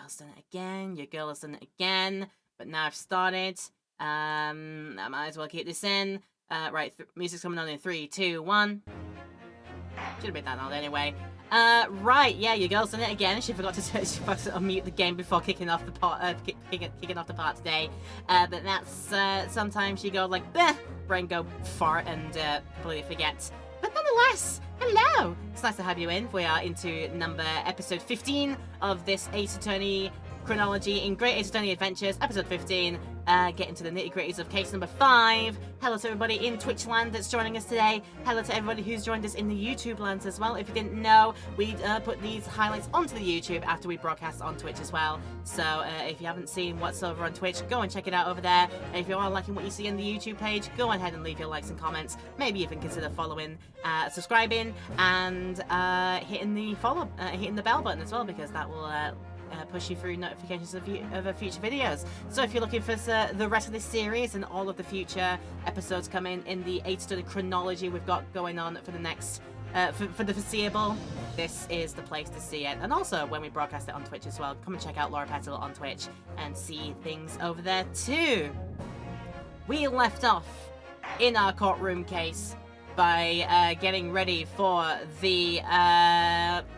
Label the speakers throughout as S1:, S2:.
S1: girl's done it again. Your girl has done it again. But now I've started. I might as well keep this in. Right, music's coming on in 3, 2, 1. Should have made that loud anyway. Right, yeah, your girl's done it again. She forgot to unmute the game before kicking off the part, kicking off the part today. But that's sometimes you go like, bleh, brain go fart and completely forget. But nonetheless, hello! It's nice to have you in. We are into episode 15 of this Ace Attorney chronology in Great Ace Attorney Adventures, episode 15. Get into the nitty-gritties of case number 5. Hello to everybody in Twitch land that's joining us today. Hello to everybody who's joined us in the YouTube lands as well. If you didn't know, we put these highlights onto the YouTube after we broadcast on Twitch as well. So if you haven't seen what's over on Twitch, go and check it out over there. And if you are liking what you see on the YouTube page, go ahead and leave your likes and comments. Maybe even consider following, subscribing, and hitting the bell button as well, because that will push you through notifications of future videos. So if you're looking for the rest of this series and all of the future episodes coming in the Ace Attorney chronology we've got going on for the next for the foreseeable, this is the place to see it. And also when we broadcast it on Twitch as well, come and check out Laura Petal on Twitch and see things over there too. We left off in our courtroom case by getting ready for the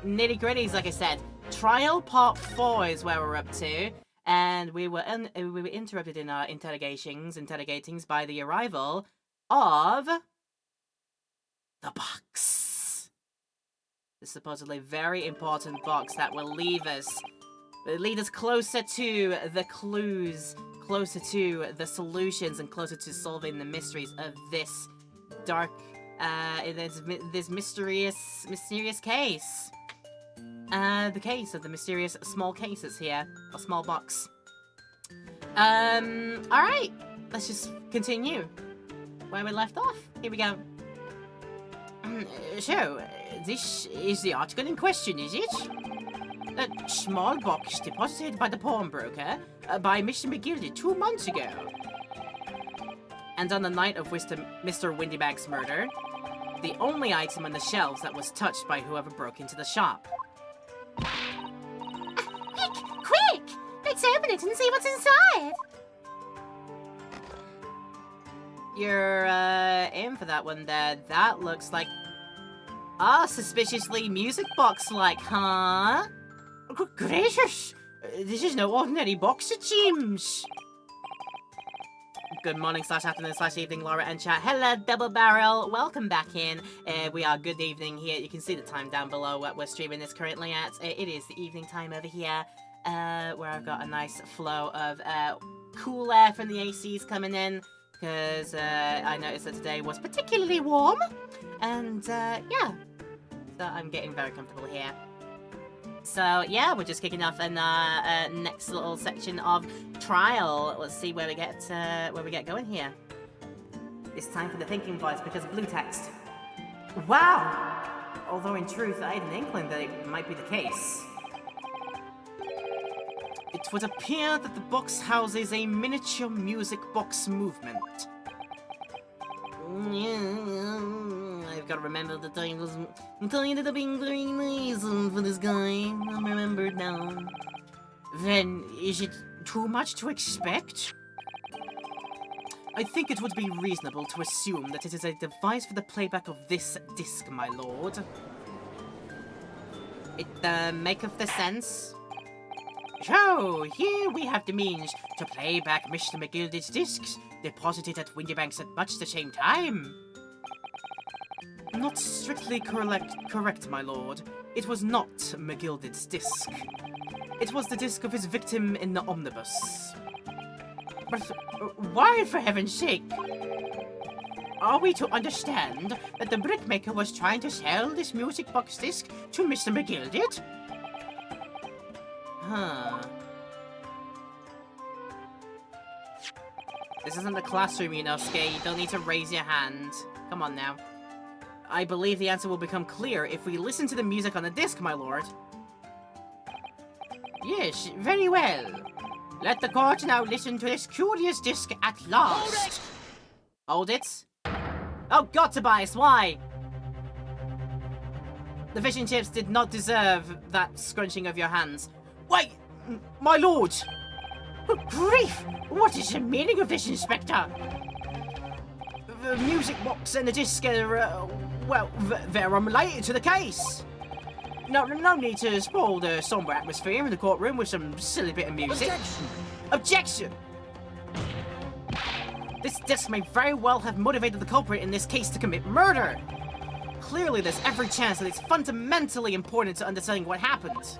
S1: nitty-gritties, like I said. Trial part 4 is where we're up to, and we were interrupted in our interrogatings by the arrival of the box. The supposedly very important box that will lead us closer to the clues, closer to the solutions, and closer to solving the mysteries of this dark, this mysterious case. The case of the mysterious small cases here, or small box. Alright, let's just continue where we left off. Here we go. So, this is the article in question, is it? A small box deposited by the pawnbroker by Mr. McGildy 2 months ago. And on the night of Mr. Windybank's murder, the only item on the shelves that was touched by whoever broke into the shop.
S2: Quick! Let's open it and see what's inside!
S1: You're, in for that one there. That looks like... suspiciously music box-like, huh?
S2: Good gracious!
S1: This is no ordinary box, it seems. Good morning, /afternoon, /evening, Laura and chat. Hello, Double Barrel. Welcome back in. We are good evening here. You can see the time down below what we're streaming this currently at. It is the evening time over here, where I've got a nice flow of cool air from the ACs coming in, because I noticed that today was particularly warm. And, yeah. So I'm getting very comfortable here. So yeah, we're just kicking off in our next little section of trial. Let's see where we get going here. It's time for the thinking voice because of blue text. Wow! Although in truth, I had an inkling that it might be the case. It would appear that the box houses a miniature music box movement. I've got to remember that I'm telling you that I've been doing reason for this guy. I'm remembered now. Then, is it too much to expect? I think it would be reasonable to assume that it is a device for the playback of this disc, my lord. It maketh the sense. So, here we have the means to play back Mr. McGildy's discs, deposited at Windybanks at much the same time. Not strictly correct, my lord. It was not McGildy's disc. It was the disc of his victim in the omnibus. But why, for heaven's sake? Are we to understand that the brickmaker was trying to sell this music box disc to Mr. McGildy? Huh. This isn't the classroom, you know, Skate. You don't need to raise your hand. Come on now. I believe the answer will become clear if we listen to the music on the disc, my lord. Yes, very well. Let the court now listen to this curious disc at last. Hold it. Oh God, Tobias, why? The fish and chips did not deserve that scrunching of your hands. Wait,
S3: My lord! Good grief! What is the meaning of this, Inspector? The music box and the disc are, well, they're unrelated to the case. No need to spoil the somber atmosphere in the courtroom with some silly bit of music.
S4: Objection!
S3: Objection! This disc may very well have motivated the culprit in this case to commit murder. Clearly, there's every chance that it's fundamentally important to understanding what happened.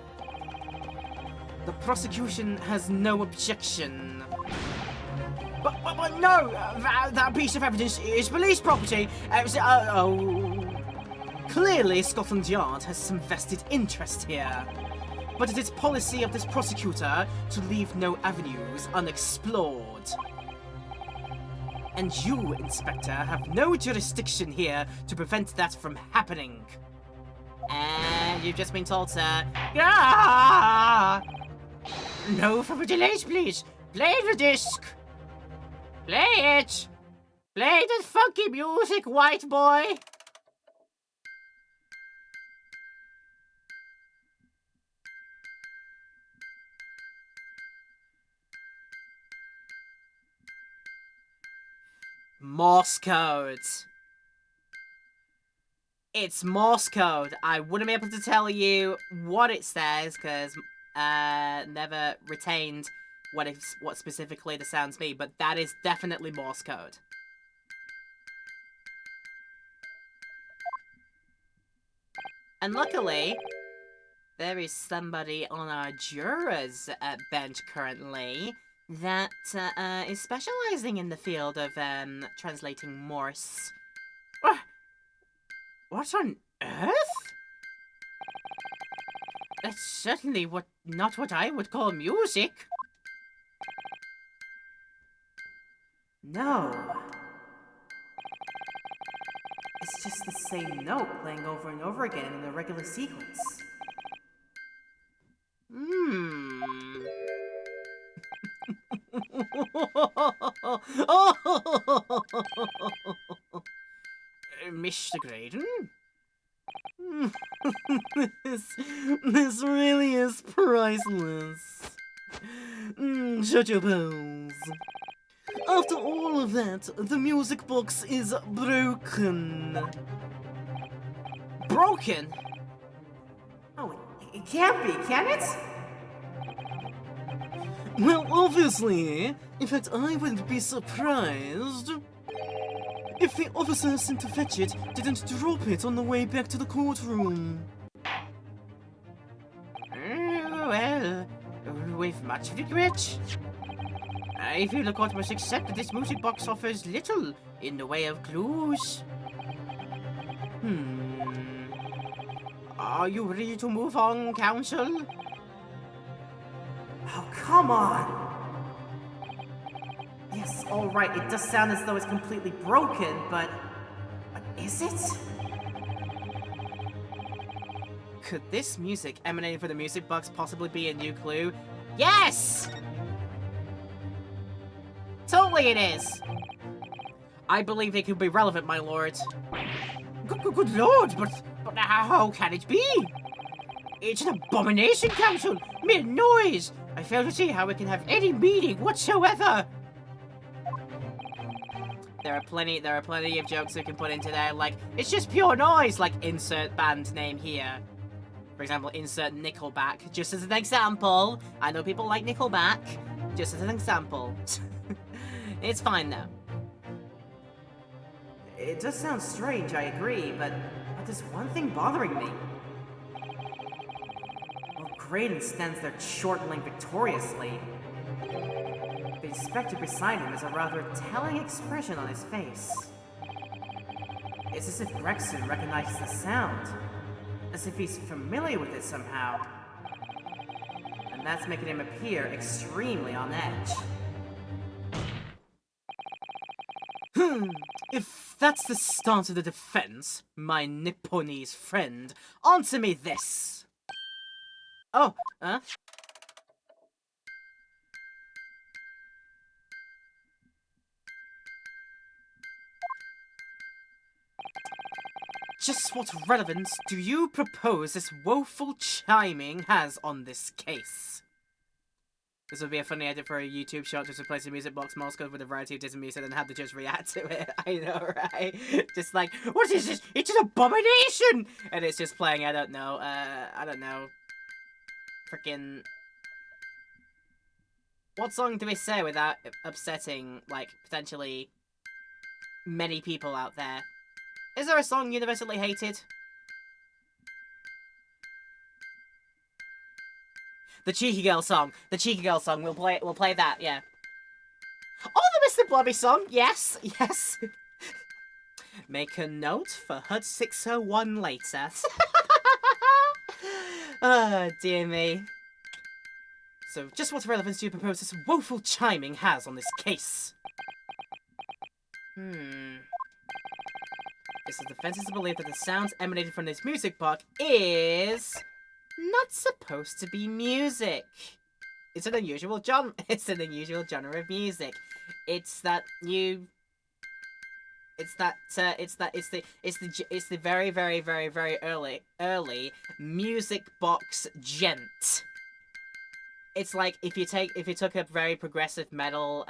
S3: The prosecution has no objection. But no! That piece of evidence is police property. Clearly, Scotland Yard has some vested interest here. But it is policy of this prosecutor to leave no avenues unexplored. And you, Inspector, have no jurisdiction here to prevent that from happening.
S1: And you've just been told, sir. Ah!
S3: No further delays, please. Play the disc. Play it. Play the funky music, white boy.
S1: Morse code. It's Morse code. I wouldn't be able to tell you what it says because never retained what specifically the sounds mean, but that is definitely Morse code. And luckily, there is somebody on our jurors bench currently that is specializing in the field of translating Morse.
S3: What on earth? That's certainly not what I would call music.
S1: No. It's just the same note playing over and over again in a regular sequence.
S3: Mr. Graydon?
S1: this really is priceless. Shut your pearls. After all of that, the music box is broken.
S3: Broken?
S1: Oh, it can't be, can it?
S5: Well, obviously. In fact, I wouldn't be surprised if the officer sent to fetch it didn't drop it on the way back to the courtroom.
S3: Well, with much regret, I feel the court must accept that this music box offers little in the way of clues. Are you ready to move on, counsel?
S1: Oh, come on! Yes, alright, it does sound as though it's completely broken, but is it?
S3: Could this music emanating from the music box possibly be a new clue? Yes! Totally it is! I believe it could be relevant, my lord. Good lord, but how can it be? It's an abomination, counsel! Mere noise! I fail to see how it can have any meaning whatsoever! There are plenty of jokes we can put into there, like, it's just pure noise, like insert band name here. For example, insert Nickelback, just as an example. I know people like Nickelback, just as an example. It's fine though.
S1: It does sound strange, I agree, but there's one thing bothering me. Well, Graydon stands there chortling victoriously. The inspector beside him has a rather telling expression on his face. It's as if Gregson recognizes the sound, as if he's familiar with it somehow. And that's making him appear extremely on edge.
S3: If that's the stance of the defense, my Nipponese friend, answer me this! Oh, huh? Just what relevance do you propose this woeful chiming has on this case? This would be a funny edit for a YouTube shot, just replace the music box Morse code with a variety of Disney music and have the judge react to it. I know, right? Just like, what is this? It's an abomination! And it's just playing, I don't know, freaking... What song do we say without upsetting, like, potentially many people out there? Is there a song universally hated? The Cheeky Girl song. The Cheeky Girl song. We'll play that, yeah. Oh, the Mr. Blobby song. Yes, yes. Make a note for HUD 601 later. Oh, dear me. So, just what relevance do you propose this woeful chiming has on this case? This is defense's belief that the sounds emanating from this music box is not supposed to be music. It's an unusual genre. It's an unusual genre of music. It's the very, very, very, very early music box gent. It's like if you took a very progressive metal,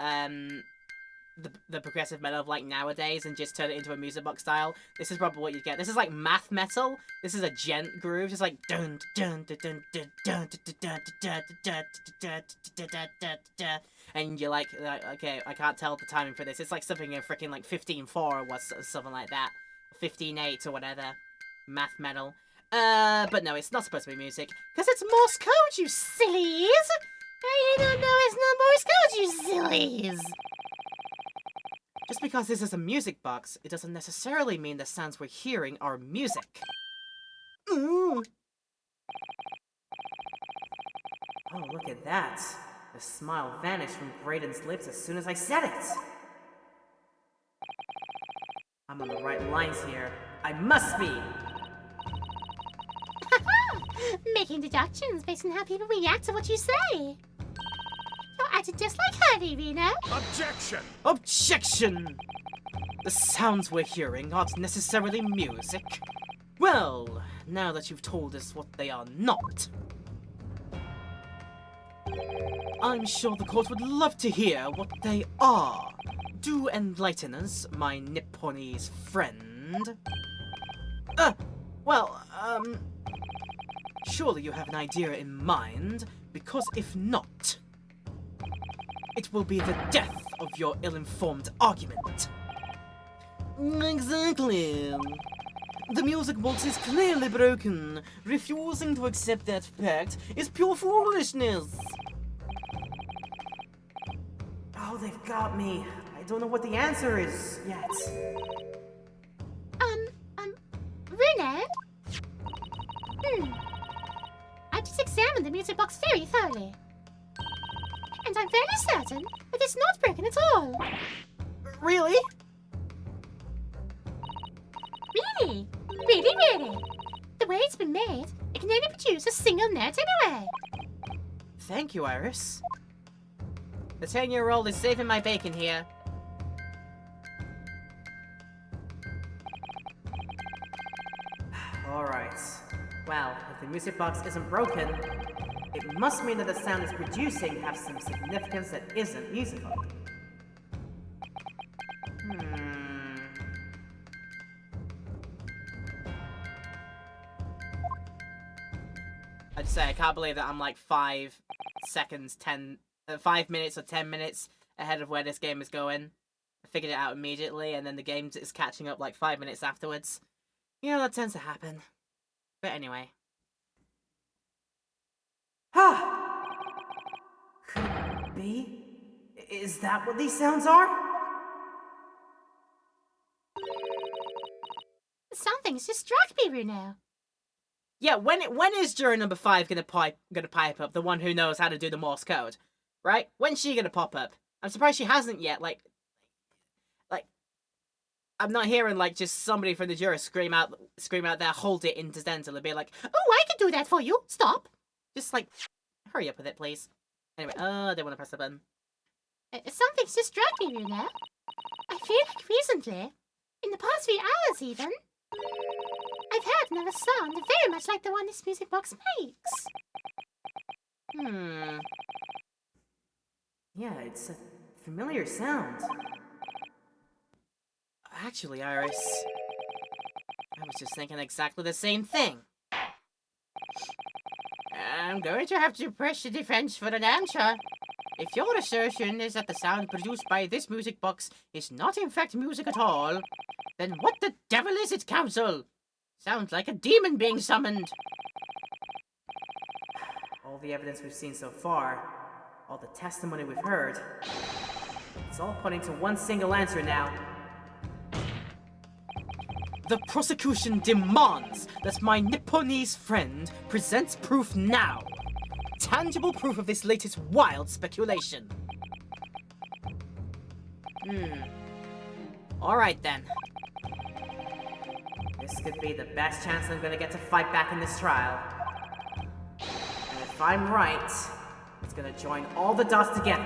S3: the progressive metal of like nowadays and just turn it into a music box style. This is probably what you get. This is like math metal. This is a gent groove, just like dun dun dun dun dun dun dun dun dun dun, and you're like, okay, I can't tell the timing for this. It's like something in freaking like 15/4 or what, something like that, 15/8 or whatever. Math metal. But no, it's not supposed to be music because it's Morse code, you sillies. You don't know it's not Morse code, you sillies. Just because this is a music box, it doesn't necessarily mean the sounds we're hearing are music. Ooh. Oh, look at that. The smile vanished from Brayden's lips as soon as I said it. I'm on the right lines here. I must be!
S2: Making deductions based on how people react to what you say. You're acting just like Honey, Reno.
S4: Objection!
S3: Objection! The sounds we're hearing aren't necessarily music. Well, now that you've told us what they are not, I'm sure the court would love to hear what they are. Do enlighten us, my Nipponese friend. Surely you have an idea in mind, because if not, it will be the death of your ill-informed argument.
S5: Exactly. The music box is clearly broken. Refusing to accept that fact is pure foolishness.
S3: Oh, they've got me. I don't know what the answer is yet.
S2: Reno? I just examined the music box very thoroughly. And I'm very certain that it's not broken at all.
S3: Really?
S2: Really? Really, really? The way it's been made, it can only produce a single note anyway.
S3: Thank you, Iris. The 10-year-old is saving my bacon here. Alright. Well, if the music box isn't broken, it must mean that the sound it's producing has some significance that isn't musical. I'd say I can't believe that I'm like 5 minutes or 10 minutes ahead of where this game is going. I figured it out immediately, and then the game is catching up like 5 minutes afterwards. You know, that tends to happen. But anyway. Could it be? Is that what these sounds are?
S2: Something's just struck me, Reno.
S3: Yeah, when is juror number 5 gonna pipe up? The one who knows how to do the Morse code, right? When's she gonna pop up? I'm surprised she hasn't yet. Like, I'm not hearing like just somebody from the jury scream out there, hold it incidental, and be like,
S2: Oh, I can do that for you. Stop.
S3: just like, hurry up with it, please. Anyway, they want to press the button.
S2: Something's just struck me, Reno. I feel like recently, in the past few hours even, I've heard another sound very much like the one this music box makes.
S3: Yeah, it's a familiar sound. Actually, Iris, I was just thinking exactly the same thing.
S2: I'm going to have to press the defense for an answer. If your assertion is that the sound produced by this music box is not in fact music at all, then what the devil is it, Council? Sounds like a demon being summoned.
S3: All the evidence we've seen so far, all the testimony we've heard, it's all pointing to one single answer now. The prosecution demands that my Nipponese friend presents proof now. Tangible proof of this latest wild speculation. Alright then. This could be the best chance I'm gonna get to fight back in this trial. And if I'm right, it's gonna join all the dots together.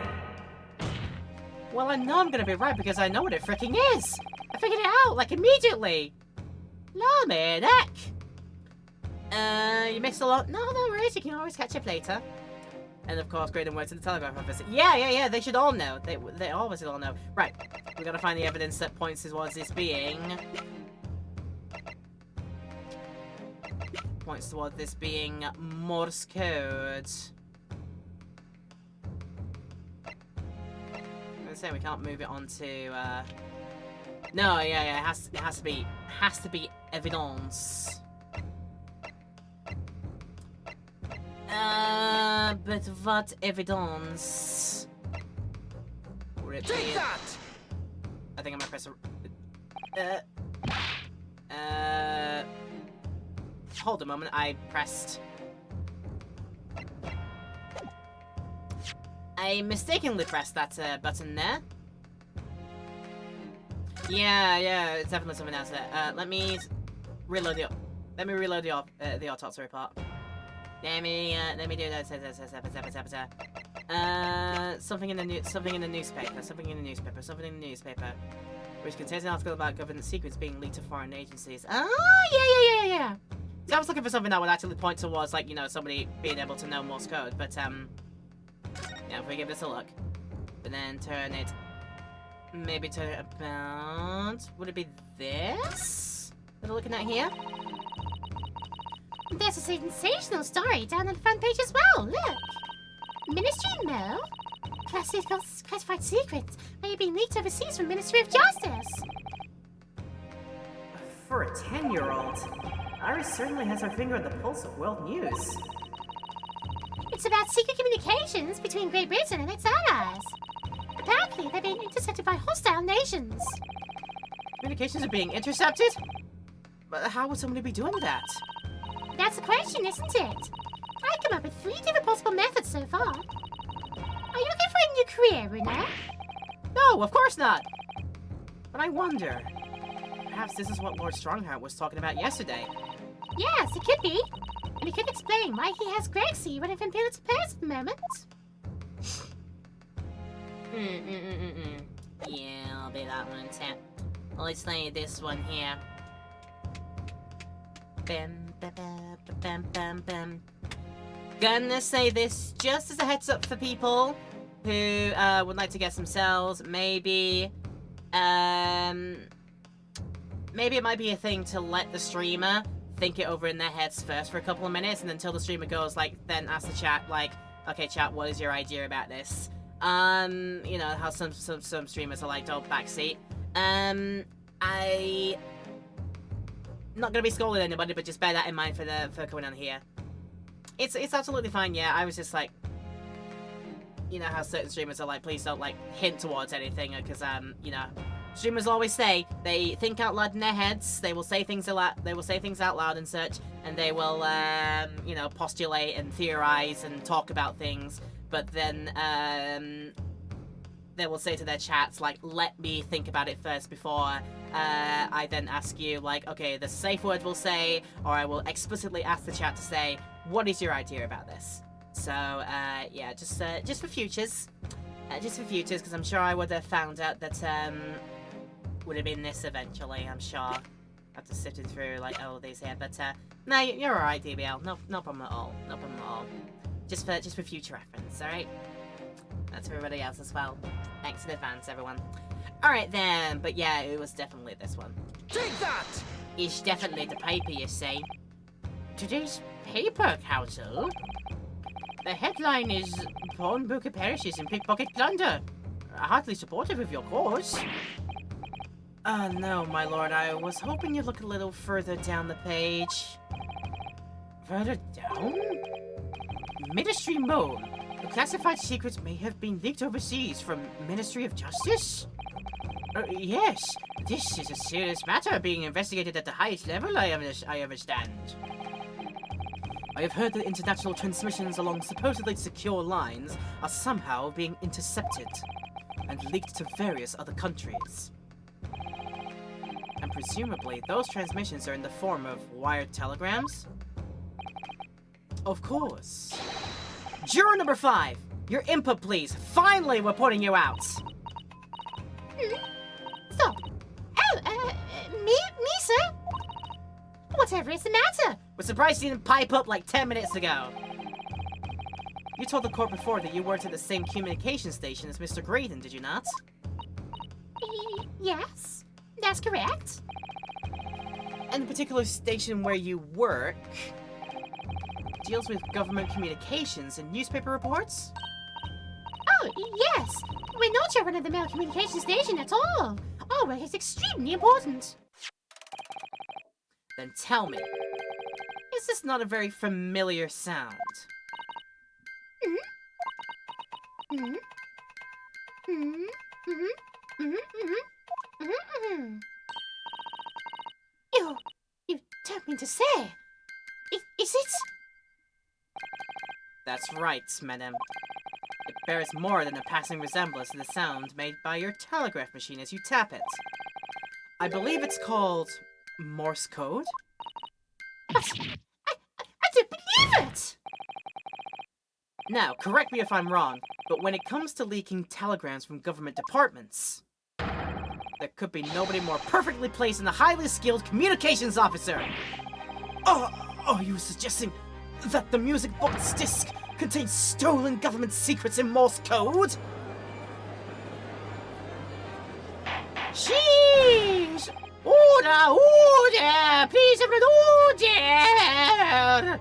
S2: Well, I know I'm gonna be right because I know what it freaking is. I figured it out, like, immediately. Blimey, heck.
S3: You missed a lot.
S2: No worries, you can always catch up later.
S3: And of course, Graydon went to the telegraph office. Yeah, they should all know. They always all know. Right, we gotta find the evidence that points towards this being... Points towards this being Morse code. I'm gonna say we can't move it onto, No, yeah, it has to be evidence. But what evidence? Would it
S5: Take
S3: be?
S5: that!
S3: I think I'm gonna press hold a moment, I mistakenly pressed that button there. Yeah, it's definitely something else there. Let me reload the autopsy report. Let me do that. Something in the newspaper, which contains an article about government secrets being leaked to foreign agencies.
S2: Oh, yeah.
S3: So I was looking for something that would actually point towards, like, you know, somebody being able to know Morse code, but yeah, if we give this a look, but then maybe turn it about. Would it be this that we're looking at here?
S2: There's a sensational story down on the front page as well, look! Ministry mail? Classified secrets may be leaked overseas from Ministry of Justice!
S3: For a 10-year-old, Iris certainly has her finger on the pulse of world news.
S2: It's about secret communications between Great Britain and its allies. Apparently, they're being intercepted by hostile nations.
S3: Communications are being intercepted? But how would somebody be doing that?
S2: That's the question, isn't it? I've come up with 3 different possible methods so far. Are you looking for a new career, Renee?
S3: No, of course not! But I wonder, perhaps this is what Lord Strongheart was talking about yesterday.
S2: Yes, it could be. And it could explain why he has Grexy running from pillar to post at the moment.
S1: Yeah, I'll be that one too. Well, let's play this one here. Bam. Gonna say this just as a heads up for people who would like to guess themselves. Maybe it might be a thing to let the streamer think it over in their heads first for a couple of minutes, and until the streamer goes, like, then ask the chat, like, okay, chat, what is your idea about this? You know how some streamers are like, don't backseat. I not gonna be scolding anybody, but just bear that in mind for coming on here. It's absolutely fine. Yeah, I was just like, you know how certain streamers are like, please don't like hint towards anything, because you know, streamers always say they think out loud in their heads. They will say things out loud and such, and they will you know, postulate and theorize and talk about things. But then they will say to their chats, like, let me think about it first before I then ask you, like, okay, the safe word will say, or I will explicitly ask the chat to say, what is your idea about this? So, yeah, just for futures. Just for futures, because I'm sure I would have found out that, would have been this eventually, I'm sure. After sifting through, like, all of these here. But, no, you're alright, DBL. No problem at all. No problem at all. Just for future reference, alright? That's everybody else as well. Thanks in advance, everyone. Alright then, but yeah, it was definitely this one.
S4: Take that!
S1: It's definitely the paper, you see.
S2: Today's paper, Council. The headline is Pawnbroker perishes in pickpocket plunder. Heartily supportive of your cause.
S3: No, my lord, I was hoping you'd look a little further down the page.
S2: Further down? Ministry mode. The classified secrets may have been leaked overseas from Ministry of Justice? Yes, this is a serious matter being investigated at the highest level, I understand.
S3: I have heard that international transmissions along supposedly secure lines are somehow being intercepted and leaked to various other countries. And presumably, those transmissions are in the form of wired telegrams? Of course. Juror number 5, your input please. Finally, we're putting you out.
S6: Stop. Oh, me, sir? Whatever is the matter?
S3: We're surprised you didn't pipe up like 10 minutes ago. You told the court before that you worked at the same communication station as Mr. Graydon, did you not?
S6: Yes, that's correct.
S3: And the particular station where you work deals with government communications and newspaper reports?
S6: Oh, yes. We're not your run-of-the-mill communication station at all. Our work is extremely important.
S3: Then tell me, is this not a very familiar sound?
S6: Mm-hmm. Mm-hmm. Mm-hmm. Mm-hmm. Mm-hmm. You don't mean to say. Is it?
S3: That's right, madam. It bears more than a passing resemblance to the sound made by your telegraph machine as you tap it. I believe it's called Morse code?
S6: I don't believe it!
S3: Now, correct me if I'm wrong, but when it comes to leaking telegrams from government departments, there could be nobody more perfectly placed than a highly skilled communications officer! Oh, are you suggesting that the music box disc contains stolen government secrets in Morse code?
S2: Sheesh! Order! Please, everyone, order!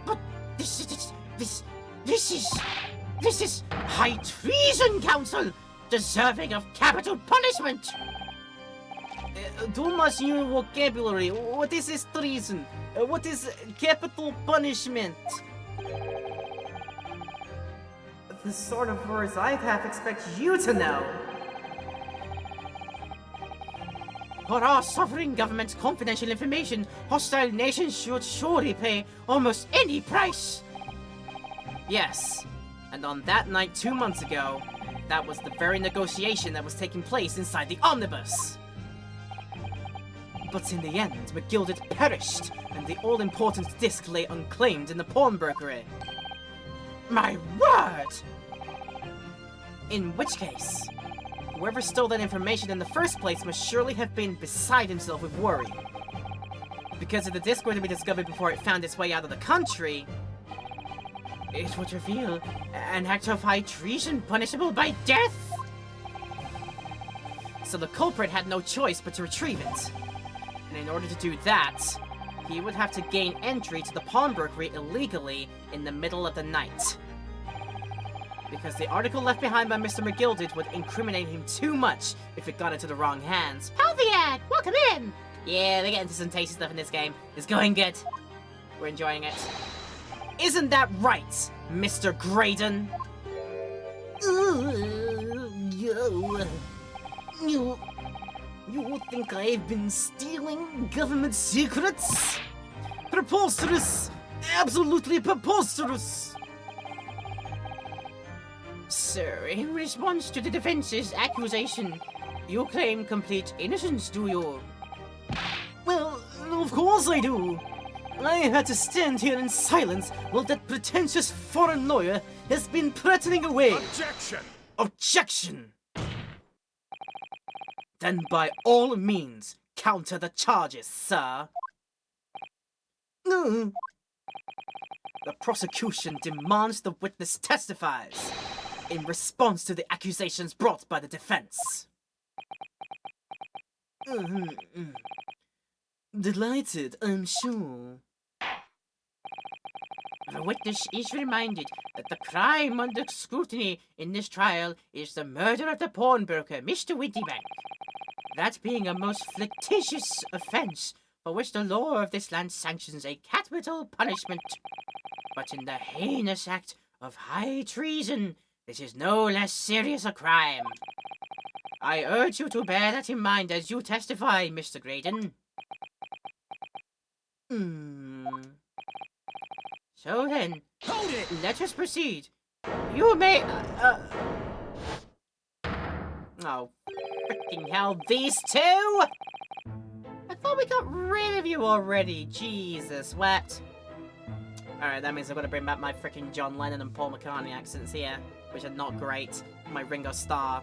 S2: But this is high treason, Council! Deserving of capital punishment!
S3: Too much new vocabulary. What is this treason? What is capital punishment? The sort of words I'd half expect you to know.
S2: For our sovereign government's confidential information, hostile nations should surely pay almost any price.
S3: Yes, and on that night 2 months ago, that was the very negotiation that was taking place inside the omnibus. But in the end, McGilded perished, and the all-important disc lay unclaimed in the pawnbrokery.
S2: My word!
S3: In which case, whoever stole that information in the first place must surely have been beside himself with worry. Because if the disc were to be discovered before it found its way out of the country,
S2: it would reveal an act of high treason punishable by death!
S3: So the culprit had no choice but to retrieve it. And in order to do that, he would have to gain entry to the pawnbrokery illegally in the middle of the night. Because the article left behind by Mr. McGilded would incriminate him too much if it got into the wrong hands.
S6: Palviad, welcome in!
S1: Yeah, they get into some tasty stuff in this game. It's going good. We're enjoying it.
S3: Isn't that right, Mr. Graydon? You think I've been stealing government secrets? Preposterous! Absolutely preposterous!
S2: Sir, in response to the defense's accusation, you claim complete innocence, do you?
S5: Well, of course I do. I had to stand here in silence while that pretentious foreign lawyer has been prattling away.
S4: Objection!
S3: Objection! Then by all means, counter the charges, sir.
S5: No.
S3: The prosecution demands the witness testifies. in response to the accusations brought by the defense.
S5: Delighted, I'm sure.
S2: The witness is reminded that the crime under scrutiny in this trial is the murder of the pawnbroker, Mr. Windybank. That being a most flagitious offence for which the law of this land sanctions a capital punishment. But in the heinous act of high treason, this is no less serious a crime. I urge you to bear that in mind as you testify, Mr. Graydon. So then, let us proceed. You may, Oh, freaking hell, these two? I thought we got rid of you already. Jesus, what? Alright, that means I've got to bring back my freaking John Lennon and Paul McCartney accents here, which are not great. My Ringo Starr.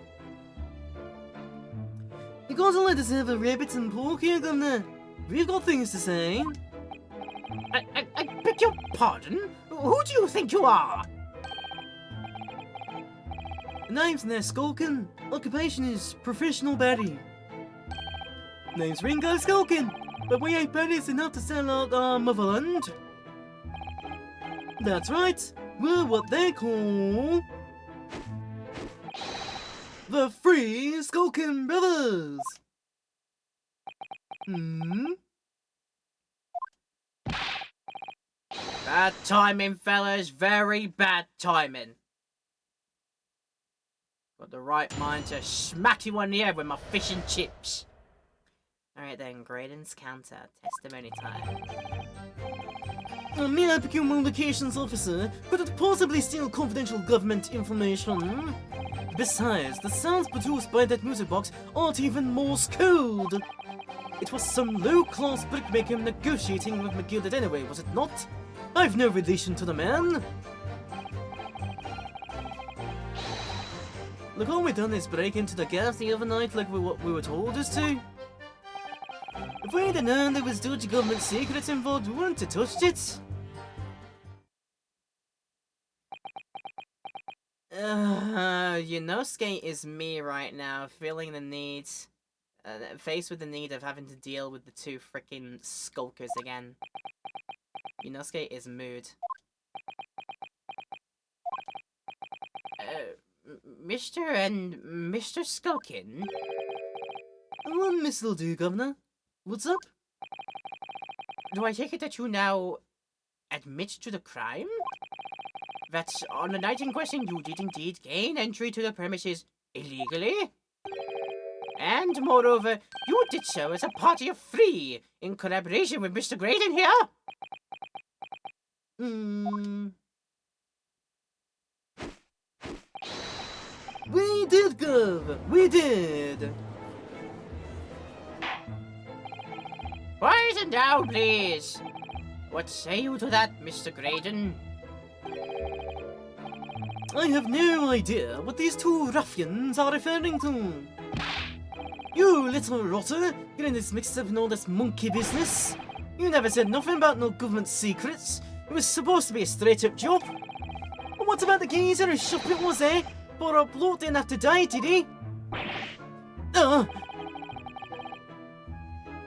S5: You gotta let us have a rabbit and pork here, Governor. We've got things to say.
S2: I beg your pardon? Who do you think you are?
S5: Name's Ness Skulkin. Occupation is professional baddie. Name's Ringo Skulkin, but we ain't baddies enough to sell out our motherland. That's right, we're what they call the Free Skulkin Brothers.
S2: Bad timing, fellas. Very bad timing. Got the right mind to smack you on the head with my fish and chips.
S1: Alright then, Graydon's counter. Testimony time.
S5: A mere communications officer could possibly steal confidential government information. Besides, the sounds produced by that music box aren't even Morse code. It was some low-class brickmaker negotiating with McGilded anyway, was it not? I've no relation to the man. Look, all we done is break into the gas the other night like we were told us to. If we had known there was dodgy government secrets involved, we wouldn't have touched it.
S1: Yonosuke is me right now, feeling the need, faced with the need of having to deal with the two freaking skulkers again. Yonosuke is mood.
S2: Mr. and Mr. Skulkin?
S5: One miss'll do, Governor. What's up?
S2: Do I take it that you now admit to the crime? That on the night in question you did indeed gain entry to the premises illegally? And moreover, you did so as a party of three, in collaboration with Mr. Graydon here?
S5: We did, Gov! We did!
S2: Quiet down, please. What say you to that, Mr. Graydon?
S5: I have no idea what these two ruffians are referring to. You little rotter, getting this mixed up in all this monkey business. You never said nothing about no government secrets. It was supposed to be a straight-up job. And what about the geezer whose shop it was, eh? Poor old bloke didn't have to die, did he?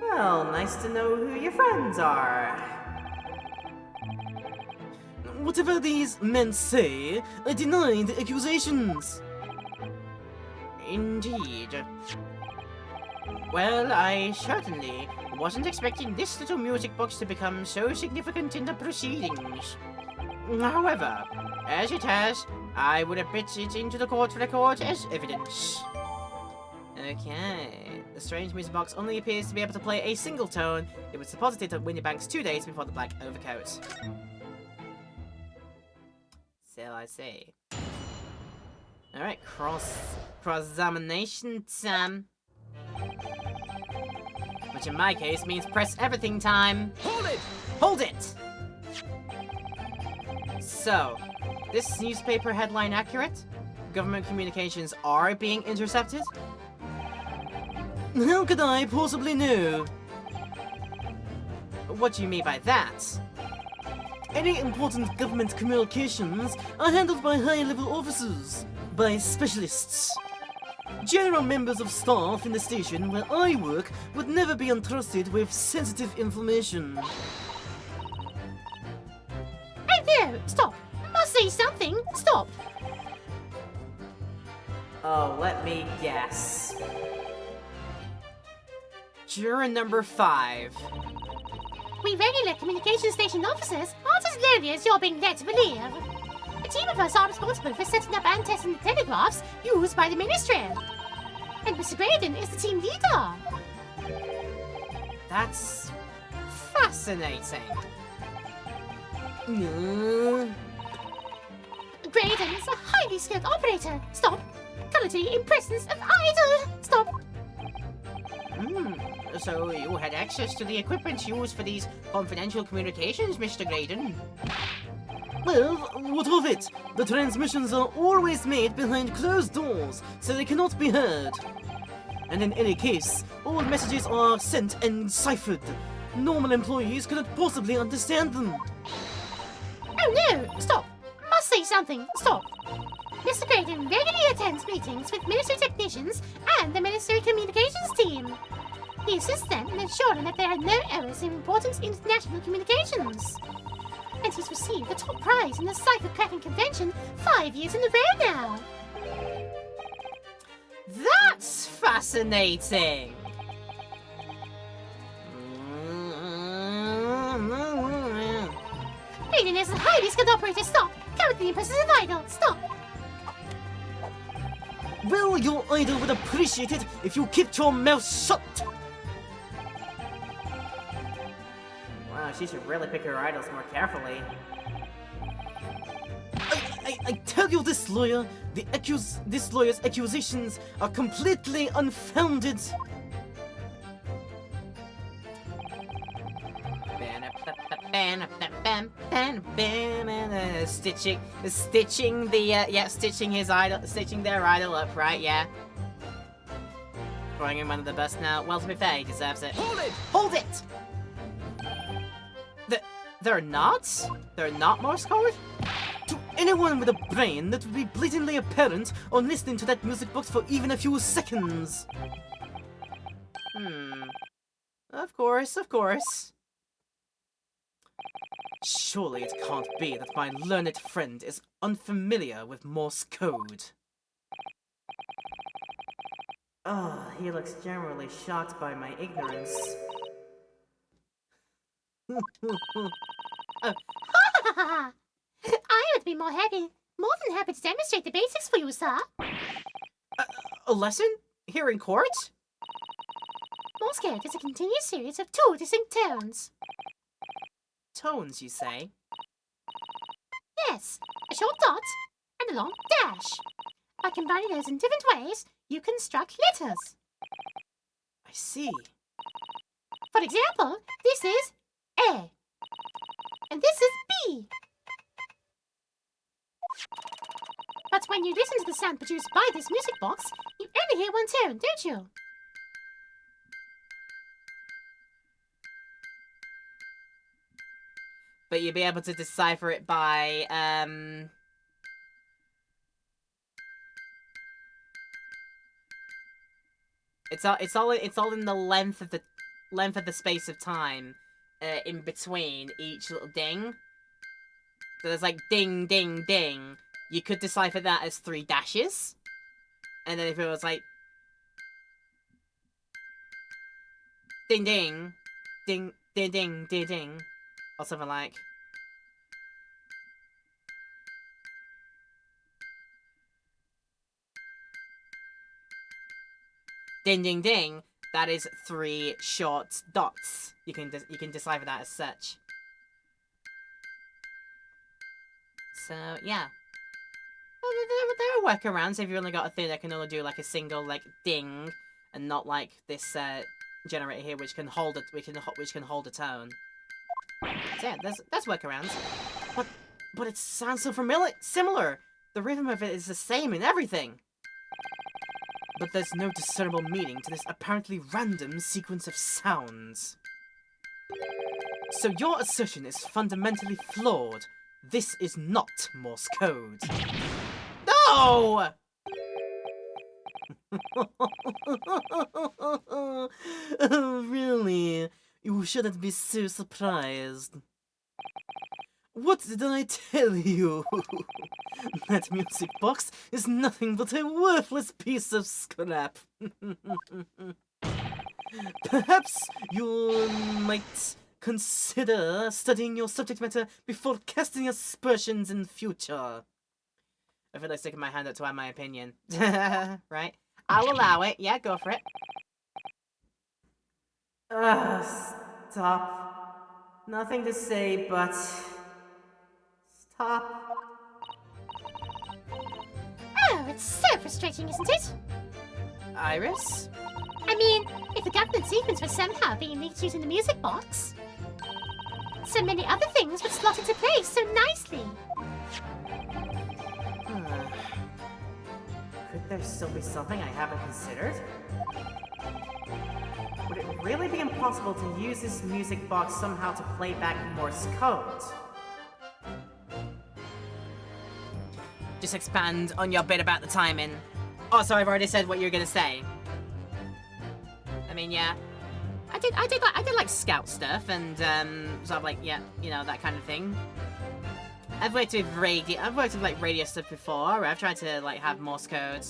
S1: Well, nice to know who your friends are.
S5: Whatever these men say, I deny the accusations.
S2: Indeed. Well, I certainly wasn't expecting this little music box to become so significant in the proceedings. However, as it has, I would admit it into the court record as evidence.
S1: Okay. The strange music box only appears to be able to play a single tone. It was deposited at Windybank's 2 days before the black overcoat. So I see. Alright, cross-examination time. Which in my case means press everything time.
S2: Hold it!
S1: Hold it! So, this newspaper headline accurate? Government communications are being intercepted?
S5: How could I possibly know?
S1: What do you mean by that?
S5: Any important government communications are handled by high-level officers. by specialists. General members of staff in the station where I work would never be entrusted with sensitive information.
S6: Hey there! Stop! Must say something! Stop!
S3: Oh, let me guess. Juror number 5.
S6: We regular communication station officers aren't as lonely as you're being led to believe. A team of us are responsible for setting up and testing the telegraphs used by the Ministry. And Mr. Graydon is the team leader.
S3: That's fascinating.
S6: Graydon is a highly skilled operator. Stop! Quality in presence of idol. Stop!
S2: So you had access to the equipment used for these confidential communications, Mr. Graydon?
S5: Well, what of it? The transmissions are always made behind closed doors, so they cannot be heard. And in any case, all messages are sent and ciphered. Normal employees cannot possibly understand them.
S6: Oh no! Stop! Must say something. Stop! Mr. Graydon regularly attends meetings with military technicians and the military communications team. He assists them in ensuring that there are no errors in important international communications. And he's received the top prize in the cipher cracking convention 5 years in a row now.
S3: That's fascinating.
S6: Graydon is a highly skilled operator. Stop! Currently in presence of idol. Stop!
S5: Well, your idol would appreciate it if you kept your mouth shut.
S3: Wow, she should really pick her idols more carefully.
S5: I tell you this, lawyer, this lawyer's accusations are completely unfounded.
S3: Stitching their idol up, right? Yeah. Throwing him under the bus now. Well, to be fair, he deserves it. Hold it! Hold it! They're not? They're not Morse code?
S5: To anyone with a brain, that would be blatantly apparent on listening to that music box for even a few seconds.
S3: Of course, of course.
S5: Surely it can't be that my learned friend is unfamiliar with Morse code.
S3: Oh, he looks generally shocked by my ignorance.
S6: I would be more than happy to demonstrate the basics for you, sir.
S3: A lesson? Here in court?
S6: Morse code is a continuous series of 2 distinct tones.
S3: Tones, you say?
S6: Yes, a short dot and a long dash. By combining those in different ways, you construct letters.
S3: I see.
S6: For example, this is A. And this is B. But when you listen to the sound produced by this music box, you only hear one tone, don't you?
S3: But you'll be able to decipher it by, It's all in the length of the space of time, in between each little ding. So there's like ding, ding, ding. You could decipher that as 3 dashes. And then if it was like ding, ding, ding, ding, ding, ding, ding, or something like. Ding, ding, ding. That is 3 short dots. You can decipher that as such. So yeah, there are workarounds if you only got a thing that can only do like a single like ding, and not like this generator here, which can hold it, which can hold a tone. So yeah, there's workarounds. But it sounds so similar. The rhythm of it is the same in everything. But there's no discernible meaning to this apparently random sequence of sounds. So your assertion is fundamentally flawed. This is not Morse code. No!
S5: Oh, really? You shouldn't be so surprised. What did I tell you? That music box is nothing but a worthless piece of scrap. Perhaps you might consider studying your subject matter before casting aspersions in future.
S3: I feel like sticking my hand up to add my opinion. Right? I'll allow it. Yeah, go for it. Stop. Nothing to say, but... Stop.
S6: Oh, it's so frustrating, isn't it?
S3: Iris?
S6: I mean, if the government secrets were somehow being leaked using the music box, so many other things would slot into place so nicely.
S3: Could there still be something I haven't considered? Would it really be impossible to use this music box somehow to play back Morse code? Just expand on your bit about the timing. Also, I've already said what you're gonna say. I mean, yeah. I did like scout stuff and sort of like, yeah, you know, that kind of thing. I've worked with like radio stuff before. I've tried to like have Morse code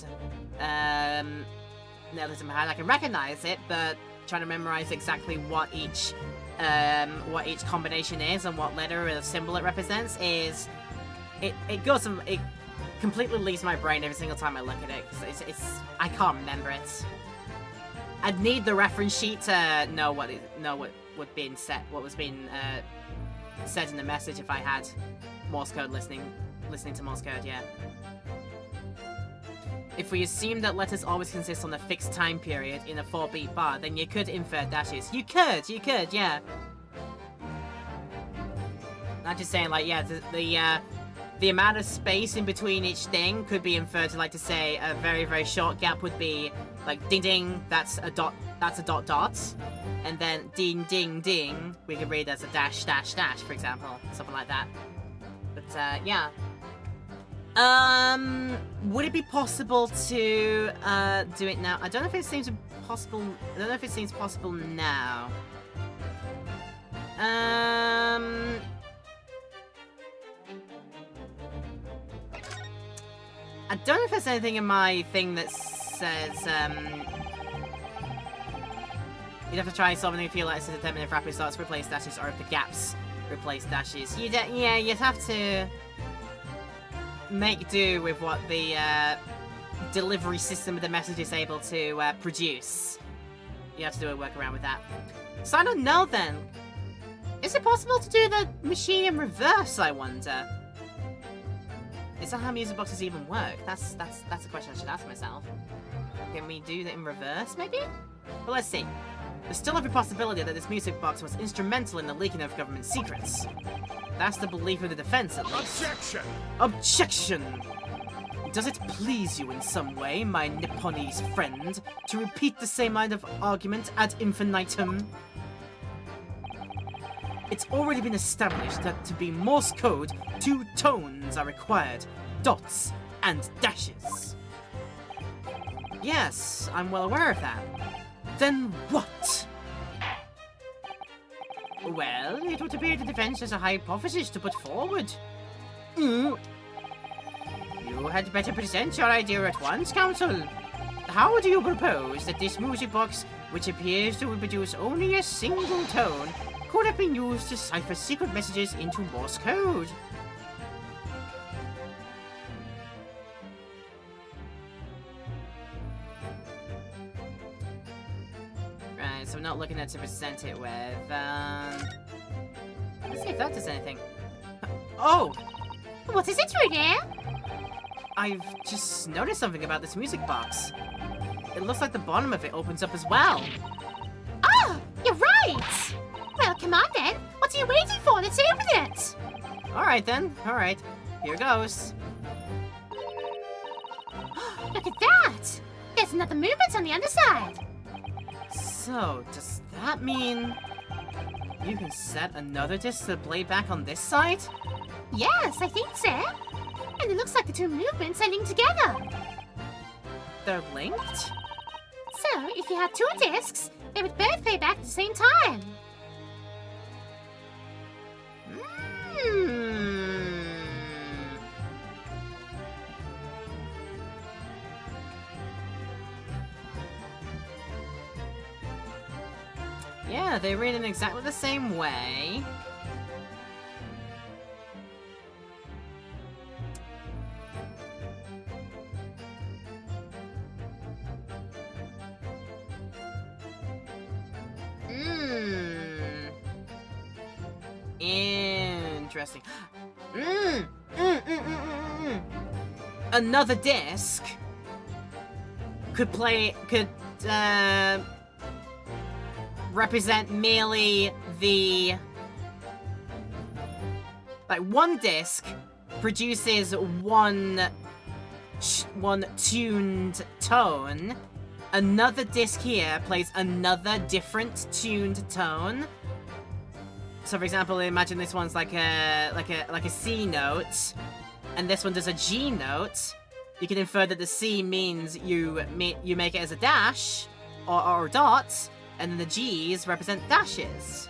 S3: nailed it in my head. I can recognize it, but trying to memorize exactly what each combination is and what letter or symbol it represents is it completely leaves my brain every single time I look at it because it's I can't remember it. I'd need the reference sheet to know what was being said in the message if I had Morse code listening to Morse code, yeah. If we assume that letters always consist on a fixed time period in a 4-beat bar, then you could infer dashes. You could, yeah. Not just saying, like, yeah, the amount of space in between each thing could be inferred to, like, to say a very, very short gap would be, like, ding ding, that's a dot, and then ding ding ding, we could read as a dash dash dash, for example, something like that. But, yeah. Would it be possible to, do it now? I don't know if it seems possible, now. I don't know if there's anything in my thing that says, you'd have to try solving a few letters to determine if rapid starts replace dashes or if the gaps replace dashes. Yeah, you'd have to make do with what the delivery system of the message is able to produce. You have to do a workaround with that. So I don't know then. Is it possible to do the machine in reverse, I wonder? Is that how music boxes even work? That's a question I should ask myself. Can we do that in reverse, maybe? Well, let's see. There's still every possibility that this music box was instrumental in the leaking of government secrets. That's the belief of the defense, at least.
S4: Objection!
S3: Objection! Does it please you in some way, my Nipponese friend, to repeat the same line of argument ad infinitum? It's already been established that to be Morse code, 2 tones are required, dots and dashes. Yes, I'm well aware of that. Then what? Well, it would appear the defense has a hypothesis to put forward. You had better present your idea at once, Counsel. How do you propose that this music box, which appears to produce only a single tone, could have been used to cipher secret messages into Morse code? Right, so we're not looking at to present it with, let's see if that does anything. Oh!
S6: What is it, Rudy?
S3: I've just noticed something about this music box. It looks like the bottom of it opens up as well.
S6: Oh, you're right! Well, come on then. What are you waiting for? Let's open it!
S3: Alright then, alright. Here goes.
S6: Look at that! There's another movement on the underside.
S3: So, does that mean you can set another disc to play back on this side?
S6: Yes, I think so. And it looks like the 2 movements are linked together.
S3: they're linked?
S6: So, if you had 2 discs, they would both play back at the same time.
S3: Yeah, they read in exactly the same way. Interesting. Another disc could represent merely the, like, one disc produces one tuned tone. Another disc here plays another different tuned tone. So, for example, imagine this one's like a C note, and this one does a G note. You can infer that the C means you make it as a dash or dot, and then the G's represent dashes.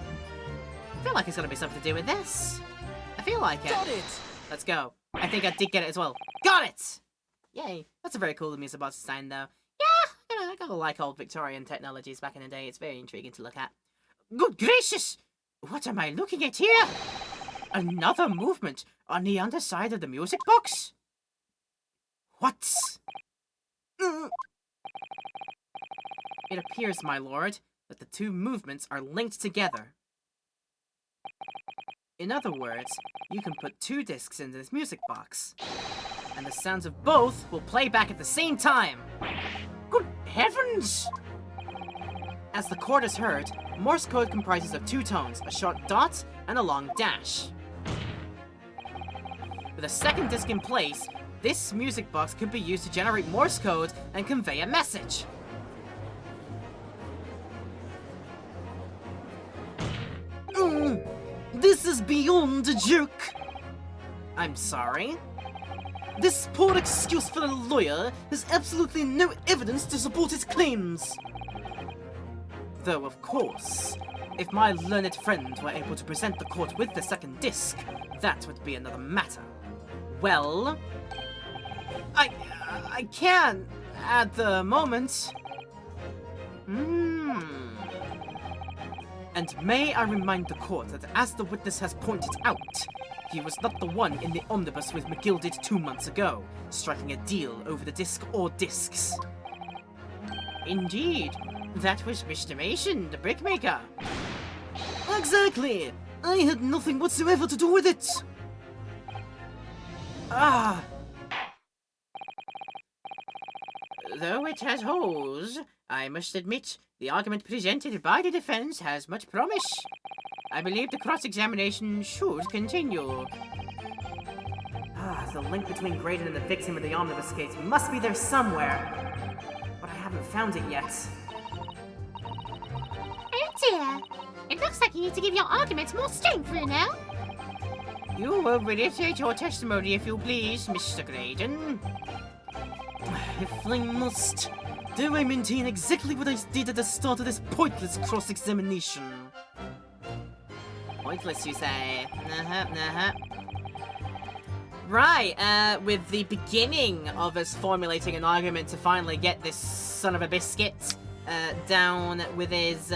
S3: I feel like it's gonna be something to do with this. I feel like it.
S5: Got it!
S3: Let's go. I think I did get it as well. Got it! Yay. That's a very cool music box design, though. Yeah, I gotta like old Victorian technologies back in the day. It's very intriguing to look at. Good gracious! What am I looking at here? Another movement on the underside of the music box? What? It appears, my lord, that the 2 movements are linked together. In other words, you can put 2 discs into this music box, and the sounds of both will play back at the same time. Good heavens! As the chord is heard, Morse code comprises of 2 tones, a short dot and a long dash. With a second disc in place, this music box could be used to generate Morse code and convey a message.
S5: This is beyond a joke.
S3: I'm sorry?
S5: This poor excuse for a lawyer has absolutely no evidence to support its claims.
S3: Though, of course, if my learned friend were able to present the court with the second disc, that would be another matter. Well, I can't at the moment. And may I remind the court that, as the witness has pointed out, he was not the one in the omnibus with McGilded 2 months ago, striking a deal over the disc or discs.
S2: Indeed, that was Mr. Mason, the brickmaker.
S5: Exactly! I had nothing whatsoever to do with it!
S2: Though it has holes, I must admit the argument presented by the defense has much promise. I believe the cross-examination should continue.
S3: The link between Graydon and the victim of the omnibus case must be there somewhere, but I haven't found it yet.
S6: Oh dear. It looks like you need to give your arguments more strength, Bruno.
S2: You will reiterate your testimony if you please, Mr. Graydon.
S5: If I must, do I maintain exactly what I did at the start of this pointless cross-examination?
S3: Pointless, you say? Right, with the beginning of us formulating an argument to finally get this son of a biscuit down with his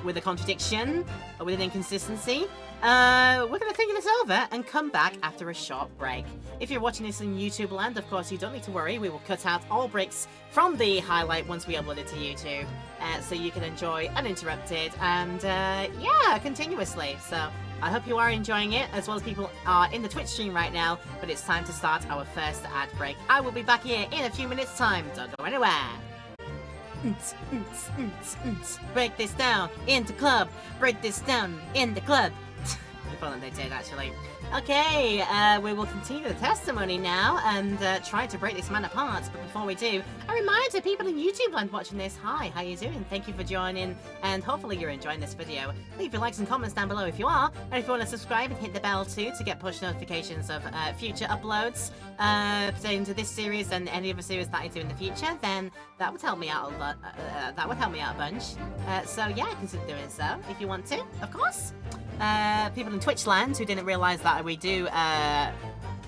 S3: with a contradiction or with an inconsistency, we're gonna think this over and come back after a short break. If you're watching this in YouTube land, of course, you don't need to worry. We will cut out all breaks from the highlight once we upload it to YouTube, so you can enjoy uninterrupted and yeah, continuously. So I hope you are enjoying it, as well as people are in the Twitch stream right now. But it's time to start our first ad break. I will be back here in a few minutes' time. Don't go anywhere. Break this down in the club. Break this down in the club.
S1: If only they did, actually. Okay, we will continue the testimony now and try to break this man apart. But before we do, a reminder to people in YouTube land watching this. Hi, how you doing? Thank you for joining, and hopefully you're enjoying this video. Leave your likes and comments down below if you are, and if you want to subscribe and hit the bell too to get push notifications of future uploads pertaining to this series and any other series that I do in the future, then that would help me out a lot. That would help me out a bunch. So yeah, consider doing so if you want to, of course. People in Twitch land who didn't realize that we do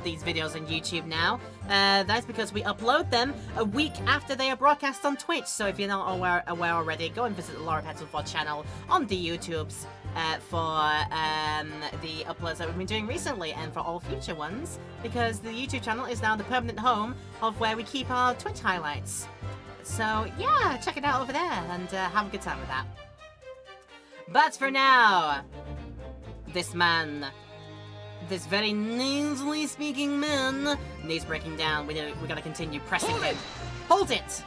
S1: these videos on YouTube now. That's because we upload them a week after they are broadcast on Twitch. So if you're not aware already, go and visit the Laura Petulford channel on the YouTubes for the uploads that we've been doing recently and for all future ones, because the YouTube channel is now the permanent home of where we keep our Twitch highlights. So yeah, check it out over there and have a good time with that. But for now, this man, this very nasally speaking man, needs breaking down. We gotta continue pressing him. Hold it!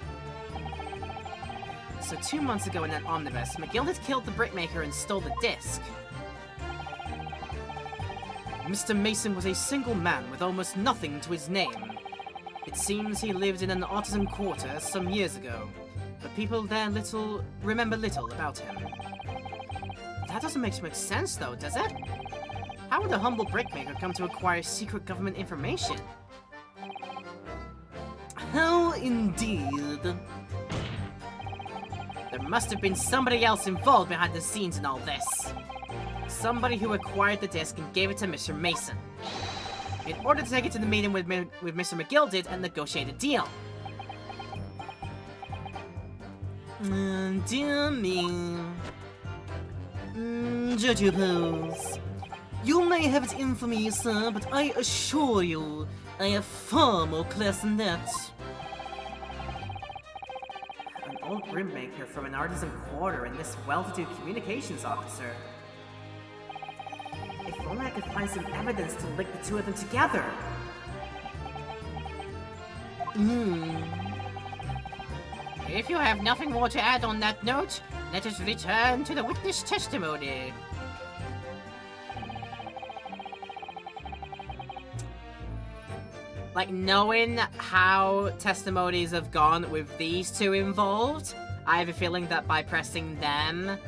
S1: So 2 months ago in that omnibus, McGill had killed the brickmaker and stole the disc.
S3: Mr. Mason was a single man with almost nothing to his name. It seems he lived in an artisan quarter some years ago, but people there remember little about him. That doesn't make much sense though, does it? How would a humble brickmaker come to acquire secret government information?
S5: How indeed.
S3: There must have been somebody else involved behind the scenes in all this. Somebody who acquired the disc and gave it to Mr. Mason, in order to take it to the meeting with Mr. McGill did and negotiate a deal.
S5: Dear me. Judge your pose. You may have it in for me, sir, but I assure you, I have far more class than that.
S3: An old brickmaker from an artisan quarter and this well-to-do communications officer. If only I could find some evidence to link the two of them together. If you have nothing more to add on that note, let us return to the witness testimony. Like, knowing how testimonies have gone with these two involved, I have a feeling that by pressing them,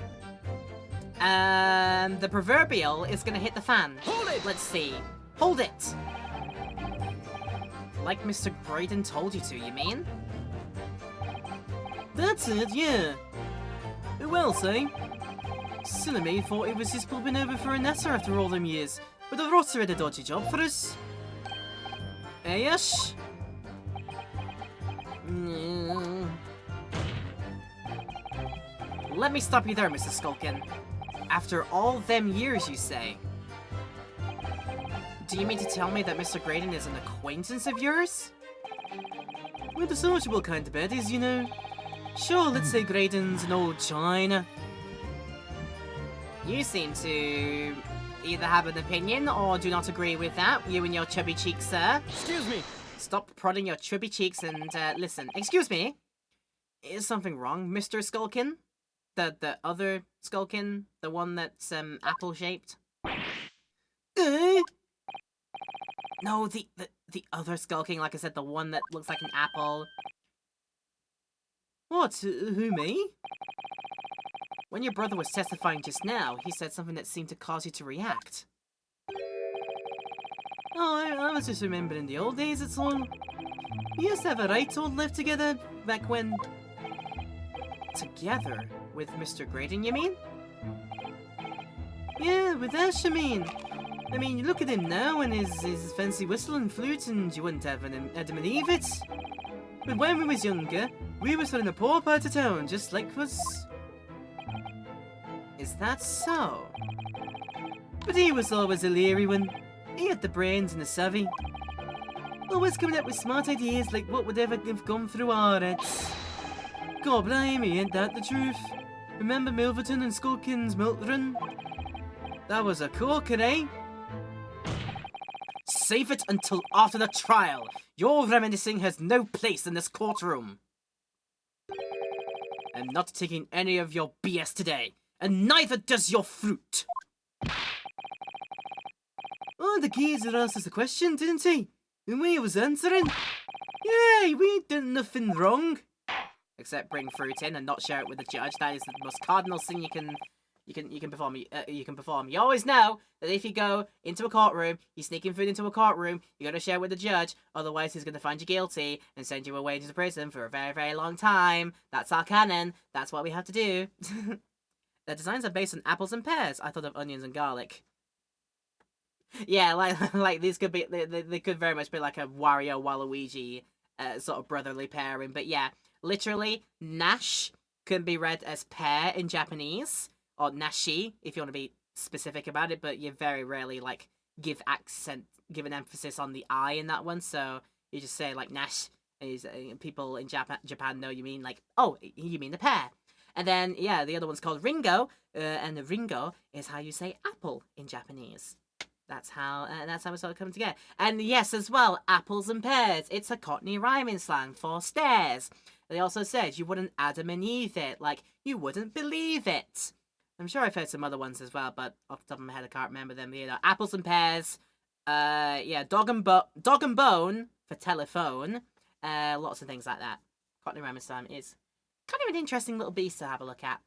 S3: the proverbial is gonna hit the fan. Hold it! Let's see. Hold it! Like Mr. Graydon told you to, you mean?
S5: That's it, yeah. Who else, eh? Silly me thought it was just popping over for a natter after all them years, but the rotter had a dodgy job for us. Eh, Ash?
S3: Let me stop you there, Mr. Skulkin. After all them years, you say? Do you mean to tell me that Mr. Graydon is an acquaintance of yours?
S5: We're the sociable kind of baddies, you know. Sure, let's say Graydon's an old china.
S3: You seem to either have an opinion or do not agree with that, you and your chubby cheeks, sir.
S5: Excuse me!
S3: Stop prodding your chubby cheeks and listen. Excuse me? Is something wrong, Mr. Skulkin? The other Skulkin? The one that's apple-shaped? No, the other Skulking, like I said, the one that looks like an apple.
S5: What? Who, me?
S3: When your brother was testifying just now, he said something that seemed to cause you to react.
S5: Oh, I was just remembering the old days, it's all. We used to have a right old live together back when.
S3: Together? With Mr. Graydon, you mean?
S5: Yeah, with Ash, I mean. You look at him now and his fancy whistle and flute, and you wouldn't have Adam and Eve it. But when we was younger, we was in a poor part of town, just like us.
S3: Is that so?
S5: But he was always a leery one. He had the brains and the savvy. Always coming up with smart ideas like what would ever have gone through our heads. God blimey, ain't that the truth? Remember Milverton and Skulkin's milk run? That was a corker, eh?
S3: Save it until after the trial. Your reminiscing has no place in this courtroom. I'm not taking any of your BS today, and neither does your fruit.
S5: Oh, the geezer asked us a question, didn't he? And we was answering. Yeah, we ain't done nothing wrong.
S3: Except bring fruit in and not share it with the judge. That is the most cardinal sin you can perform. You can perform. You always know that if you go into a courtroom, you're sneaking food into a courtroom, you got to share it with the judge. Otherwise, he's going to find you guilty and send you away to prison for a very, very long time. That's our canon. That's what we have to do. The designs are based on apples and pears. I thought of onions and garlic. Yeah, like these could be. They could very much be like a Wario Waluigi sort of brotherly pairing. But yeah, literally, Nash can be read as pear in Japanese. Or nashi, if you want to be specific about it, but you very rarely, like, give an emphasis on the I in that one, so you just say, like, nash, is people in Japan know you mean, like, oh, you mean the pear. And then, yeah, the other one's called Ringo, and the Ringo is how you say apple in Japanese. That's how it's all coming together. And yes, as well, apples and pears. It's a Cockney rhyming slang for stairs. They also said you wouldn't Adam and Eve it, like, you wouldn't believe it. I'm sure I've heard some other ones as well, but off the top of my head, I can't remember them. You know, apples and pears. Yeah, dog and bone for telephone. Lots of things like that. Cockney rhyming slang is kind of an interesting little beast to have a look at.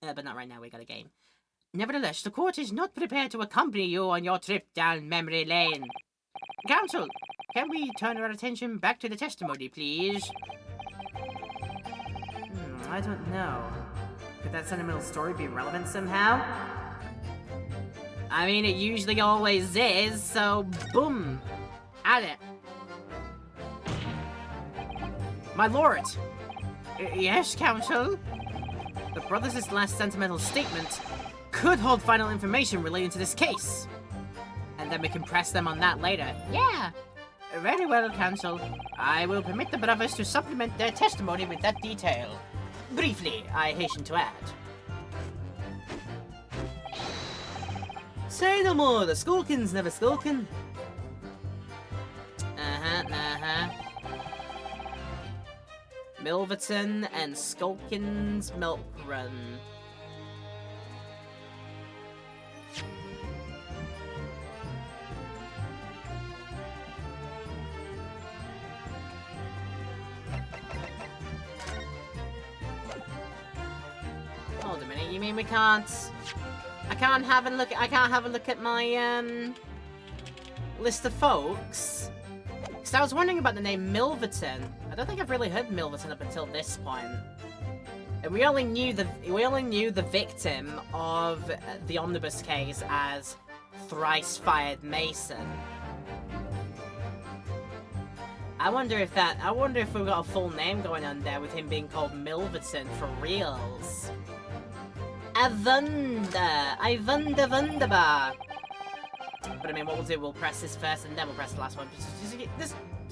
S3: But not right now. We got a game.
S2: Nevertheless, the court is not prepared to accompany you on your trip down memory lane. Counsel, can we turn our attention back to the testimony, please?
S3: I don't know. Could that sentimental story be relevant somehow? I mean, it usually always is, so boom! At it! My lord!
S2: Yes, counsel?
S3: The brothers' last sentimental statement could hold final information relating to this case. And then we can press them on that later.
S2: Yeah. Very well, counsel. I will permit the brothers to supplement their testimony with that detail. Briefly, I hasten to add.
S5: Say no more, the Skulkins never skulkin'.
S3: Milverton and Skulkin's Milk Run. Hold a minute, you mean we can't... I can't have a look at my, list of folks? Because I was wondering about the name Milverton. I don't think I've really heard Milverton up until this point. And we only knew the victim of the omnibus case as Thrice Fired Mason. I wonder if we've got a full name going on there with him being called Milverton for reals. I wunderbar. But I mean, what we'll do, we'll press this first and then we'll press the last one.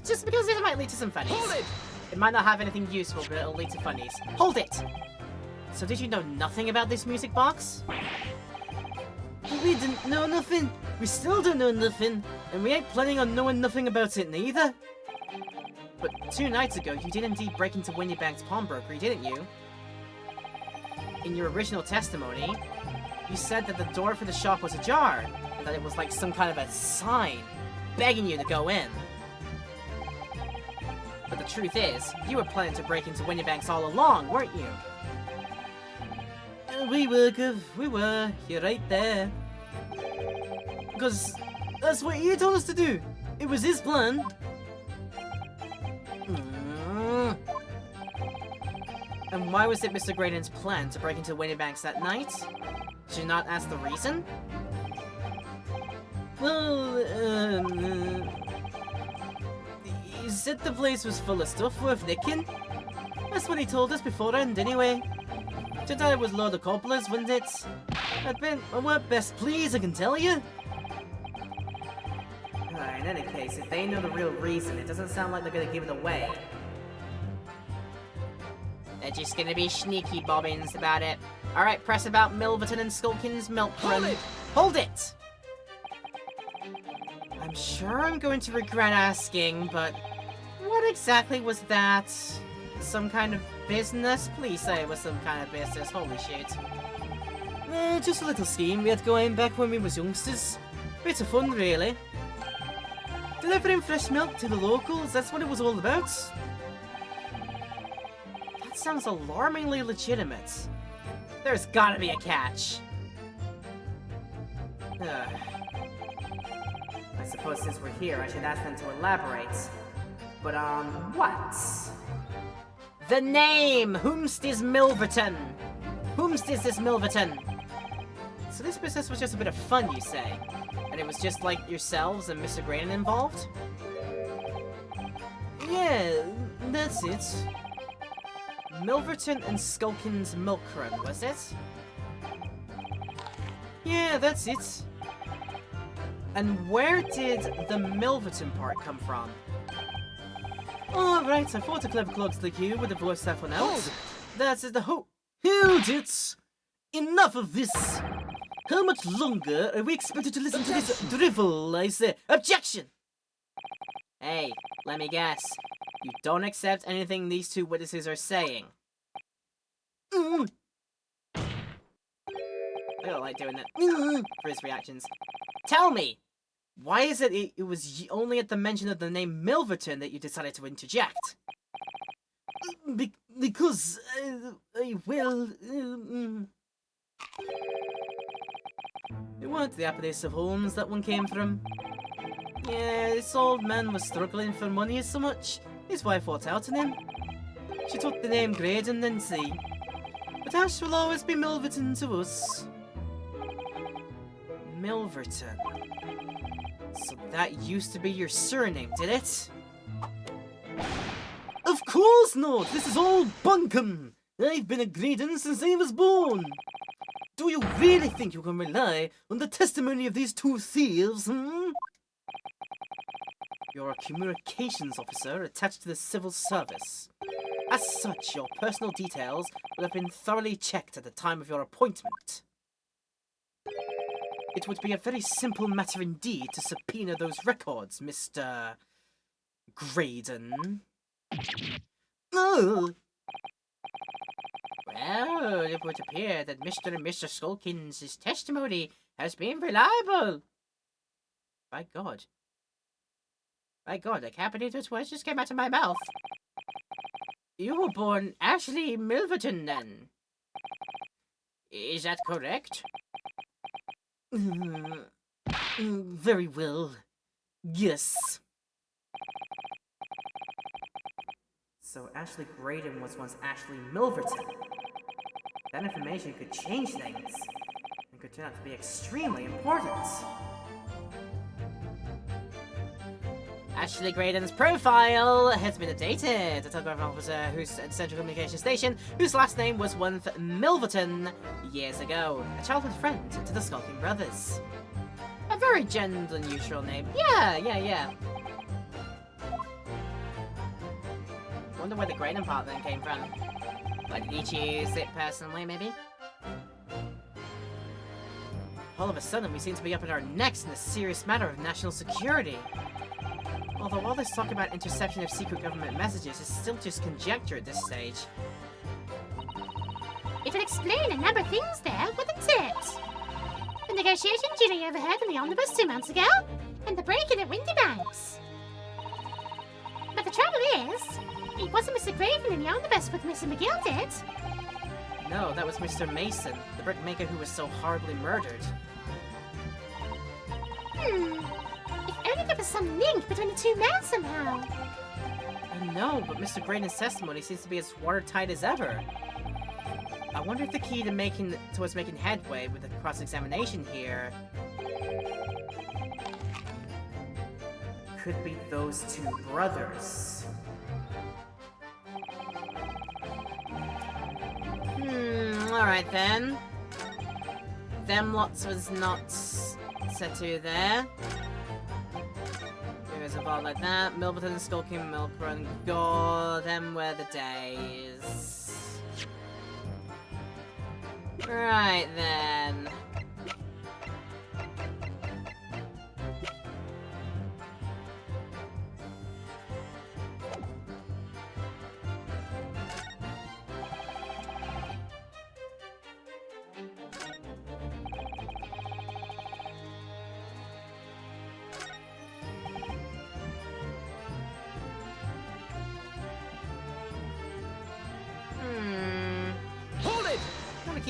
S3: Just because it might lead to some funnies.
S5: Hold it!
S3: It might not have anything useful, but it'll lead to funnies. Hold it! So did you know nothing about this music box?
S5: We didn't know nothing. We still don't know nothing. And we ain't planning on knowing nothing about it neither.
S3: But 2 nights ago, you did indeed break into Winniebank's pawnbrokery, didn't you? In your original testimony, you said that the door for the shop was ajar, and that it was like some kind of a sign begging you to go in. But the truth is, you were planning to break into Winniebank's all along, weren't you?
S5: We were, Gov. We were. You're right there. Because that's what he told us to do. It was his plan.
S3: And why was it Mr. Graydon's plan to break into Winniebank's that night? Did you not ask the reason?
S5: Well, he said the place was full of stuff worth nicking. That's what he told us beforehand, anyway. Turned out it was a load of cobblers, wasn't it? I weren't best pleased, I can tell you.
S3: In any case, if they know the real reason, it doesn't sound like they're gonna give it away. They're just gonna be sneaky bobbins about it. Alright, press about Milverton and Skulkin's Milk Run. Hold it! I'm sure I'm going to regret asking, but what exactly was that? Some kind of business? Please say it was some kind of business. Holy shit.
S5: Just a little scheme we had going back when we was youngsters.
S3: Bit of fun, really. Delivering fresh milk to the locals, that's what it was all about. That sounds alarmingly legitimate. There's gotta be a catch. I suppose since we're here, I should ask them to elaborate. But on what? The name! Whomst is Milverton? Whomst is this Milverton? So this business was just a bit of fun, you say? And it was just like yourselves and Mr. Graydon involved? Yeah, that's it. Milverton and Skulkin's Milk Run, was it? Yeah, that's it. And where did the Milverton part come from? Alright, I thought the clever clogs like you would have voiced that one out. That's the Hold it! Enough of this! How much longer are we expected to listen to this drivel, I say? Objection! Hey, let me guess. You don't accept anything these two witnesses are saying. I don't like doing that for his reactions. Tell me! Why is it was only at the mention of the name Milverton that you decided to interject? Because, well... It wasn't the Appalachian of Holmes that one came from. Yeah, this old man was struggling for money so much, his wife fought out on him. She took the name Graydon then see. But Ash will always be Milverton to us. Milverton. So that used to be your surname, did it? Of course not! This is all bunkum! I've been a Graydon since I was born! Do you really think you can rely on the testimony of these two thieves, You're a communications officer attached to the civil service. As such, your personal details will have been thoroughly checked at the time of your appointment. It would be a very simple matter indeed to subpoena those records, Mr. Graydon. Oh! Well, it would appear that Mr. and Mr. Skulkins' testimony has been reliable. By God. By God, the capital's words just came out of my mouth. You were born Ashley Milverton, then? Is that correct? Very well. Yes. So Ashley Graydon was once Ashley Milverton. That information could change things, and could turn out to be extremely important. Ashley Graydon's profile has been updated. A telegraph officer who's at Central Communication Station, whose last name was once Milverton years ago. A childhood friend to the Skulking brothers. A very gender neutral name. Yeah. Wonder where the Graydon part then came from. Like, did he choose it personally, maybe? All of a sudden, we seem to be up in our necks in a serious matter of national security. Although all this talk about interception of secret government messages is still just conjecture at this stage.
S6: It would explain a number of things there, wouldn't it? The negotiation Julie overheard in the omnibus 2 months ago, and the break-in at Windybanks. But the trouble is, it wasn't Mr. Graydon in the omnibus with Mr. McGill, did?
S3: No, that was Mr. Mason, the brickmaker who was so horribly murdered.
S6: If only there was some link between the two men somehow.
S3: I know, but Mr. Graydon's testimony seems to be as watertight as ever. I wonder if the key to towards making headway with the cross-examination here could be those two brothers. Alright then. Them lots was not set to there. It was involved like that. Milverton, Skulking, Milk Run, Gore, them were the days. Right then.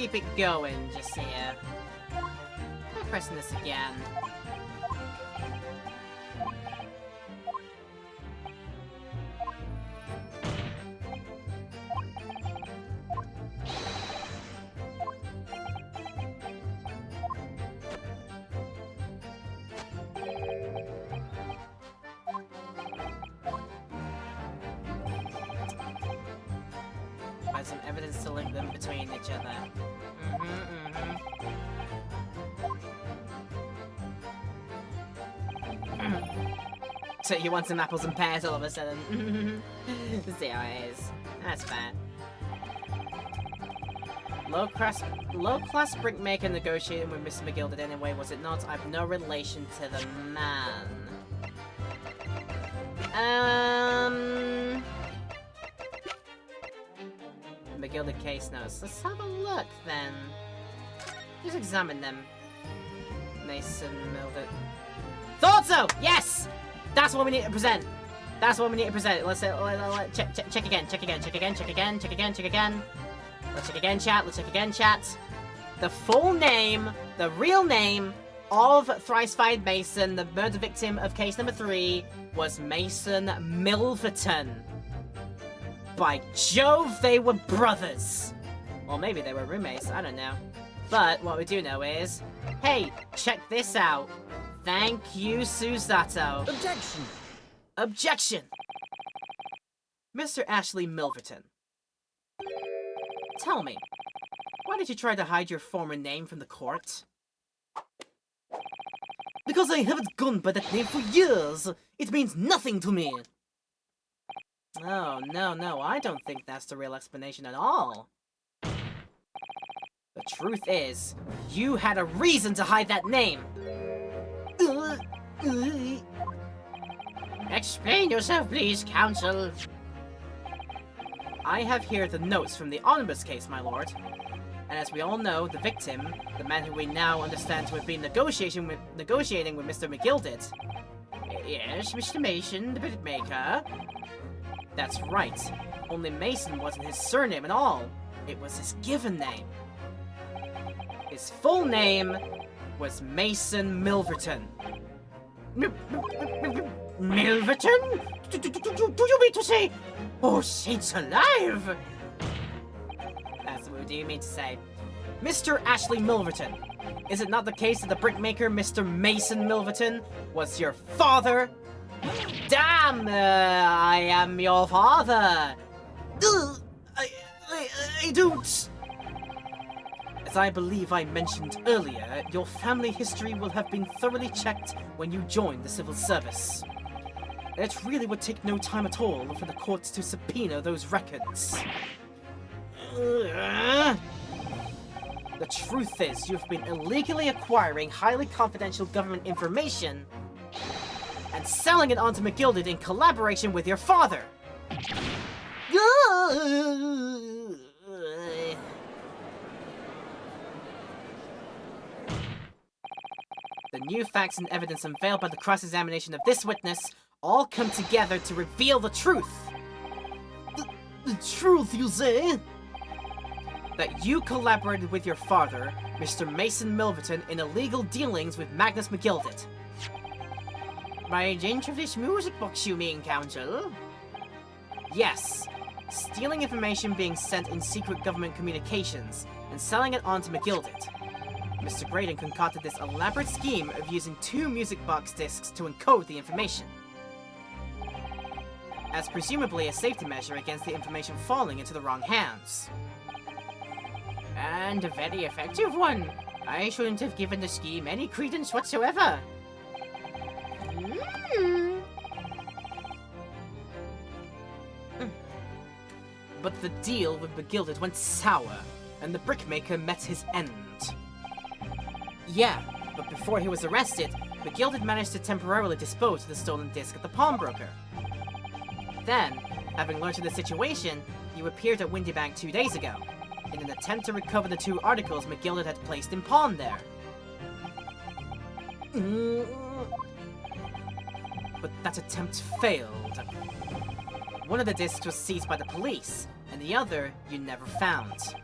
S3: keep it going just here. Try pressing this again. Find some evidence to link them between each other. So you want some apples and pears all of a sudden? See how it is. That's fair. Low-class brickmaker negotiating with Mr. McGilded anyway, was it not? I've no relation to the man. McGilded case notes. Let's have a look then. Just examine them. Mason Mildred. Thought so! Yes! That's what we need to present. That's what we need to present. Let's check again, check again, check again, check again, check again, check again. Let's check again, chat. Let's check again, chat. The full name, the real name of Thrice-Fired Mason, the murder victim of case number 3, was Mason Milverton. By Jove, they were brothers. Or maybe they were roommates, I don't know. But what we do know is, hey, check this out. Thank you, Susato.
S5: Objection!
S3: Objection! Mr. Ashley Milverton. Tell me, why did you try to hide your former name from the court?
S5: Because I haven't gone by that name for years! It means nothing to me!
S3: Oh, no, I don't think that's the real explanation at all. The truth is, you had a reason to hide that name!
S2: Explain yourself, please, counsel.
S3: I have here the notes from the omnibus case, my lord. And as we all know, the victim, the man who we now understand to have been negotiating with Mr. McGilded.
S2: Yes, Mr. Mason, the brickmaker.
S3: That's right. Only Mason wasn't his surname at all. It was his given name. His full name was Mason Milverton.
S2: Milverton? Do you mean to say... Oh, saints alive!
S3: That's what do you mean to say. Mr. Ashley Milverton, is it not the case that the brickmaker, Mr. Mason Milverton, was your father? Damn, I am your father.
S5: I don't...
S3: As I believe I mentioned earlier, your family history will have been thoroughly checked when you joined the civil service. It really would take no time at all for the courts to subpoena those records. The truth is, you've been illegally acquiring highly confidential government information and selling it onto McGilded in collaboration with your father. The new facts and evidence unveiled by the cross-examination of this witness all come together to reveal the truth.
S5: The truth, you say?
S3: That you collaborated with your father, Mr. Mason Milverton, in illegal dealings with Magnus McGilded.
S2: By dint of this music box, you mean, counsel?
S3: Yes. Stealing information being sent in secret government communications and selling it on to McGilded. Mr. Graydon concocted this elaborate scheme of using 2 music box discs to encode the information, as presumably a safety measure against the information falling into the wrong hands.
S2: And a very effective one. I shouldn't have given the scheme any credence whatsoever.
S3: But the deal with McGilded went sour, and the brickmaker met his end. Yeah, but before he was arrested, McGilded managed to temporarily dispose of the stolen disc at the pawnbroker. Then, having learned of the situation, you appeared at Windybank 2 days ago, in an attempt to recover the 2 articles McGilded had placed in pawn there. But that attempt failed. One of the discs was seized by the police, and the other you never found.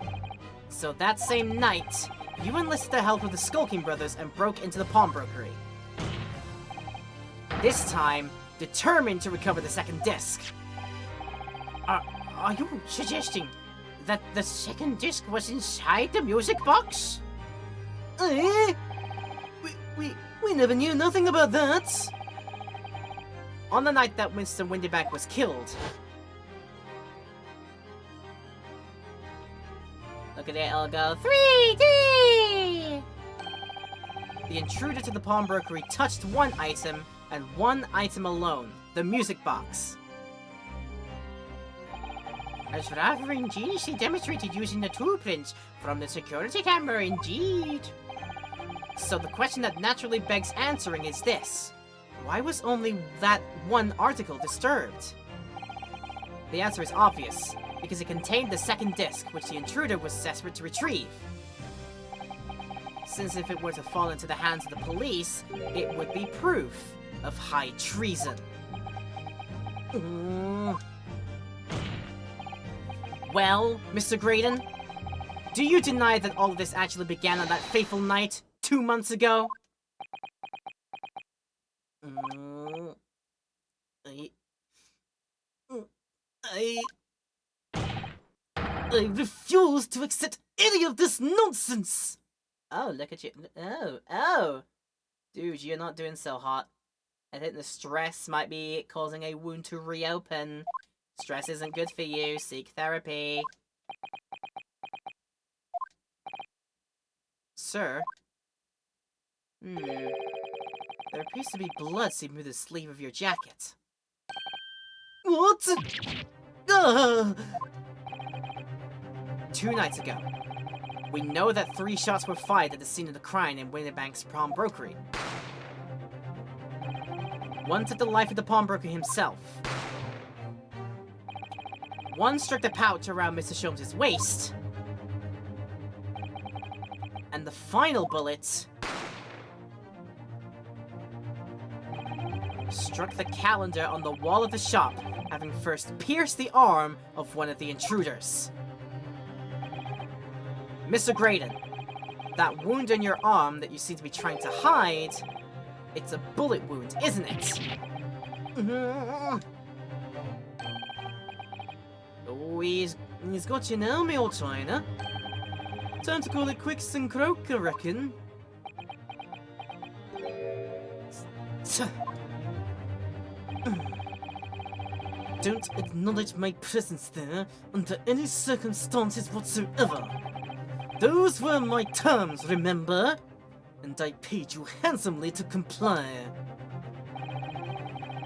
S3: So that same night, you enlisted the help of the Skulking Brothers and broke into the pawnbrokery. This time, determined to recover the second disc.
S2: Are you suggesting that the second disc was inside the music box?
S5: Eh? We never knew nothing about that.
S3: On the night that Winston Windybank was killed, look at it, it'll go
S6: 3D!
S3: the intruder to the pawnbrokery touched one item, and one item alone, the music box.
S2: As rather ingeniously demonstrated using the tool prints from the security camera, indeed.
S3: So the question that naturally begs answering is this. Why was only that one article disturbed? The answer is obvious, because it contained the second disc, which the intruder was desperate to retrieve. Since if it were to fall into the hands of the police, it would be proof of high treason. Well, Mr. Graydon, do you deny that all of this actually began on that fateful night 2 months ago?
S5: I refuse to accept any of this nonsense.
S3: Oh, look at you. Oh. Dude, you're not doing so hot. I think the stress might be causing a wound to reopen. Stress isn't good for you. Seek therapy. Sir? There appears to be blood seeping through the sleeve of your jacket.
S5: What? Ah!
S3: 2 nights ago, we know that 3 shots were fired at the scene of the crime in Windybank's pawnbrokery. One took the life of the pawnbroker himself. One struck the pouch around Mr. Sholmes' waist. And the final bullet struck the calendar on the wall of the shop, having first pierced the arm of one of the intruders. Mr. Graydon, that wound on your arm that you seem to be trying to hide, it's a bullet wound, isn't it?
S5: Oh, he's got you now, me old China. Time to call it quits and croak, I reckon. Don't acknowledge my presence there under any circumstances whatsoever. Those were my terms, remember? And I paid you handsomely to comply.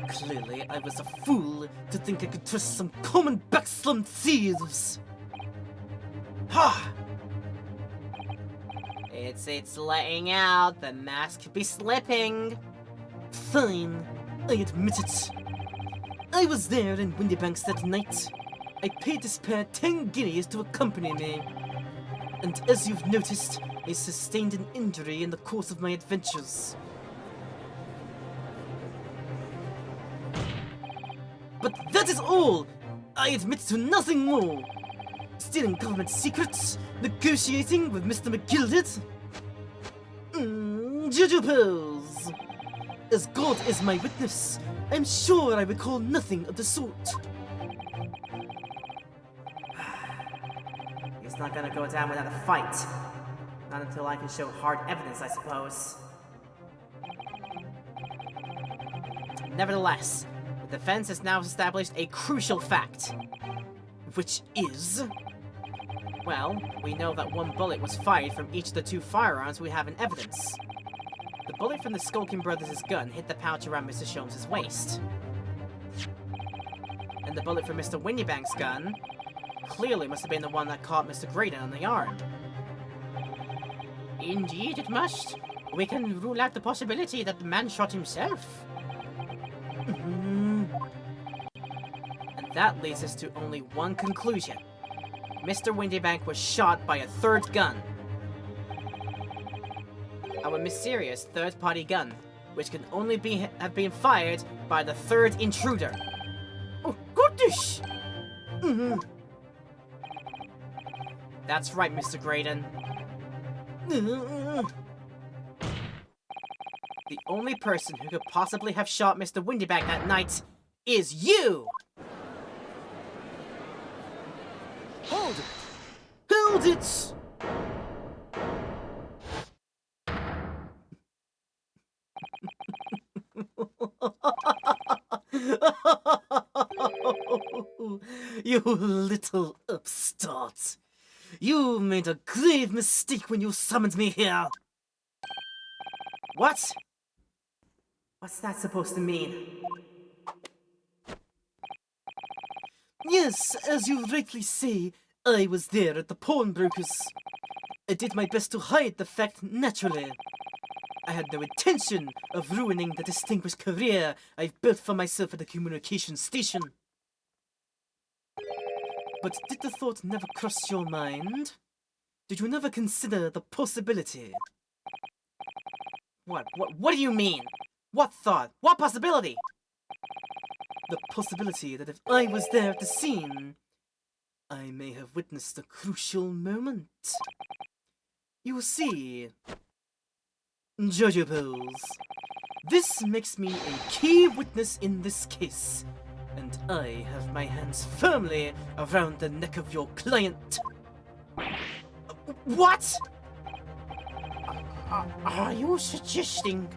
S5: Clearly, I was a fool to think I could trust some common backslum thieves.
S3: Ha! It's letting out. The mask could be slipping.
S5: Fine, I admit it. I was there in Windybanks that night. I paid this pair 10 guineas to accompany me. And as you've noticed, I sustained an injury in the course of my adventures. But that is all! I admit to nothing more! Stealing government secrets, negotiating with Mr. McGilded. Jujubes! As God is my witness, I'm sure I recall nothing of the sort.
S3: It's not gonna go down without a fight. Not until I can show hard evidence, I suppose. Nevertheless, the defense has now established a crucial fact.
S5: Which is...
S3: Well, we know that one bullet was fired from each of the 2 firearms we have in evidence. The bullet from the Skulking Brothers' gun hit the pouch around Mr. Sholmes' waist. And the bullet from Mr. Windybank's gun clearly must have been the one that caught Mr. Graydon on the arm.
S2: Indeed, it must. We can rule out the possibility that the man shot himself.
S3: And that leads us to only one conclusion. Mr. Windybank was shot by a 3rd gun. Our mysterious 3rd-party gun, which can only have been fired by the 3rd intruder.
S2: Oh, goodness!
S3: That's right, Mr. Graydon.
S5: Uh,
S3: The only person who could possibly have shot Mr. Windybag that night is you!
S5: Hold it! Hold it! You little upstart! You made a grave mistake when you summoned me here!
S3: What? What's that supposed to mean?
S5: Yes, as you rightly say, I was there at the pawnbrokers. I did my best to hide the fact naturally. I had no intention of ruining the distinguished career I've built for myself at the communications station. But did the thought never cross your mind? Did you never consider the possibility?
S3: What do you mean? What thought? What possibility?
S5: The possibility that if I was there at the scene, I may have witnessed a crucial moment. You see, Judgeables, this makes me a key witness in this case, and I have my hands firmly around the neck of your client.
S3: What?
S2: Are you suggesting?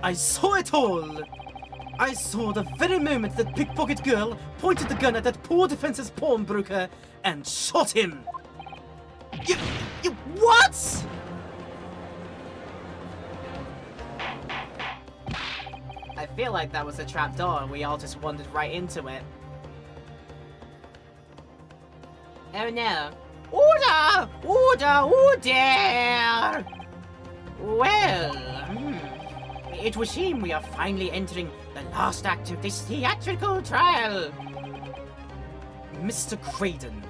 S5: I saw it all! I saw the very moment that pickpocket girl pointed the gun at that poor defenseless pawnbroker and shot him!
S3: You what? I feel like that was a trapdoor and we all just wandered right into it. Oh no.
S2: Order! Order! Order! Well, it would seem we are finally entering the last act of this theatrical trial.
S5: Mr. Graydon.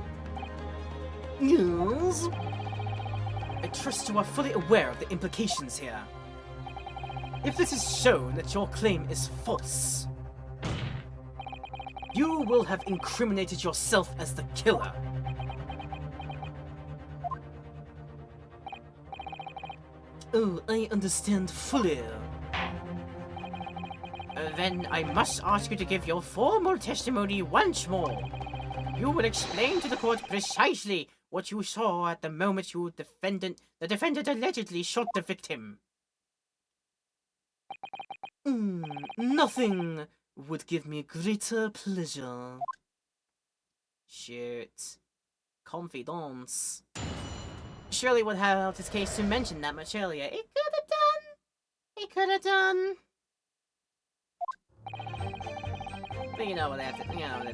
S5: Yes? I trust you are fully aware of the implications here. If it is shown that your claim is false, you will have incriminated yourself as the killer. Oh, I understand fully.
S2: Then I must ask you to give your formal testimony once more. You will explain to the court precisely what you saw at the moment the defendant allegedly shot the victim.
S5: Nothing would give me greater pleasure.
S3: Shoot. Confidence. Surely would have helped his case to mention that much earlier. It could have done. It could have done. But you know what they have to, you know,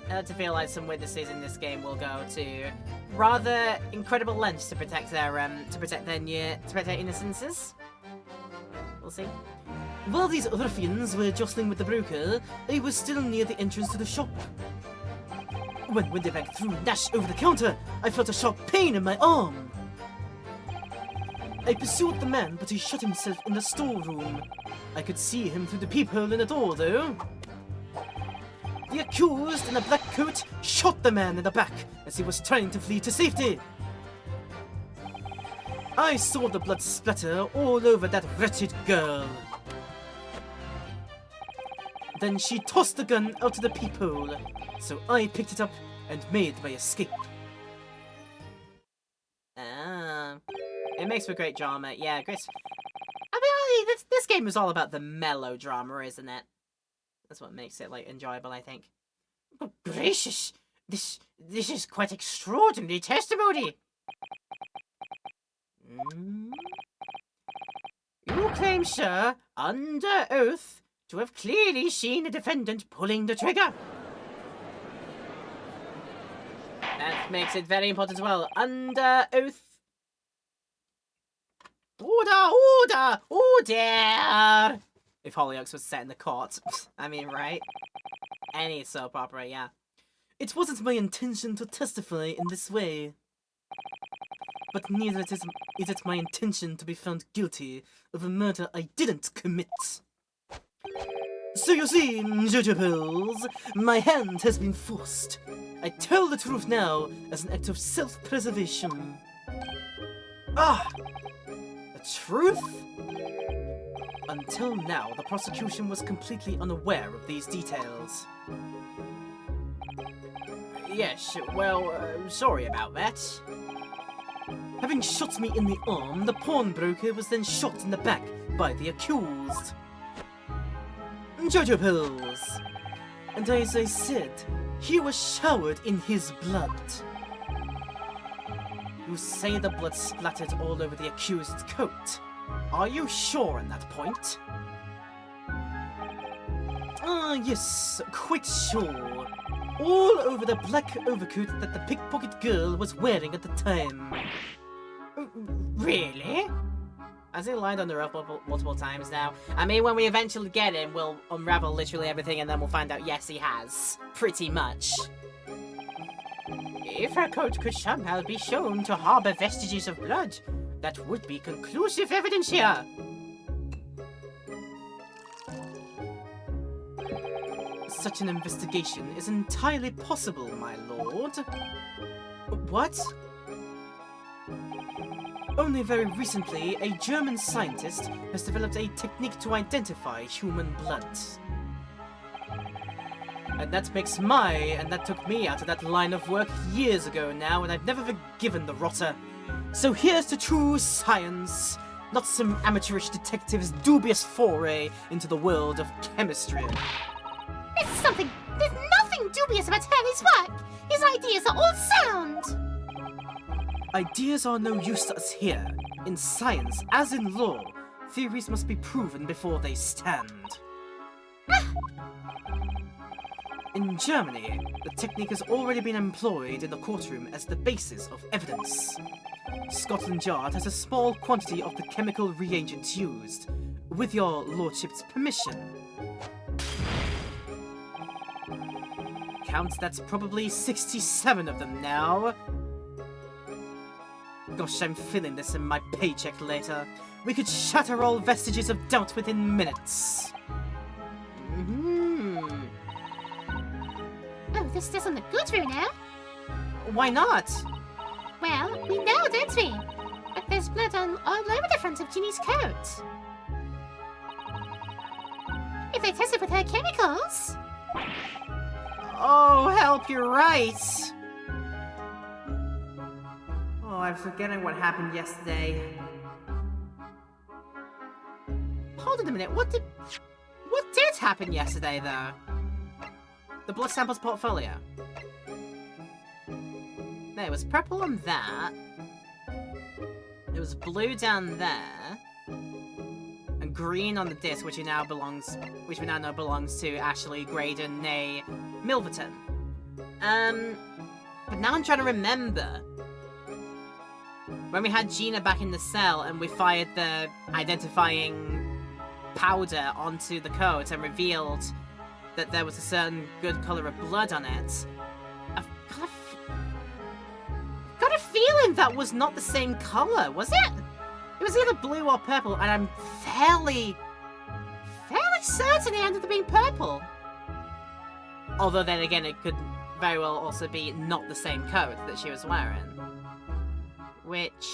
S3: I like to feel like some witnesses in this game will go to rather incredible lengths to protect their innocences. We'll see.
S5: While these ruffians were jostling with the broker, I was still near the entrance to the shop. When Windybag threw Nash over the counter, I felt a sharp pain in my arm. I pursued the man, but he shut himself in the storeroom. I could see him through the peephole in the door, though. The accused in a black coat shot the man in the back as he was trying to flee to safety. I saw the blood splatter all over that wretched girl. Then she tossed the gun out of the peephole, so I picked it up and made my escape.
S3: Ah, it makes for great drama. Yeah, great. I mean, this game is all about the melodrama, isn't it? That's what makes it like enjoyable, I think.
S2: Oh, gracious! This is quite extraordinary testimony. You claim, sir, under oath, to have clearly seen the defendant pulling the trigger.
S3: That makes it very important as well. Under oath.
S2: Order! Order! Order!
S3: If Hollyoaks was set in the court. I mean, right? Any soap opera, yeah.
S5: It wasn't my intention to testify in this way. But neither is it my intention to be found guilty of a murder I didn't commit. So you see, Judgeables, my hand has been forced. I tell the truth now as an act of self-preservation.
S3: Ah! The truth? Until now, the prosecution was completely unaware of these details. Yes, well, sorry about that.
S5: Having shot me in the arm, the pawnbroker was then shot in the back by the accused. Jojo pills. And as I said, he was showered in his blood.
S3: You say the blood splattered all over the accused's coat. Are you sure on that point?
S5: Ah, yes, quite sure. All over the black overcoat that the pickpocket girl was wearing at the time.
S3: Really? Has he lied under oath multiple times now? I mean, when we eventually get him, we'll unravel literally everything and then we'll find out, yes, he has. Pretty much. If her coat could somehow be shown to harbor vestiges of blood, that would be conclusive evidence here.
S5: Such an investigation is entirely possible, my lord.
S3: What?
S5: Only very recently, a German scientist has developed a technique to identify human blood. And that took me out of that line of work years ago now, and I've never forgiven the rotter. So here's to true science, not some amateurish detective's dubious foray into the world of chemistry.
S6: There's nothing dubious about Hurley's work. His ideas are all sound.
S5: Ideas are no use to us here. In science, as in law, theories must be proven before they stand. In Germany, the technique has already been employed in the courtroom as the basis of evidence. Scotland Yard has a small quantity of the chemical reagents used, with your lordship's permission. Count, that's probably 67 of them now. Gosh, I'm feeling this in my paycheck later. We could shatter all vestiges of doubt within minutes.
S6: Oh, this doesn't look good, Bruno.
S3: Why not?
S6: Well, we know, don't we? That there's blood all over the front of Ginny's coat. If they tested with her chemicals...
S3: Oh, help, you're right! Oh, I'm forgetting what happened yesterday. Hold on a minute, what did happen yesterday, though? The blood samples portfolio. No, it was purple on that. It was blue down there. And green on the disc, which we now know belongs to Ashley Graydon, née Milverton. But now I'm trying to remember. When we had Gina back in the cell and we fired the identifying powder onto the coat and revealed that there was a certain good colour of blood on it, I've got a feeling that was not the same colour, was it? It was either blue or purple, and I'm fairly certain it ended up being purple. Although then again, it could very well also be not the same coat that she was wearing. Which...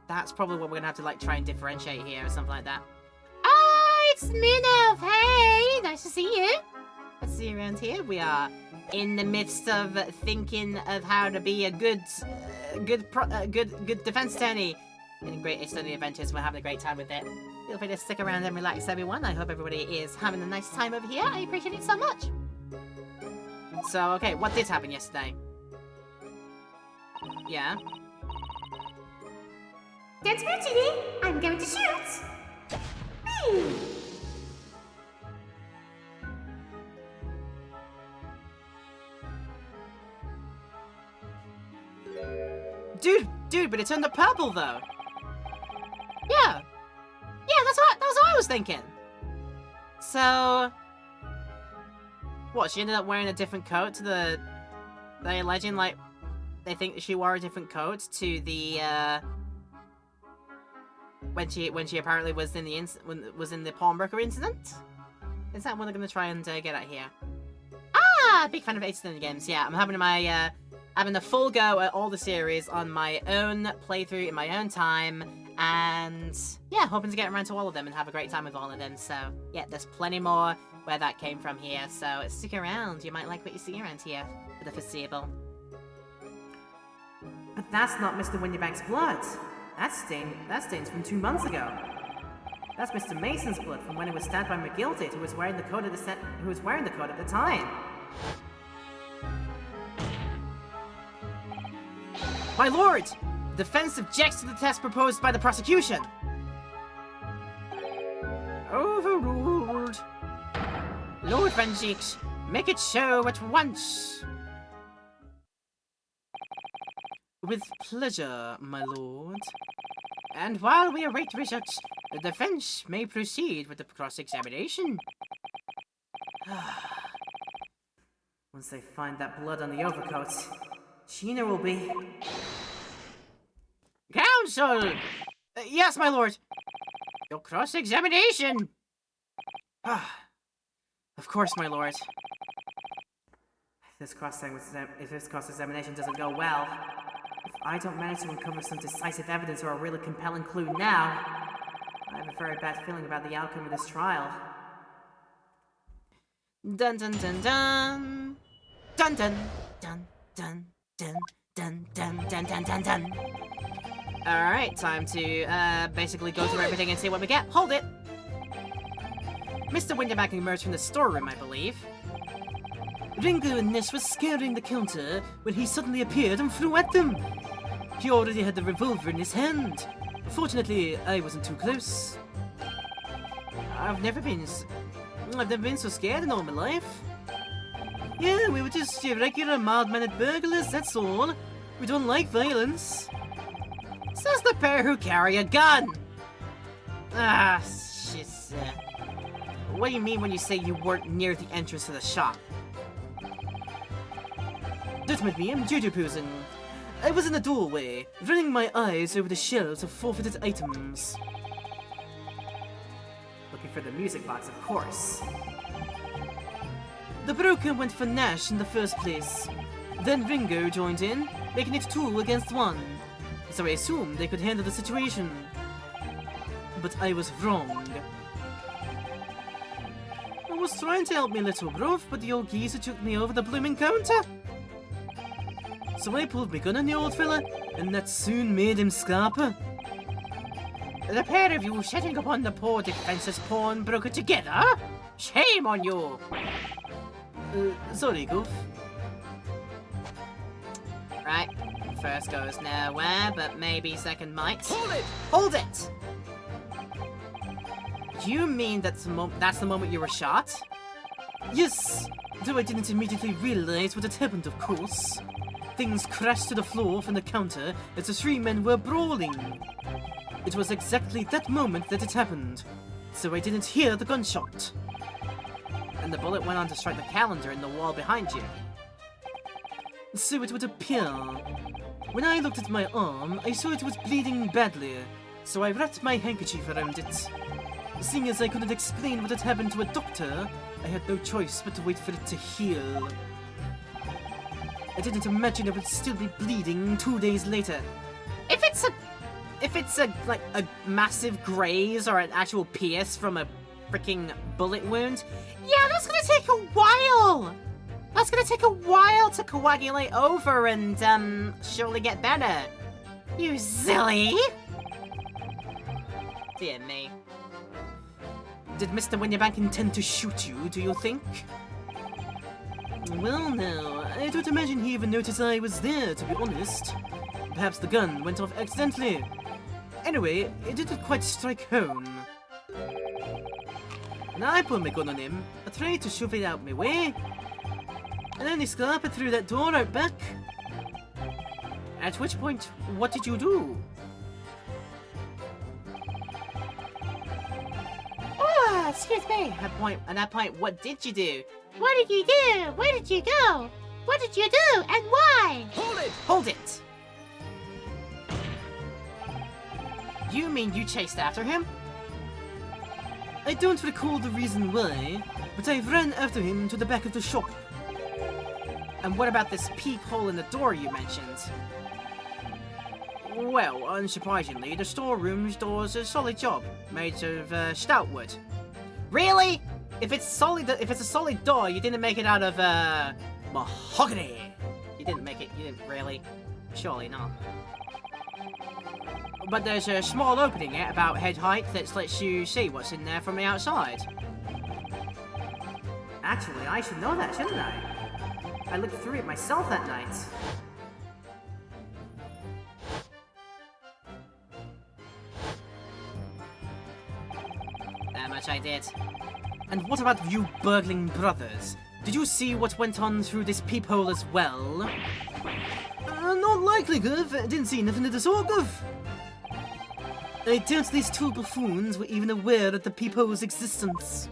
S3: that's probably what we're gonna have to like try and differentiate here or something like that.
S6: Oh, it's Minnow! Hey, nice to see you.
S3: Let's see around here. We are in the midst of thinking of how to be a good defense attorney in Great Eastern Adventures. We're having a great time with it. Feel free to stick around and relax, everyone. I hope everybody is having a nice time over here. I appreciate it so much. So, okay, what did happen yesterday? Yeah?
S6: Don't move, Ginny. I'm going to shoot.
S3: Dude, but it turned up purple though.
S6: Yeah.
S3: Yeah, that's what I was thinking. So, what? She ended up wearing a different coat to the. They alleging like they think that she wore a different coat to the when she apparently was in the pawnbroker incident. Is that what they're gonna try and get at here?
S1: Ah, big fan of Extended games. Yeah, I'm having my having a full go at all the series on my own playthrough in my own time, and yeah, hoping to get around to all of them and have a great time with all of them. So yeah, there's plenty more where that came from here. So stick around. You might like what you see around here for the foreseeable.
S3: But that's not Mr. Windybank's blood. That stain's from 2 months ago. That's Mr. Mason's blood from when he was stabbed by McGilty, who was wearing the coat at the time.
S1: My lord! Defense objects to the test proposed by the prosecution.
S2: Overruled. Lord Van Zieks, make it so at once.
S5: With pleasure, my lord.
S2: And while we await results, the defense may proceed with the cross-examination.
S3: Once they find that blood on the overcoat, Gina will be...
S2: Counsel!
S1: Yes, my lord.
S2: Your cross-examination!
S1: Of course, my lord.
S3: If this cross-examination doesn't go well, if I don't manage to uncover some decisive evidence or a really compelling clue now, I have a very bad feeling about the outcome of this trial.
S1: Dun dun dun dun. Dun dun dun dun dun dun dun dun dun dun dun. Alright, time to basically go through everything and see what we get. Hold it! Mr. Windybank emerged from the storeroom, I believe.
S5: Ringo and Nish were scaring the counter when he suddenly appeared and flew at them. He already had the revolver in his hand. Fortunately, I wasn't too close.
S3: I've never been so scared in all my life.
S5: Yeah, we were just your regular mild-mannered burglars, that's all. We don't like violence.
S1: Says the pair who carry a gun! Ah, she's... What do you mean when you say you weren't near the entrance to the shop?
S5: Don't mind me, I'm Jojo-posing. I was in the doorway, running my eyes over the shelves of forfeited items.
S3: Looking for the music box, of course.
S5: The broker went for Nash in the first place. Then Ringo joined in, making it 2 against 1. So I assumed they could handle the situation. But I was wrong. I was trying to help me little bruv, but the old geezer took me over the blooming counter. So I pulled my gun on the old fella, and that soon made him scarper.
S2: The pair of you setting upon the poor defenseless pawnbroker together? Shame on you!
S5: Sorry, Goof.
S1: Right, first goes nowhere, but maybe second might.
S3: Hold it!
S1: Hold it! You mean that's the moment you were shot?
S5: Yes, though I didn't immediately realize what had happened, of course. Things crashed to the floor from the counter as the 3 men were brawling. It was exactly that moment that it happened, so I didn't hear the gunshot.
S1: And the bullet went on to strike the calendar in the wall behind you.
S5: So it would appear. When I looked at my arm, I saw it was bleeding badly, so I wrapped my handkerchief around it. Seeing as I couldn't explain what had happened to a doctor, I had no choice but to wait for it to heal. I didn't imagine it would still be bleeding 2 days later.
S1: If it's like a massive graze or an actual pierce from a freaking bullet wound, yeah, that's gonna take a while. That's gonna take a while to coagulate over and surely get better. You silly. Dear me.
S5: Did Mr. Windybank intend to shoot you, do you think? Well, no, I don't imagine he even noticed I was there, to be honest. Perhaps the gun went off accidentally. Anyway, it didn't quite strike home. And I pulled my gun on him, I tried to shove it out my way, and then he scarpered through that door out back.
S2: At which point, what did you do?
S6: Oh, excuse me.
S1: At that point, what did you do?
S6: What did you do? Where did you go? What did you do and why?
S3: Hold it!
S1: Hold it! You mean you chased after him?
S5: I don't recall the reason why, but I ran after him to the back of the shop.
S3: And what about this peephole in the door you mentioned? Well, unsurprisingly, the storeroom's door's a solid job, made of stout wood. Really? If it's a solid door, you didn't make it out of mahogany. You didn't really. Surely not. But there's a small opening at about head height that lets you see what's in there from the outside. Actually, I should know that, shouldn't I? I looked through it myself that night.
S1: That much I did.
S3: And what about you burgling brothers? Did you see what went on through this peephole as well?
S5: Not likely, Gov. Didn't see nothing of the sort, Gov. I doubt these two buffoons were even aware of the peephole's existence.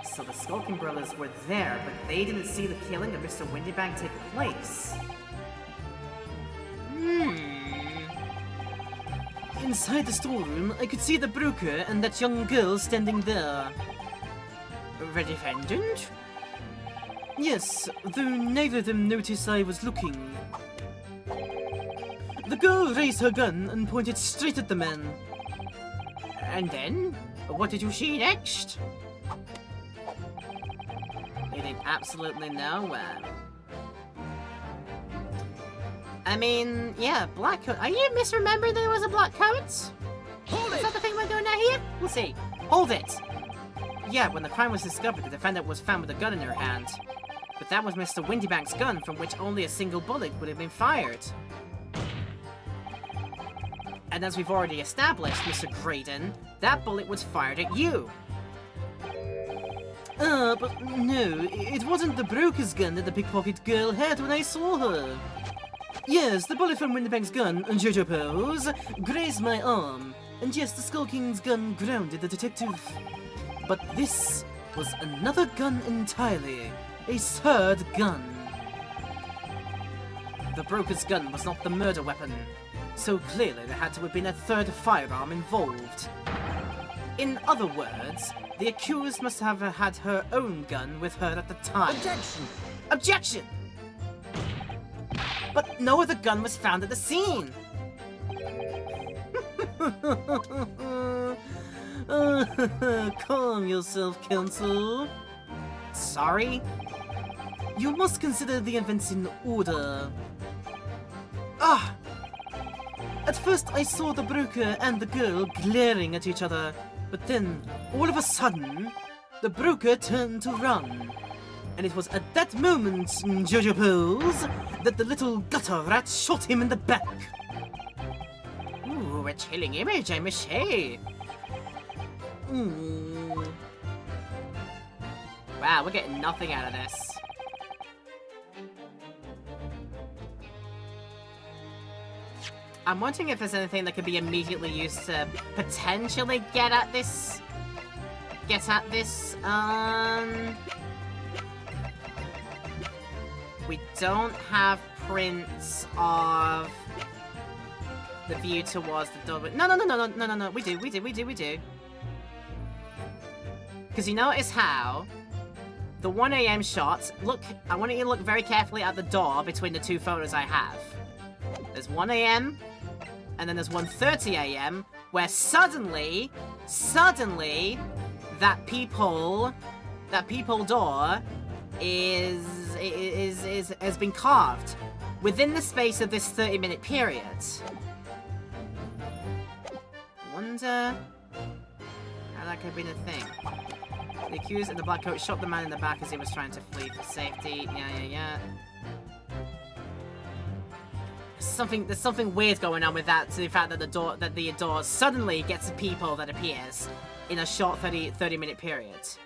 S3: So the Skulking Brothers were there, but they didn't see the killing of Mr. Windybank take place.
S5: Inside the storeroom, I could see the broker and that young girl standing there.
S3: The defendant?
S5: Yes, though neither of them noticed I was looking. The girl raised her gun and pointed straight at the man.
S3: And then? What did you see next?
S1: Leading absolutely nowhere. I mean, yeah, black coat.
S6: Are you misremembering there was a black coat?
S1: Hold
S6: Is that the thing we're going at here?
S3: We'll see. Hold it! Yeah, when the crime was discovered, the defendant was found with a gun in her hand. But that was Mr. Windybank's gun, from which only a single bullet would have been fired. And as we've already established, Mr. Graydon, that bullet was fired at you.
S5: But no, it wasn't the broker's gun that the pickpocket girl had when I saw her. Yes, the bullet from Windybank's gun, Jojo Pose, grazed my arm. And yes, the Skulking's gun grounded the detective. But this was another gun entirely. A third gun.
S3: The broker's gun was not the murder weapon. So clearly there had to have been a third firearm involved. In other words, the accused must have had her own gun with her at the time.
S2: Objection!
S3: Objection! But no other gun was found at the scene!
S5: Calm yourself, counsel.
S3: Sorry?
S5: You must consider the events in order.
S3: Ah!
S5: At first, I saw the broker and the girl glaring at each other, but then, all of a sudden, the broker turned to run. And it was at that moment, Jojo Pose, that the little gutter rat shot him in the back.
S3: Ooh, a chilling image, I must say. Wow, we're getting nothing out of this. I'm wondering if there's anything that could be immediately used to potentially get at this. We don't have prints of the view towards the door. But no. We do. Because you notice how the 1 AM shot, look, I want you to look very carefully at the door between the two photos I have. There's 1 AM, and then there's 1:30 AM, where suddenly, that peephole door has been carved within the space of this 30-minute period. I wonder how that could have been a thing. The accused in the black coat shot the man in the back as he was trying to flee for safety. Yeah. There's something weird going on with that, to the fact that the door suddenly gets a peephole that appears in a short 30-minute period.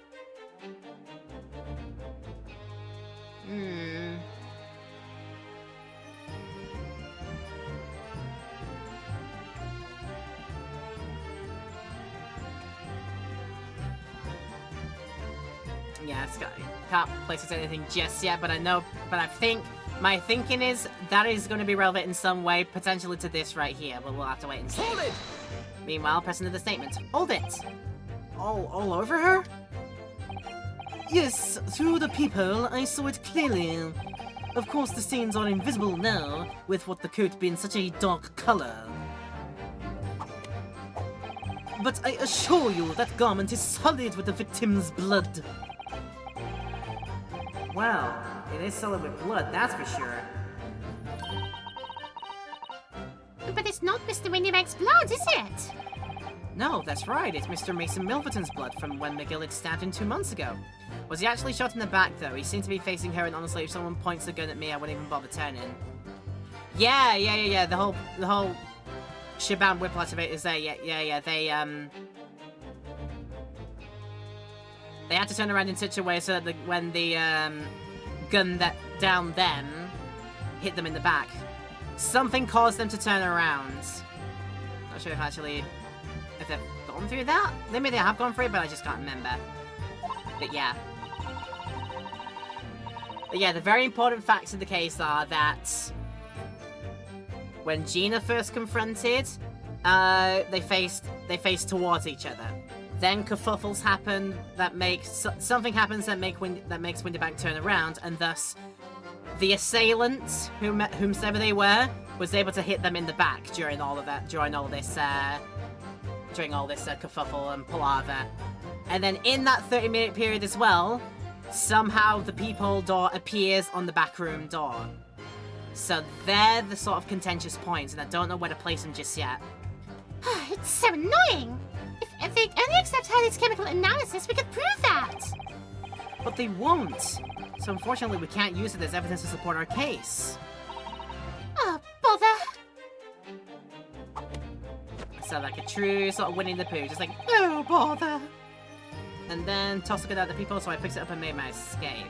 S3: Yeah, can't place anything just yet, but my thinking is that is going to be relevant in some way, potentially to this right here, but we'll have to wait and see.
S2: Hold it!
S3: Meanwhile, pressing to the statement. Hold it! All over her?
S5: Yes, through the peephole, I saw it clearly. Of course, the stains are invisible now, with what the coat being such a dark color. But I assure you, that garment is solid with the victim's blood.
S3: Well, it is solid with blood, that's for sure.
S6: But it's not Mr. Windybag's blood, is it?
S3: No, that's right, it's Mr. Mason Milverton's blood from when McGill had stabbed him 2 months ago. Was he actually shot in the back, though? He seemed to be facing her, and honestly, if someone points a gun at me, I wouldn't even bother turning. Yeah, the whole Shaban Whipple activators there, yeah, they had to turn around in such a way so that when the, gun that downed them hit them in the back. Something caused them to turn around. Not sure if they've gone through that. Maybe they have gone through it, but I just can't remember. But yeah. The very important facts of the case are that when Gina first confronted, they faced towards each other. Then kerfuffles happen that makes something happens that makes Windybag turn around, and thus the assailant, whomsoever they were, was able to hit them in the back during all this kerfuffle and palaver. And then in that 30-minute period as well, somehow the peephole door appears on the backroom door. So they're the sort of contentious points, and I don't know where to place them just yet.
S6: It's so annoying. If they only accept Hurley's chemical analysis, we could prove that.
S3: But they won't. So unfortunately, we can't use it as evidence to support our case.
S6: Oh, bother.
S3: So like a true sort of Winnie the Pooh, just like, oh bother. And then toss it at the people, so I picked it up and made my escape.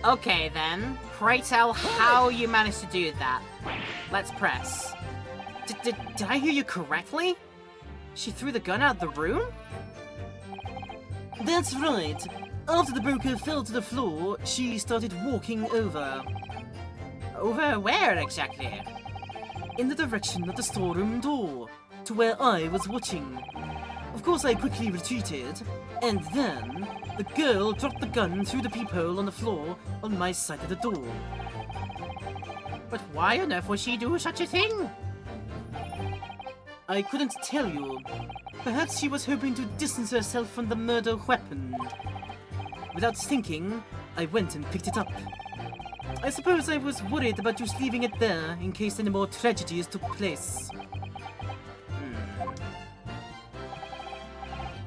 S3: Okay then, pray tell how you managed to do that. Let's press. Did I hear you correctly? She threw the gun out of the room?
S5: That's right. After the broker fell to the floor, she started walking over.
S3: Over where exactly?
S5: In the direction of the storeroom door, to where I was watching. Of course, I quickly retreated, and then the girl dropped the gun through the peephole on the floor on my side of the door.
S3: But why on earth would she do such a thing?
S5: I couldn't tell you. Perhaps she was hoping to distance herself from the murder weapon. Without thinking, I went and picked it up. I suppose I was worried about just leaving it there in case any more tragedies took place.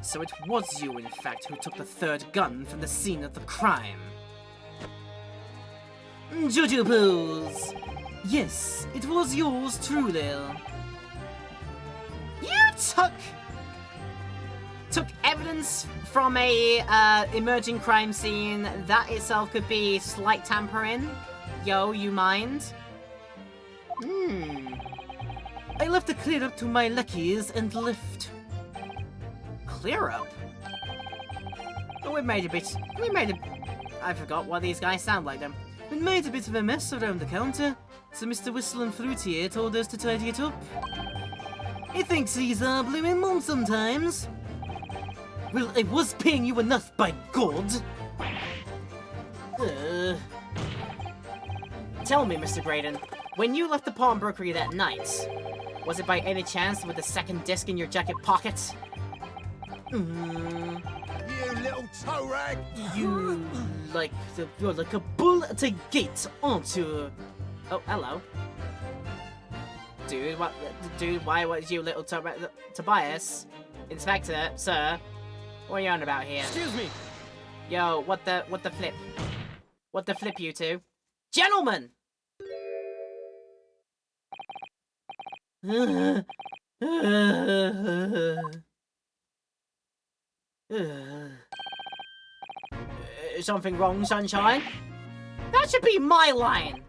S3: So it was you, in fact, who took the third gun from the scene of the crime.
S5: Jojo Pose! Yes, it was yours truly.
S3: You took evidence from a emerging crime scene. That itself could be slight tampering. Yo, you mind?
S5: I left the clear up to my lackeys and left.
S3: Clear up? Oh, I forgot what these guys sound like then.
S5: We made a bit of a mess around the counter, so Mr. Whistle and Fruitier told us to tidy it up. He thinks he's a blooming mom sometimes. Well, I was paying you enough, by God!
S3: Tell me, Mr. Graydon, when you left the pawnbrokery that night, was it by any chance with the second disc in your jacket pocket?
S4: You little toe rag!
S5: You're like a bull at a gate, aren't you?
S3: Oh, hello. Dude, why was you little Tobias? Inspector, sir, what are you on about here?
S4: Excuse me!
S3: Yo, what the flip? What the flip, you two? Gentlemen! Something wrong, Sunshine? That should be my line!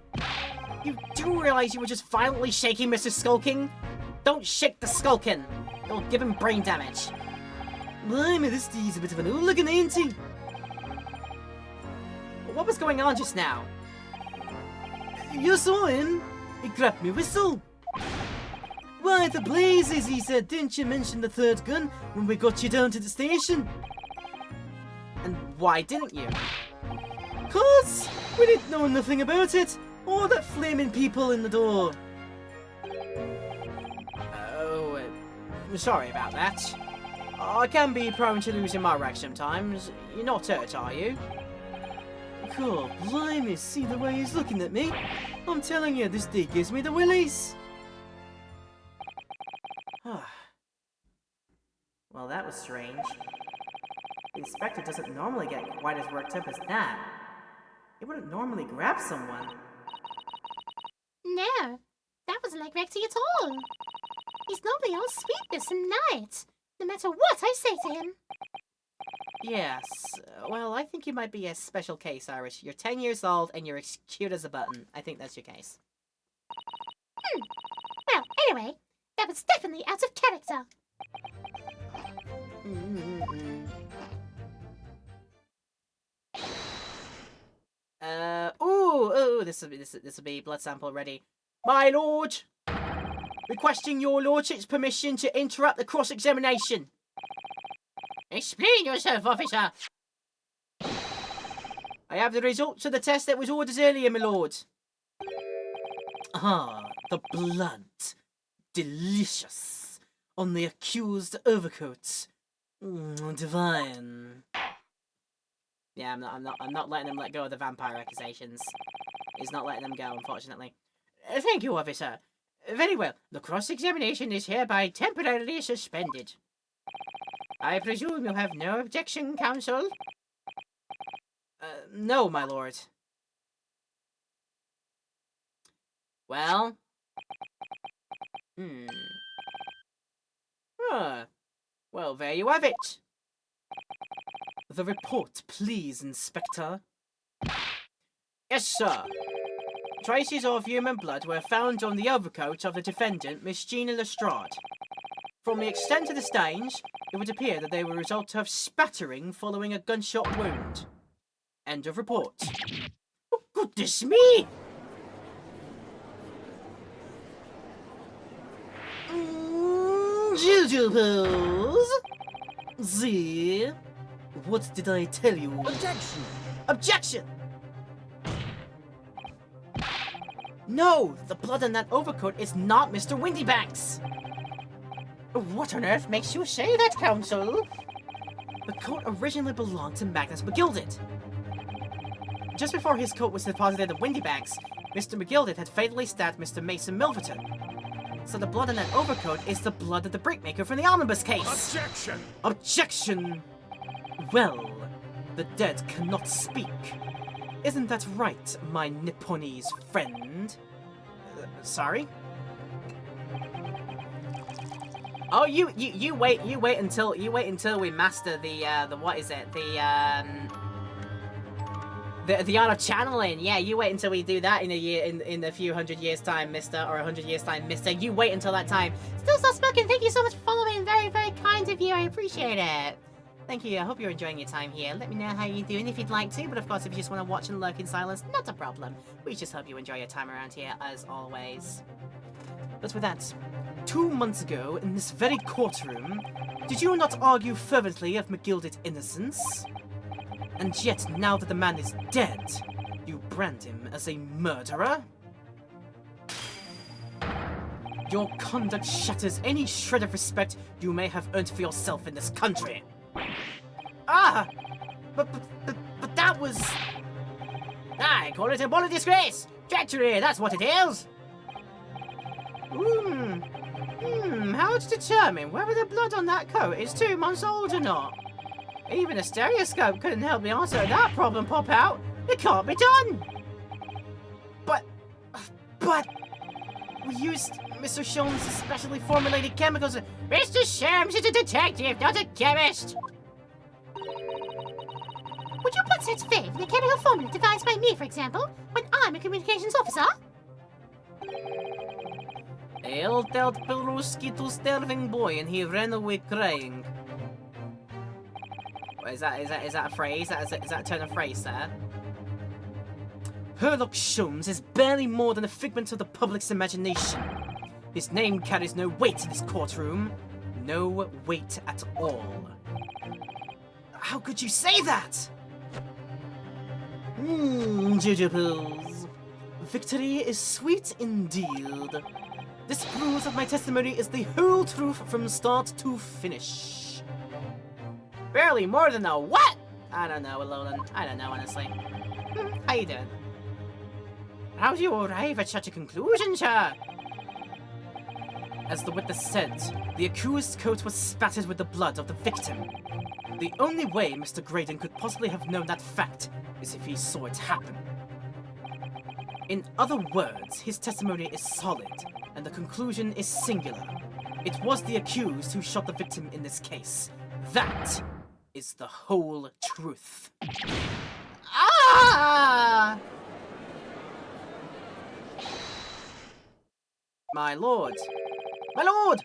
S3: You do realize you were just violently shaking Mr. Skulking? Don't shake the Skulkin! It'll give him brain damage.
S5: Blimey, this Steve's a bit of an hooligan, ain't he?
S3: What was going on just now?
S5: You saw him. He grabbed me whistle. Why the blazes, he said, didn't you mention the third gun when we got you down to the station?
S3: And why didn't you?
S5: 'Cause we didn't know nothing about it. Or that flaming people in the door.
S3: Oh, sorry about that. I can be prone to losing my rag sometimes. You're not hurt, are you?
S5: God, blimey, see the way he's looking at me? I'm telling you, this day gives me the willies.
S3: Well, that was strange. The inspector doesn't normally get quite as worked up as that. He wouldn't normally grab someone.
S6: No, that wasn't like Rexy at all. He's normally all sweetness and light, no matter what I say to him.
S3: Yes. Well, I think you might be a special case, Irish. You're 10 years old and you're as cute as a button. I think that's your case.
S6: Well, anyway, that was definitely out of character.
S3: This will be blood sample ready. My lord, requesting your lordship's permission to interrupt the cross-examination.
S2: Explain yourself, officer.
S3: I have the results of the test that was ordered earlier, my lord.
S5: Ah, the blood. Delicious. On the accused overcoat. Divine.
S3: Yeah, I'm not letting him let go of the vampire accusations. He's not letting them go, unfortunately.
S2: Thank you, officer. Very well. The cross-examination is hereby temporarily suspended. I presume you have no objection, counsel?
S3: No, my lord. Well. Well, there you have it.
S5: The report, please, Inspector.
S3: Yes, sir. Traces of human blood were found on the overcoat of the defendant, Miss Gina Lestrade. From the extent of the stains, it would appear that they were a result of spattering following a gunshot wound. End of report.
S2: Oh, goodness me!
S5: Jujubes! See? What did I tell you?
S4: Objection!
S3: Objection! No! The blood on that overcoat is not Mr. Windybanks!
S2: What on earth makes you say that, counsel?
S3: The coat originally belonged to Magnus McGilded. Just before his coat was deposited at Windybanks, Mr. McGilded had fatally stabbed Mr. Mason Milverton. So the blood on that overcoat is the blood of the brickmaker from the omnibus case!
S4: Objection!
S3: Objection!
S5: Well, the dead cannot speak. Isn't that right, my Nipponese friend?
S3: Sorry? Oh, you wait until we master the what is it? The art of channeling. Yeah, you wait until we do that in a few hundred years time, mister, or 100 years time, mister. You wait until that time.
S6: Still soft spoken, thank you so much for following. Very, very kind of you. I appreciate it.
S3: Thank you. I hope you're enjoying your time here. Let me know how you're doing if you'd like to, but of course if you just want to watch and lurk in silence, not a problem. We just hope you enjoy your time around here as always. But with that, 2 months ago, in this very courtroom, did you not argue fervently of McGilded's innocence? And yet, now that the man is dead, you brand him as a murderer? Your conduct shatters any shred of respect you may have earned for yourself in this country.
S2: Ah! But that was... I call it a moral disgrace! Treachery, that's what it is! How to determine whether the blood on that coat is 2 months old or not? Even a stereoscope couldn't help me answer that problem, Pop Out. It can't be done!
S3: But... we used Mr. Sholmes' specially formulated chemicals...
S2: Mr. Sholmes is a detective, not a chemist!
S6: Would you put such faith in the chemical formula devised by me, for example, when I'm a communications officer?
S3: El dealt Peruski to starving boy and he ran away crying. Is that a phrase? Is that a turn of phrase there?
S5: Herlock Sholmes is barely more than a figment of the public's imagination.
S3: His name carries no weight in this courtroom. No weight at all. How could you say that? Jujubes. Victory is sweet indeed. This proves that my testimony is the whole truth from start to finish.
S2: Barely more than a what?
S3: I don't know, Alolan. I don't know, honestly. How you doing?
S2: How do you arrive at such a conclusion, sir?
S3: As the witness said, the accused's coat was spattered with the blood of the victim. The only way Mr. Graydon could possibly have known that fact is if he saw it happen. In other words, his testimony is solid, and the conclusion is singular. It was the accused who shot the victim in this case. That is the whole truth.
S2: Ah!
S3: My lord. My lord!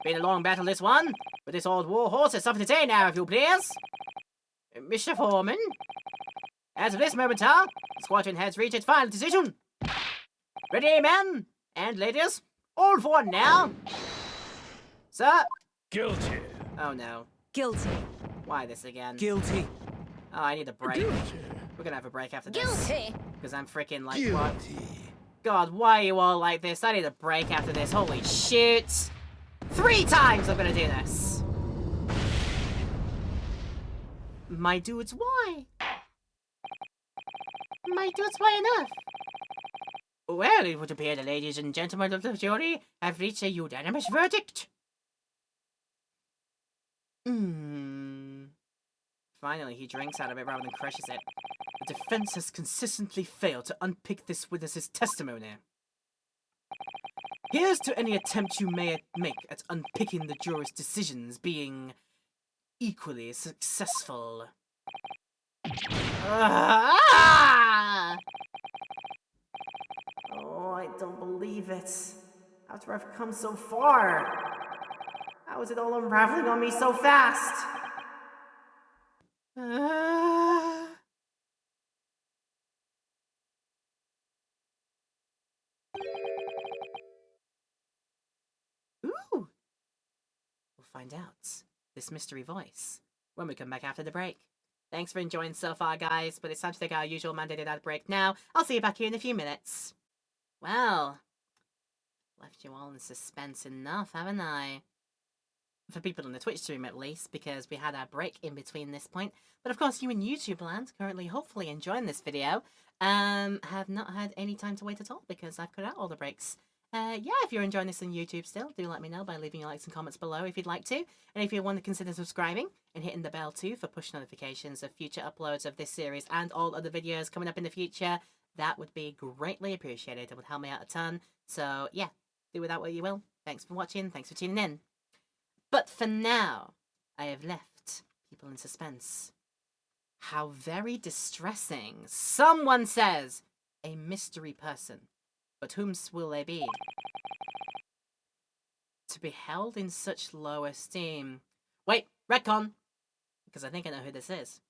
S2: Been a long battle, this one, but this old war horse has something to say now, if you please. Mr. Foreman, as of this moment, sir, the squadron has reached its final decision. Ready, men and ladies? All for one now. Sir?
S4: Guilty.
S3: Oh no.
S1: Guilty.
S3: Why this again?
S4: Guilty.
S3: Oh, I need a break.
S4: Guilty.
S3: We're gonna have a break after this.
S1: Guilty.
S3: Because I'm freaking like, what?
S4: Guilty.
S3: God, why are you all like this? I need a break after this. Holy shit. 3 times I'm gonna do this. My dudes, why?
S6: My dudes, why enough?
S2: Well, it would appear the ladies and gentlemen of the jury have reached a unanimous verdict.
S3: Finally, he drinks out of it rather than crushes it. The defense has consistently failed to unpick this witness's testimony. Here's to any attempt you may make at unpicking the juror's decisions being equally successful.
S2: Ah!
S3: Oh, I don't believe it. After I've come so far. How is it all unraveling on me so fast? Ooh! We'll find out. This mystery voice when we come back after the break. Thanks for enjoying so far, guys, but it's time to take our usual mandated ad break now. I'll see you back here in a few minutes. Well, left you all in suspense enough, haven't I? For people on the Twitch stream at least, because we had our break in between this point. But of course, you in YouTube land, currently hopefully enjoying this video, have not had any time to wait at all because I've cut out all the breaks. Yeah, if you're enjoying this on YouTube still, do let me know by leaving your likes and comments below if you'd like to. And if you want to consider subscribing and hitting the bell too for push notifications of future uploads of this series and all other videos coming up in the future, that would be greatly appreciated. It would help me out a ton. So yeah, do with that what you will. Thanks for watching, thanks for tuning in. But for now, I have left people in suspense. How very distressing. Someone says, a mystery person. But whom's will they be? To be held in such low esteem. Wait, retcon! Because I think I know who this is.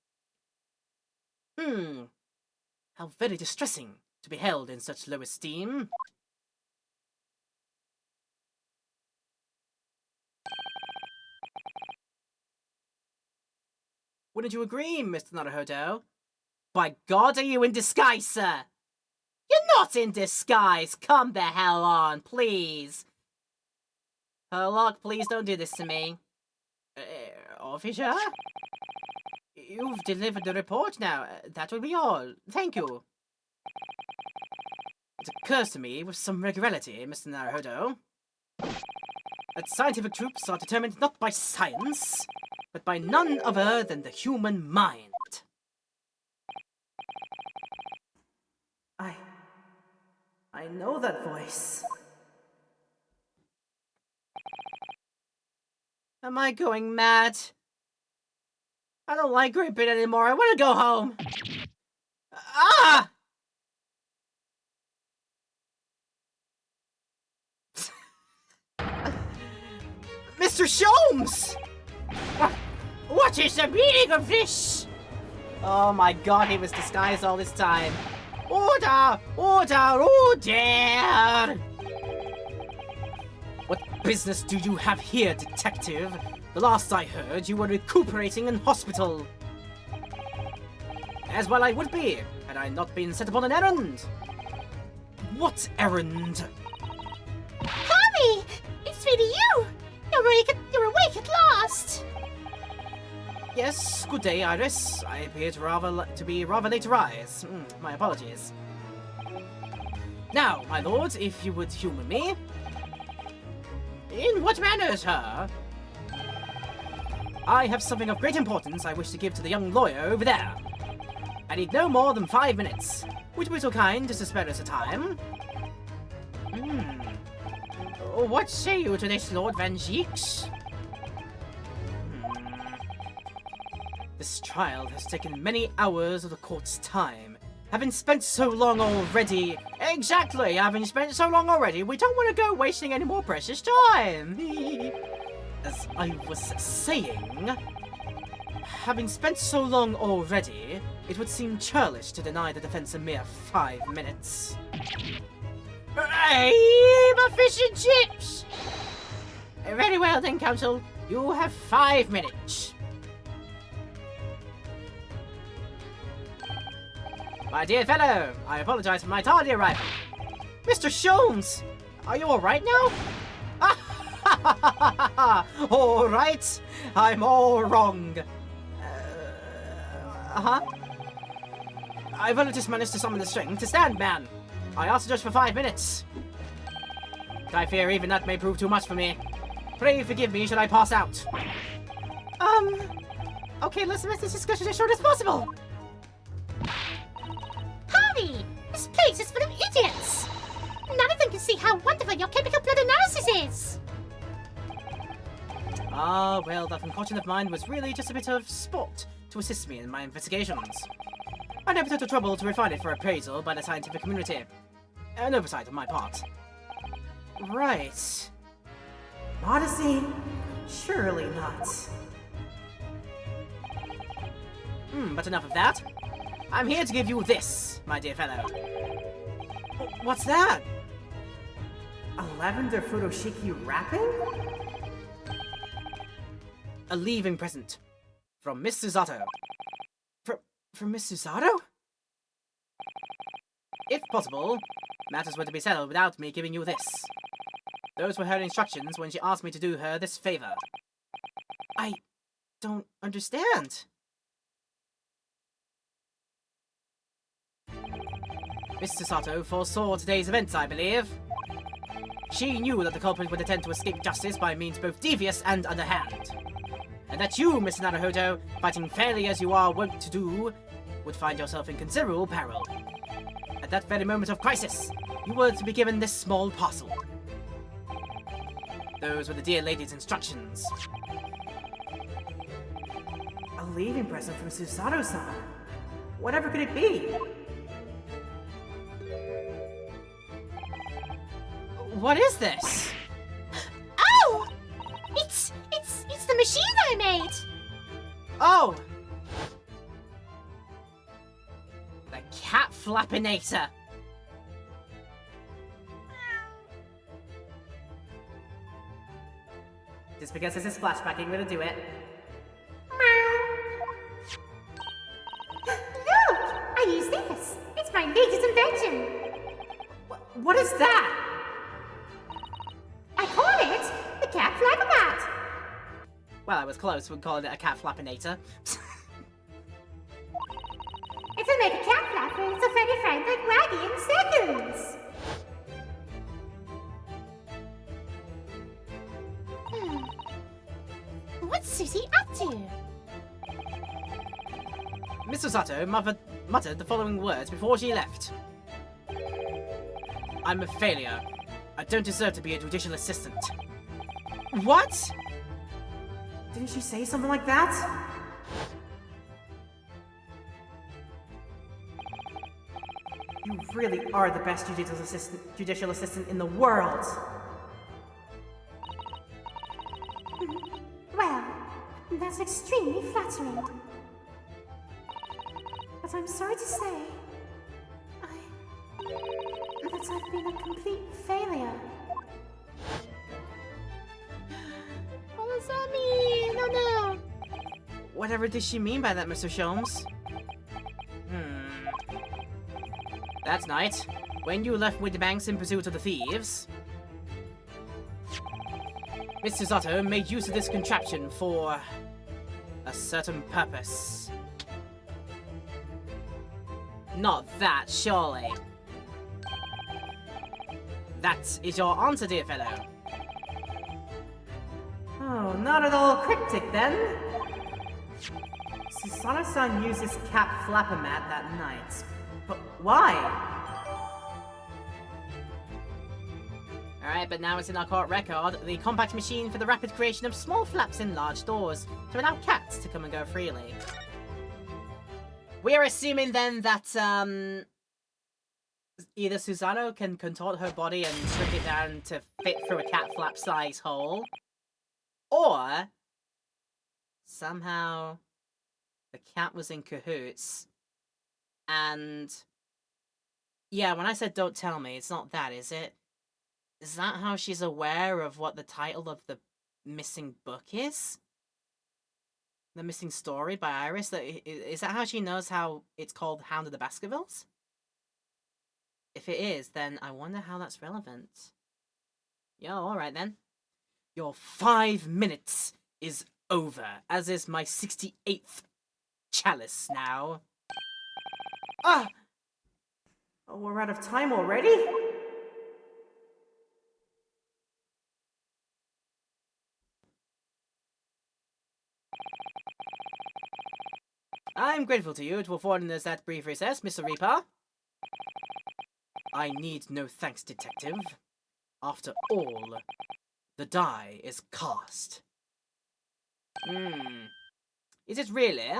S3: How very distressing to be held in such low esteem. Wouldn't you agree, Mr. Naruhodo? By God, are you in disguise, sir? You're not in disguise! Come the hell on, please! Herlock, please don't do this to me.
S2: Officer? You've delivered the report now. That will be all. Thank you.
S3: It occurs to me with some regularity, Mr. Naruhodo, that scientific truths are determined not by science, but by none other than the human mind. I know that voice.
S2: Am I going mad? I don't like Great Britain anymore. I want to go home. Ah! Mr. Sholmes! What is the meaning of this?
S3: Oh my God, he was disguised all this time.
S2: Order! Order! Order!
S3: business do you have here, detective? The last I heard, you were recuperating in hospital. As well I would be, had I not been set upon an errand. What errand?
S6: Harvey! It's really you! You're awake at last!
S3: Yes, good day, Iris. I appear to be rather late to rise. My apologies. Now, my lord, if you would humour me.
S2: In what manner, sir?
S3: I have something of great importance I wish to give to the young lawyer over there. I need no more than 5 minutes. Would you be so kind as to spare us a time?
S2: What say you to this, Lord Van Geeks?
S3: This trial has taken many hours of the court's time. Having spent so long already...
S2: Exactly, having spent so long already, we don't want to go wasting any more precious time.
S3: As I was saying... Having spent so long already, it would seem churlish to deny the defense a mere 5 minutes.
S2: Hey, my fish and chips! Very well then, counsel. You have 5 minutes.
S3: My dear fellow, I apologize for my tardy arrival. Mr. Sholmes, are you alright now? Alright, I'm all wrong. I've only just managed to summon the strength to stand, man. I asked just for 5 minutes. I fear even that may prove too much for me. Pray forgive me should I pass out.
S2: Okay, let's make this discussion as short as possible.
S6: Harvey! This place is full of idiots! None of them can see how wonderful your chemical blood analysis is!
S3: Ah, well, that concoction of mine was really just a bit of sport to assist me in my investigations. I never took the trouble to refine it for appraisal by the scientific community. An oversight on my part. Right. Modesty? Surely not. But enough of that. I'm here to give you this, my dear fellow. What's that? A lavender furoshiki wrapping? A leaving present. From Miss Susato. From Miss Susato? If possible, matters were to be settled without me giving you this. Those were her instructions when she asked me to do her this favor. I don't understand. Miss Susato foresaw today's events, I believe. She knew that the culprit would attempt to escape justice by means both devious and underhand. And that you, Mr. Naruhodo, fighting fairly as you are wont to do, would find yourself in considerable peril. At that very moment of crisis, you were to be given this small parcel. Those were the dear lady's instructions. A leaving present from Susato-san. Whatever could it be? What is this?
S6: Oh! It's the machine I made!
S3: Oh! The cat flappinator. Just because this is flashbacking, gonna do it.
S6: Look! I use this! It's my latest invention!
S3: What is that?
S6: I call it the cat flappermat!
S3: Well, I was close when calling it a cat flappinator.
S6: It'll make a cat flapper and a funny friend like Waggy in seconds! What's Susie up to?
S3: Miss Susato muttered the following words before she left. I'm a failure. I don't deserve to be a judicial assistant. What? Didn't she say something like that? You really are the best judicial assistant in the world.
S6: Well, that's extremely flattering. But I'm sorry to say, that I've been a complete failure.
S3: Whatever did she mean by that, Mr. Sholmes? That night, when you left with the banks in pursuit of the thieves, Mr. Zotto made use of this contraption for a certain purpose. Not that, surely. That is your answer, dear fellow. Oh, not at all cryptic then. Susanoo-san used his cap flapper mat that night. But why? Alright, but now it's in our court record, the compact machine for the rapid creation of small flaps in large doors to allow cats to come and go freely. We're assuming then that, either Susanoo can contort her body and shrink it down to fit through a cat flap size hole, or somehow the cat was in cahoots. And yeah, when I said don't tell me, it's not that, is it? Is that how she's aware of what the title of the missing book is? The Missing Story by Iris? Is that how she knows how it's called Hound of the Baskervilles? If it is, then I wonder how that's relevant. Yo, alright then. Your 5 minutes is over, as is my 68th chalice now. Ah! Oh, we're out of time already? I'm grateful to you for affording us that brief recess, Mr. Reaper. I need no thanks, detective. After all, the die is cast. Is it really?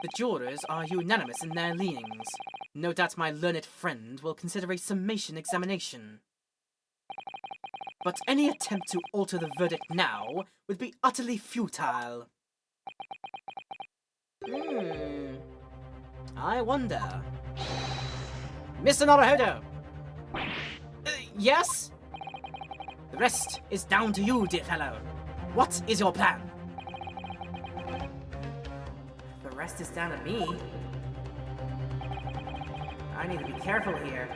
S3: The jurors are unanimous in their leanings. No doubt my learned friend will consider a summation examination. But any attempt to alter the verdict now would be utterly futile. I wonder. Mr. Naruhodo! Yes? The rest is down to you, dear fellow. What is your plan? The rest is down to me. I need to be careful here.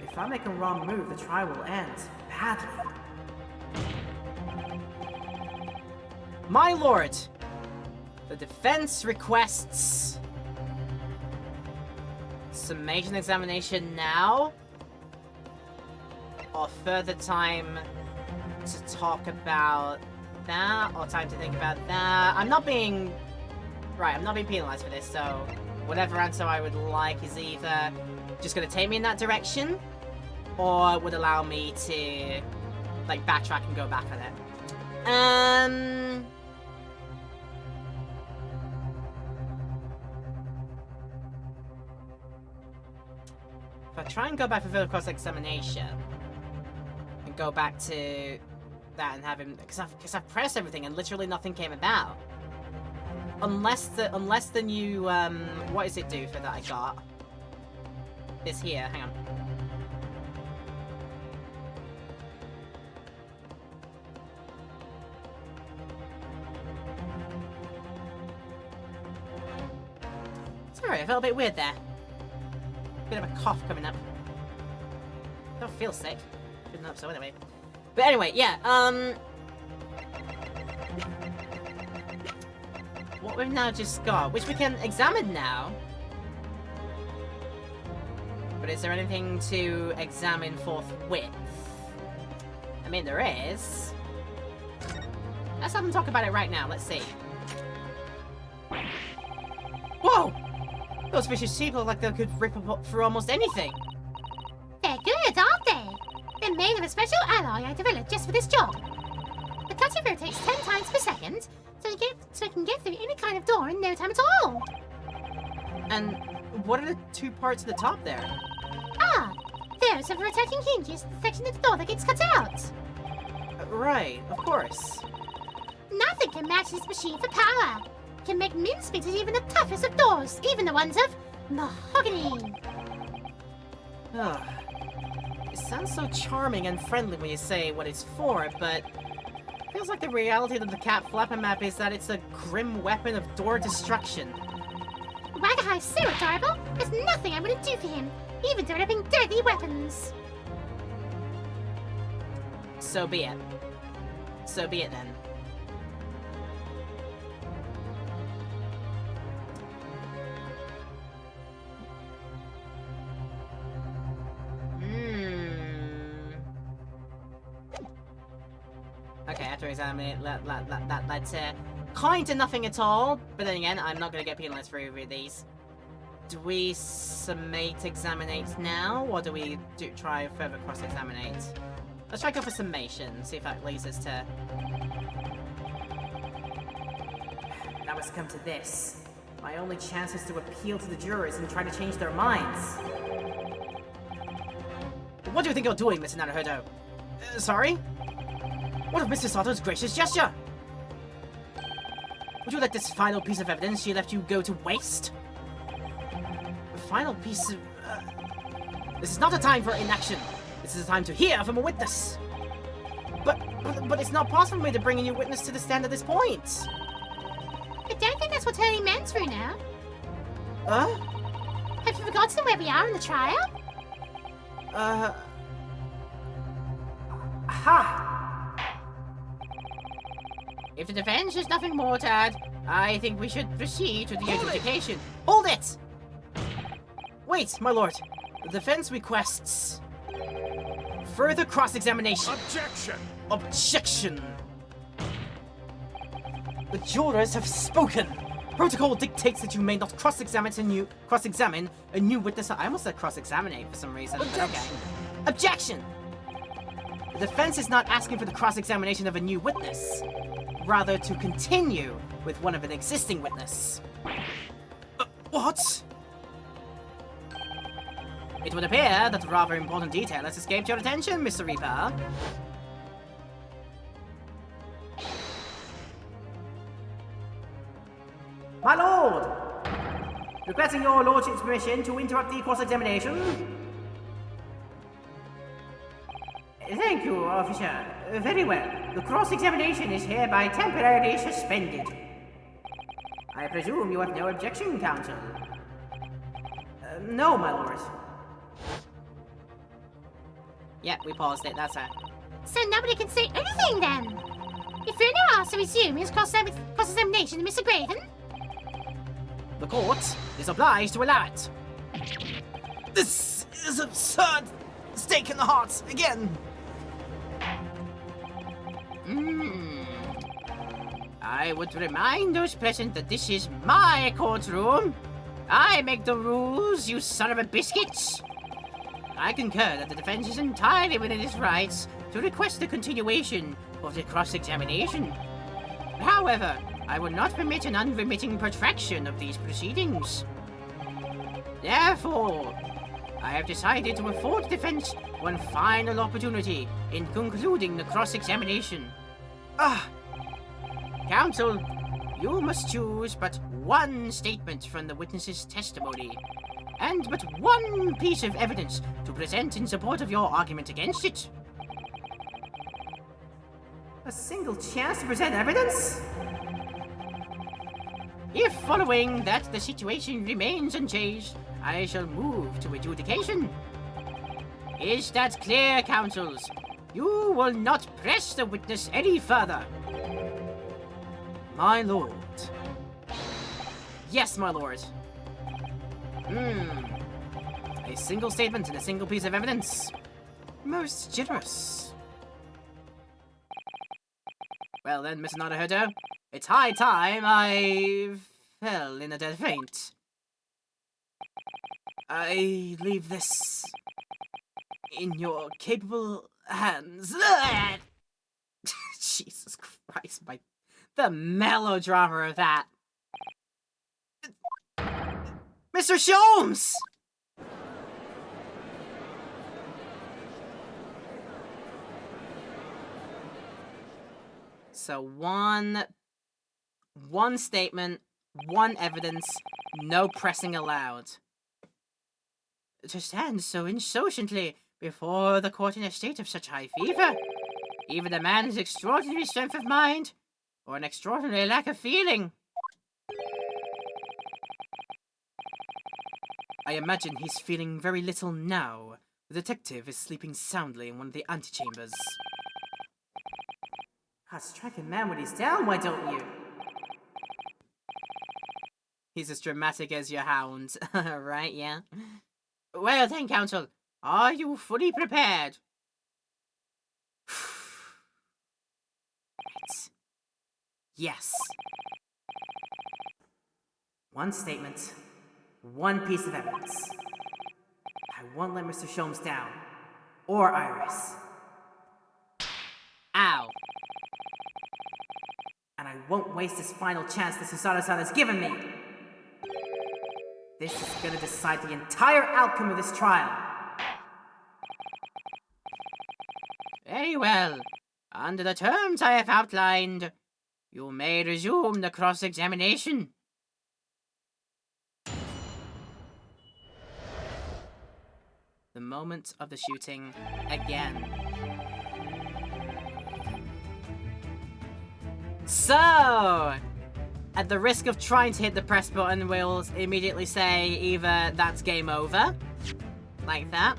S3: If I make a wrong move, the trial will end badly. My lord, the defense requests summation examination now, or further time to talk about that, or time to think about that. I'm not being penalized for this, so whatever answer I would like is either just gonna take me in that direction, or would allow me to like backtrack and go back on it. If I try and go back for further cross-examination, and go back to that and have him, because I've pressed everything and literally nothing came about. Unless the new, what does it do for that I got? This here, hang on. Sorry, I felt a bit weird there. Bit of a cough coming up. Don't feel sick. Good enough, so anyway. But anyway, yeah, what we've now just got, which we can examine now. But is there anything to examine forthwith? I mean, there is. Let's have them talk about it right now, let's see. Whoa! Those vicious sheep look like they could rip up through almost anything.
S6: They're good, aren't they? They're made of a special alloy I developed just for this job. The cutter rotates 10 times per second, so it can get through any kind of door in no time at all.
S3: And what are the two parts at the top there?
S6: Ah, those are the rotating hinges, the section of the door that gets cut out.
S3: Right, of course.
S6: Nothing can match this machine for power. It can make mincemeat of even the toughest of doors, even the ones of mahogany.
S3: It sounds so charming and friendly when you say what it's for, but Feels like the reality of the cat flapper map is that it's a grim weapon of door destruction.
S6: Wagahai's so adorable. There's nothing I wouldn't do for him, even developing deadly weapons.
S3: So be it. So be it then. Okay, after examining it, that's kind of nothing at all. But then again, I'm not going to get penalized for either of these. Do we summate examinate now, or do we try further cross-examinate? Let's try go for summation, see if that leads us to... Now it's come to this. My only chance is to appeal to the jurors and try to change their minds. What do you think you're doing, Mr. Naruhodo? Sorry? What of Mr. Sato's gracious gesture? Would you let this final piece of evidence she left you go to waste? The final piece of... This is not a time for inaction. This is a time to hear from a witness. But it's not possible for me to bring a new witness to the stand at this point.
S6: I don't think that's what Tony meant through now. Have you forgotten where we are in the trial?
S3: If the defense has nothing more to add, I think we should proceed to the adjudication. Hold it! Wait, my lord. The defense requests... further cross-examination.
S4: Objection!
S3: Objection! The jurors have spoken! Protocol dictates that you may not cross-examine a new witness. I almost said cross-examinate for some reason. Okay. Objection! The defense is not asking for the cross-examination of a new witness. Rather, to continue with one of an existing witness. What? It would appear that a rather important detail has escaped your attention, Mr. Reaper. My lord! Requesting your lordship's permission to interrupt the cross-examination. Thank you, officer. Very well. The cross-examination is hereby temporarily suspended. I presume you have no objection, counsel? No, my lord. Yeah, we paused it, that's it.
S6: So nobody can say anything then? If Bruno asks to resume his cross-examination, Mr. Graydon?
S3: The court is obliged to allow it. This is absurd! Stake in the heart, again! I would remind those present that this is my courtroom. I make the rules, you son of a biscuit. I concur that the defense is entirely within its rights to request the continuation of the cross-examination. However, I will not permit an unremitting protraction of these proceedings. Therefore, I have decided to afford the defense one final opportunity in concluding the cross-examination. Counsel, you must choose but one statement from the witness's testimony, and but one piece of evidence to present in support of your argument against it. A single chance to present evidence? If following that the situation remains unchanged, I shall move to adjudication. Is that clear, counsels? You will not press the witness any further. My lord. Yes, my lord. A single statement and a single piece of evidence. Most generous. Well then, Mr. Naruhodo, it's high time I fell in a dead faint. I leave this in your capable hands. Jesus Christ, the melodrama of that. Mr. Sholmes! So one statement, one evidence, no pressing allowed. To stand so insouciantly before the court in a state of such high fever.
S2: Either the man has extraordinary strength of mind, or an extraordinary lack of feeling.
S3: I imagine he's feeling very little now. The detective is sleeping soundly in one of the antechambers.
S1: Strike a man when he's down, why don't you?
S3: He's as dramatic as your hound, right? Yeah.
S2: Well then, Counsel, are you fully prepared?
S3: Right. Yes.
S1: One statement, one piece of evidence. I won't let Mr. Sholmes down. Or Iris.
S3: Ow.
S1: And I won't waste this final chance that Susada-san has given me. This is gonna decide the entire outcome of this trial.
S2: Very well. Under the terms I have outlined, you may resume the cross-examination.
S3: The moment of the shooting again. So, at the risk of trying to hit the press button, we'll immediately say either that's game over, like that.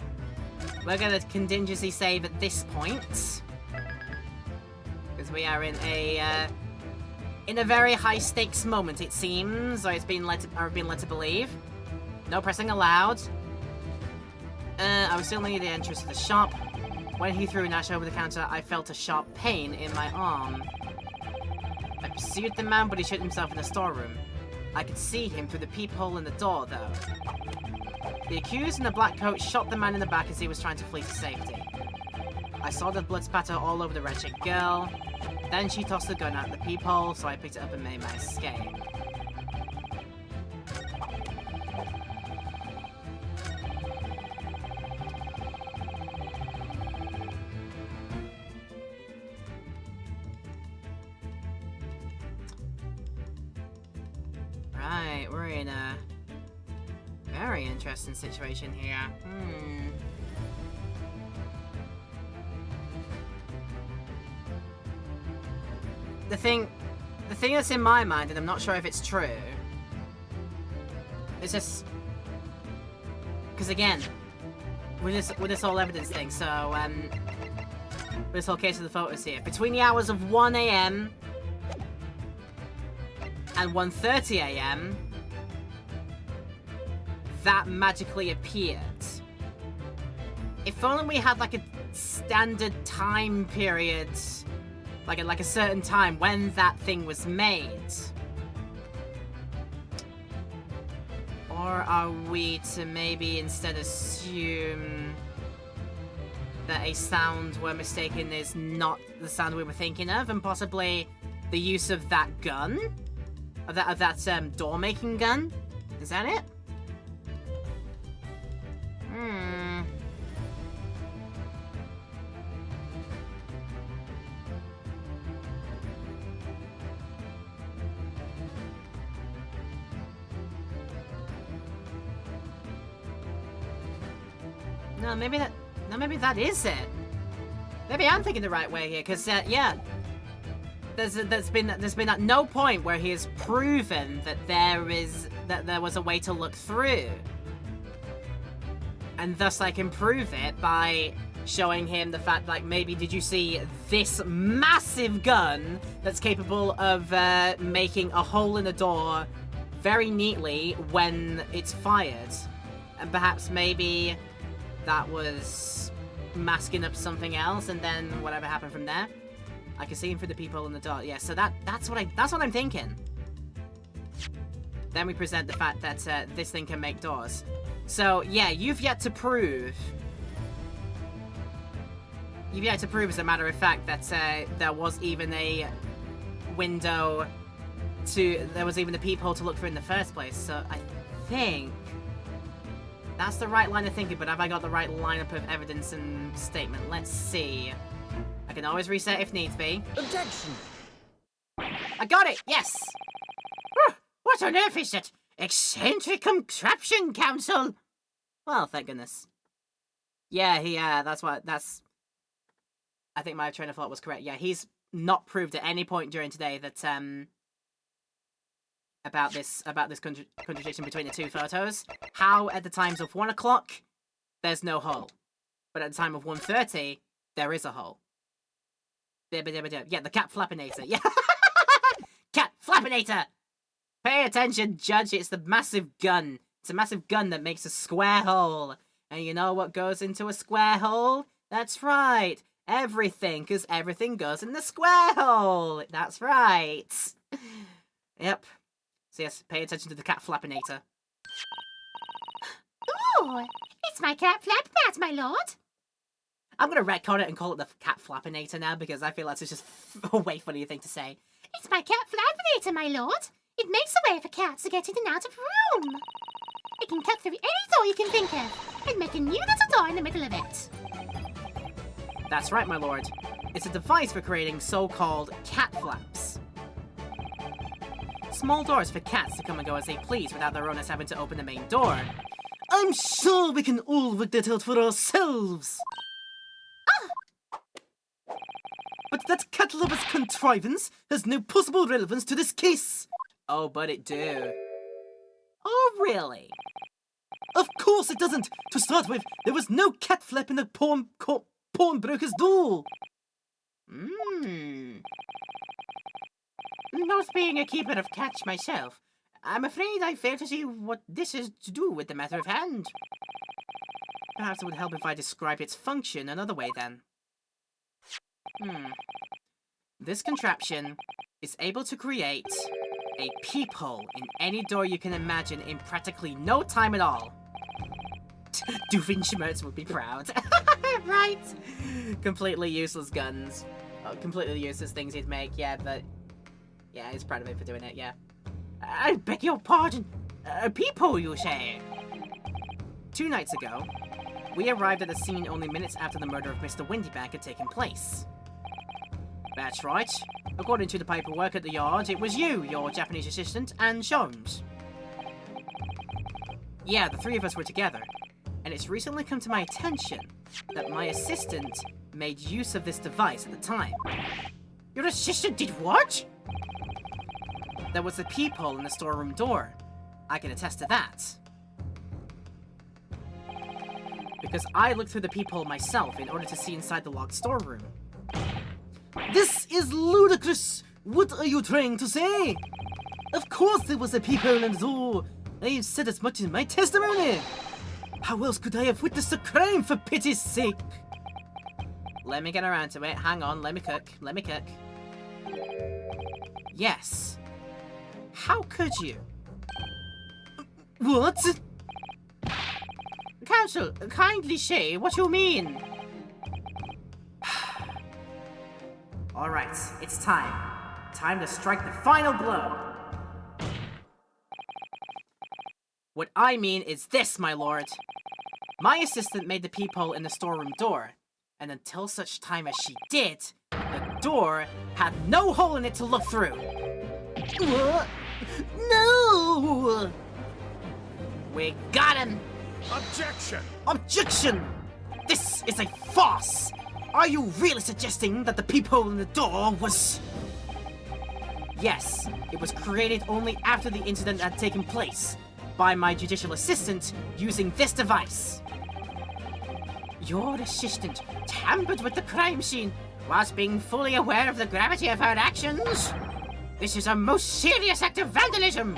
S3: We're gonna contingency save at this point, because we are in a very high stakes moment, it seems, or I've been led to believe. No pressing allowed. I was still near the entrance to the shop. When he threw Nash over the counter, I felt a sharp pain in my arm. I pursued the man, but he shut himself in the storeroom. I could see him through the peephole in the door, though. The accused in the black coat shot the man in the back as he was trying to flee to safety. I saw the blood spatter all over the wretched girl. Then she tossed the gun out the peephole, so I picked it up and made my escape. Right, we're in a very interesting situation here. The thing that's in my mind, and I'm not sure if it's true, is just because again, with this whole evidence thing. So with this whole case of the photos here, between the hours of 1 a.m. and 1:30 a.m., that magically appeared. If only we had like a standard time period, like a certain time when that thing was made. Or are we to maybe instead assume that a sound we're mistaken is not the sound we were thinking of, and possibly the use of that gun? Of that door-making gun? Is that it? No, maybe that is it. Maybe I'm thinking the right way here, because yeah. There's been at no point where he has proven that there was a way to look through, and thus I can prove it by showing him the fact, like, maybe did you see this massive gun that's capable of making a hole in the door very neatly when it's fired, and perhaps maybe that was masking up something else, and then whatever happened from there. I can see him through the people in the door. Yeah, so that's what I'm thinking. Then we present the fact that this thing can make doors. So yeah, you've yet to prove, as a matter of fact, that there was even a window there was even a peephole to look through in the first place. So I think that's the right line of thinking. But have I got the right lineup of evidence and statement? Let's see. I can always reset if needs be.
S4: Objection!
S3: I got it! Yes!
S2: What on earth is that eccentric contraption, Counsel?
S3: Well, thank goodness. Yeah, that's I think my train of thought was correct. Yeah, he's not proved at any point during today that about this contradiction between the two photos. How at the times of 1 o'clock, there's no hole, but at the time of 1:30, there is a hole. Yeah, the cat flappinator. Yeah, cat flappinator. Pay attention, Judge. It's the massive gun. It's a massive gun that makes a square hole. And you know what goes into a square hole? That's right. Everything, because everything goes in the square hole. That's right. Yep. So yes, pay attention to the cat flappinator.
S6: Ooh, it's my cat Flapbat, my lord.
S3: I'm going to retcon it and call it the cat flappinator now because I feel that's just a way funnier thing to say.
S6: It's my cat Flapinator, my lord. It makes a way for cats to get in and out of room. It can cut through any door you can think of and make a new little door in the middle of it.
S3: That's right, my lord. It's a device for creating so-called cat flaps. Small doors for cats to come and go as they please without their owners having to open the main door.
S5: I'm sure we can all work that out for ourselves. But that cat lover's contrivance has no possible relevance to this case.
S3: Oh, but it do. Oh, really?
S5: Of course it doesn't. To start with, there was no cat flap in the pawnbroker's door.
S2: Not being a keeper of cats myself, I'm afraid I fail to see what this is to do with the matter of hand.
S3: Perhaps it would help if I described its function another way then. This contraption is able to create a peephole in any door you can imagine in practically no time at all. Doofenshmirtz would be proud. Right? Completely useless guns. Completely useless things he'd make, yeah, but... Yeah, he's proud of it for doing it, yeah.
S2: I beg your pardon. A peephole, you say?
S3: 2 nights ago, we arrived at the scene only minutes after the murder of Mr. Windybank had taken place. That's right. According to the paperwork at the yard, it was you, your Japanese assistant, and Sholmes. Yeah, the 3 of us were together. And it's recently come to my attention that my assistant made use of this device at the time.
S2: Your assistant did what?
S3: There was a peephole in the storeroom door. I can attest to that. Because I looked through the peephole myself in order to see inside the locked storeroom.
S5: This is ludicrous! What are you trying to say? Of course there was a peephole in the door. I've said as much in my testimony. How else could I have witnessed a crime, for pity's sake?
S3: Let me get around to it. Hang on, let me cook. Yes. How could you?
S5: What?
S2: Counsel, kindly say what you mean.
S3: Alright, it's time. Time to strike the final blow. What I mean is this, my lord. My assistant made the peephole in the storeroom door, and until such time as she did, the door had no hole in it to look through.
S5: What? No!
S3: We got him!
S4: Objection!
S5: Objection!
S3: This is a farce!
S5: Are you really suggesting that the peephole in the door was...
S3: Yes, it was created only after the incident had taken place, by my judicial assistant using this device.
S2: Your assistant tampered with the crime scene whilst being fully aware of the gravity of her actions? This is a most serious act of vandalism!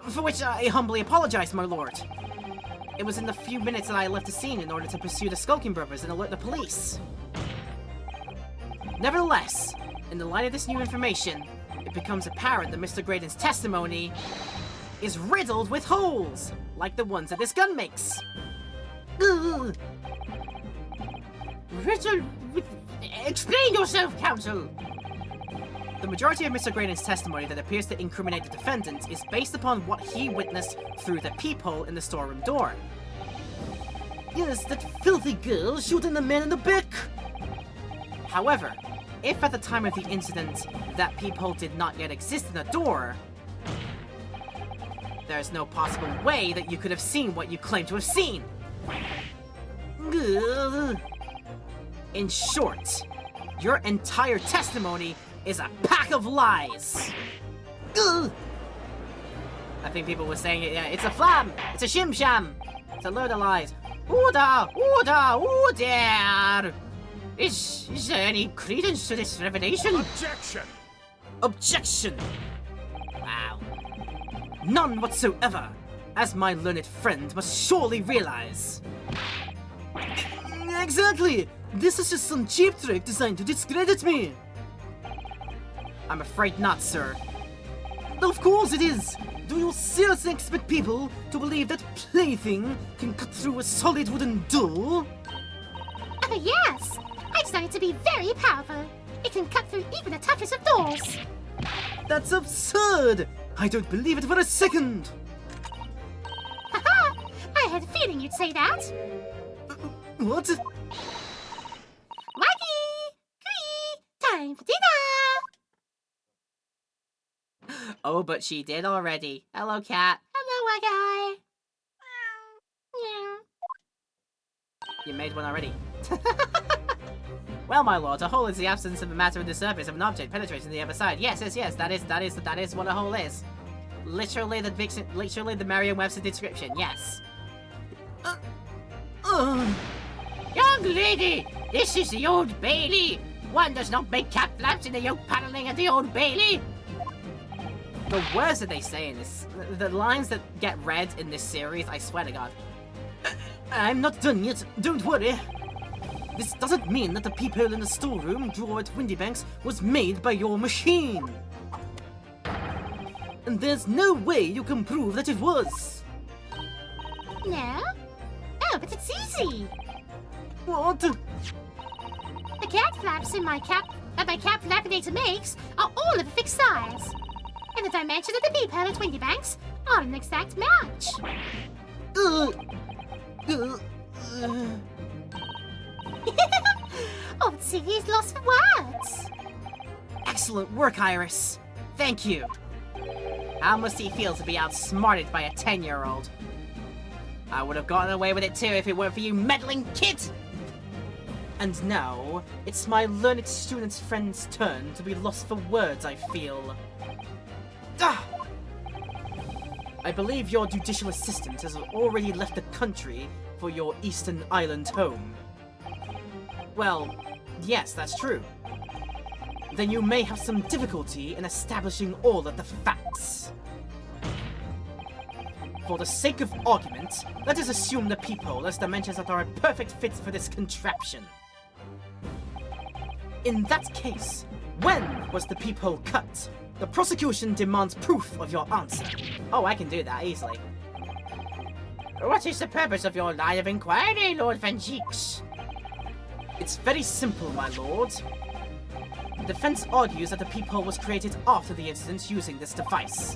S3: For which I humbly apologize, my lord. It was in the few minutes that I left the scene in order to pursue the Skulking Brothers and alert the police. Nevertheless, in the light of this new information, it becomes apparent that Mr. Graydon's testimony is riddled with holes, like the ones that this gun makes.
S5: Ugh.
S2: Riddle... Explain yourself, counsel!
S3: The majority of Mr. Graydon's testimony that appears to incriminate the defendant is based upon what he witnessed through the peephole in the storeroom door.
S5: Yes, that filthy girl shooting the man in the back.
S3: However, if at the time of the incident that peephole did not yet exist in the door, there's no possible way that you could have seen what you claim to have seen.
S5: Ugh.
S3: In short, your entire testimony is a pack of lies. Ugh. I think people were saying it, yeah, it's a flam! It's a shim-sham! It's a load of lies.
S2: Oh dear! Is there any credence to this revelation?
S4: Objection!
S3: Objection! Wow. None whatsoever, as my learned friend must surely realize. Exactly! This is just some cheap trick designed to discredit me! I'm afraid not, sir. Of course it is! Do you seriously expect people to believe that plaything can cut through a solid wooden door?
S6: Oh, yes! I designed it to be very powerful. It can cut through even the toughest of doors.
S3: That's absurd! I don't believe it for a second!
S6: Haha! I had a feeling you'd say that.
S3: What?
S6: Waggy! Cree! Time for dinner!
S1: Oh, but she did already. Hello, cat.
S6: Hello, Waggy! Yeah.
S1: You made one already. Well, my lord, a hole is the absence of a matter in the surface of an object penetrating the other side. Yes, that is what a hole is. Literally the Merriam-Webster description. Yes.
S2: Young lady, this is the Old Bailey. One does not make cat flaps in the yoke paneling at the Old Bailey.
S1: The words that they say in this, the lines that get read in this series, I swear to God.
S3: I'm not done yet, don't worry. This doesn't mean that the peephole in the storeroom drawer at Windybanks was made by your machine. And there's no way you can prove that it was.
S6: No? Oh, but it's easy.
S3: What?
S6: The cat flaps in my cap that my cap laminator makes are all of a fixed size. And the dimensions of the peephole at Windybanks are an exact match.
S3: Uh,
S6: Oh, Ziggy is lost for words.
S3: Excellent work, Iris. Thank you.
S1: How must he feel to be outsmarted by a 10-year-old? I would have gotten away with it too if it weren't for you meddling kid!
S3: And now, it's my learned student's friend's turn to be lost for words, I feel. Ah! I believe your judicial assistant has already left the country for your Eastern Island home. Well, yes, that's true. Then you may have some difficulty in establishing all of the facts. For the sake of argument, let us assume the peephole has dimensions that are a perfect fit for this contraption. In that case, when was the peephole cut? The prosecution demands proof of your answer.
S1: Oh, I can do that easily.
S2: What is the purpose of your line of inquiry, Lord Van Cheeks?
S3: It's very simple, my lord. The defense argues that the peephole was created after the incident using this device.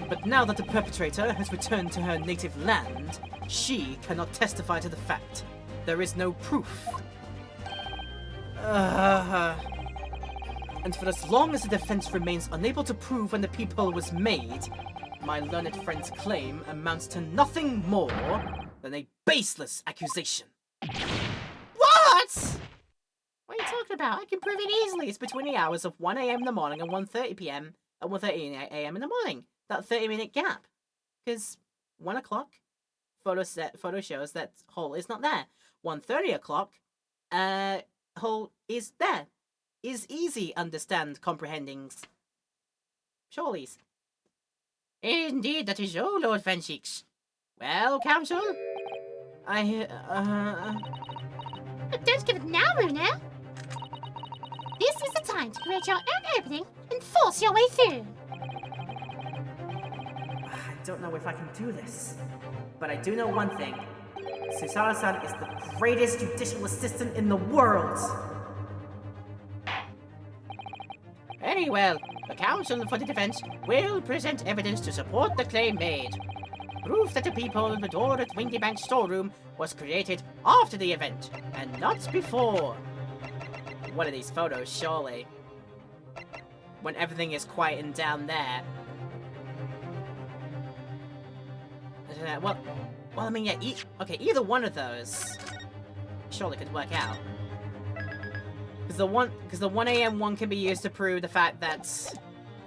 S3: But now that the perpetrator has returned to her native land, she cannot testify to the fact. There is no proof. And for as long as the defense remains unable to prove when the peephole was made, my learned friend's claim amounts to nothing more than a baseless accusation.
S2: What?
S1: What are you talking about? I can prove it easily. It's between the hours of 1 a.m. in the morning and 1:30 p.m. and 1:30 a.m. in the morning. That 30-minute gap. Because 1 o'clock, photo shows that hole is not there. 1:30 o'clock, hole is there. Is easy understand comprehendings. Surely's.
S2: Indeed, that is so, Lord Van Cheeks. Well, counsel?
S6: But don't give it now, Runa. This is the time to create your own opening and force your way through.
S3: I don't know if I can do this, but I do know one thing. Susaru-san is the greatest judicial assistant in the world!
S2: Very well. The counsel for the defense will present evidence to support the claim made. Proof that the peephole in the door at Windybank's storeroom was created after the event, and not before.
S1: One of these photos, surely. When everything is quieting down there. Well, I mean, yeah, okay, either one of those surely could work out.
S3: Because the 1 a.m. one can be used to prove the fact that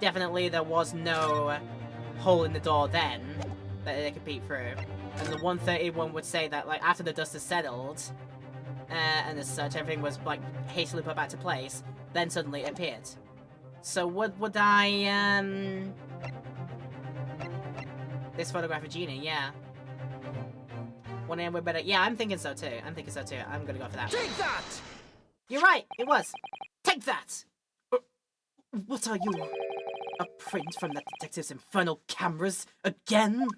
S3: definitely there was no hole in the door then that they could peek through. And the 1:30 one would say that, like, after the dust has settled, and as such, everything was, like, hastily put back to place, then suddenly it appeared. So would I, this photograph of Genie, yeah. 1 a.m. would better, yeah, I'm thinking so too. I'm gonna go for that.
S4: Take that!
S3: You're right, it was. Take that! What are you? A print from that detective's infernal cameras again?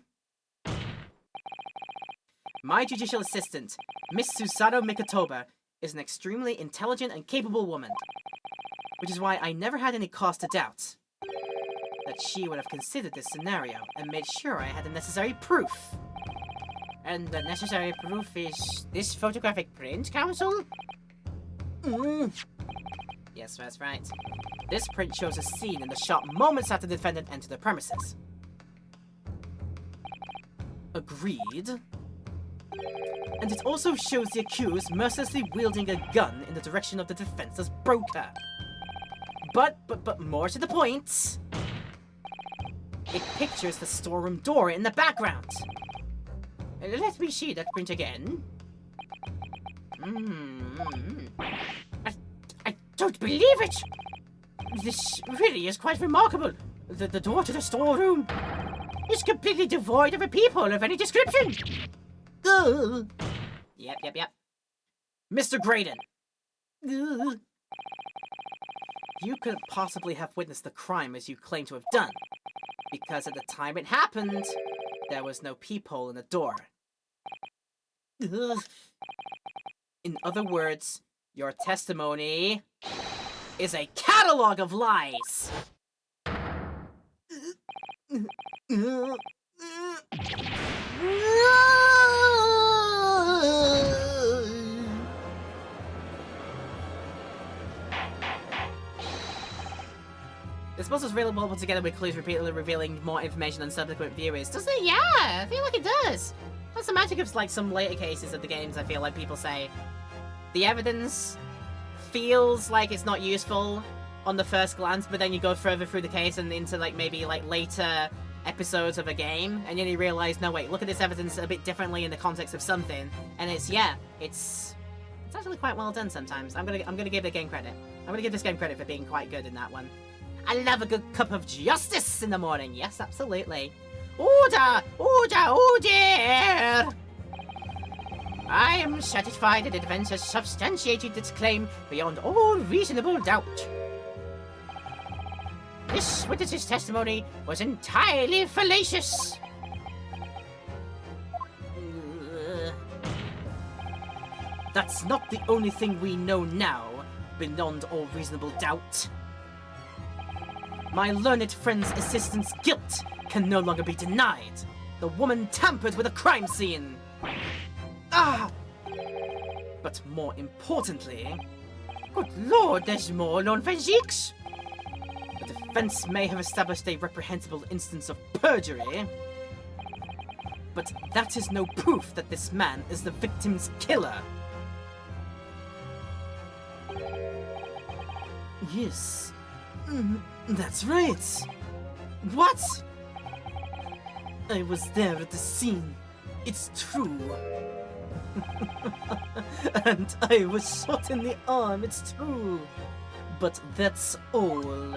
S3: My judicial assistant, Miss Susato Mikotoba, is an extremely intelligent and capable woman. Which is why I never had any cause to doubt that she would have considered this scenario and made sure I had the necessary proof.
S2: And the necessary proof is this photographic print, Counsel?
S3: Yes, that's right. This print shows a scene in the shop moments after the defendant entered the premises. Agreed. And it also shows the accused mercilessly wielding a gun in the direction of the defenseless broker. But more to the point, it pictures the storeroom door in the background.
S2: Let me see that print again. I don't believe it! This really is quite remarkable. The door to the storeroom is completely devoid of a peephole of any description.
S3: Yep. Mr. Graydon! You couldn't possibly have witnessed the crime as you claim to have done, because at the time it happened, there was no peephole in the door. In other words, your testimony is a catalog of lies! This post was really well put together with clues repeatedly revealing more information on subsequent viewers.
S2: Does it? Yeah, I feel like it does.
S3: That's the magic of, like, some later cases of the games, I feel like people say. The evidence feels like it's not useful on the first glance, but then you go further through the case and into, like, maybe, like, later episodes of a game, and then you realize, no, wait, look at this evidence a bit differently in the context of something, and it's actually quite well done sometimes. I'm gonna give the game credit. I'm gonna give this game credit for being quite good in that one. I love a good cup of justice in the morning. Yes, absolutely.
S2: Order! I am satisfied that the defense has substantiated its claim beyond all reasonable doubt. This witness's testimony was entirely fallacious.
S3: That's not the only thing we know now, beyond all reasonable doubt. My learned friend's assistant's guilt can no longer be denied. The woman tampered with a crime scene. But more importantly,
S2: Good lord, there's more known forensics.
S3: the defense may have established a reprehensible instance of perjury, but that is no proof that this man is the victim's killer. Yes, that's right. What? I was there at the scene. It's true. And I was shot in the arm, it's true. But that's all.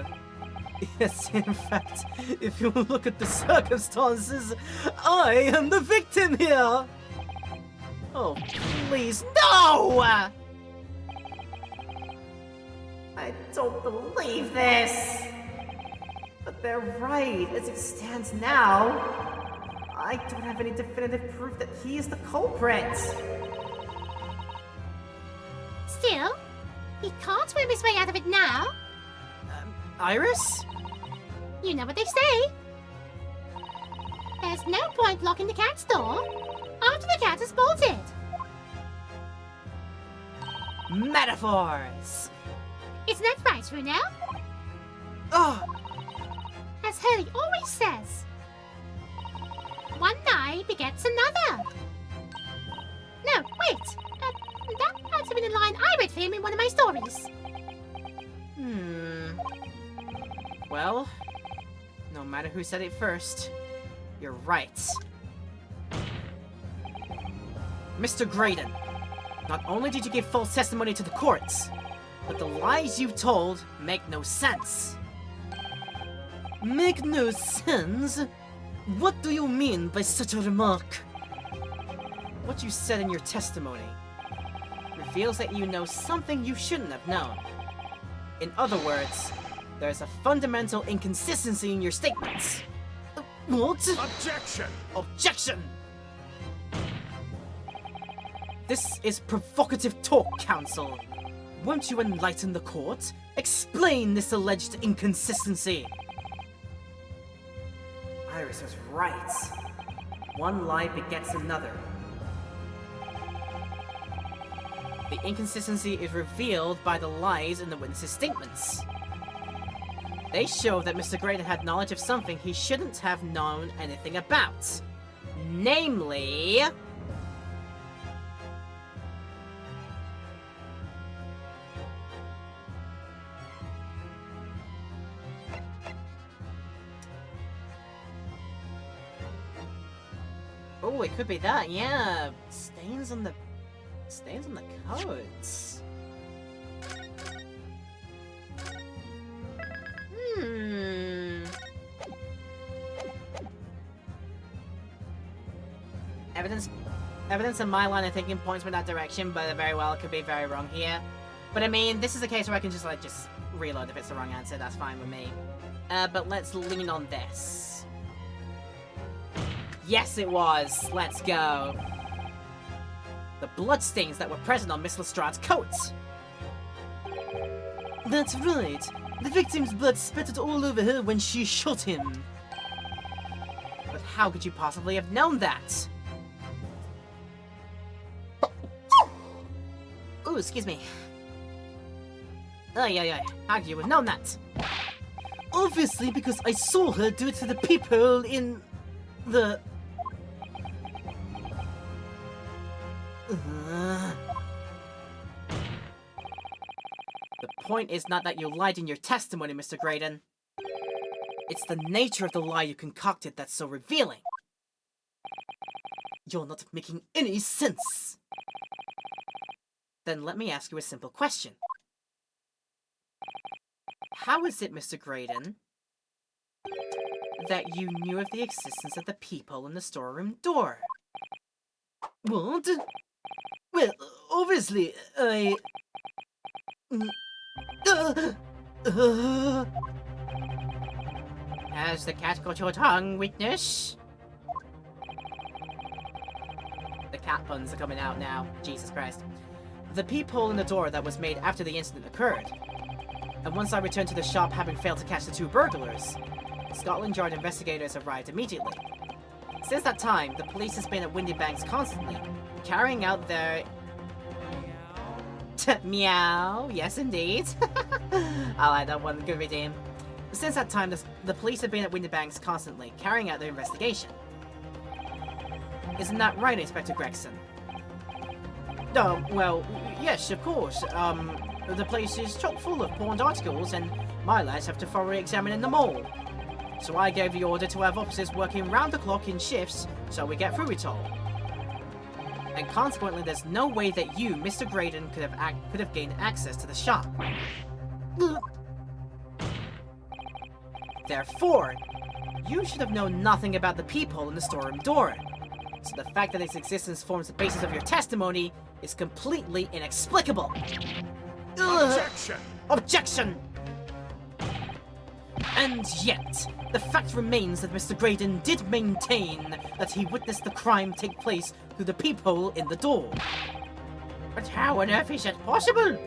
S3: Yes, in fact, if you look at the circumstances, I am the victim here! Oh, please, no! I don't believe this! But they're right, as it stands now. I don't have any definitive proof that he is the culprit.
S6: Still, he can't swim his way out of it now.
S3: Iris?
S6: You know what they say. There's no point locking the cat's door after the cat has bolted.
S3: Metaphors!
S6: Isn't that right, Runo?
S3: Oh,
S6: As Hurley always says, one lie begets another. No, wait. That might have been a line I read for him in one of my stories.
S3: Well, no matter who said it first, you're right. Mr. Graydon, not only did you give false testimony to the courts, but the lies you told make no sense.
S5: Make no sense? What do you mean by such a remark?
S3: What you said in your testimony reveals that you know something you shouldn't have known. In other words, there's a fundamental inconsistency in your statements.
S5: What?
S4: Objection!
S3: Objection! This is provocative talk, counsel. Won't you enlighten the court? Explain this alleged inconsistency. Iris was right. One lie begets another. The inconsistency is revealed by the lies in the witnesses' statements. They show that Mr. Graydon had knowledge of something he shouldn't have known anything about. Namely... Oh, it could be that, yeah. Stains on the codes. Evidence in my line of thinking points me in that direction, but very well it could be very wrong here. But I mean, this is a case where I can just reload if it's the wrong answer, that's fine with me. But let's lean on this. Yes, it was! Let's go! The bloodstains that were present on Miss Lestrade's coat!
S5: That's right. The victim's blood spattered all over her when she shot him.
S3: But how could you possibly have known that? Ooh, excuse me. Oh, yeah. How could you have known that?
S5: Obviously, because I saw her do it to the people in the...
S3: The point is not that you lied in your testimony, Mr. Graydon. It's the nature of the lie you concocted that's so revealing.
S5: You're not making any sense.
S3: Then let me ask you a simple question. How is it, Mr. Graydon, that you knew of the existence of the peephole in the storeroom door?
S5: What? Well, obviously, I...
S2: Has the cat got your tongue, witness?
S3: The cat puns are coming out now. Jesus Christ. The peephole in the door that was made after the incident occurred. And once I returned to the shop having failed to catch the two burglars, Scotland Yard investigators arrived immediately. Since that time, the police has been at Windy Banks constantly, carrying out their... Meow. Yes, indeed. I like that one. Good redeem. Since that time, the police have been at Windy Banks constantly, carrying out their investigation. Isn't that right, Inspector Gregson?
S2: Well, yes, of course. The place is chock full of pawned articles, and my lads have to thoroughly examine them all. So I gave the order to have officers working round the clock in shifts, so we get through it all.
S3: And consequently, there's no way that you, Mr. Graydon, could have gained access to the shop. Therefore, you should have known nothing about the peephole in the storeroom door. So the fact that its existence forms the basis of your testimony is completely inexplicable.
S4: Objection!
S3: Objection! And yet, the fact remains that Mr. Graydon did maintain that he witnessed the crime take place through the peephole in the door.
S2: But how on earth is that possible?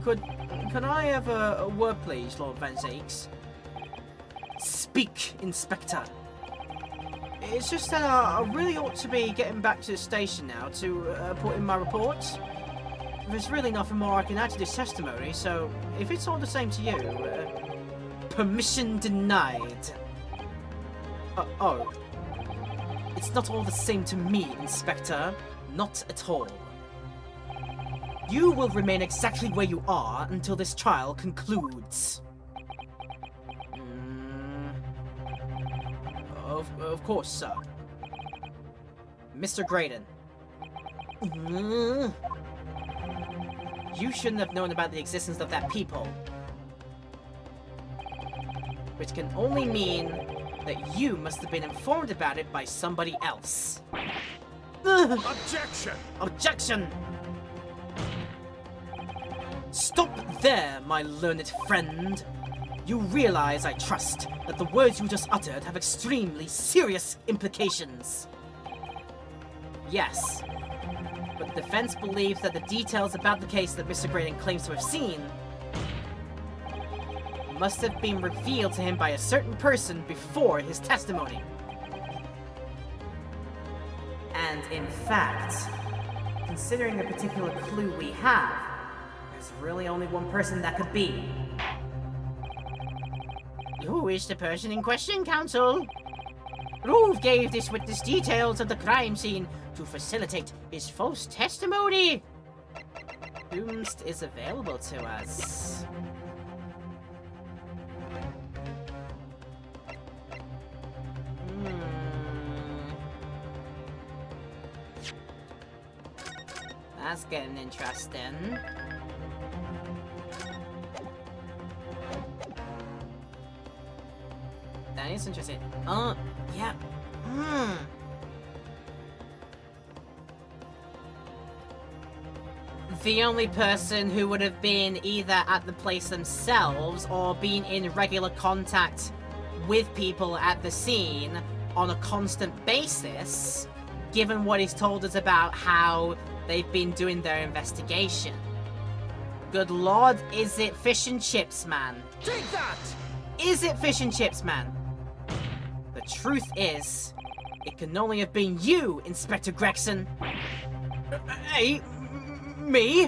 S3: Could I have a word, please, Lord Van Zakes? Speak, Inspector.
S2: It's just that I really ought to be getting back to the station now to put in my report. There's really nothing more I can add to this testimony, so if it's all the same to you...
S3: Permission denied. Oh. It's not all the same to me, Inspector. Not at all. You will remain exactly where you are until this trial concludes. Of course, sir. Mr. Graydon. You shouldn't have known about the existence of that peephole. Which can only mean that you must have been informed about it by somebody else.
S4: Objection!
S3: Objection! Stop there, my learned friend. You realize, I trust, that the words you just uttered have extremely serious implications. Yes, but the defense believes that the details about the case that Mr. Graydon claims to have seen must have been revealed to him by a certain person before his testimony. And in fact, considering the particular clue we have, there's really only one person that could be.
S2: Who is the person in question, Counsel? Rove gave this witness details of the crime scene to facilitate his false testimony.
S3: Whomst is available to us. That's getting interesting. That is interesting. Yeah. The only person who would have been either at the place themselves or been in regular contact with people at the scene on a constant basis, given what he's told us about how they've been doing their investigation. Good lord, is it Fish and Chips Man?
S4: Take that!
S3: Is it Fish and Chips Man? The truth is, it can only have been you, Inspector Gregson. Hey, me?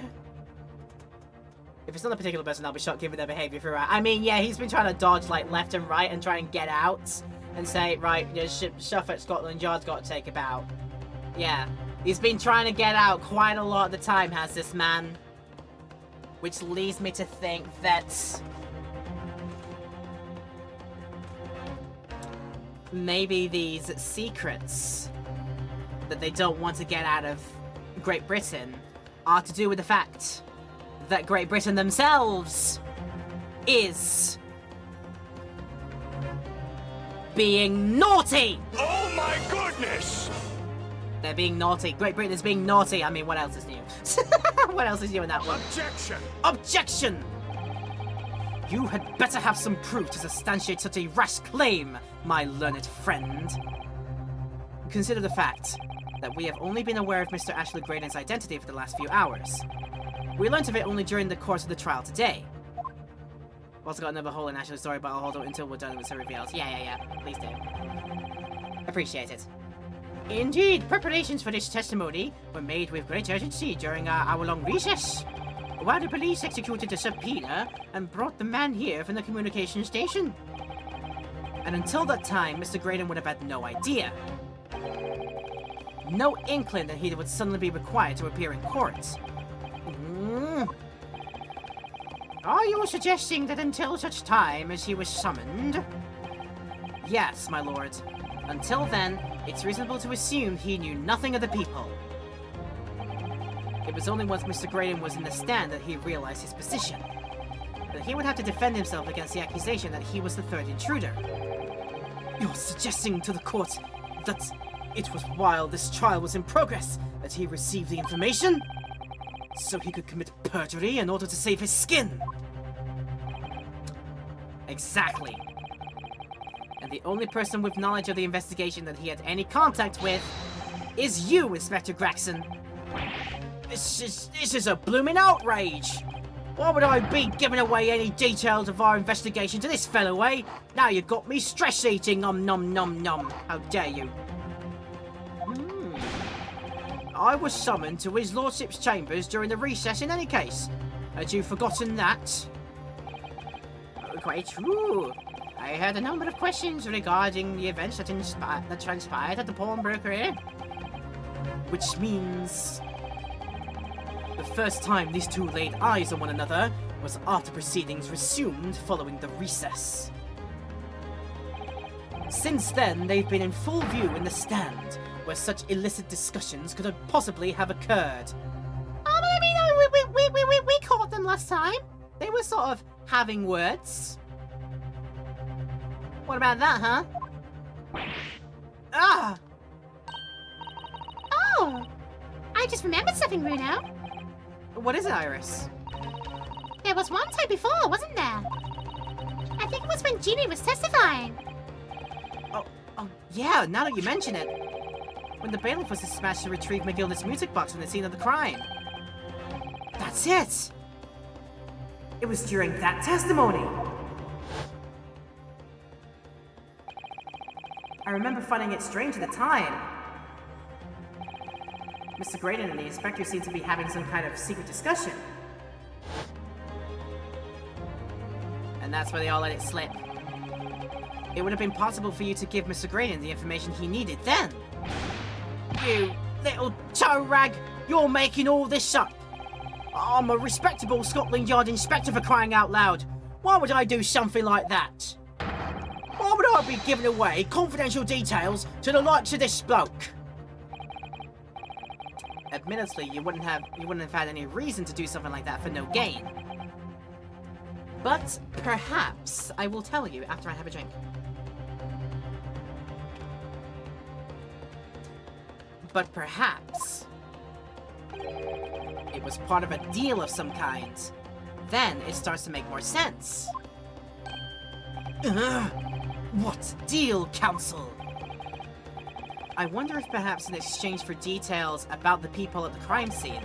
S3: If it's not a particular person, I'll be shocked given their behavior throughout. I mean, yeah, he's been trying to dodge, like, left and right and try and get out. And say, right, stuff at Scotland Yard's got to take about. Yeah. He's been trying to get out quite a lot of the time, has this man. Which leads me to think that maybe these secrets that they don't want to get out of Great Britain are to do with the fact that Great Britain themselves is being naughty!
S4: Oh my goodness!
S3: They're being naughty. Great Britain is being naughty. I mean, what else is new? What else is new in that one?
S4: Objection!
S3: Objection! You had better have some proof to substantiate such a rash claim, my learned friend. Consider the fact that we have only been aware of Mr. Ashley Graydon's identity for the last few hours. We learnt of it only during the course of the trial today. I've also got another hole in Ashley's story, but I'll hold it until we're done with her reveals. Yeah. Please do. Appreciate it.
S2: Indeed, preparations for this testimony were made with great urgency during our hour-long recess, while the police executed a subpoena and brought the man here from the communication station.
S3: And until that time, Mr. Graydon would have had no idea. No inkling that he would suddenly be required to appear in court.
S2: Are you suggesting that until such time as he was summoned?
S3: Yes, my lord. Until then, it's reasonable to assume he knew nothing of the people. It was only once Mr. Graydon was in the stand that he realized his position. That he would have to defend himself against the accusation that he was the third intruder. You're suggesting to the court that it was while this trial was in progress that he received the information? So he could commit perjury in order to save his skin? Exactly. And the only person with knowledge of the investigation that he had any contact with is you, Inspector Gregson. This is a blooming outrage. Why would I be giving away any details of our investigation to this fellow, eh? Now you got me stress eating, nom nom nom nom. How dare you? I was summoned to his lordship's chambers during the recess in any case. Had you forgotten that?
S2: Quite true. I had a number of questions regarding the events that transpired at the pawnbroker.
S3: Which means the The first time these two laid eyes on one another was after proceedings resumed following the recess. Since then, they've been in full view in the stand, where such illicit discussions could possibly have occurred.
S6: I mean, we caught them last time.
S3: They were sort of having words. What about that, huh? Ah!
S6: Oh, I just remembered something, Bruno.
S3: What is it, Iris?
S6: There was one time before, wasn't there? I think it was when Ginny was testifying.
S3: Oh, yeah, now that you mention it. When the bailiff was dispatched to retrieve McGilda's music box from the scene of the crime. That's it! It was during that testimony! I remember finding it strange at the time. Mr. Graydon and the inspector seemed to be having some kind of secret discussion. And that's where they all let it slip. It would have been possible for you to give Mr. Graydon the information he needed then. You little toe rag! You're making all this up! I'm a respectable Scotland Yard inspector, for crying out loud! Why would I do something like that? Why would I be giving away confidential details to the likes of this bloke? Admittedly, you wouldn't have had any reason to do something like that for no gain. But perhaps I will tell you after I have a drink. But perhaps it was part of a deal of some kind. Then it starts to make more sense. What deal, Counsel? I wonder if perhaps in exchange for details about the people at the crime scene,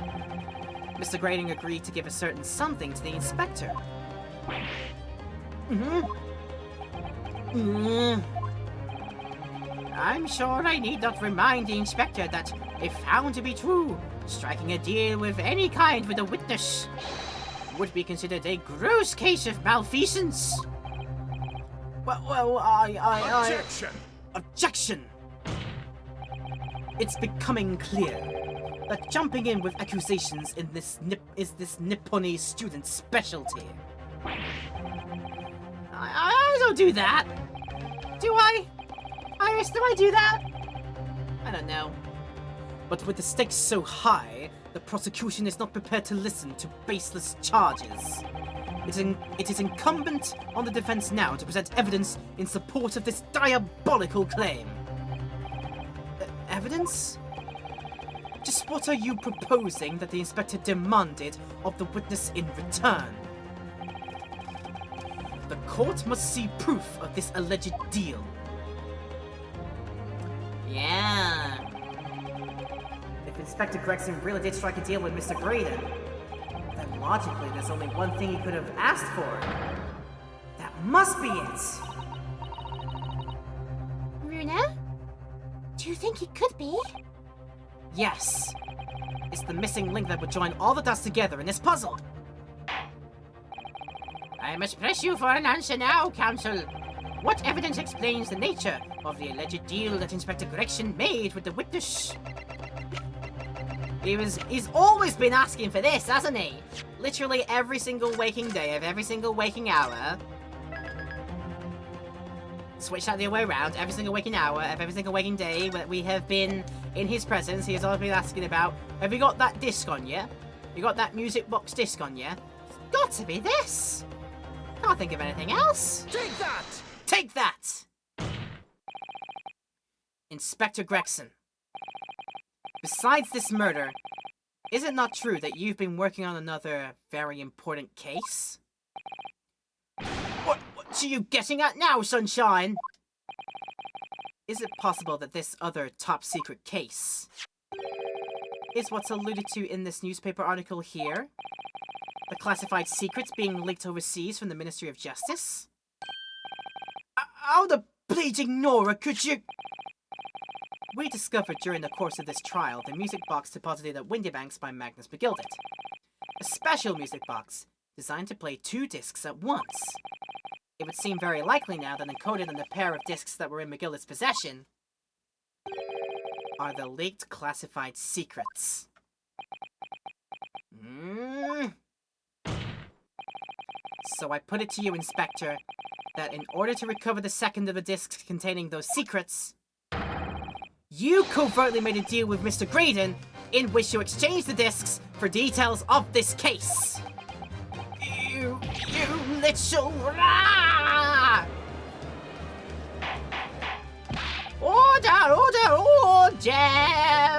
S3: Mr. Graydon agreed to give a certain something to the inspector. I'm sure I need not remind the inspector that, if found to be true, striking a deal with any kind with a witness would be considered a gross case of malfeasance. Well,
S4: Objection!
S3: Objection! It's becoming clear that jumping in with accusations in this is this Nipponi student's specialty. I don't do that. Do I? Iris, do I do that? I don't know. But with the stakes so high, the prosecution is not prepared to listen to baseless charges. It is incumbent on the defense now to present evidence in support of this diabolical claim. Evidence? Just what are you proposing that the inspector demanded of the witness in return? The court must see proof of this alleged deal. Yeah. If Inspector Gregson really did strike a deal with Mr. Graydon, then logically there's only one thing he could have asked for. That must be it!
S6: Runa? Do you think it could be?
S3: Yes. It's the missing link that would join all the dots together in this puzzle. I must press you for an answer now, Counsel. What evidence explains the nature of the alleged deal that Inspector Gregson made with the witness? He's always been asking for this, hasn't he? Literally every single waking day of every single waking hour. Switch that the other way around. Every single waking hour of every single waking day that we have been in his presence, he has always been asking about, have you got that disc on you? You got that music box disc on you? It's got to be this! Can't think of anything else.
S4: Take that!
S3: Take that! Inspector Gregson. Besides this murder, is it not true that you've been working on another very important case? What are you getting at now, Sunshine? Is it possible that this other top-secret case is what's alluded to in this newspaper article here? The classified secrets being leaked overseas from the Ministry of Justice? How the bleeding Nora could you... We discovered during the course of this trial the music box deposited at Windybanks by Magnus McGilded. A special music box, designed to play 2 discs at once. It would seem very likely now that encoded in the pair of discs that were in McGilded's possession are the leaked classified secrets. So I put it to you, Inspector, that in order to recover the second of the discs containing those secrets, you covertly made a deal with Mr. Graydon in which you exchanged the discs for details of this case. You little rat!
S2: Order!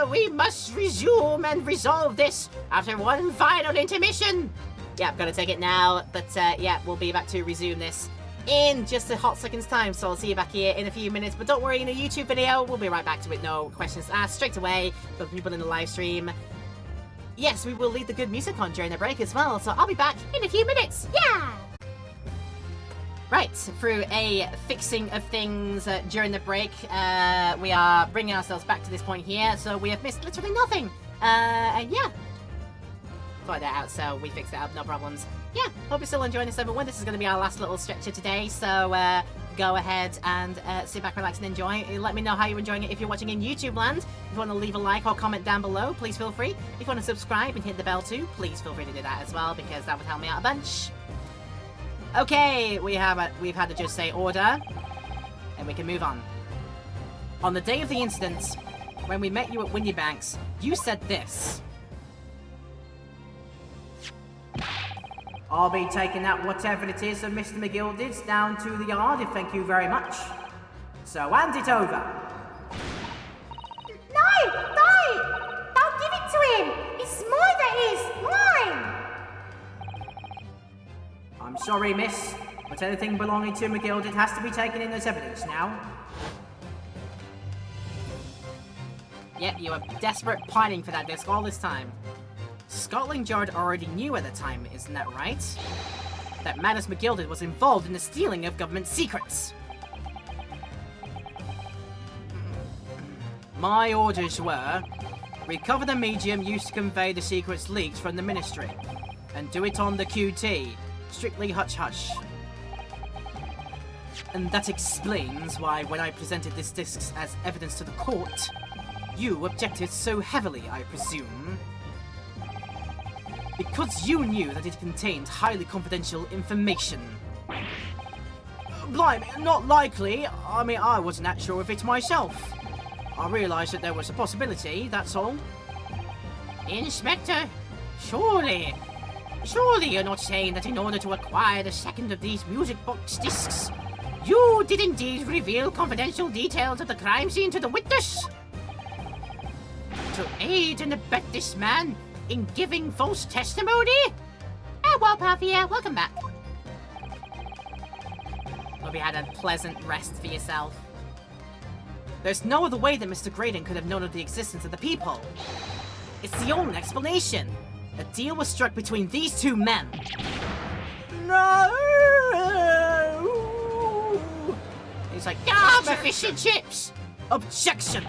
S2: We must resume and resolve this after one final intermission.
S3: Yeah, I'm gonna take it now, but yeah, we'll be back to resume this in just a hot second's time, so I'll see you back here in a few minutes. But don't worry, in a YouTube video, we'll be right back to it. No questions asked straight away for people in the live stream. Yes, we will leave the good music on during the break as well, so I'll be back
S6: In a few minutes, yeah!
S3: Right, through a fixing of things during the break, we are bringing ourselves back to this point here, so we have missed literally nothing. And yeah, sorted that out, so we fixed it up, no problems. Yeah, hope you're still enjoying this over. This is going to be our last little stretcher today, so go ahead and sit back, relax, and enjoy. Let me know how you're enjoying it if you're watching in YouTube land. If you want to leave a like or comment down below, please feel free. If you want to subscribe and hit the bell too, please feel free to do that as well, because that would help me out a bunch. Okay, we've had the judge say order, and we can move on. On the day of the incident, when we met you at Windy Banks, you said this. I'll be taking that whatever it is of Mr. McGilded's down to the yard, thank you very much. So hand it over.
S6: No! Don't give it to him! It's mine, that is! Mine!
S3: I'm sorry, miss, but anything belonging to McGilded has to be taken in as evidence now. Yep, you were desperate pining for that disc all this time. Scotland Yard already knew at the time, isn't that right? That Manus McGilded was involved in the stealing of government secrets. My orders were, recover the medium used to convey the secrets leaked from the ministry, and do it on the QT, strictly hush-hush. And that explains why when I presented this disc as evidence to the court, you objected so heavily, I presume. Because you knew that it contained highly confidential information. Blimey, not likely. I mean, I wasn't that sure of it myself. I realised that there was a possibility, that's all.
S2: Inspector, surely you're not saying that in order to acquire the second of these music box discs, you did indeed reveal confidential details of the crime scene to the witness? To aid and abet this man in giving false testimony?
S6: Oh, well, Palvia, welcome back.
S3: Hope you had a pleasant rest for yourself. There's no other way that Mr. Graydon could have known of the existence of the peephole. It's the only explanation. A deal was struck between these two men. No!
S2: He's like, ah, my fish and chips!
S3: Objection!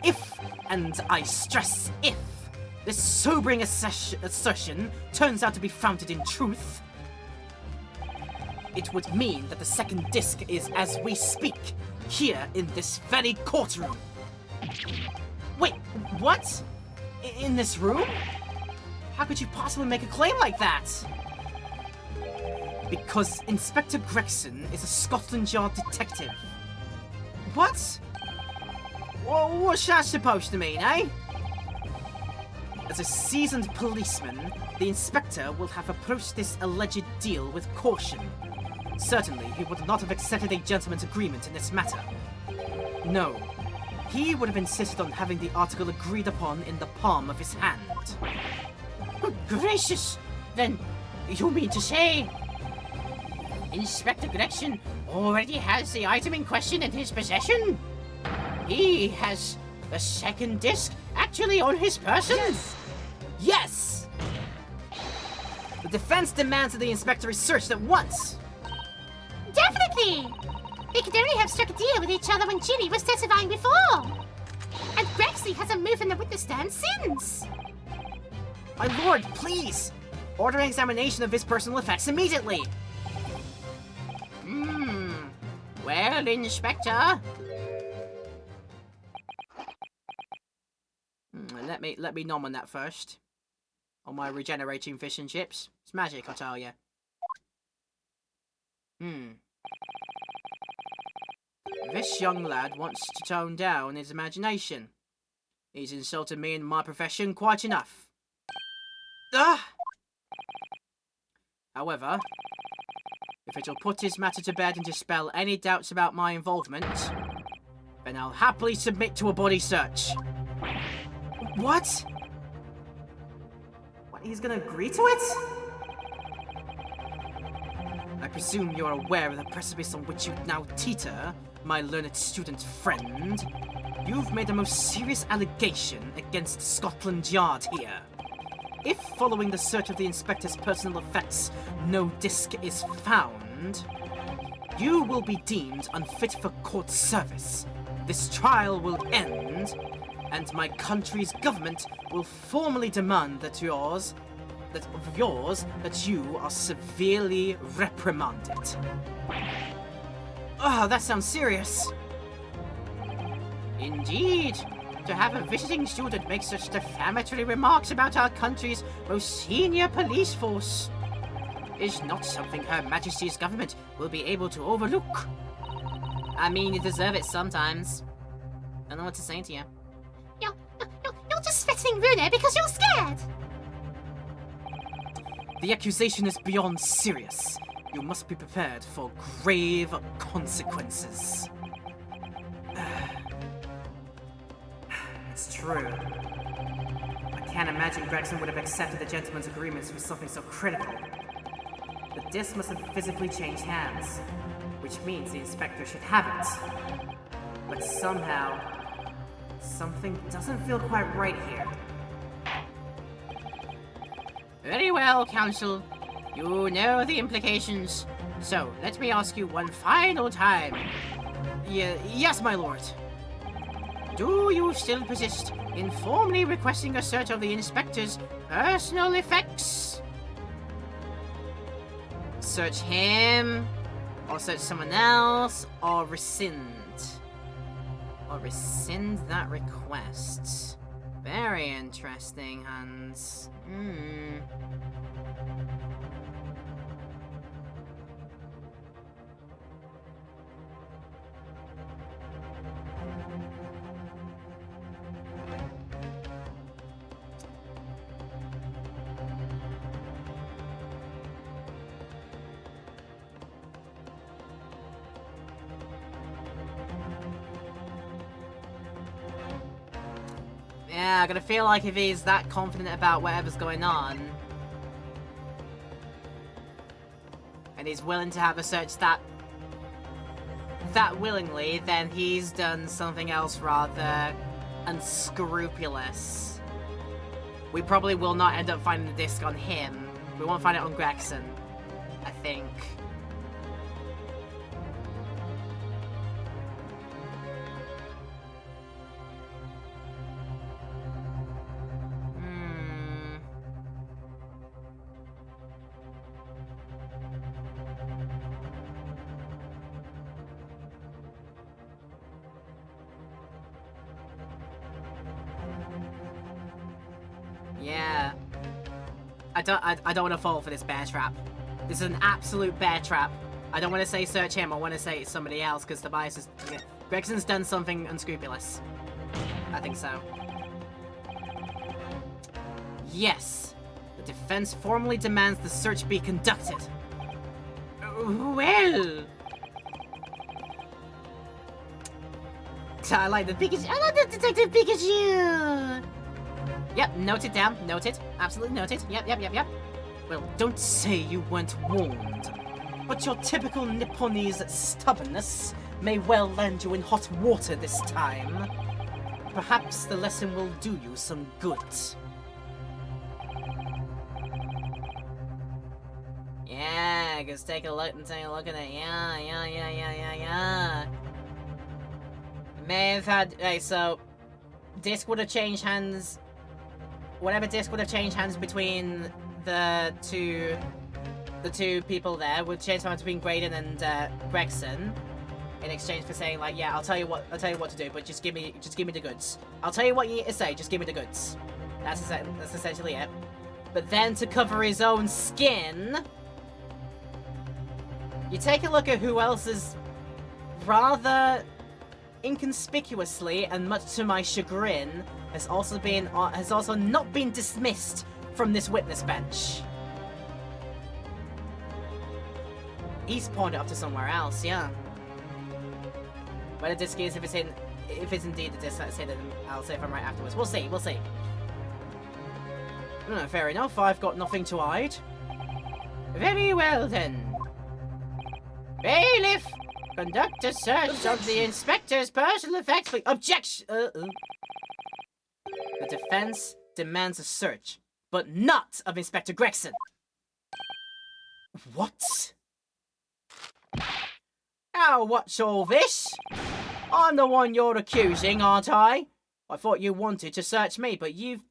S3: If, and I stress if, this sobering assertion turns out to be founded in truth, it would mean that the second disc is, as we speak, here in this very courtroom. Wait, what? In this room? How could you possibly make a claim like that? Because Inspector Gregson is a Scotland Yard detective. What? Well, what's that supposed to mean, eh? As a seasoned policeman, the inspector will have approached this alleged deal with caution. Certainly, he would not have accepted a gentleman's agreement in this matter. No, he would have insisted on having the article agreed upon in the palm of his hand.
S2: Good gracious! Then, you mean to say Inspector Gregson already has the item in question in his possession? He has the second disc actually on his person?
S3: Yes! Yes! The defense demands that the inspector is searched at once.
S6: Definitely! They could only have struck a deal with each other when Ginny was testifying before. And Grexley hasn't moved from the witness stand since.
S3: My lord, please! Order an examination of his personal effects immediately!
S2: Well, Inspector,
S3: Let me nom on that first. on my regenerating fish and chips. It's magic, I tell you. This young lad wants to tone down his imagination. He's insulted me in my profession quite enough. Ah! However, if it'll put his matter to bed and dispel any doubts about my involvement, then I'll happily submit to a body search. What? What, he's gonna agree to it? I presume you're aware of the precipice on which you now teeter, my learned student friend. You've made the most serious allegation against Scotland Yard here. If, following the search of the inspector's personal effects, no disc is found, you will be deemed unfit for court service. This trial will end, and my country's government will formally demand that you are severely reprimanded. Oh, that sounds serious. Indeed. To have a visiting student make such defamatory remarks about our country's most senior police force is not something Her Majesty's government will be able to overlook.
S1: I mean, you deserve it sometimes. I don't know what to say to you.
S6: You're just threatening Runa because you're scared.
S3: The accusation is beyond serious. You must be prepared for grave consequences. It's true. I can't imagine Gregson would have accepted the gentleman's agreements for something so critical. The disc must have physically changed hands, which means the inspector should have it. But somehow, something doesn't feel quite right here.
S2: Very well, Counsel. You know the implications. So, let me ask you one final time.
S3: Yes, my lord.
S2: Do you still persist in formally requesting a search of the inspector's personal effects?
S1: Search him, or search someone else, or rescind. Or rescind that request. Very interesting, Hans. Yeah, I gotta feel like if he's that confident about whatever's going on, and he's willing to have a search that willingly, then he's done something else rather unscrupulous. We probably will not end up finding the disc on him. We won't find it on Gregson, I think. Yeah. I don't want to fall for this bear trap. This is an absolute bear trap. I don't want to say search him, I want to say it's somebody else, because Tobias is... Gregson's done something unscrupulous. I think so. Yes. The defense formally demands the search be conducted.
S2: Well...
S6: I like the Detective Pikachu!
S1: Yep, note it down. Note it. Absolutely note it. Yep.
S3: Well, don't say you weren't warned. But your typical Nipponese stubbornness may well land you in hot water this time. Perhaps the lesson will do you some good.
S1: Yeah, just take a look at it. Yeah. May have had... Okay, so... Disc would have changed hands... Whatever disc would have changed hands between the two people there would change hands between Graydon and Gregson, in exchange for saying like, yeah, I'll tell you what to do, but just give me the goods. I'll tell you what you need to say, just give me the goods. That's essentially it.
S3: but then to cover his own skin, you take a look at who else is rather inconspicuously, and much to my chagrin, has also not been dismissed from this witness bench. He's pawned it off to somewhere else, yeah. Where the disc is, if it's indeed the disc, I'll say if I'm right afterwards. We'll see. Fair enough, I've got nothing to hide.
S2: Very well then. Bailiff, conduct a search of the inspector's personal effects.
S3: Objection! The defense demands a search, but not of Inspector Gregson. What? Now, what's all this? I'm the one you're accusing, aren't I? I thought you wanted to search me, but you've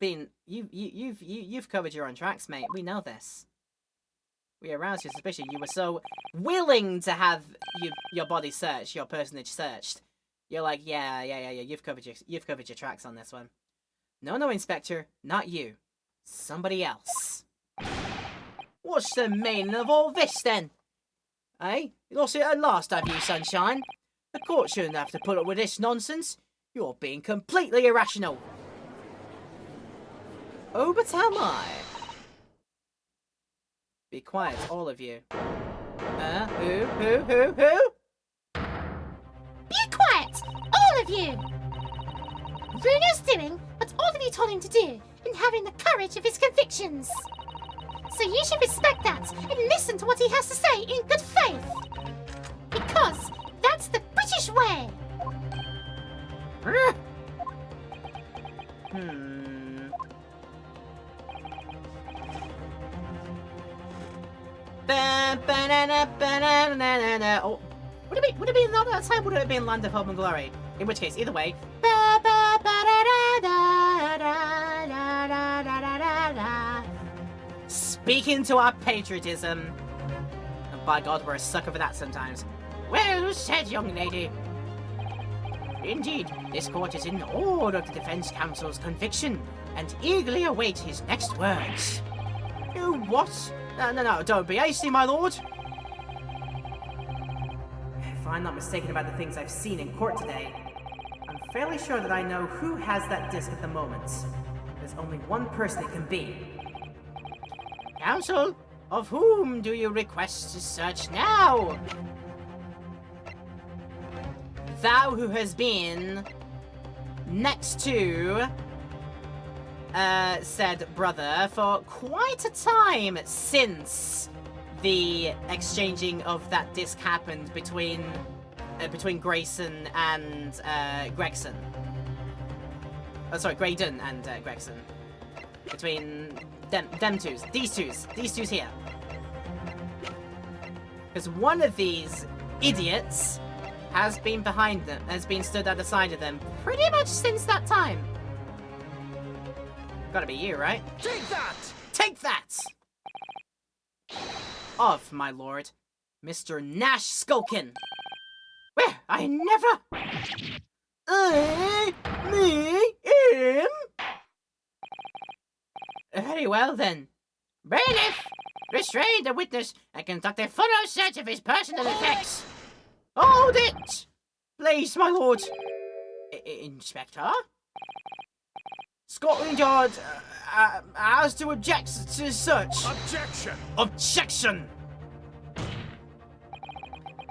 S3: covered your own tracks, mate. We know this. We aroused your suspicion. You were so willing to have your body searched, your personage searched. You're like, yeah. You've covered your tracks on this one. No, Inspector, not you. Somebody else. What's the meaning of all this then? Eh? You lost it at last, have you, Sunshine? The court shouldn't have to put up with this nonsense. You're being completely irrational. Oh, but am I? Be quiet, all of you. Who?
S6: Be quiet, all of you! Bruno's doing what all of you told him to do and having the courage of his convictions. So you should respect that and listen to what he has to say in good faith. Because that's the British way.
S3: Oh, would it be another time? Would it have been Land of Hope and Glory? In which case, either way. Speaking to our patriotism. And by God, we're a sucker for that sometimes.
S2: Well said, young lady. Indeed, this court is in awe of the defense counsel's conviction and eagerly await his next words.
S3: You what? No, don't be hasty, my lord. If I'm not mistaken about the things I've seen in court today, I'm fairly sure that I know who has that disc at the moment. There's only one person it can be.
S2: Counsel, of whom do you request to search now?
S3: Thou who has been next to said brother for quite a time since the exchanging of that disc happened between Grayson and Gregson. Oh, sorry, Graydon and Gregson. Between these twos here. Because one of these idiots has been behind them, has been stood at the side of them pretty much since that time. Gotta be you, right?
S4: Take that!
S3: Take that! Of, my lord, Mr. Nash Skulkin.
S2: Well, I never...
S3: Him?
S2: Very well, then. Bailiff, restrain the witness and conduct a thorough search of his personal effects.
S3: Hold it! Please, my lord.
S2: Inspector?
S3: Scotland Yard has to object to search.
S4: Objection!
S3: Objection!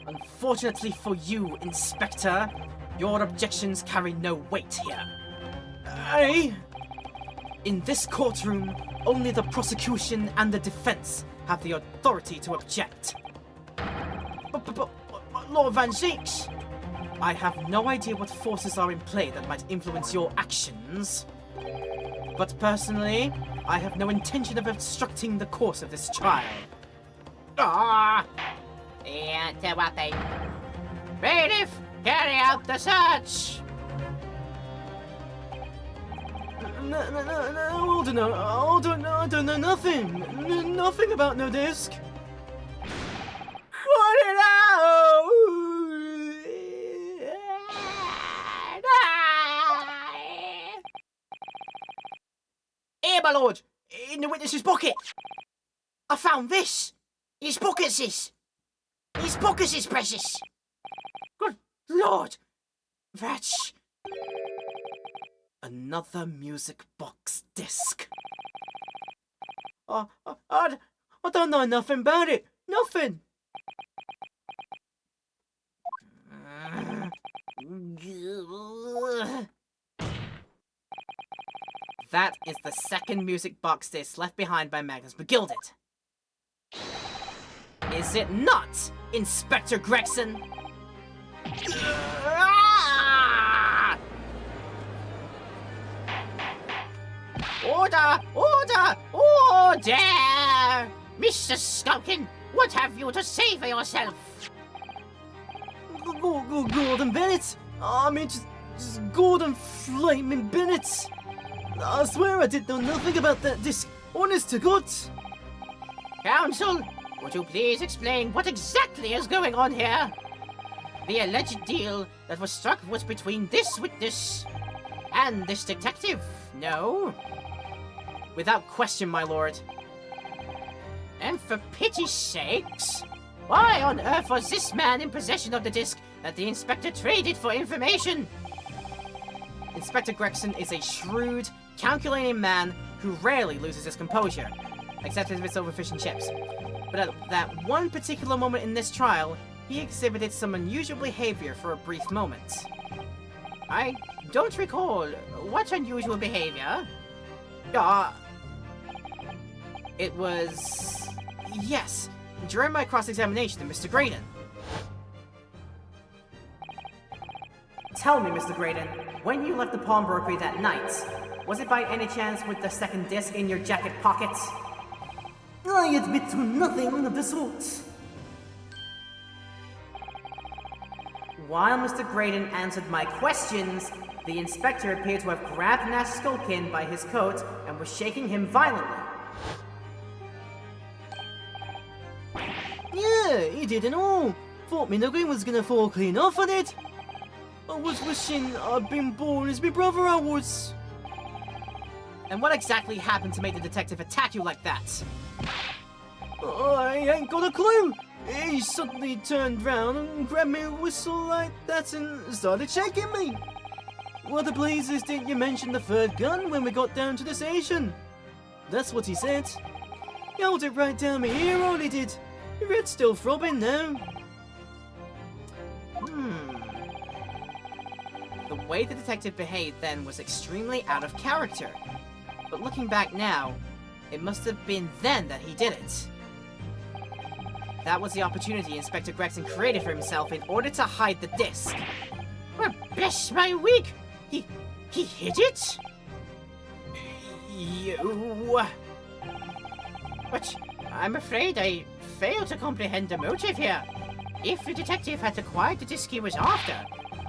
S3: Unfortunately for you, Inspector, your objections carry no weight here. In this courtroom, only the prosecution and the defense have the authority to object. But Lord Van Zeeks, I have no idea what forces are in play that might influence your actions. But personally, I have no intention of obstructing the course of this trial.
S2: Interrupting. Bailiff, carry out the search.
S5: No, hold on, I don't know nothing. Nothing about no disc.
S3: Cut it out! Here, my lord! In the witness It's his bucket! I found this!
S2: His buckets is. His buckets is precious. Good Lord. That's...
S3: Another music box disc. I don't know nothing about it. Nothing. That is the second music box disc left behind by Magnus McGilded. Is it not, Inspector Gregson?
S2: Order! Order! Order! Mr. Skulkin, what have you to say for yourself?
S5: Gordon Bennett! I mean, just Gordon Flaming Bennett! I swear I did know nothing about that disc, honest to God!
S2: Counsel, would you please explain what exactly is going on here? The alleged deal that was struck was between this witness and this detective, no?
S3: Without question, my lord.
S2: And for pity's sakes, why on earth was this man in possession of the disc that the inspector traded for information?
S3: Inspector Gregson is a shrewd, calculating man who rarely loses his composure, except if it's over fish and chips. But at that one particular moment in this trial, he exhibited some unusual behavior for a brief moment.
S2: I don't recall. What unusual behavior?
S3: It was... yes, during my cross-examination of Mr. Graydon. Tell me, Mr. Graydon, when you left the pawnbrokery that night, was it by any chance with the second disc in your jacket pocket?
S5: I admit to nothing of the sort.
S3: While Mr. Graydon answered my questions, the inspector appeared to have grabbed Nash Skulkin by his coat and was shaking him violently.
S5: Yeah, he did and all. Thought Minogue was gonna fall clean off on it. I was wishing I'd been born as my brother I was.
S3: And what exactly happened to make the detective attack you like that?
S5: I ain't got a clue. He suddenly turned round and grabbed me a whistle like that and started shaking me. What the blazes didn't you mention the third gun when we got down to the station? That's what he said. He held it right down my ear, all he did. Your head's still throbbing now.
S3: The way the detective behaved then was extremely out of character. But looking back now, it must have been then that he did it. That was the opportunity Inspector Gregson created for himself in order to hide the disc.
S2: Well, bless my wig! He hid it?
S3: You...
S2: But I'm afraid I fail to comprehend the motive here. If the detective had acquired the disc he was after,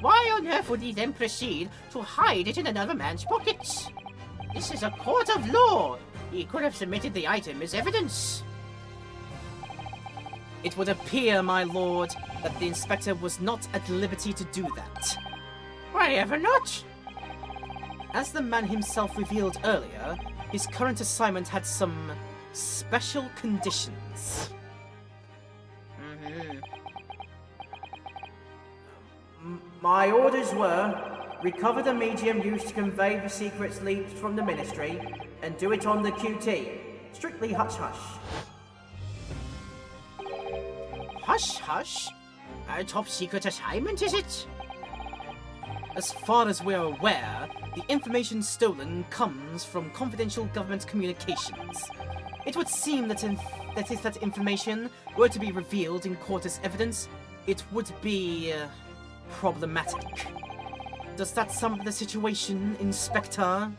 S2: why on earth would he then proceed to hide it in another man's pockets? This is a court of law. He could have submitted the item as evidence.
S3: It would appear, my lord, that the inspector was not at liberty to do that.
S2: Why ever not?
S3: As the man himself revealed earlier, his current assignment had some special conditions. My orders were, recover the medium used to convey the secrets leaked from the Ministry, and do it on the QT. Strictly hush-hush.
S2: Hush-hush? A top-secret assignment, is it?
S3: As far as we're aware, the information stolen comes from confidential government communications. It would seem that if that information were to be revealed in court as evidence, it would be problematic. Does that sum up the situation, Inspector?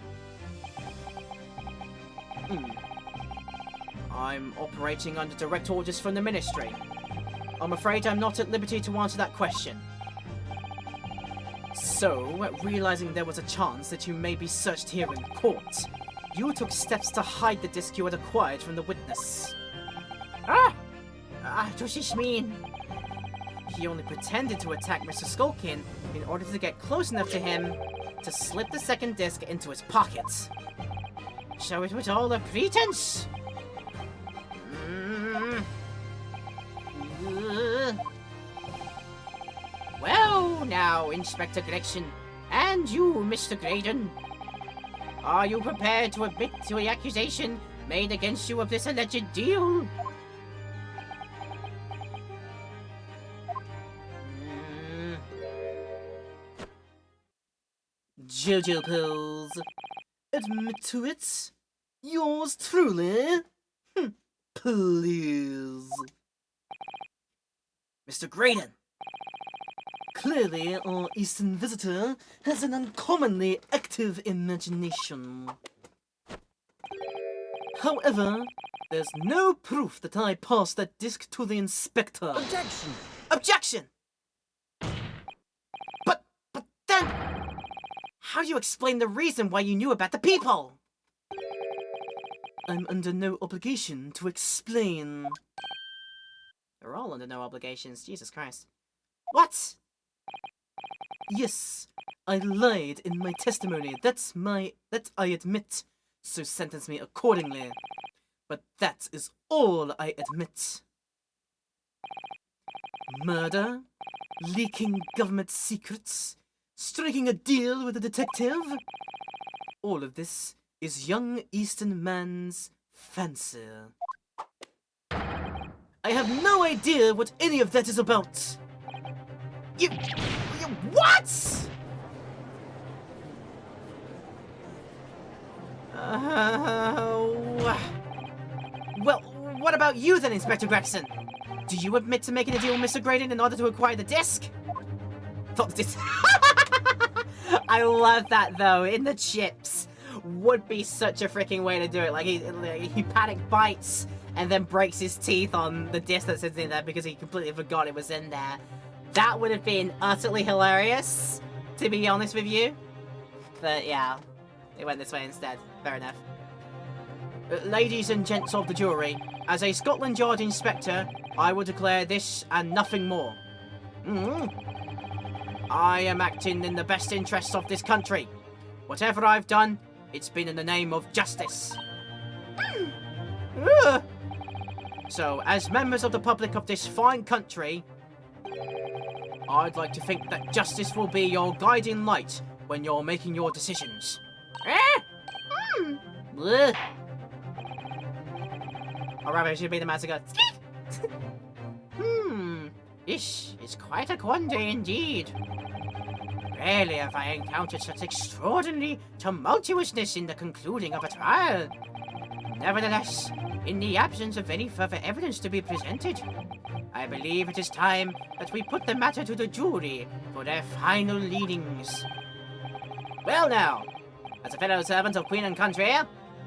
S3: I'm operating under direct orders from the Ministry. I'm afraid I'm not at liberty to answer that question. So, realizing there was a chance that you may be searched here in court, you took steps to hide the disc you had acquired from the witness.
S2: Does this mean...
S3: He only pretended to attack Mr. Skulkin in order to get close enough to him to slip the second disc into his pocket.
S2: So it was all a pretense. Well, now, Inspector Gregson, and you, Mr. Graydon, are you prepared to admit to the accusation made against you of this alleged deal?
S5: Jojo Pills. Admit to it? Yours truly? Please.
S3: Mr. Graydon.
S5: Clearly, our Eastern visitor has an uncommonly active imagination. However, there's no proof that I passed that disc to the inspector.
S4: Objection!
S3: Objection! But then, how do you explain the reason why you knew about the people?
S5: I'm under no obligation to explain.
S3: They're all under no obligations, Jesus Christ. What?
S5: Yes, I lied in my testimony. That I admit. So sentence me accordingly. But that is all I admit. Murder, leaking government secrets, striking a deal with a detective. All of this is young Eastern man's fancy. I have no idea what any of that is about.
S3: You what? Well, what about you then, Inspector Gregson? Do you admit to making a deal with Mr. Graydon in order to acquire the disc? Thought the disc. I love that though. In the chips would be such a freaking way to do it. Like he panic bites and then breaks his teeth on the disc that's in there because he completely forgot it was in there. That would have been utterly hilarious, to be honest with you. But yeah, it went this way instead. Fair enough. Ladies and gents of the jury, as a Scotland Yard inspector, I will declare this and nothing more. I am acting in the best interests of this country. Whatever I've done, it's been in the name of justice. So, as members of the public of this fine country, I'd like to think that justice will be your guiding light when you're making your decisions. Or rather, it should be the massacre. This is quite a quandary indeed. Rarely have I encountered such extraordinary tumultuousness in the concluding of a trial. Nevertheless, in the absence of any further evidence to be presented, I believe it is time that we put the matter to the jury for their final leadings. Well now, as a fellow servant of Queen and Country,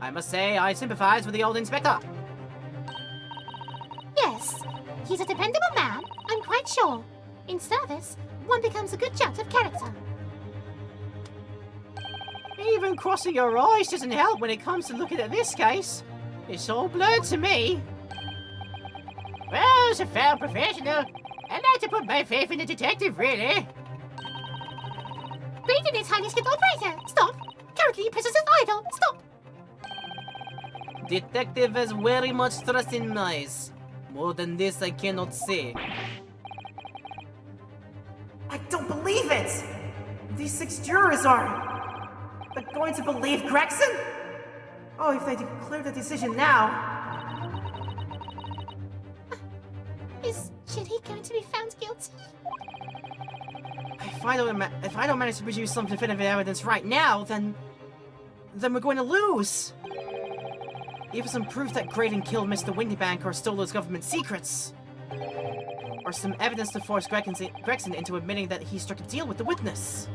S3: I must say I sympathize with the old inspector.
S6: Yes, he's a dependable man, I'm quite sure. In service, one becomes a good judge of character.
S2: Even crossing your eyes doesn't help when it comes to looking at this case. It's all blurred to me. Well, as a fair professional, I'd like to put my faith in the detective, really.
S6: Graydon is highly skilled operator. Stop. Currently, he presses his idol. Stop.
S3: Detective has very much trust in eyes. More than this, I cannot say. I don't believe it! These 6 jurors are going to believe Gregson? Oh, if they declare the decision now.
S6: Is Ginny going to be found guilty?
S3: If I don't manage to produce some definitive evidence right now, then we're going to lose. Even some proof that Graydon killed Mr. Windybank or stole those government secrets. Or some evidence to force Gregson into admitting that he struck a deal with the witness.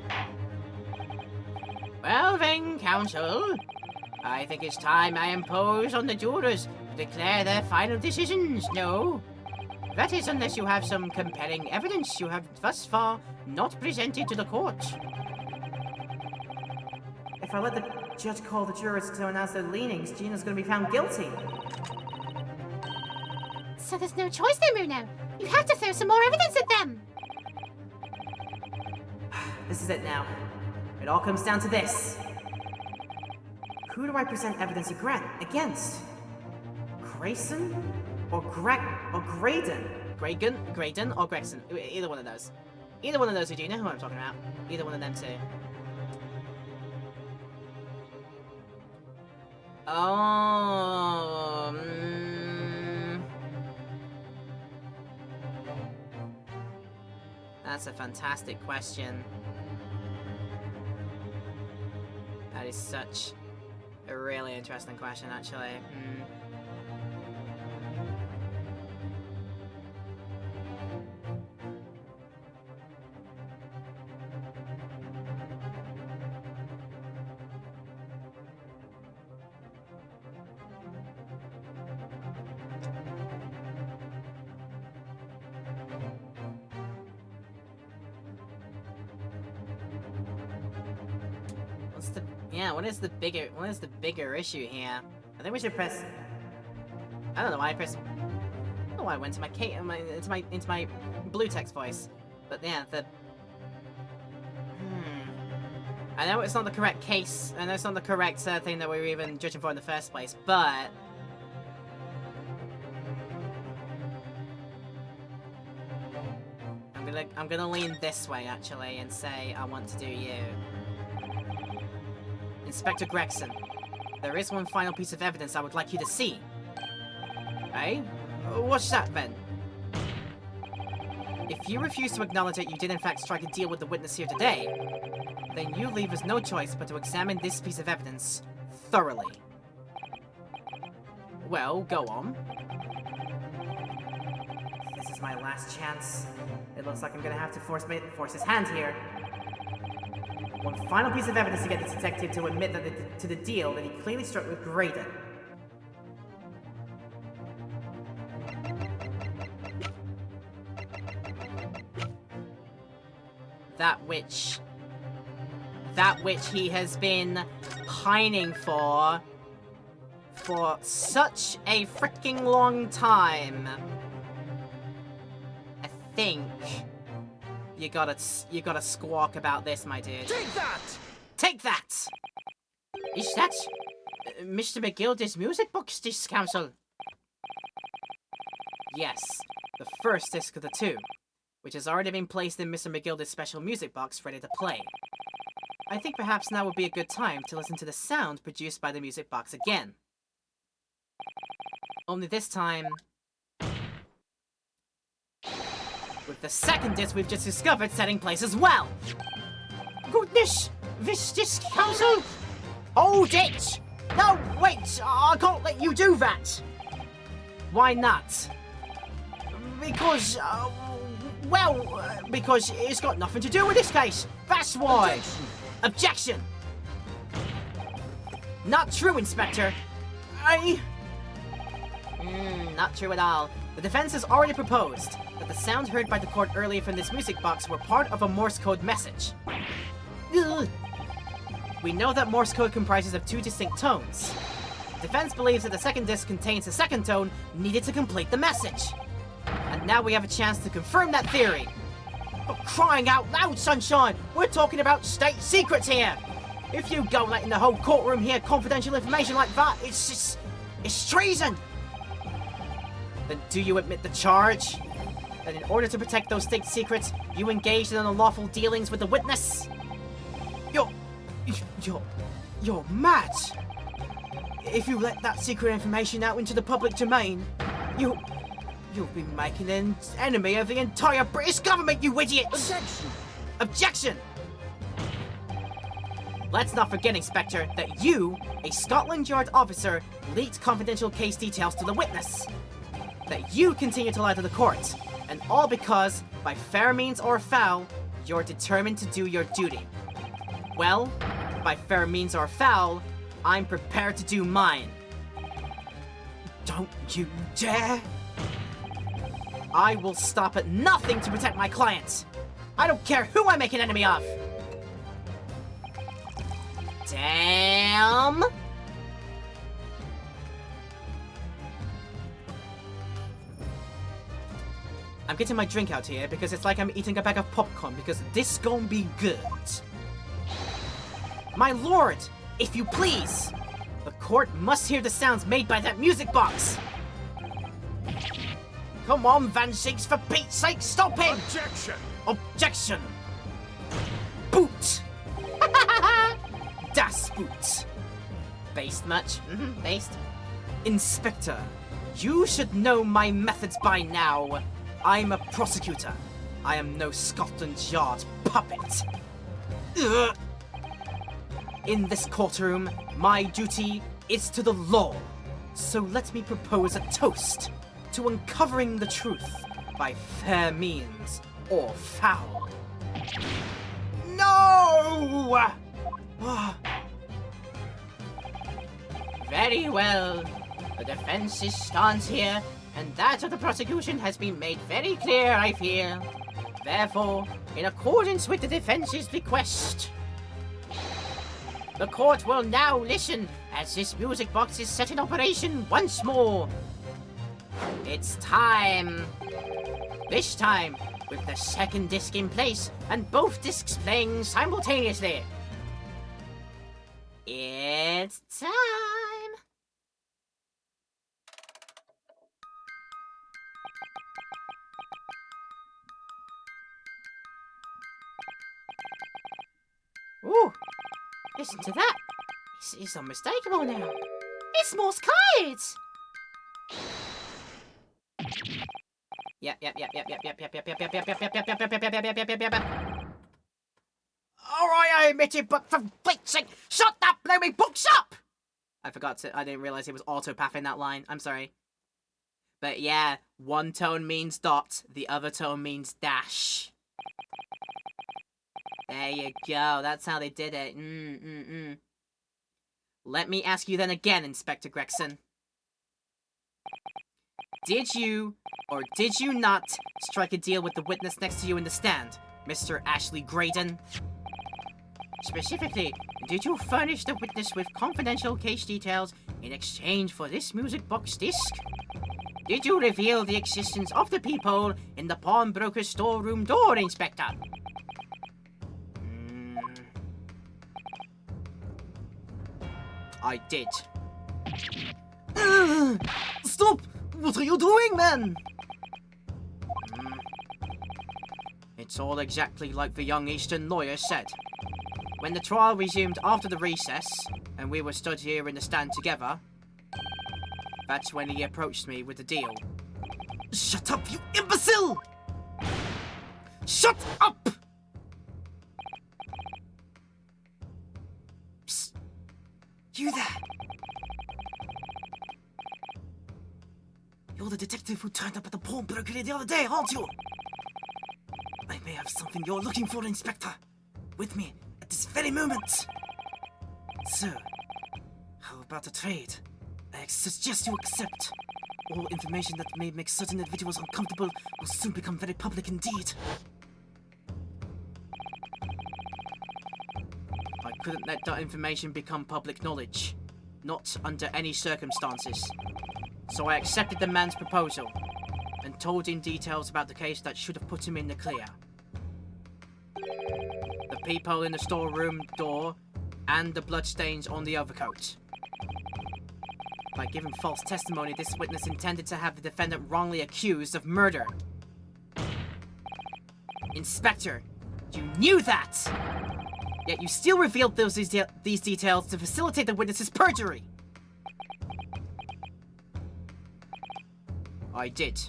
S2: Well then, counsel, I think it's time I impose on the jurors to declare their final decisions, no? That is, unless you have some compelling evidence you have thus far not presented to the court.
S3: If I let the judge call the jurors to announce their leanings, Gina's going to be found guilty.
S6: So there's no choice then, Muno. You have to throw some more evidence at them.
S3: This is it now. It all comes down to this. Who do I present evidence against? Grayson? Or Graydon? Graydon or Gregson? Either one of those. Either one of those, do you know who I'm talking about? Either one of them two. Oh... That's a fantastic question. That is such a really interesting question, actually. What is the bigger issue here? I think we should press. I don't know why I pressed. I don't know why I went to into my blue text voice, but yeah, I know it's not the correct case. I know it's not the correct thing that we were even judging for in the first place, but I'm gonna lean this way actually and say I want to do you. Inspector Gregson, there is one final piece of evidence I would like you to see. Eh? What's that, then? If you refuse to acknowledge that you did in fact strike a deal with the witness here today, then you leave us no choice but to examine this piece of evidence thoroughly. Well, go on. This is my last chance. It looks like I'm gonna have to force his hand here. One final piece of evidence to get this detective to admit to the deal that he clearly struck with Graydon. That which he has been pining for such a freaking long time. I think you gotta squawk about this, my dude.
S4: Take that!
S3: Take that! Is that Mr. McGildy's music box disc, Council? Yes, the first disc of the two, which has already been placed in Mr. McGildy's special music box ready to play. I think perhaps now would be a good time to listen to the sound produced by the music box again. Only this time with the second disc we've just discovered setting place as well. Goodness! This disc, Council! Hold it! No, wait! I can't let you do that! Why not? Because, because it's got nothing to do with this case. That's why! Objection! Not true, Inspector. Not true at all. The defense has already proposed that the sound heard by the court earlier from this music box were part of a Morse code message. Ugh. We know that Morse code comprises of two distinct tones. The defense believes that the second disc contains a second tone needed to complete the message. And now we have a chance to confirm that theory. For crying out loud, Sunshine! We're talking about state secrets here! If you go letting the whole courtroom hear confidential information like that, it's treason! Then do you admit the charge? That in order to protect those state secrets, you engaged in unlawful dealings with the witness? You're mad! If you let that secret information out into the public domain, you'll be making an enemy of the entire British government, you idiot!
S4: Objection!
S3: Objection! Let's not forget, Inspector, that you, a Scotland Yard officer, leaked confidential case details to the witness. That you continue to lie to the court, and all because, by fair means or foul, you're determined to do your duty. Well, by fair means or foul, I'm prepared to do mine. Don't you dare! I will stop at nothing to protect my clients. I don't care who I make an enemy of. Damn! I'm getting my drink out here because it's like I'm eating a bag of popcorn because this gon' be good. My lord, if you please, court must hear the sounds made by that music box! Come on, Van Shakes, for Pete's sake, stop him!
S4: Objection!
S3: Objection! Boot! Das Boot!
S1: Based much? Based?
S3: Inspector, you should know my methods by now. I'm a prosecutor. I am no Scotland Yard puppet. Ugh. In this courtroom, my duty is to the law. So let me propose a toast to uncovering the truth by fair means or foul. No!
S2: Very well. The defense's stance here, and that of the prosecution has been made very clear, I feel. Therefore, in accordance with the defense's request, the court will now listen as this music box is set in operation once more. It's time. This time, with the second disc in place and both discs playing simultaneously. It's time. Ooh, listen to that. It's unmistakable now. It's Morse code. Yep. Alright, I admit it, but for Pete's sake, shut that blooming books up!
S3: I forgot to, I didn't realize it was autopathing that line. I'm sorry. But yeah, one tone means dot, the other tone means dash. There you go, that's how they did it. Let me ask you then again, Inspector Gregson. Did you, or did you not, strike a deal with the witness next to you in the stand, Mr. Ashley Graydon?
S2: Specifically, did you furnish the witness with confidential case details in exchange for this music box disc? Did you reveal the existence of the peephole in the pawnbroker's storeroom door, Inspector?
S3: I did.
S5: Stop! What are you doing, man?
S3: It's all exactly like the young Eastern lawyer said. When the trial resumed after the recess, and we were stood here in the stand together, that's when he approached me with the deal.
S5: Shut up, you imbecile!
S3: Shut up!
S5: Psst. You there? You're the detective who turned up at the pawnbrokery the other day, aren't you? I may have something you're looking for, Inspector. With me at this very moment. So, how about a trade? I suggest you accept. All information that may make certain individuals uncomfortable will soon become very public indeed.
S3: I couldn't let that information become public knowledge. Not under any circumstances. So I accepted the man's proposal, and told him details about the case that should have put him in the clear. The peephole in the storeroom door, and the bloodstains on the overcoat. By giving false testimony, this witness intended to have the defendant wrongly accused of murder. Inspector, you knew that! Yet you still revealed these details to facilitate the witness's perjury! I did.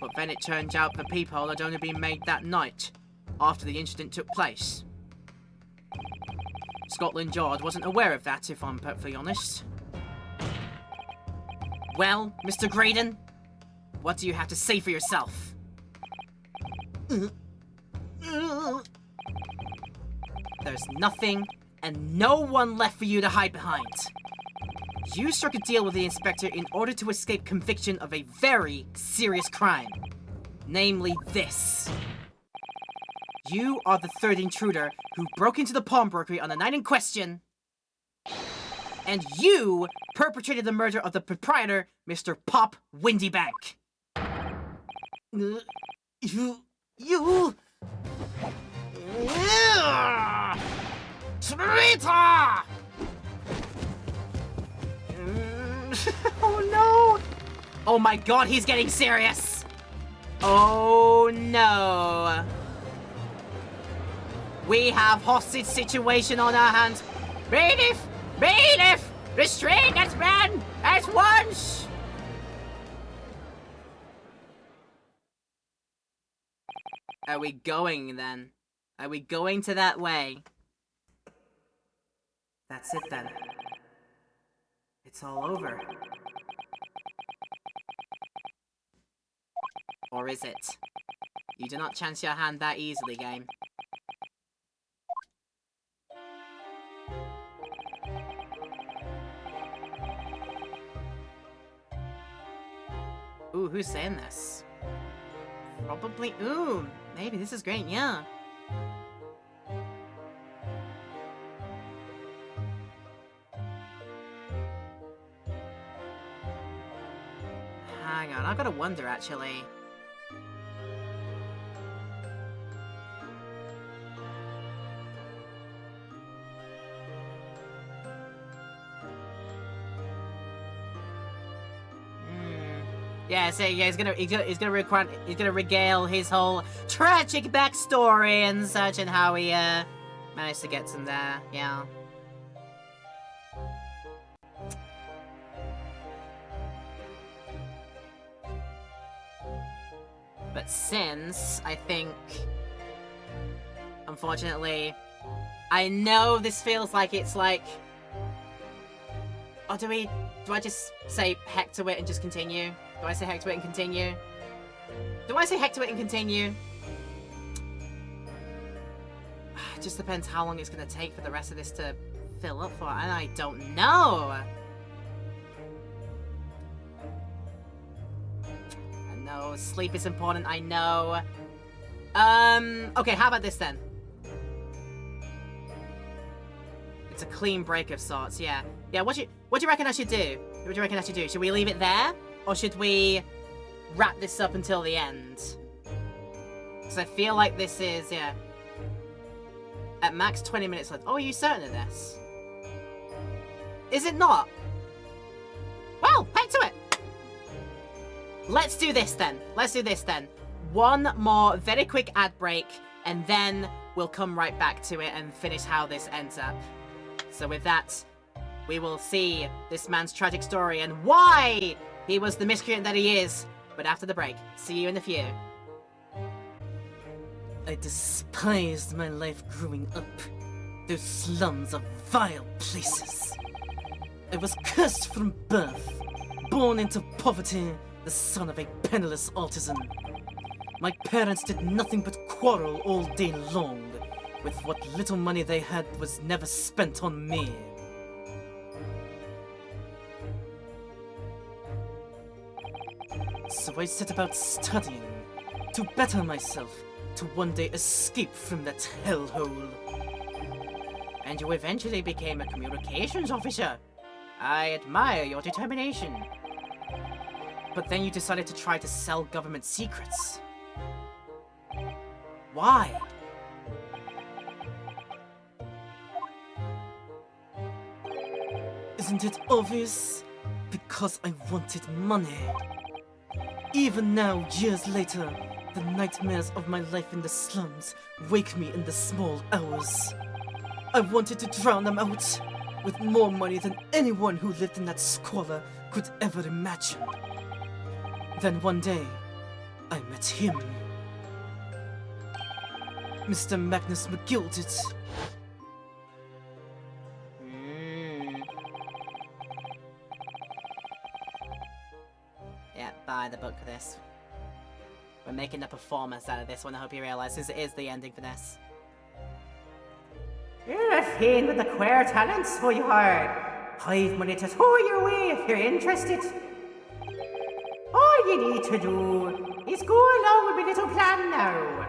S3: But then it turned out the peephole had only been made that night, after the incident took place. Scotland Yard wasn't aware of that, if I'm perfectly honest. Well, Mr. Graydon, what do you have to say for yourself? There's nothing and no one left for you to hide behind. You struck a deal with the inspector in order to escape conviction of a very serious crime. Namely this. You are the third intruder who broke into the pawnbrokery on the night in question. And you perpetrated the murder of the proprietor, Mr. Pop Windybank.
S5: You...
S2: Traitor!
S3: Oh no! Oh my god, he's getting serious! Oh no! We have hostage situation on our hands. Bailiff! Bailiff! Restrain that man at once! Are we going then? Are we going to that way? That's it then. It's all over. Or is it? You do not chance your hand that easily, game. Ooh, who's saying this? Probably. Ooh, maybe this is great, yeah. Hang on, I've got to wonder actually. Yeah, so yeah, he's gonna regale his whole tragic backstory and such, and how he managed to get them there. Yeah. But since I think, unfortunately, I know this feels like it's like, or do I just say heck to it and just continue? Do I say heck to it and continue? Do I say heck to it and continue? It just depends how long it's going to take for the rest of this to fill up for, and I don't know! I know, sleep is important, I know. Okay, how about this then? It's a clean break of sorts, yeah. Yeah, what do you reckon I should do? What do you reckon I should do? Should we leave it there? Or should we wrap this up until the end? Because I feel like this is, yeah. At max 20 minutes left. Oh, are you certain of this? Is it not? Well, back to it! Let's do this then. Let's do this then. One more very quick ad break, and then we'll come right back to it and finish how this ends up. So with that, we will see this man's tragic story and why he was the miscreant that he is. But after the break, see you in a few.
S5: I despised my life growing up. Those slums are vile places. I was cursed from birth, born into poverty, the son of a penniless artisan. My parents did nothing but quarrel all day long, with what little money they had was never spent on me. So I set about studying, to better myself, to one day escape from that hellhole.
S3: And you eventually became a communications officer. I admire your determination.
S5: But then you decided to try to sell government secrets. Why? Isn't it obvious? Because I wanted money. Even now, years later, the nightmares of my life in the slums wake me in the small hours. I wanted to drown them out, with more money than anyone who lived in that squalor could ever imagine. Then one day, I met him. Mr. Magnus McGilded.
S3: Yeah, buy the book for this. We're making a performance out of this one, I hope you realise, since it is the ending for this. You're a fiend with the queer talents, so you are. I've money to throw your way if you're interested. All you need to do is go along with my little plan now.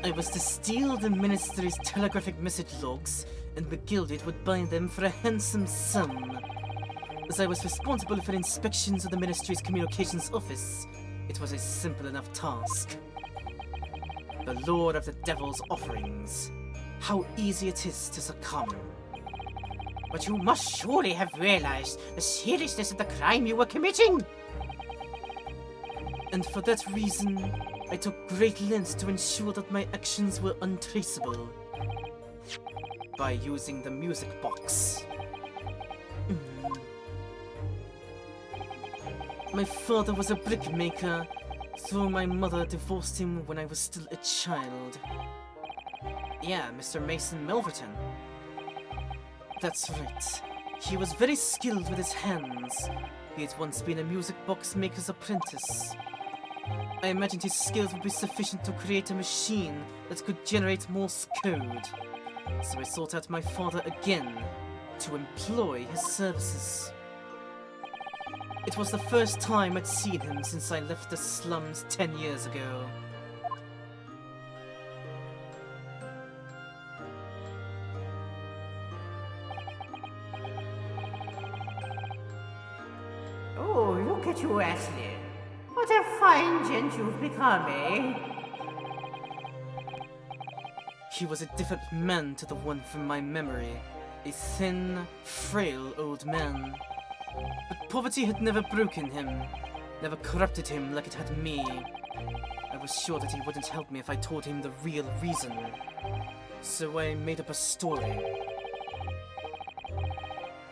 S5: I was to steal the Ministry's telegraphic message logs, and McGilded would buy them for a handsome sum. As I was responsible for inspections of the Ministry's communications office, it was a simple enough task. The Lord of the Devil's offerings. How easy it is to succumb.
S2: But you must surely have realized the seriousness of the crime you were committing.
S5: And for that reason, I took great lengths to ensure that my actions were untraceable. By using the music box. My father was a brickmaker, though my mother divorced him when I was still a child.
S3: Yeah, Mr. Mason Milverton.
S5: That's right. He was very skilled with his hands. He had once been a music box maker's apprentice. I imagined his skills would be sufficient to create a machine that could generate Morse code. So I sought out my father again to employ his services. It was the first time I'd seen him since I left the slums 10 years ago.
S2: Oh, look at you, Ashley. What a fine gent you've become, eh?
S5: He was a different man to the one from my memory. A thin, frail old man. But poverty had never broken him, never corrupted him like it had me. I was sure that he wouldn't help me if I told him the real reason. So I made up a story.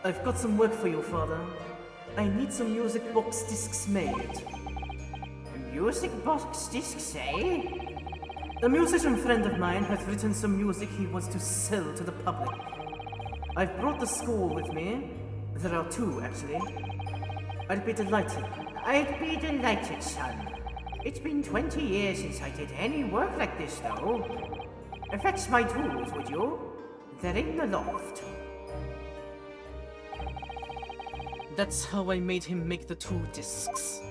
S5: I've got some work for you, Father. I need some music box discs made.
S2: Music box discs, eh?
S5: A musician friend of mine has written some music he wants to sell to the public. I've brought the score with me. There are two, actually. I'd be delighted.
S2: I'd be delighted, son. It's been 20 years since I did any work like this, though. Fetch my tools, would you? They're in the loft.
S5: That's how I made him make the two discs.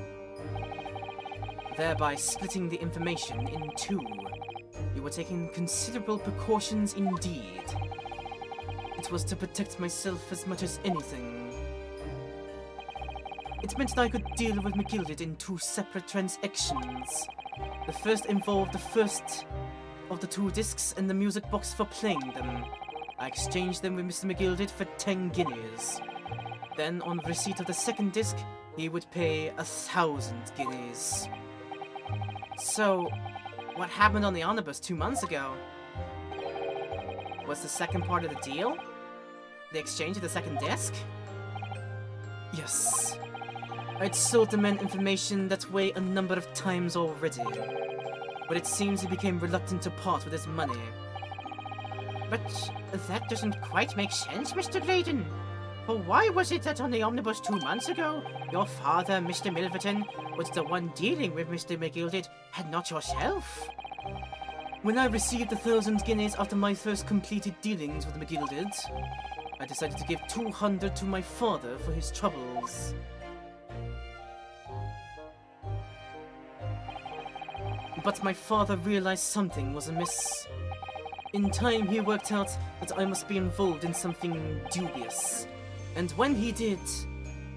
S5: Thereby splitting the information in two. You were taking considerable precautions indeed. It was to protect myself as much as anything. It meant that I could deal with McGilded in two separate transactions. The first involved the first of the two discs and the music box for playing them. I exchanged them with Mr. McGilded for 10 guineas. Then, on receipt of the second disc, he would pay 1,000 guineas.
S3: So, what happened on the omnibus 2 months ago? Was the second part of the deal? The exchange of the second disc?
S5: Yes. I'd sold the man information that way a number of times already. But it seems he became reluctant to part with his money.
S2: But that doesn't quite make sense, Mr. Graydon. For why was it that on the omnibus 2 months ago, your father, Mr. Milverton, was the one dealing with Mr. McGilded, and not yourself?
S5: When I received 1,000 guineas after my first completed dealings with McGilded, I decided to give 200 to my father for his troubles. But my father realized something was amiss. In time, he worked out that I must be involved in something dubious. And when he did,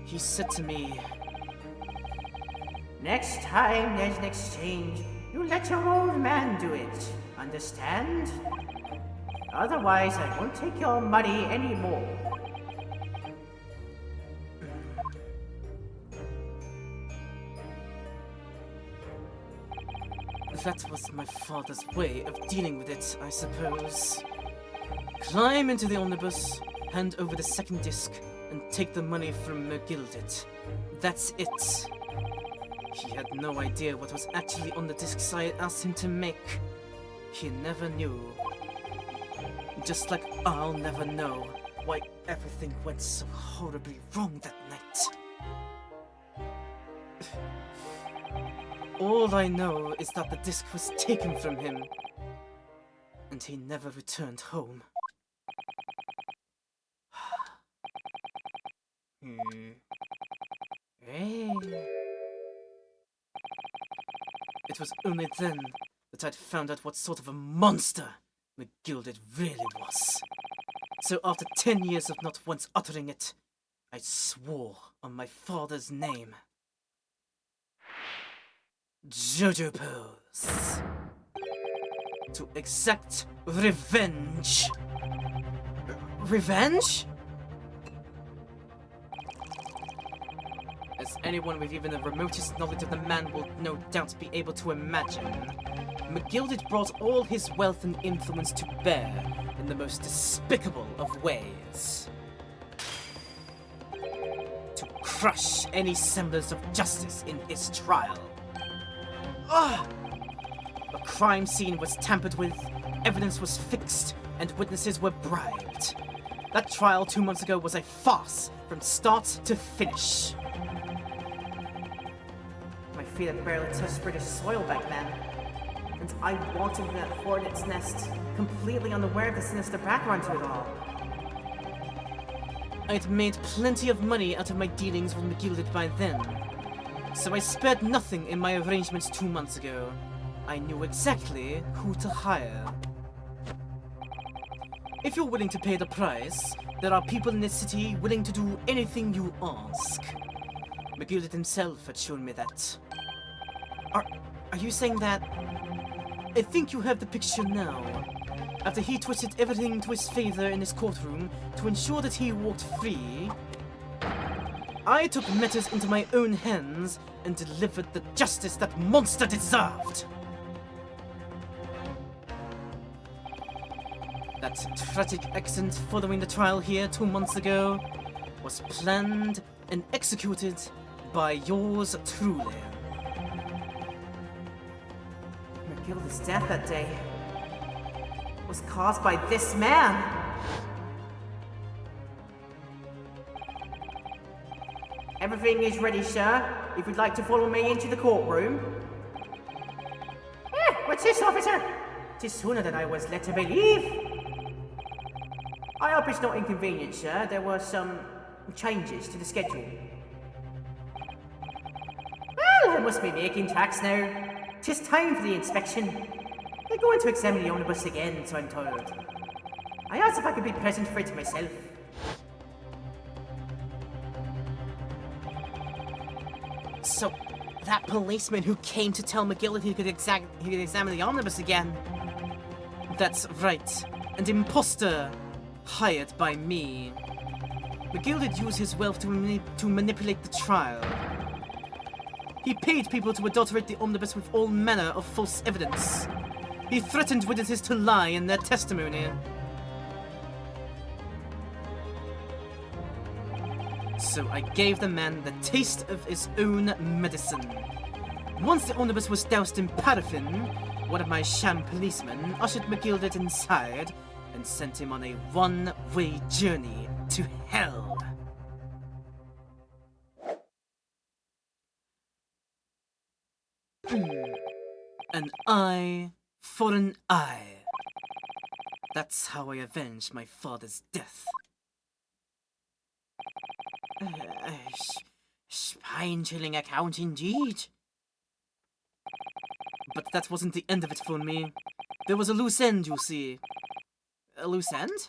S5: he said to me,
S2: Next time there's an exchange, you let your old man do it. Understand? Otherwise, I won't take your money anymore.
S5: That was my father's way of dealing with it, I suppose. Climb into the omnibus, hand over the second disc, and take the money from McGilded. That's it. He had no idea what was actually on the discs I had asked him to make. He never knew. Just like I'll never know why everything went so horribly wrong that night. All I know is that the disc was taken from him, and he never returned home.
S2: Hey.
S5: It was only then that I'd found out what sort of a monster McGilded really was. So after 10 years of not once uttering it, I swore on my father's name. Jojo Pose. To exact revenge.
S3: Revenge? as anyone with even the remotest knowledge of the man will no doubt be able to imagine, McGilded brought all his wealth and influence to bear in the most despicable of ways. To crush any semblance of justice in his trial. The crime scene was tampered with, evidence was fixed, and witnesses were bribed. That trial 2 months ago was a farce from start to finish.
S2: My feet had barely touched British soil back then. And I walked into that hornet's nest, completely unaware of the sinister background to it all.
S3: I'd made plenty of money out of my dealings with McGilded by then, so I spared nothing in my arrangements 2 months ago. I knew exactly who to hire. If you're willing to pay the price, there are people in this city willing to do anything you ask. McGilded himself had shown me that. Are you saying that? I think you have the picture now. After he twisted everything to his favor in his courtroom to ensure that he walked free, I took matters into my own hands and delivered the justice that monster deserved. That tragic accident following the trial here 2 months ago was planned and executed by yours truly.
S2: McGilded's death that day was caused by this man. Everything is ready, sir. If you'd like to follow me into the courtroom. What's this, officer? 'Tis sooner than I was led to believe. I hope it's not inconvenient, sir. There were some changes to the schedule. Well, I must be making tracks now. 'Tis time for the inspection. They're going to examine the omnibus again, so I'm told. I asked if I could be present for it myself.
S3: So, that policeman who came to tell McGilded he could examine the omnibus again. That's right. An imposter hired by me. McGilded used his wealth to manipulate the trial. He paid people to adulterate the omnibus with all manner of false evidence. He threatened witnesses to lie in their testimony. So I gave the man the taste of his own medicine. Once the omnibus was doused in paraffin, one of my sham policemen ushered McGilded inside and sent him on a one-way journey to hell. An eye for an eye. That's how I avenged my father's death.
S2: Spine-chilling account indeed.
S3: But that wasn't the end of it for me. There was a loose end, you see. A loose end?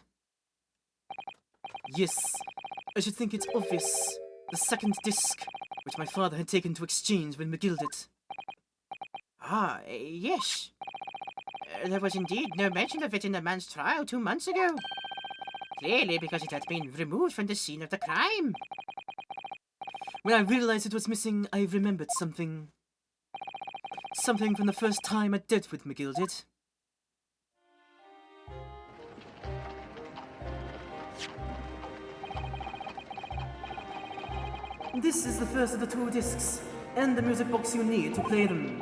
S3: Yes, I should think it's obvious. The second disc, which my father had taken to exchange with McGilded.
S2: Ah, yes. There was indeed no mention of it in the man's trial 2 months ago. Clearly because it had been removed from the scene of the crime.
S3: When I realized it was missing, I remembered something. Something from the first time I dealt with McGilded. This is the first of the 2 discs, and the music box you need to play them.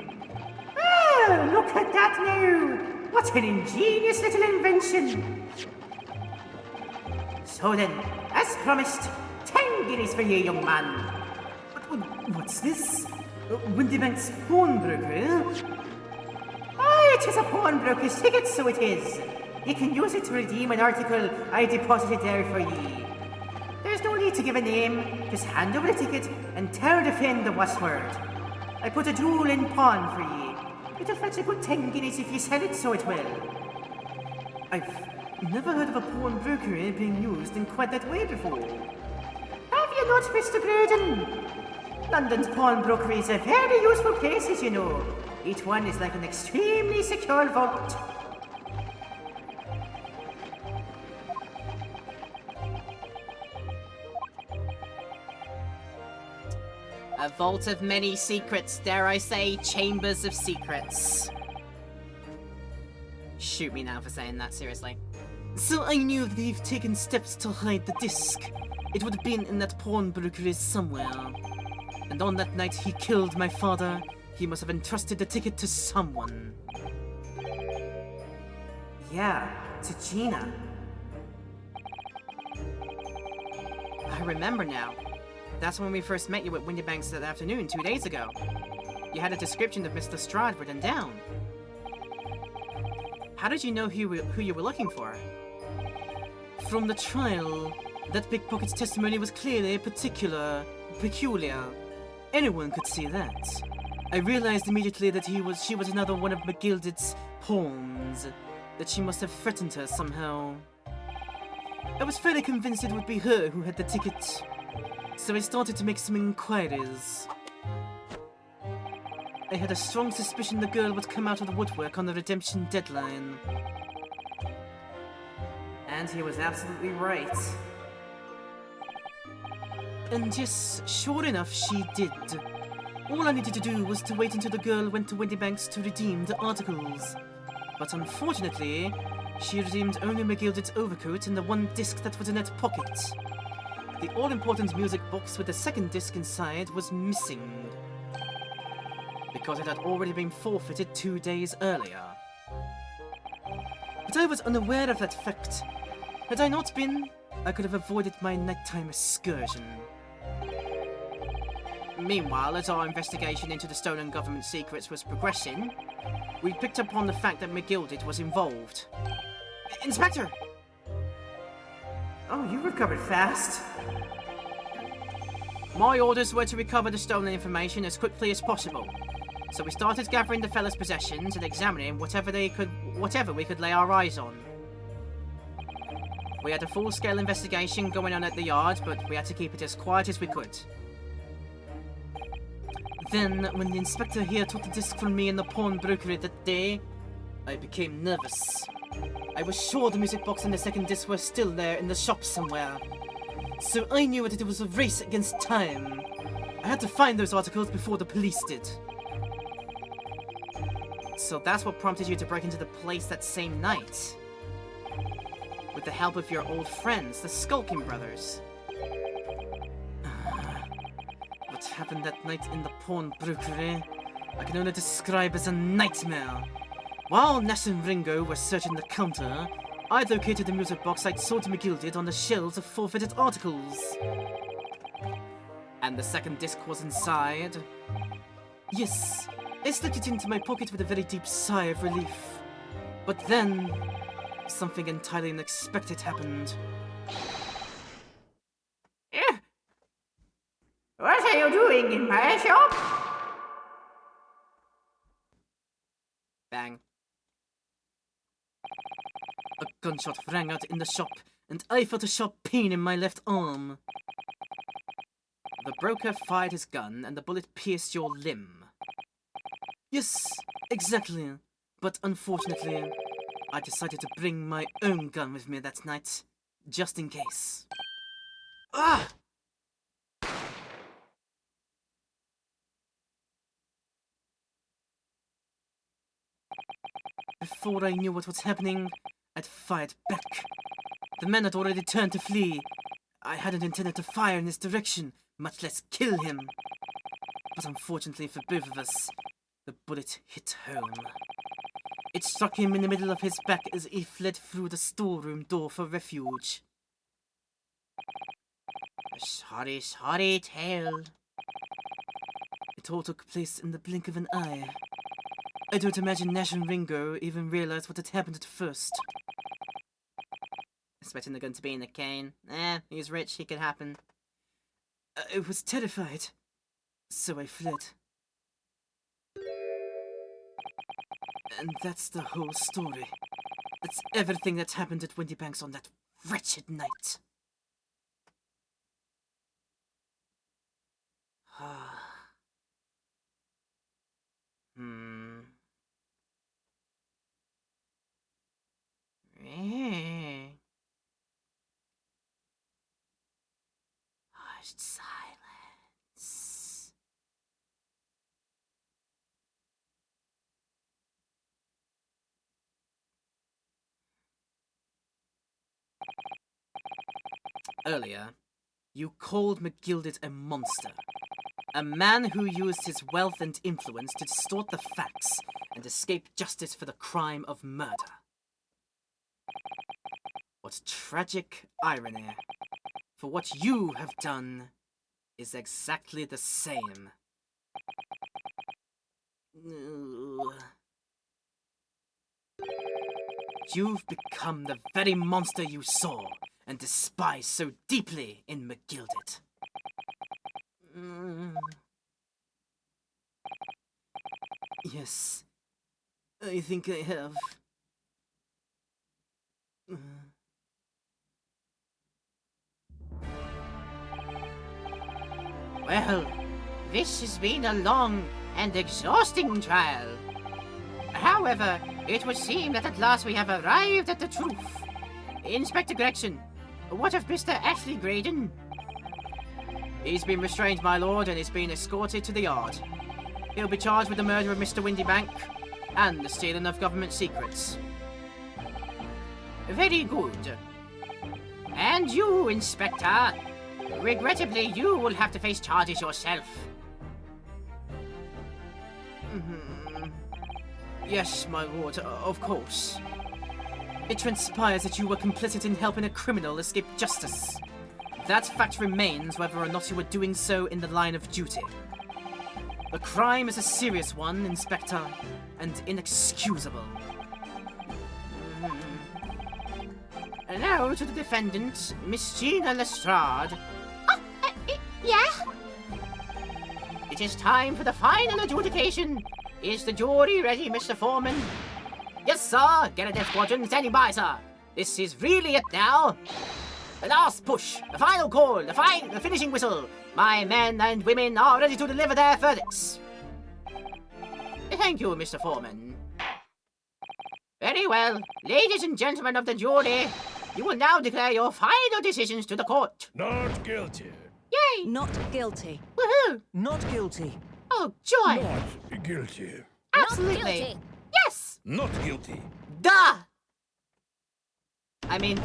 S2: Oh, look at that now! What an ingenious little invention! So then, as promised, 10 guineas for you, young man.
S3: What's this? Windybank's pawnbroker, eh?
S2: Oh, it is a pawnbroker's ticket, so it is. You can use it to redeem an article I deposited there for ye. There's no need to give a name, just hand over the ticket and tell the friend the word. I put a jewel in pawn for ye. It'll fetch a good 10 guineas if you sell it, so it will.
S3: I've never heard of a pawnbroker being used in quite that way before.
S2: Have you not, Mr. Braden? London's pawnbrokeries are very useful places, you know. Each one is like an extremely secure vault.
S3: A vault of many secrets, dare I say, chambers of secrets. Shoot me now for saying that, seriously.
S5: So I knew that he'd taken steps to hide the disc. It would have been in that pawnbrokery somewhere. And on that night he killed my father. He must have entrusted the ticket to someone.
S3: Yeah, to Gina. I remember now. That's when we first met you at Windybanks that afternoon, 2 days ago. You had a description of Miss Lestrade written down. How did you know who you were looking for?
S5: From the trial, that pickpocket's testimony was clearly peculiar. Anyone could see that. I realized immediately that she was another one of McGilded's pawns, that she must have threatened her somehow. I was fairly convinced it would be her who had the ticket, so I started to make some inquiries. I had a strong suspicion the girl would come out of the woodwork on the redemption deadline.
S3: And he was absolutely right.
S5: And yes, sure enough, she did. All I needed to do was to wait until the girl went to Windybanks to redeem the articles. But unfortunately, she redeemed only McGilded's overcoat and the one disc that was in that pocket. The all-important music box with the second disc inside was missing, because it had already been forfeited 2 days earlier. But I was unaware of that fact. Had I not been, I could have avoided my nighttime excursion.
S3: Meanwhile, as our investigation into the stolen government secrets was progressing, we picked up on the fact that McGilded was involved. Inspector! Oh, you recovered fast. My orders were to recover the stolen information as quickly as possible. So we started gathering the fella's possessions and examining whatever we could lay our eyes on. We had a full-scale investigation going on at the yard, but we had to keep it as quiet as we could.
S5: Then, when the inspector here took the disc from me in the pawnbrokery that day, I became nervous. I was sure the music box and the second disc were still there in the shop somewhere. So I knew that it was a race against time. I had to find those articles before the police did.
S3: So that's what prompted you to break into the place that same night? With the help of your old friends, the Skulking Brothers.
S5: What happened that night in the pawnbrokery, I can only describe as a nightmare. While Nash and Ringo were searching the counter, I located the music box I'd sold to McGilded on the shelves of forfeited articles.
S3: And the second disc was inside?
S5: Yes, I slipped it into my pocket with a very deep sigh of relief. But then, something entirely unexpected happened.
S2: What are you doing in my shop?
S3: Bang.
S5: A gunshot rang out in the shop, and I felt a sharp pain in my left arm.
S3: The broker fired his gun, and the bullet pierced your limb.
S5: Yes, exactly. But unfortunately, I decided to bring my own gun with me that night, just in case.
S3: Ah!
S5: Before I knew what was happening, I'd fired back. The man had already turned to flee. I hadn't intended to fire in his direction, much less kill him. But unfortunately for both of us, the bullet hit home. It struck him in the middle of his back as he fled through the storeroom door for refuge.
S3: A sorry tale.
S5: It all took place in the blink of an eye. I don't imagine Nash and Ringo even realized what had happened at first.
S3: Expecting the gun to be in the cane. He's rich, he could happen.
S5: I was terrified, so I fled. And that's the whole story. That's everything that happened at Windybanks on that wretched night.
S3: Hushed silence. Earlier, you called McGilded a monster. A man who used his wealth and influence to distort the facts and escape justice for the crime of murder. What tragic irony. For what you have done is exactly the same. You've become the very monster you saw and despised so deeply in McGilded. Yes, I think I have.
S2: Well, this has been a long and exhausting trial. However, it would seem that at last we have arrived at the truth. Inspector Gregson, what of Mr. Ashley Graydon? He's been restrained, my lord, and is being escorted to the yard. He'll be charged with the murder of Mr. Windybank and the stealing of government secrets. Very good. And you, Inspector, regrettably, you will have to face charges yourself.
S3: Yes, my lord, of course. It transpires that you were complicit in helping a criminal escape justice. That fact remains whether or not you were doing so in the line of duty. The crime is a serious one, Inspector, and inexcusable.
S2: And now to the defendant, Miss Gina Lestrade.
S6: Yeah?
S2: It is time for the final adjudication. Is the jury ready, Mr. Foreman? Yes, sir. Get a death squadron standing by, sir. This is really it now. The last push, the final call, the finishing whistle. My men and women are ready to deliver their verdicts. Thank you, Mr. Foreman. Very well. Ladies and gentlemen of the jury, you will now declare your final decisions to the court.
S4: Not guilty.
S6: Yay!
S7: Not guilty.
S6: Woohoo!
S4: Not guilty.
S6: Oh, joy!
S4: Not guilty.
S6: Absolutely!
S7: Not guilty.
S6: Yes!
S4: Not guilty.
S2: Duh! I mean,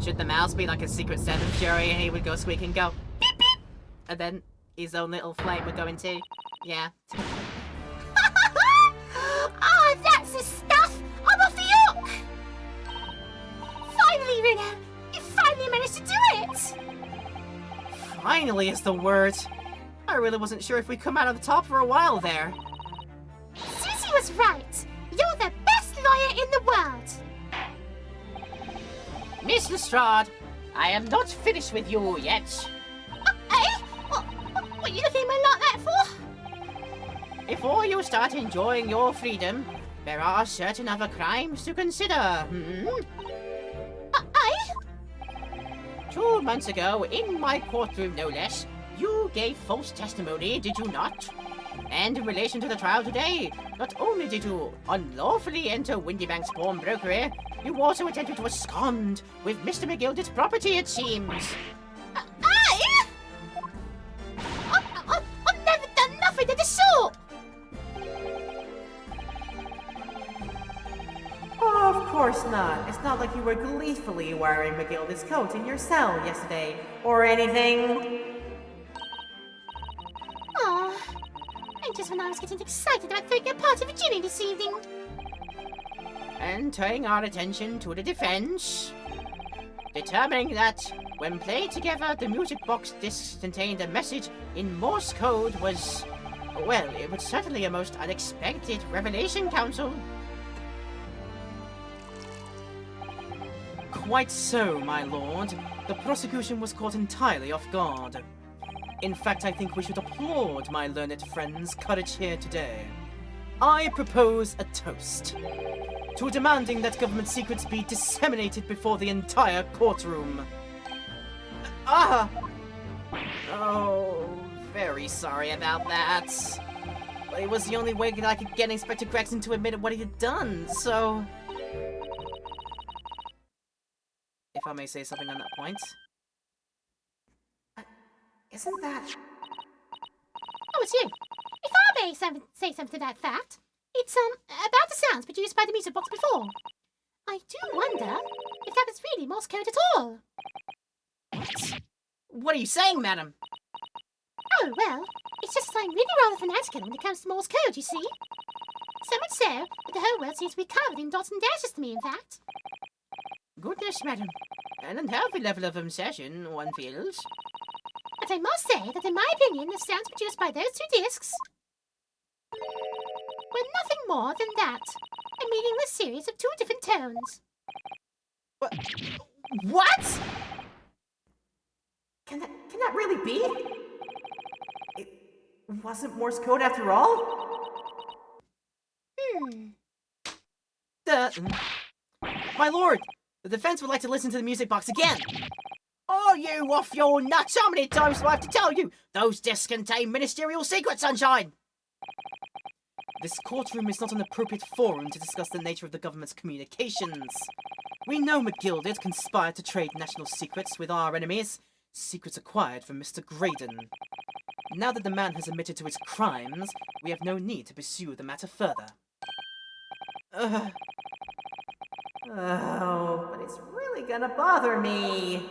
S2: should the mouse be like a Secret Seventh jury and he would go squeak and go beep beep, and then his own little flame would go into, yeah.
S6: Oh, that's the stuff! I'm off the hook! Finally, Reno! You finally managed to do it!
S3: Finally is the word. I really wasn't sure if we'd come out of the top for a while there.
S6: Susie was right! You're the best lawyer in the world!
S2: Miss Lestrade, I am not finished with you yet.
S6: Eh? What are you looking at me like that for?
S2: Before you start enjoying your freedom, there are certain other crimes to consider.
S6: Eh?
S2: 2 months ago, in my courtroom no less, you gave false testimony, did you not? And in relation to the trial today, not only did you unlawfully enter Windybank's pawnbrokery, you also attempted to abscond with Mr. McGilded's property, it seems.
S6: Eh? I've never done nothing of the sort!
S3: Oh, of course not. It's not like you were gleefully wearing McGilded's coat in your cell yesterday, or anything.
S6: Aw. And just when I was getting excited about throwing a party for Ginny this evening.
S2: And turning our attention to the defense, determining that when played together, the music box discs contained a message in Morse code was, well, it was certainly a most unexpected revelation, counsel.
S3: Quite so, my lord. The prosecution was caught entirely off guard. In fact, I think we should applaud my learned friend's courage here today. I propose a toast to demanding that government secrets be disseminated before the entire courtroom. Ah! Oh, very sorry about that. But it was the only way that I could get Inspector Gregson to admit what he had done, so... If I may say something on that point. Isn't that...
S6: Oh, it's you. If I may say something to that fact, it's about the sounds produced by the music box before. I do wonder if that was really Morse code at all.
S3: What are you saying, madam?
S6: Oh, well, it's just that I'm really rather fanatical when it comes to Morse code, you see. So much so that the whole world seems to be covered in dots and dashes to me, in fact.
S2: Goodness, madam. An unhealthy level of obsession, one feels.
S6: But I must say that in my opinion, the sounds produced by those two discs were nothing more than that. A meaningless series of two different tones.
S3: What? Can that really be? It wasn't Morse code after all? My lord, the defense would like to listen to the music box again.
S2: Are you off your nuts? How many times do I have to tell you? Those discs contain ministerial secrets, Sunshine!
S3: This courtroom is not an appropriate forum to discuss the nature of the government's communications. We know McGilded conspired to trade national secrets with our enemies, secrets acquired from Mr. Graydon. Now that the man has admitted to his crimes, we have no need to pursue the matter further. Oh, but it's really gonna bother me.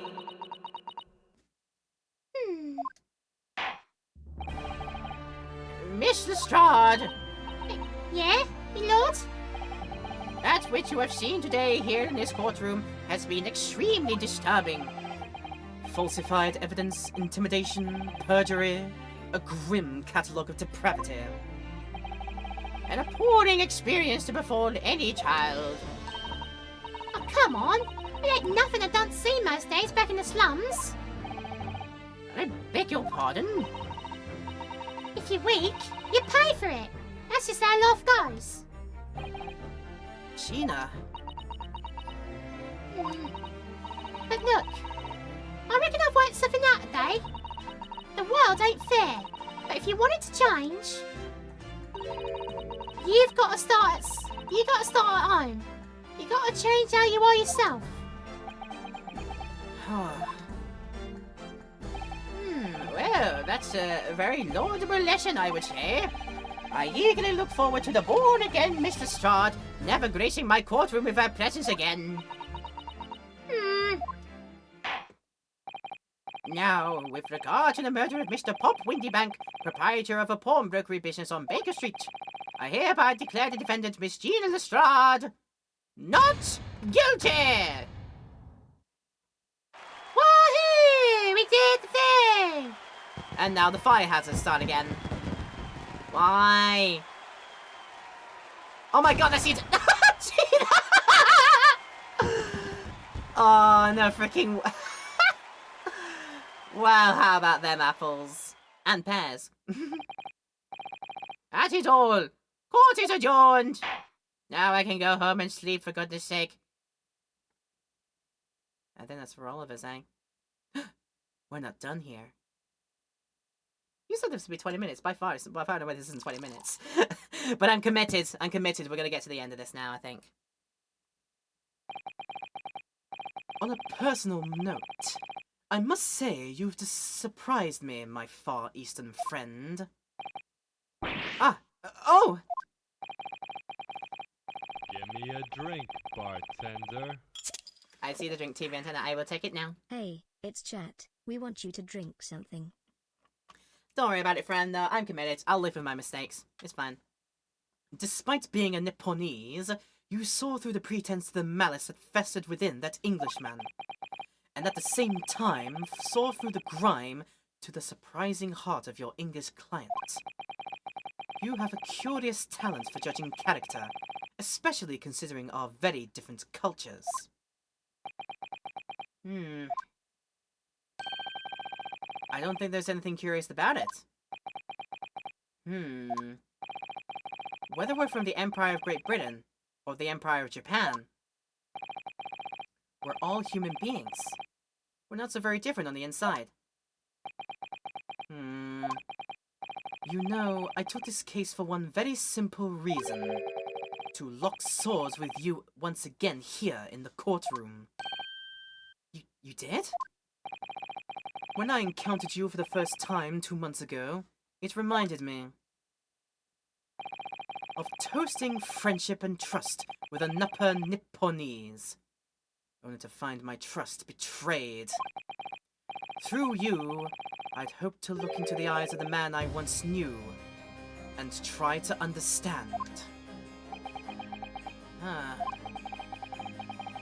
S2: Miss Lestrade,
S6: Yeah, my lord?
S2: that which you have seen today here in this courtroom has been extremely disturbing.
S3: Falsified evidence, intimidation, perjury, a grim catalogue of depravity.
S2: An appalling experience to befall any child.
S6: Oh, come on. It ain't nothing I don't see most days back in the slums.
S2: I beg your pardon?
S6: If you're weak, you pay for it. That's just how life goes.
S3: Gina,
S6: But look, I reckon I've worked something out today. The world ain't fair, but if you want it to change, you've got to start at home. You got to change how you are yourself.
S2: Well, that's a very laudable lesson, I would say. I eagerly look forward to the born-again Miss Lestrade never gracing my courtroom with her presence again. Now, with regard to the murder of Mr. Pop Windybank, proprietor of a pawnbrokery business on Baker Street, I hereby declare the defendant, Miss Gina Lestrade, not guilty!
S6: Woohoo! We did the thing!
S3: and now the fire hazards start again. Why? Oh my god, that's it! Gina! Oh, no freaking... Well, how about them apples? And pears.
S2: That is all. Court is adjourned. Now I can go home and sleep, for goodness sake.
S3: I think that's for all of us, eh? We're not done here. You said this would be 20 minutes. By far and away, this isn't 20 minutes. But I'm committed. I'm committed. We're going to get to the end of this now, I think. On a personal note, I must say you've surprised me, my Far Eastern friend. Oh!
S7: Give me a drink, bartender.
S3: I see the drink TV antenna. I will take it now.
S8: Hey, it's Chat. We want you to drink something.
S3: Don't worry about it, friend. I'm committed. I'll live with my mistakes. It's fine. Despite being a Nipponese, you saw through the pretense to the malice that festered within that Englishman. And at the same time, saw through the grime to the surprising heart of your English client. You have a curious talent for judging character, especially considering our very different cultures. I don't think there's anything curious about it. Whether we're from the Empire of Great Britain, or the Empire of Japan, we're all human beings. We're not so very different on the inside. You know, I took this case for one very simple reason. To lock swords with you once again here in the courtroom. You did? When I encountered you for the first time 2 months ago, it reminded me of toasting friendship and trust with a Napa Nipponese. only to find my trust betrayed. Through you, I'd hoped to look into the eyes of the man I once knew and try to understand. Ah.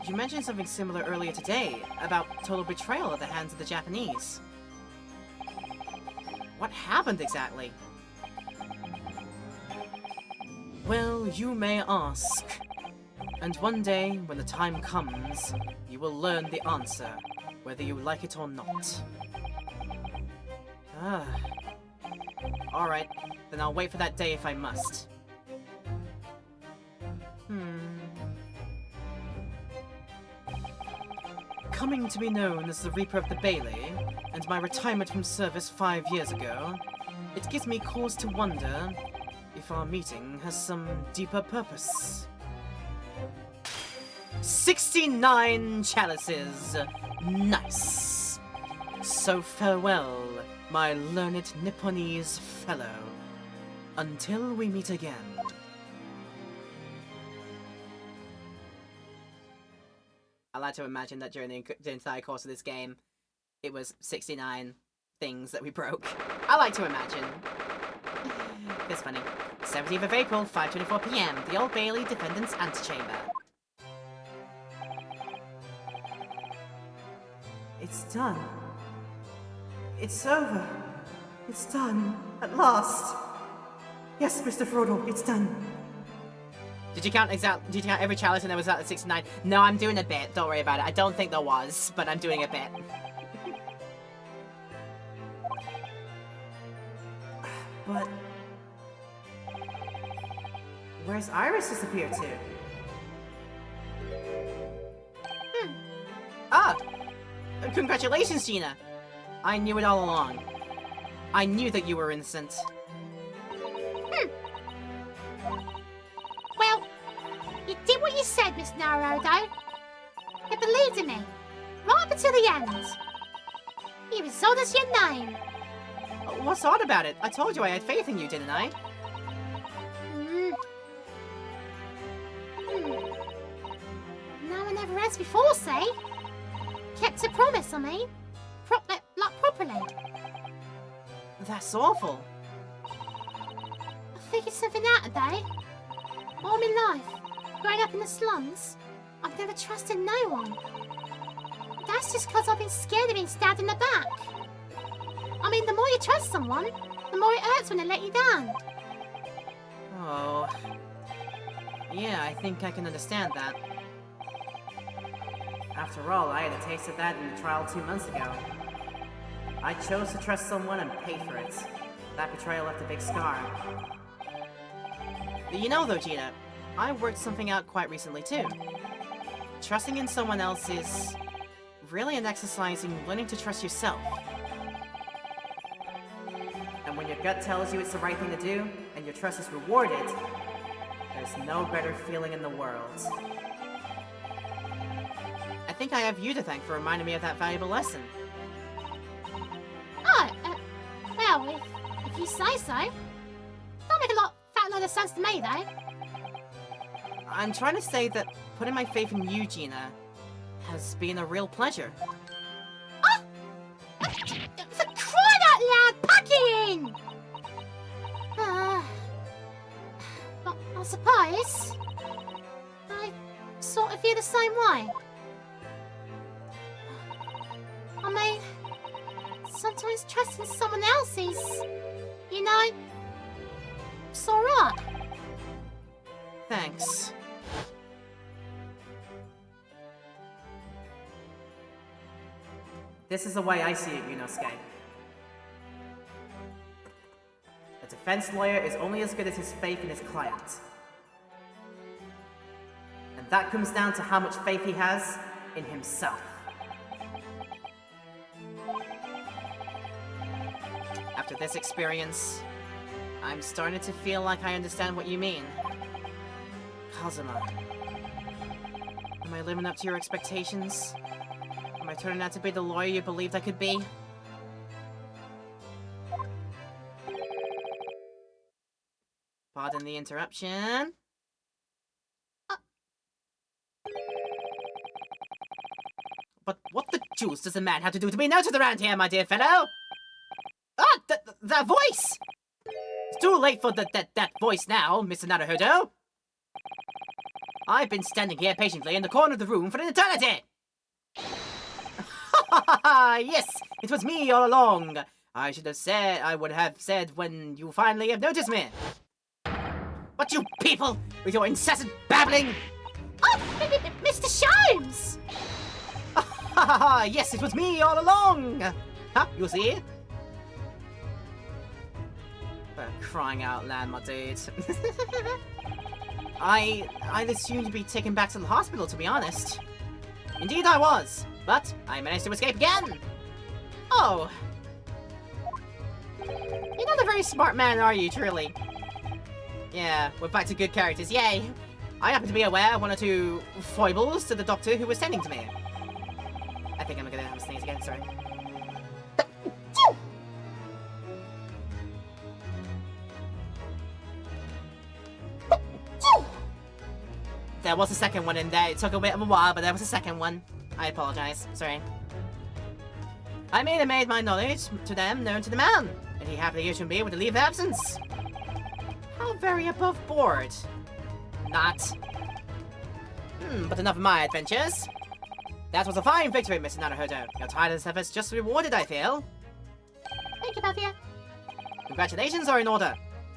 S3: You mentioned something similar earlier today about total betrayal at the hands of the Japanese. What happened exactly? Well, you may ask. And one day, when the time comes, you will learn the answer, whether you like it or not. Ah. Alright, then I'll wait for that day if I must. Coming to be known as the Reaper of the Bailey, and my retirement from service 5 years ago, it gives me cause to wonder if our meeting has some deeper purpose. 69 chalices! Nice! So farewell, my learned Nipponese fellow. Until we meet again. I like to imagine that during the entire course of this game, it was 69 things that we broke. I like to imagine. It's funny. 17th of April, 5:24 PM, the Old Bailey Defendant's Antechamber. It's done. It's over. It's done. At last. Yes, Mr. Frodo, it's done. Did you count every chalice and there was at 69? No, I'm doing a bit. Don't worry about it. I don't think there was, but I'm doing a bit. But where's Iris disappeared to? Ah! Congratulations, Gina! I knew it all along. I knew that you were innocent.
S6: Well, you did what you said, Miss Naruto. You believed in me, right up until the end. You as old as your name.
S3: What's odd about it? I told you I had faith in you, didn't I?
S6: No one ever has before, say. Kept a promise, I mean. Properly.
S3: That's awful.
S6: I figured something out today. All my life, growing up in the slums, I've never trusted no one. That's just because I've been scared of being stabbed in the back. I mean, the more you trust someone, the more it hurts when they let you down.
S3: Oh. Yeah, I think I can understand that. After all, I had a taste of that in the trial 2 months ago. I chose to trust someone and paid for it. That betrayal left a big scar. You know though, Gina, I worked something out quite recently too. Trusting in someone else is really an exercise in learning to trust yourself. And when your gut tells you it's the right thing to do, and your trust is rewarded, there's no better feeling in the world. I think I have you to thank for reminding me of that valuable lesson.
S6: Oh, well, if you say so. Don't make a fat lot of sense to me, though.
S3: I'm trying to say that putting my faith in you, Gina, has been a real pleasure.
S6: Oh! For crying out loud, pack it in! I suppose I sort of feel the same way. I mean, sometimes trusting someone else is, you know, it's alright.
S3: Thanks. This is the way I see it, Yunosuke. A defense lawyer is only as good as his faith in his client. And that comes down to how much faith he has in himself. After this experience, I'm starting to feel like I understand what you mean. Kazuma. Am I living up to your expectations? Am I turning out to be the lawyer you believed I could be? Pardon the interruption. juice does a man have to do to be noted around here, my dear fellow? Ah, that voice! It's too late for that voice now, Mr. Naruhodo. I've been standing here patiently in the corner of the room for an eternity! Yes, it was me all along. I would have said when you finally have noticed me. But you people, with your incessant babbling!
S6: Oh, Mr. Sholmes!
S3: Yes, it was me all along! Huh, you see? For crying out loud, my dude. I'd assumed you'd be taken back to the hospital, to be honest. Indeed I was, but I managed to escape again! Oh. You're not a very smart man, are you, truly? Yeah, we're back to good characters, yay! I happen to be aware of one or two foibles to the doctor who was tending to me. I think I'm gonna have a sneeze again, sorry. There was a second one in there. It took a bit of a while, but there was a second one. I apologize. Sorry. I merely made my knowledge to them known to the man, and he happily issued me with a leave of absence. How very above board. Not. But enough of my adventures. That was a fine victory, Mr. Naruhodo. Your tireless efforts just rewarded, I feel.
S6: Thank you, Bavia.
S3: Congratulations are in order.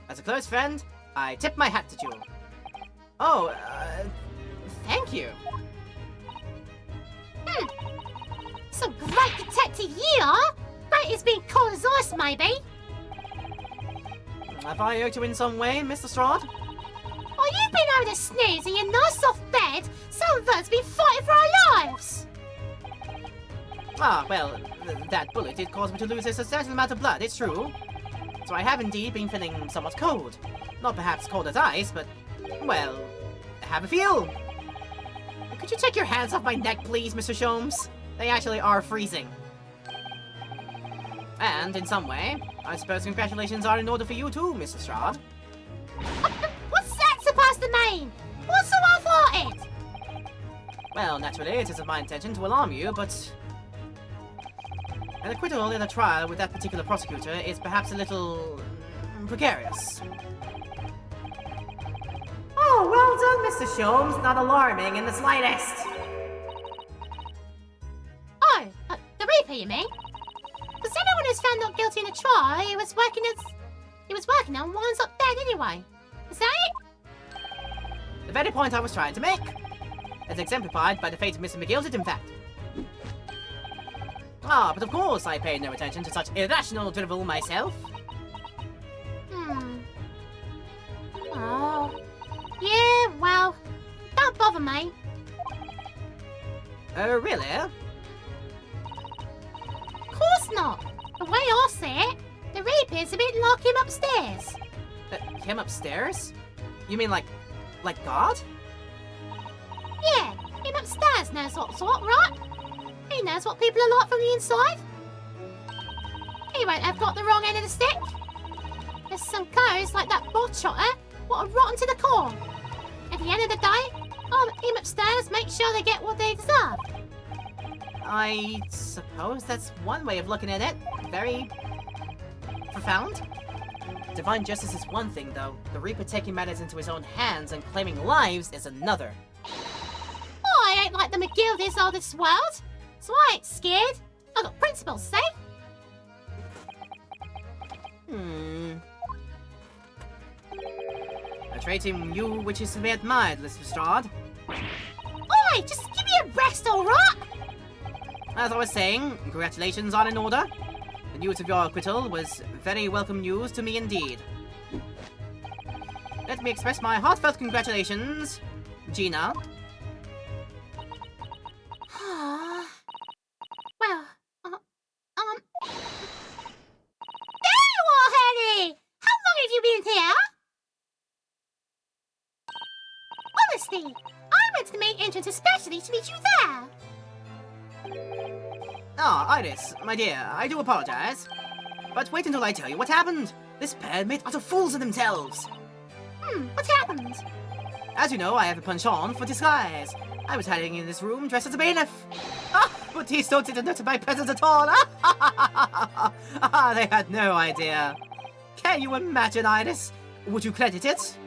S3: As a close friend, I tip my hat to you. Oh, thank you.
S6: Some great detective you are! Great as being cold as ice, maybe.
S3: Have I irked you in some way, Mr. Strahd?
S6: Oh, you've been able to snooze in your nice soft bed. Some of us have been fighting for our lives.
S3: Ah, well, that bullet did cause me to lose a substantial amount of blood, it's true. So I have indeed been feeling somewhat cold. Not perhaps cold as ice, but, well, have a feel. Could you take your hands off my neck, please, Mr. Sholmes? They actually are freezing. And, in some way, I suppose congratulations are in order for you too, Mr. Strahd.
S6: What's that supposed to mean? What's so awful?
S3: Well, naturally, it isn't my intention to alarm you, but an acquittal in a trial with that particular prosecutor is perhaps a little precarious. Oh, well done, Mr. Sholmes. Not alarming in the slightest.
S6: Oh, the Reaper, you mean? Because anyone who's found not guilty in a trial, he was working on winds up dead anyway. Is that it?
S3: The very point I was trying to make. As exemplified by the fate of Mr. McGilded, in fact. Ah, but of course I paid no attention to such irrational drivel myself.
S6: Oh. Yeah, well, don't bother me.
S3: Really?
S6: Of course not. The way I see it, the Reaper's a bit like him upstairs.
S3: Him upstairs? You mean like God?
S6: Yeah, him upstairs knows what's what, right? He knows what people are like from the inside. He won't have got the wrong end of the stick. There's some cows like that bog trotter what are rotten to the core. At the end of the day, him upstairs makes sure they get what they deserve.
S3: I suppose that's one way of looking at it. Very profound. Divine justice is one thing, though. The Reaper taking matters into his own hands and claiming lives is another.
S6: I ain't like the McGildies of this world, so I ain't scared. I got principles, see?
S3: A trait in you which is to be admired, Mr. Strahd.
S6: Oi, just give me a rest, alright?
S3: As I was saying, congratulations are in order. The news of your acquittal was very welcome news to me indeed. Let me express my heartfelt congratulations, Gina.
S6: Well, there you are, Henny! How long have you been here? Honestly, I went to the main entrance especially to meet you there.
S3: Ah, Iris, my dear, I do apologize. But wait until I tell you what happened. This pair made utter fools of themselves.
S6: What happened?
S3: As you know, I have a penchant for disguise. I was hiding in this room dressed as a bailiff. But these don't didn't notice my presence at all. They had no idea. Can you imagine, Iris? Would you credit it?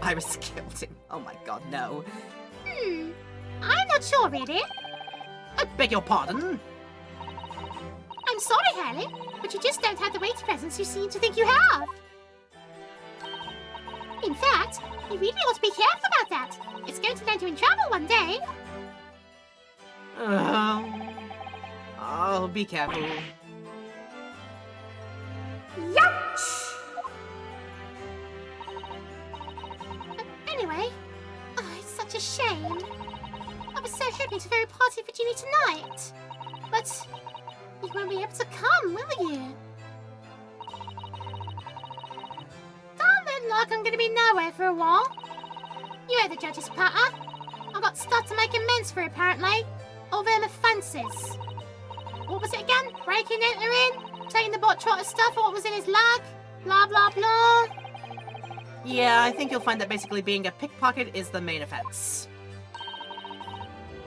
S3: Iris killed him. Oh my god, no.
S6: I'm not sure, really.
S3: I beg your pardon?
S6: I'm sorry, Harley, but you just don't have the weight presence you seem to think you have. In fact, you really ought to be careful about that. It's going to land you in trouble one day.
S3: I'll be careful.
S6: Youch! Anyway, it's such a shame. I was so hoping to throw a party for Ginny tonight. But you won't be able to come, will you? Don't look like I'm going to be nowhere for a while. You heard the judge's patter. I got stuck to make amends for it, apparently. All them offences. What was it again? Breaking, entering, taking the bot trotter stuff, what was in his lug, blah blah blah.
S3: Yeah, I think you'll find that basically being a pickpocket is the main offense.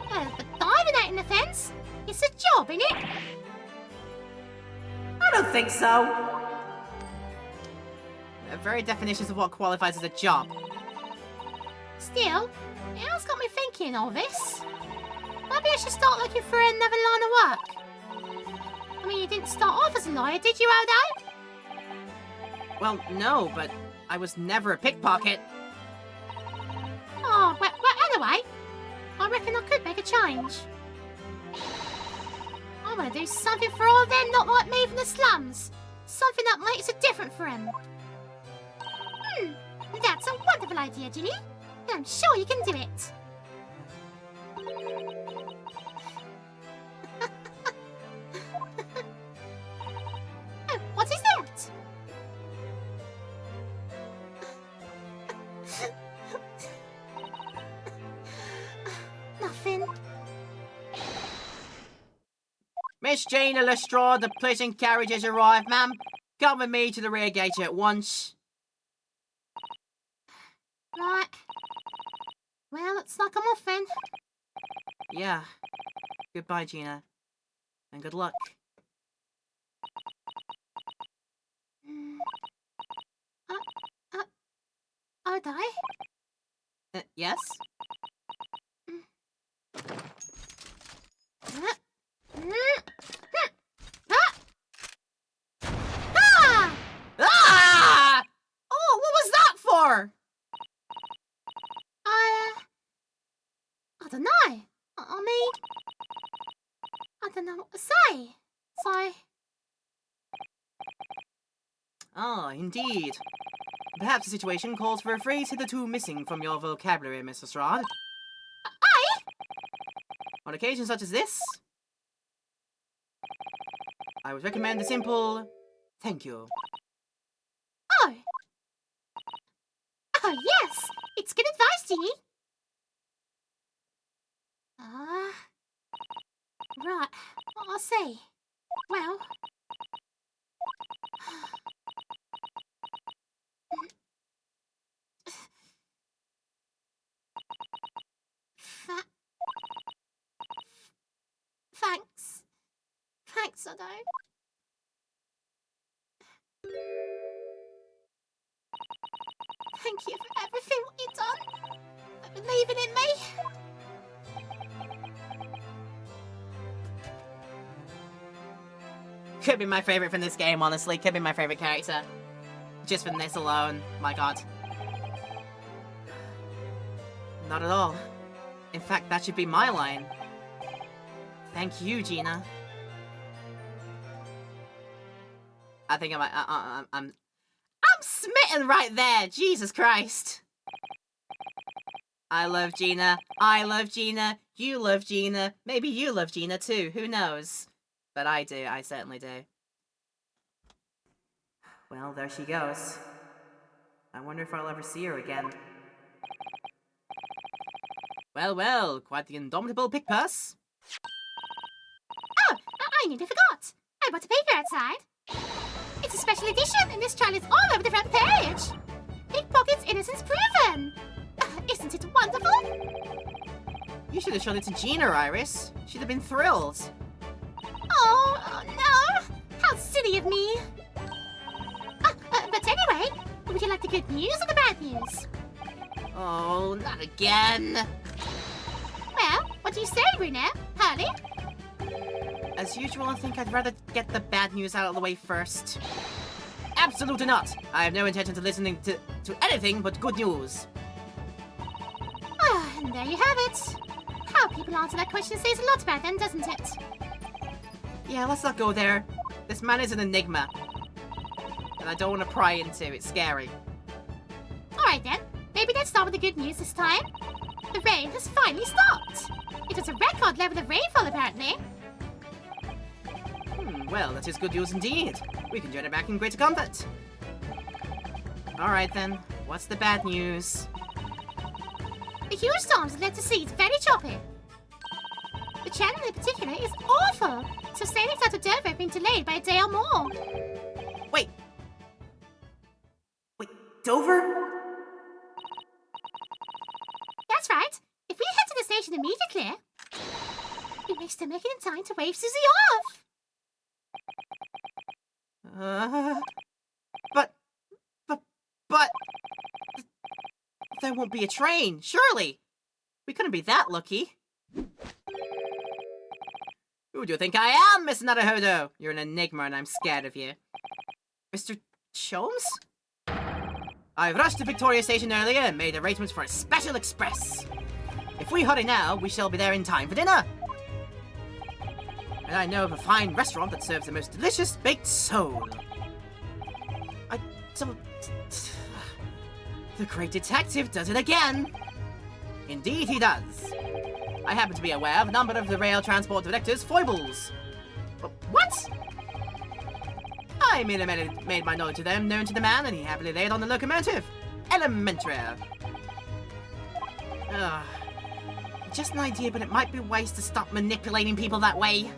S6: But diving ain't an offence. It's a job, innit?
S3: I don't think so. The very definitions of what qualifies as a job.
S6: Still, it has got me thinking all this. Maybe I should start looking for another line of work. I mean, you didn't start off as a lawyer, did you, Odo?
S3: Well, no, but I was never a pickpocket.
S6: Oh, well, anyway, I reckon I could make a change. I'm gonna do something for all them not like me from the slums. Something that makes a difference for them. That's a wonderful idea, Ginny. I'm sure you can do it. Oh, what is that? Nothing.
S3: Miss Gina Lestrade, the prison carriage has arrived, ma'am. Come with me to the rear gate at once.
S6: Right. Well, looks like I'm off then.
S3: Yeah. Goodbye, Gina. And good luck.
S6: Odo?
S3: Yes?
S6: Ah!
S3: Ah! Oh, what was that for?
S6: I don't know. I mean, I don't know what to say. So,
S3: Ah, indeed. Perhaps the situation calls for a phrase hitherto missing from your vocabulary, Miss Lestrade. On occasions such as this, I would recommend a simple thank you.
S6: oh. Oh, yes. It's good advice, Ginny. Right. I see. Well. Thanks. Thanks, Odo. Thank you for everything what you've done. For believing in me.
S3: Could be my favorite from this game, honestly. Could be my favorite character. Just from this alone. My god. Not at all. In fact, that should be my line. Thank you, Gina. I think I'm smitten right there. Jesus Christ. I love Gina. I love Gina. You love Gina. Maybe you love Gina too. Who knows? But I do. I certainly do. Well, there she goes. I wonder if I'll ever see her again. Well, well, quite the indomitable pick purse.
S6: Oh, I nearly forgot. I bought a paper outside. It's a special edition, and this trial is all over the front page. Pickpocket's innocence proven. Isn't it wonderful?
S3: You should have shown it to Gina, Iris. She'd have been thrilled.
S6: Oh, no! How silly of me! But anyway, would you like the good news or the bad news?
S3: Oh, not again.
S6: Well, what do you say, Bruno? Hurley?
S3: As usual, I think I'd rather get the bad news out of the way first. Absolutely not. I have no intention of listening to anything but good news.
S6: Ah, and there you have it. How people answer that question says a lot about them, doesn't it?
S3: Yeah, let's not go there. This man is an enigma. And I don't want to pry into it. It's scary.
S6: Alright then, maybe let's start with the good news this time. The rain has finally stopped. It was a record level of rainfall, apparently.
S3: Well, that is good news indeed. We can journey back in greater comfort. Alright then, what's the bad news?
S6: The huge storms have led to seas very choppy. The channel in particular is awful, so sailings out of Dover have been delayed by a day or more.
S3: Wait, Dover?
S6: That's right. If we head to the station immediately, we may still make it in time to wave Susie off.
S3: But... There won't be a train, surely. We couldn't be that lucky. Who do you think I am, Miss Naruhodo? You're an enigma and I'm scared of you. Mr. Chomes? I've rushed to Victoria Station earlier and made arrangements for a special express. If we hurry now, we shall be there in time for dinner. And I know of a fine restaurant that serves the most delicious baked sole. I don't... The great detective does it again. Indeed he does. I happen to be aware of a number of the rail transport director's foibles. What? I merely made my knowledge of them known to the man, and he happily laid on the locomotive. Elementary. Just an idea, but it might be wise to stop manipulating people that way.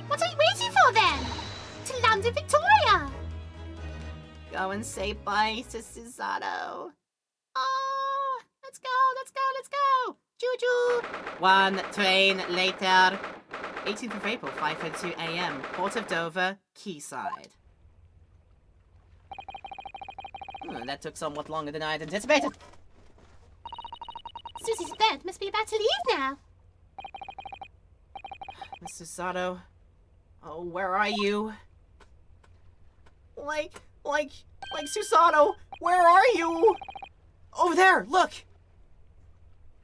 S6: What are you waiting for then? To London, Victoria!
S3: Go and say bye to Susato.
S6: Oh, let's go! Choo-choo!
S3: One train later. 18th of April, 5:32 a.m. Port of Dover, Quayside. That took somewhat longer than I had anticipated.
S6: Susie's bed must be about to leave now.
S3: Miss Susato. Oh, where are you? Like Susato, where are you? Over there, look!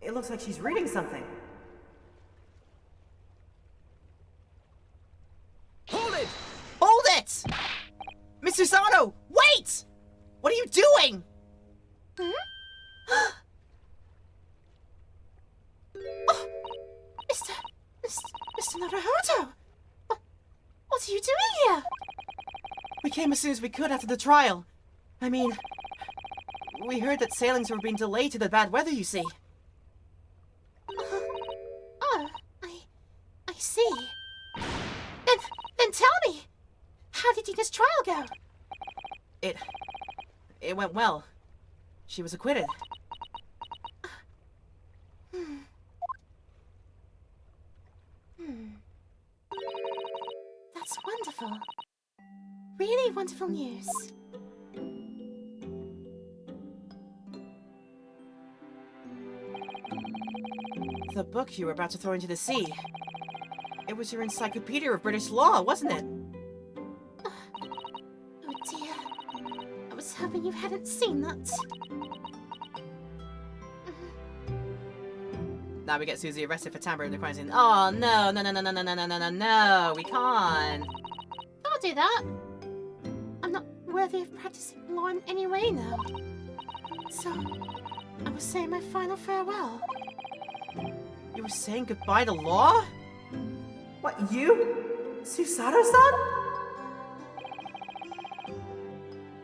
S3: It looks like she's reading something.
S4: Hold it!
S3: Hold it! Miss Susato, wait! What are you doing?
S6: Oh, Mr. Naruhodo! What are you doing here?
S3: We came as soon as we could after the trial. I mean, we heard that sailings were being delayed to the bad weather, you see.
S6: Oh, I see. Then tell me, how did Dina's trial go?
S3: It went well. She was acquitted.
S6: That's wonderful. Really wonderful news.
S3: The book you were about to throw into the sea. It was your encyclopedia of British law, wasn't it?
S6: Oh dear. I was hoping you hadn't seen that.
S3: Now we get Susie arrested for tampering with the crime scene. Oh no, no, we can't.
S6: Don't do that. I'm not worthy of practicing law in any way now. So, I was saying my final farewell.
S3: You were saying goodbye to law? What, you? Susato-san?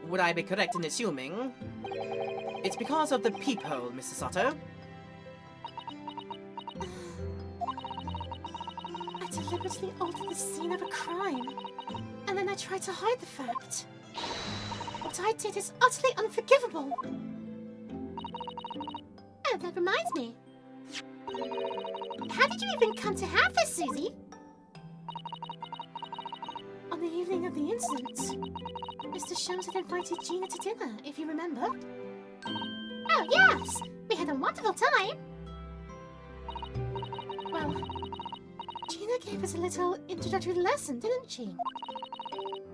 S3: Would I be correct in assuming it's because of the peephole, Mr. Sato?
S6: I deliberately altered the scene of a crime, and then I tried to hide the fact. What I did is utterly unforgivable. Oh, that reminds me. How did you even come to have this, Susie? On the evening of the incident, Mr. Sholmes had invited Gina to dinner, if you remember. Oh, yes! We had a wonderful time! Well, Gina gave us a little introductory lesson, didn't she?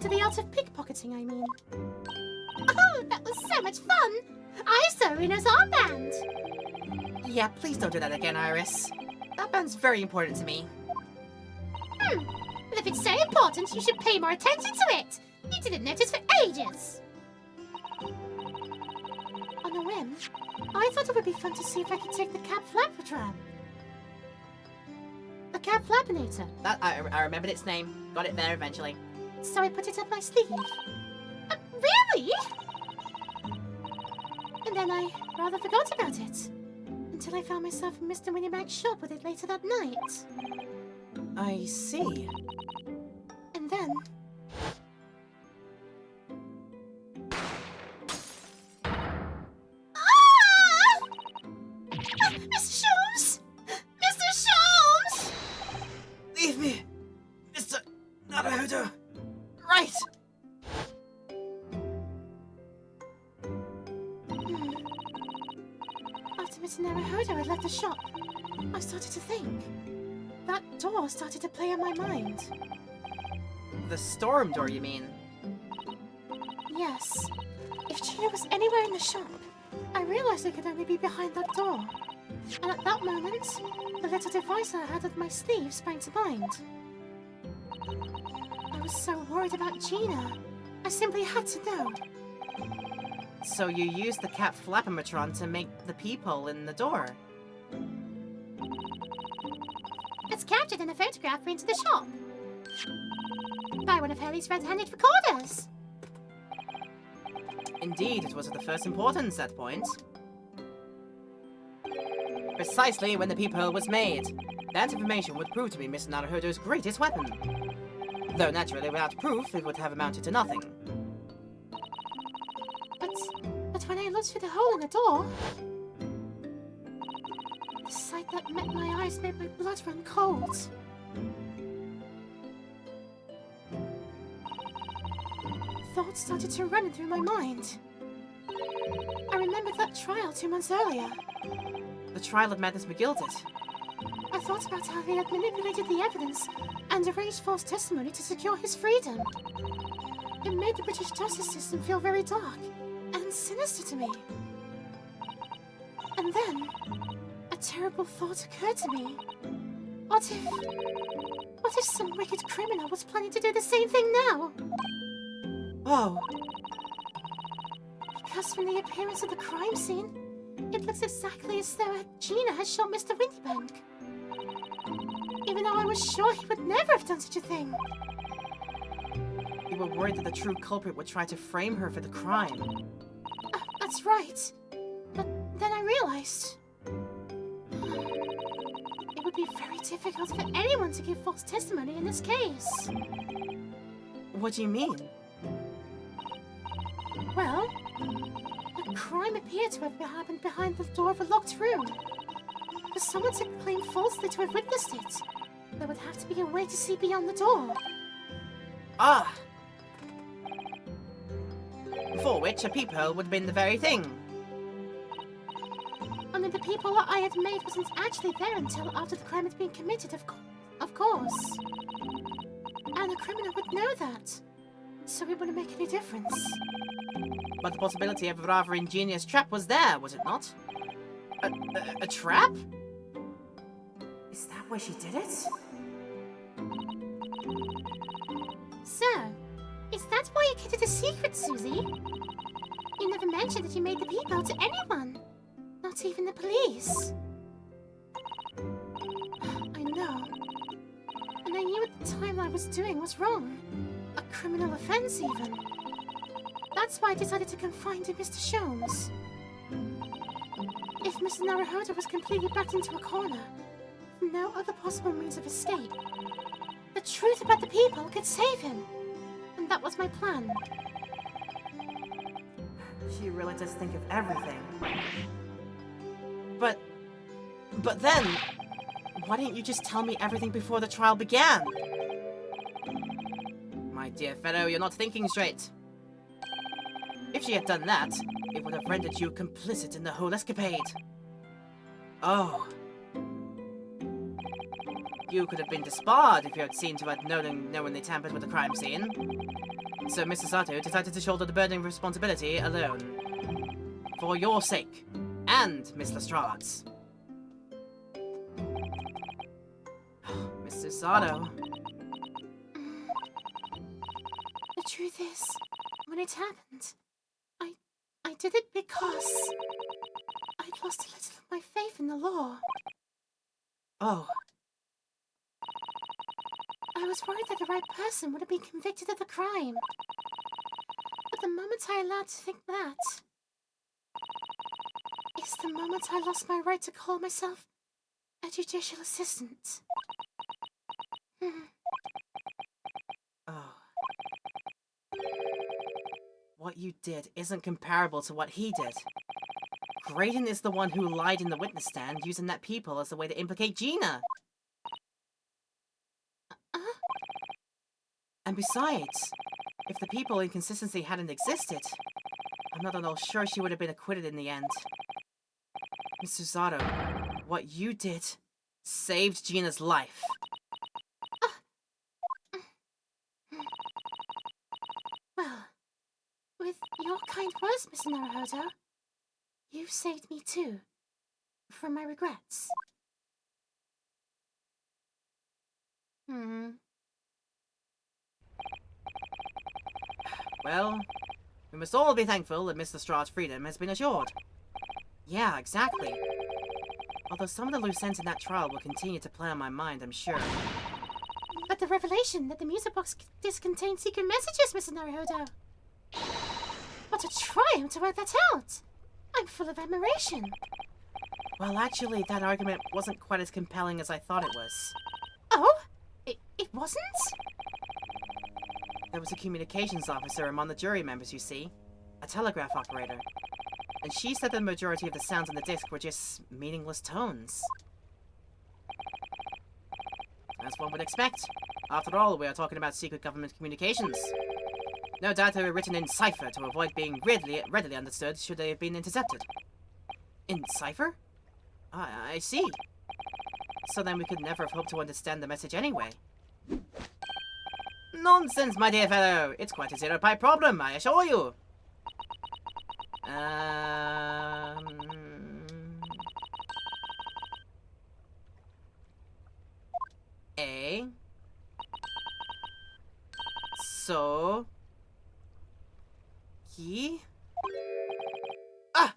S6: To the art of pickpocketing, I mean. Oh, that was so much fun! I saw Reno's armband!
S3: Yeah, please don't do that again, Iris. That band's very important to me.
S6: But if it's so important, you should pay more attention to it! You didn't notice for ages! On a whim, I thought it would be fun to see if I could take the Cab Flappertram. The Cab Flappinator.
S3: That I remembered its name. Got it there eventually.
S6: So I put it up my sleeve. Really? And then I rather forgot about it. Until I found myself in Mr. Winnie shop with it later that night.
S3: I see.
S6: And then... Ah! Mr. Sholmes! Mr. Sholmes!
S3: Leave me, Mr. Naruhodo. Right.
S6: After Mr. Naruhodo had left the shop, I started to think. That door started to play on my mind.
S3: The storm door, you mean?
S6: Yes. If Gina was anywhere in the shop, I realized it could only be behind that door. And at that moment, the little device I had at my sleeve sprang to mind. I was so worried about Gina. I simply had to know.
S3: So you used the Cat Flappermatron to make the peephole in the door?
S6: It's captured in a photograph printed to the shop. By one of Hurley's red-handed recorders.
S3: Indeed, it was of the first importance at that point. Precisely when the peephole was made. That information would prove to be Mr. Naruhodo's greatest weapon. Though naturally, without proof, it would have amounted to nothing.
S6: But when I looked through the hole in the door, the sight that met my eyes made my blood run cold. Thoughts started to run through my mind. I remembered that trial 2 months earlier.
S3: The trial of Madness McGilded.
S6: I thought about how they had manipulated the evidence and arranged false testimony to secure his freedom. It made the British justice system feel very dark and sinister to me. And then, a terrible thought occurred to me. What if some wicked criminal was planning to do the same thing now?
S3: Oh,
S6: Because from the appearance of the crime scene, it looks exactly as though Gina had shot Mr. Windybank. Even though I was sure he would never have done such a thing.
S3: you were worried that the true culprit would try to frame her for the crime.
S6: That's right. But then I realized... it would be very difficult for anyone to give false testimony in this case.
S3: What do you mean?
S6: Well, the crime appeared to have happened behind the door of a locked room. For someone to claim falsely to have witnessed it, there would have to be a way to see beyond the door.
S3: Ah! For which a peephole would have been the very thing.
S6: Only the people I had made wasn't actually there until after the crime had been committed, of course. And the criminal would know that, so it wouldn't make any difference.
S3: But the possibility of a rather ingenious trap was there, was it not? A trap? Is that why she did it?
S6: So, is that why you kept it a secret, Susie? You never mentioned that you made the peephole to anyone. Not even the police. I know. And I knew at the time what I was doing was wrong. A criminal offense, even. That's why I decided to confide in Mr. Sholmes. If Mr. Naruhodo was completely backed into a corner, with no other possible means of escape, the truth about the people could save him. And that was my plan.
S3: She really does think of everything. But But then, why didn't you just tell me everything before the trial began? My dear fellow, you're not thinking straight. If she had done that, it would have rendered you complicit in the whole escapade. Oh. You could have been disbarred if you had seemed to have knowingly tampered with the crime scene. So Mr. Sato decided to shoulder the burden of responsibility alone. For your sake. And Miss Lestrade's. Mr. Sato.
S6: The truth is, when it happened, I did it because I'd lost a little of my faith in the law.
S3: Oh,
S6: I was worried that the right person would have been convicted of the crime. But the moment I allowed to think that is the moment I lost my right to call myself a judicial assistant.
S3: oh. What you did isn't comparable to what he did. Graydon is the one who lied in the witness stand, using that people as a way to implicate Gina. And besides, if the people inconsistency hadn't existed, I'm not at all sure she would have been acquitted in the end. Mr. Zato, what you did saved Gina's life.
S6: Well, with your kind words, Mr. Naruhodo, you've saved me too, from my regrets.
S3: Well, we must all be thankful that Mr. Lestrade's freedom has been assured. Yeah, exactly. Although some of the loose ends in that trial will continue to play on my mind, I'm sure.
S6: But the revelation that the music box disc contained secret messages, Mr. Naruhodo. What a triumph to work that out! I'm full of admiration.
S3: Well, actually, that argument wasn't quite as compelling as I thought it was.
S6: Oh? It wasn't?
S3: There was a communications officer among the jury members, you see. A telegraph operator. And she said the majority of the sounds on the disc were just meaningless tones. As one would expect. After all, we are talking about secret government communications. No doubt they were written in cipher to avoid being readily understood should they have been intercepted. In cipher? I see. So then we could never have hoped to understand the message anyway. Nonsense, my dear fellow! It's quite a zero-pi problem, I assure you! So... He... Ah!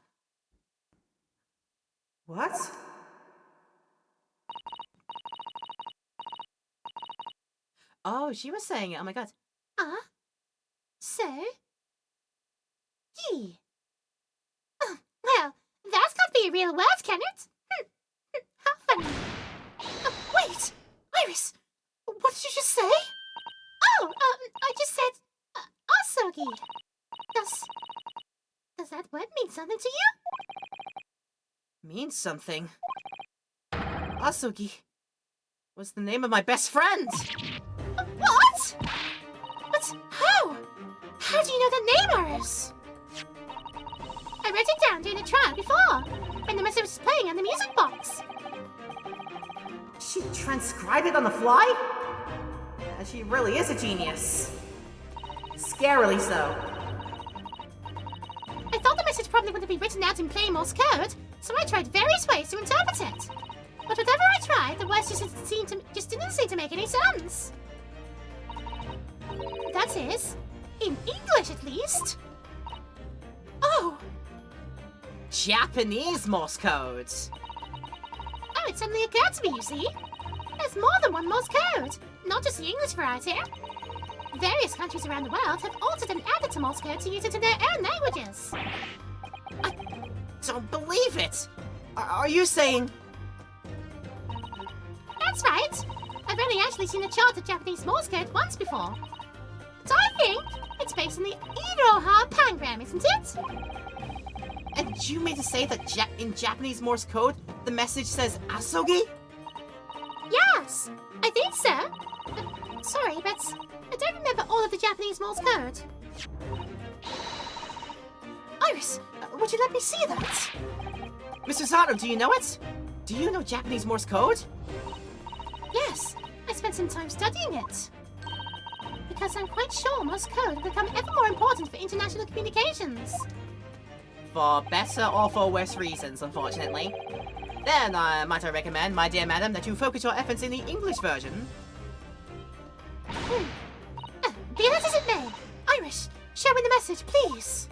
S3: What? Oh, she was saying it. Oh my god.
S6: So? Ye. Well, that can't be a real word, can it? How funny. Wait! Iris! What did you just say? Oh, I just said... Asogi. Does that word mean something to you?
S3: Means something. Asugi was the name of my best friend!
S6: What? But how? How do you know the name, Iris? I wrote it down during the trial before, when the message was playing on the music box.
S3: She transcribed it on the fly? Yeah, she really is a genius. Scarily so.
S6: I thought the message probably wouldn't be written out in plain Morse code, so I tried various ways to interpret it. But whatever I tried, the words just didn't seem to make any sense. That is, in English at least. Oh!
S3: Japanese Morse code.
S6: Oh, it suddenly occurred to me, you see. There's more than one Morse code, not just the English variety. Various countries around the world have altered and added to Morse code to use it in their own languages.
S3: I don't believe it! Are you saying...
S6: That's right. I've only actually seen a chart of Japanese Morse code once before. But I think it's based on the Iroha pangram, isn't it?
S3: And you mean to say that in Japanese Morse code, The message says Asogi?
S6: Yes, I think so. Sorry, but I don't remember all of the Japanese Morse code. Iris, would you let me see that?
S3: Mr. Sato, do you know it? Do you know Japanese Morse code?
S6: Yes, I spent some time studying it. Because I'm quite sure Morse code will become ever more important for international communications.
S3: For better or for worse reasons, unfortunately. Then, might I recommend, my dear madam, that you focus your efforts in the English version.
S6: Be that as it may, Irish, show me the message, please.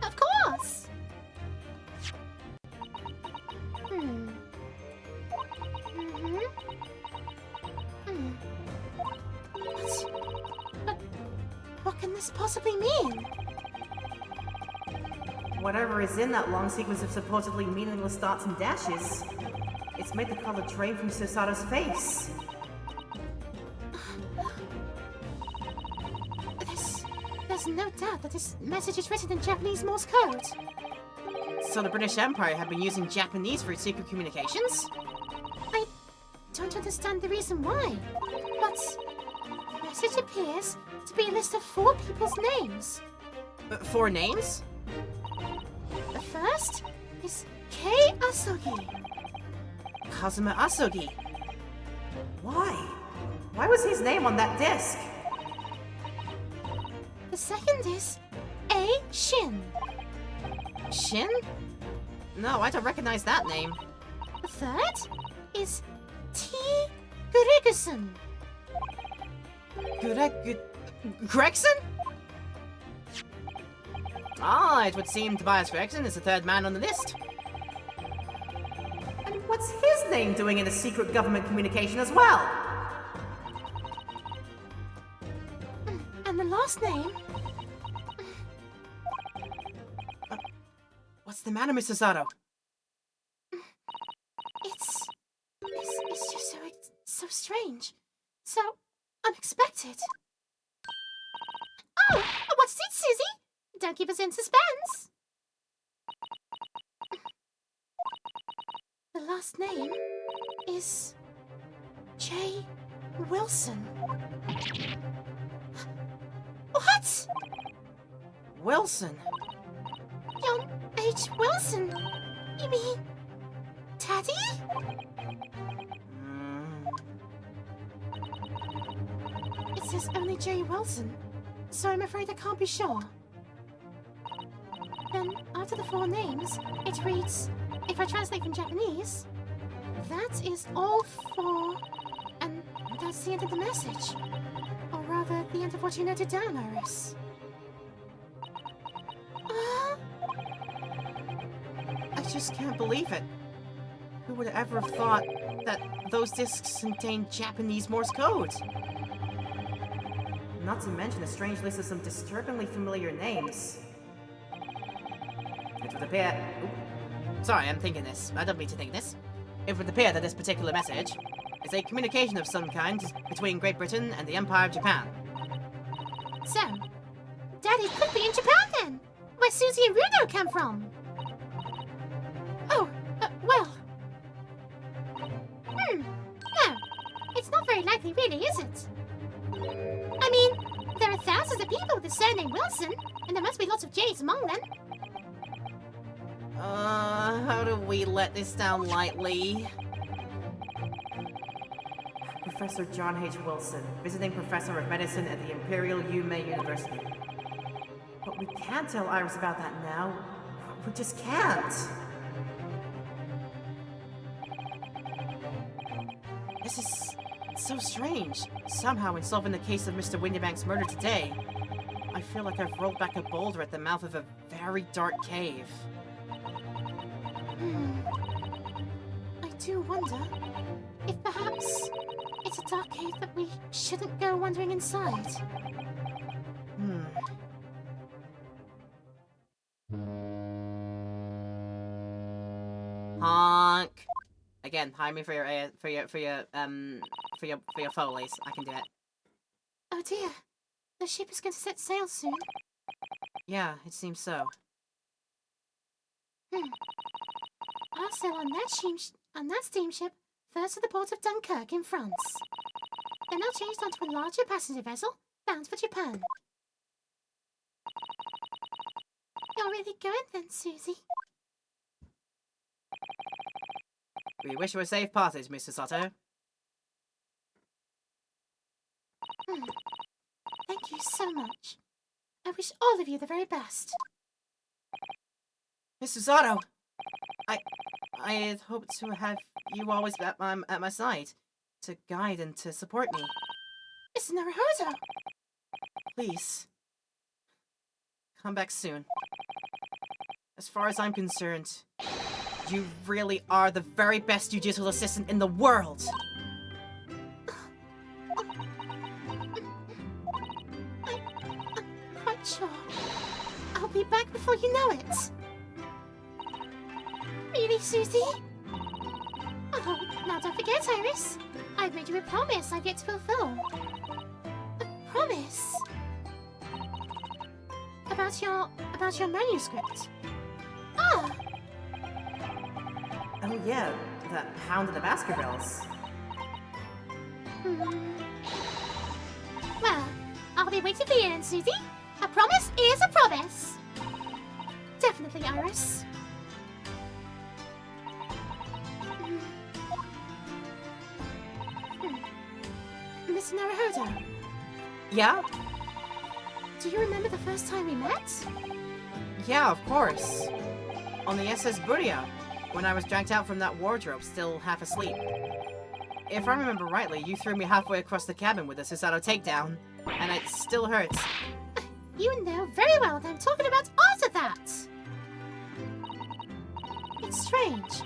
S6: Of course. But what can this possibly mean?
S3: Whatever is in that long sequence of supposedly meaningless dots and dashes, it's made the color drain from Susato's face.
S6: There's no doubt that this message is written in Japanese Morse code.
S3: So the British Empire had been using Japanese for its secret communications?
S6: I don't understand the reason why, but the message appears to be a list of 4 people's names.
S3: 4 names?
S6: The first is Kei Asogi.
S3: Kazuma Asogi. Why? Why was his name on that disc?
S6: The second is A. Shin.
S3: Shin? No, I don't recognize that name.
S6: The third is T. Gregson.
S3: Gregson? Ah, it would seem Tobias Gregson is the 3rd man on the list. And what's his name doing in a secret government communication as well?
S6: And the last name?
S3: What's the matter, Mr. Sato?
S6: It's just so strange. So unexpected. Oh, what's it, Susie? Don't keep us in suspense. The last name is J. Wilson. What?
S3: Wilson?
S6: John H. Wilson? You mean Teddy? It says only J. Wilson, so I'm afraid I can't be sure. Then, after the 4 names, it reads, if I translate from Japanese, that is all 4, and that's the end of the message. Or rather, the end of what you noted down, Iris.
S3: I just can't believe it. Who would ever have thought that those discs contained Japanese Morse code? Not to mention a strange list of some disturbingly familiar names. It would appear... Ooh. Sorry, I'm thinking this. I don't mean to think this. It would appear that this particular message is a communication of some kind between Great Britain and the Empire of Japan.
S6: So, Daddy could be in Japan then, where Susie and Runo come from. Oh, well. No, it's not very likely really, is it? I mean, there are thousands of people with the surname Wilson, and there must be lots of J's among them.
S3: How do we let this down lightly? Professor John H. Wilson, visiting professor of medicine at the Imperial Yume University. But we can't tell Iris about that now. We just can't. This is so strange. Somehow, in solving the case of Mr. Windybank's murder today, I feel like I've rolled back a boulder at the mouth of a very dark cave.
S6: I do wonder if perhaps it's a dark cave that we shouldn't go wandering inside.
S3: Honk. Again, hire me for your Foleys. I can do it.
S6: Oh dear, the ship is going to set sail soon.
S3: Yeah, it seems so.
S6: I'll sail on that steamship first to the port of Dunkirk in France. Then I'll change onto a larger passenger vessel bound for Japan. You're really going then, Susie.
S3: We wish you a safe passage, Mr. Sato.
S6: Thank you so much. I wish all of you the very best.
S3: Mr. Sato! I had hoped to have you always at my side, to guide and to support me.
S6: Mr. Naruhodo!
S3: Please. Come back soon. As far as I'm concerned, you really are the very best judicial assistant in the world!
S6: I'm quite sure. I'll be back before you know it. Really, Susie? Oh, now don't forget, Iris. I've made you a promise I've yet to fulfill. A promise? About your manuscript. Ah!
S3: Oh yeah, the Hound of the Baskervilles.
S6: Well, I'll be waiting for you then, Susie. A promise is a promise. Definitely, Iris. Mr. Naruhodo,
S3: Yeah?
S6: do you remember the first time we met?
S3: Yeah, of course. On the SS Buria, when I was dragged out from that wardrobe, still half asleep. If I remember rightly, you threw me halfway across the cabin with a Susato takedown, and it still hurts.
S6: You know very well that I'm talking about after that. It's strange,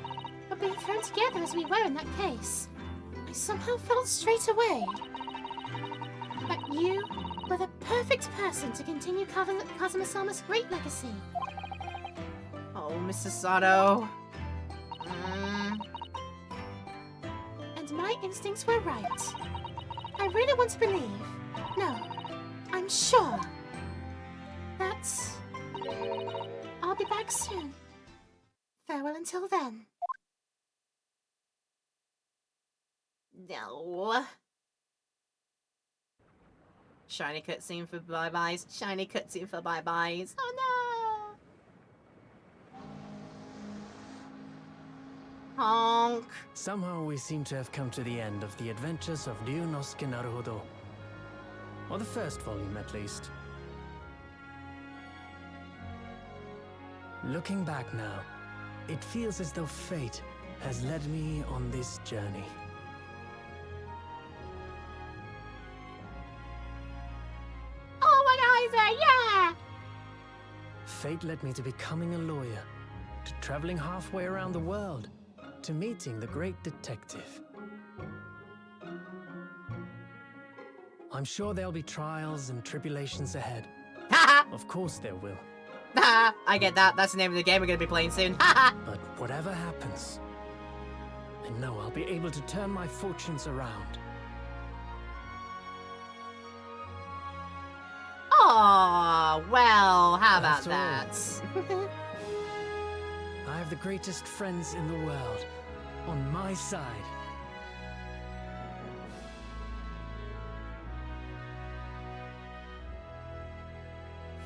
S6: but being thrown together as we were in that case, I somehow felt straight away that you were the perfect person to continue Kazuma-sama's great legacy.
S3: Oh, Mrs. Sato.
S6: And my instincts were right. I really want to believe, no, I'm sure, that I'll be back soon. Farewell until then.
S3: No. Shiny cutscene for bye-byes. Shiny cutscene for bye-byes.
S6: Oh no!
S3: Honk.
S9: Somehow we seem to have come to the end of the adventures of Ryunosuke Naruhodo. Or the first volume, at least. Looking back now, it feels as though fate has led me on this journey.
S6: Oh my eyes yeah!
S9: Fate led me to becoming a lawyer, to traveling halfway around the world, to meeting the great detective. I'm sure there'll be trials and tribulations ahead.
S3: Haha!
S9: Of course there will.
S3: Haha! I get that. That's the name of the game we're going to be playing soon. Haha!
S9: But whatever happens, I know I'll be able to turn my fortunes around.
S3: Oh, well, how about
S9: After all.
S3: that?
S9: I have the greatest friends in the world on my side.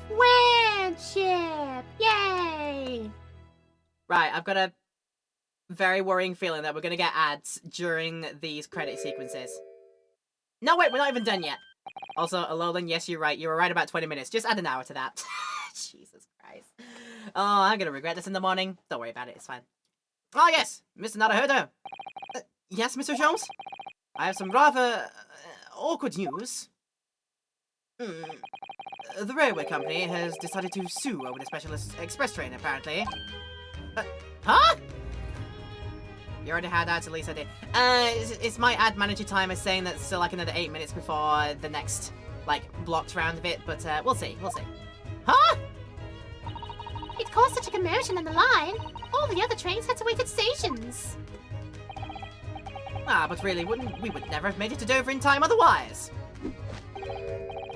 S6: Friendship! Yay!
S3: Right, I've got a very worrying feeling that we're going to get ads during these credit sequences. No, wait, we're not even done yet. Also, Alolan, yes, you're right. You were right about 20 minutes. Just add an hour to that. Jesus Christ. Oh, I'm going to regret this in the morning. Don't worry about it. It's fine. Oh, yes, Mr. Naruhodo. Yes, Mr. Jones? I have some rather awkward news. The railway company has decided to sue over the specialist express train, apparently. Huh? You already had ads, at least I did. It's my ad manager timer saying that it's still like another 8 minutes before the next, like, blocked round of it, but we'll see, we'll see. Huh?
S6: It caused such a commotion on the line. All the other trains had to wait at stations.
S3: Ah, but really, we would never have made it to Dover in time otherwise.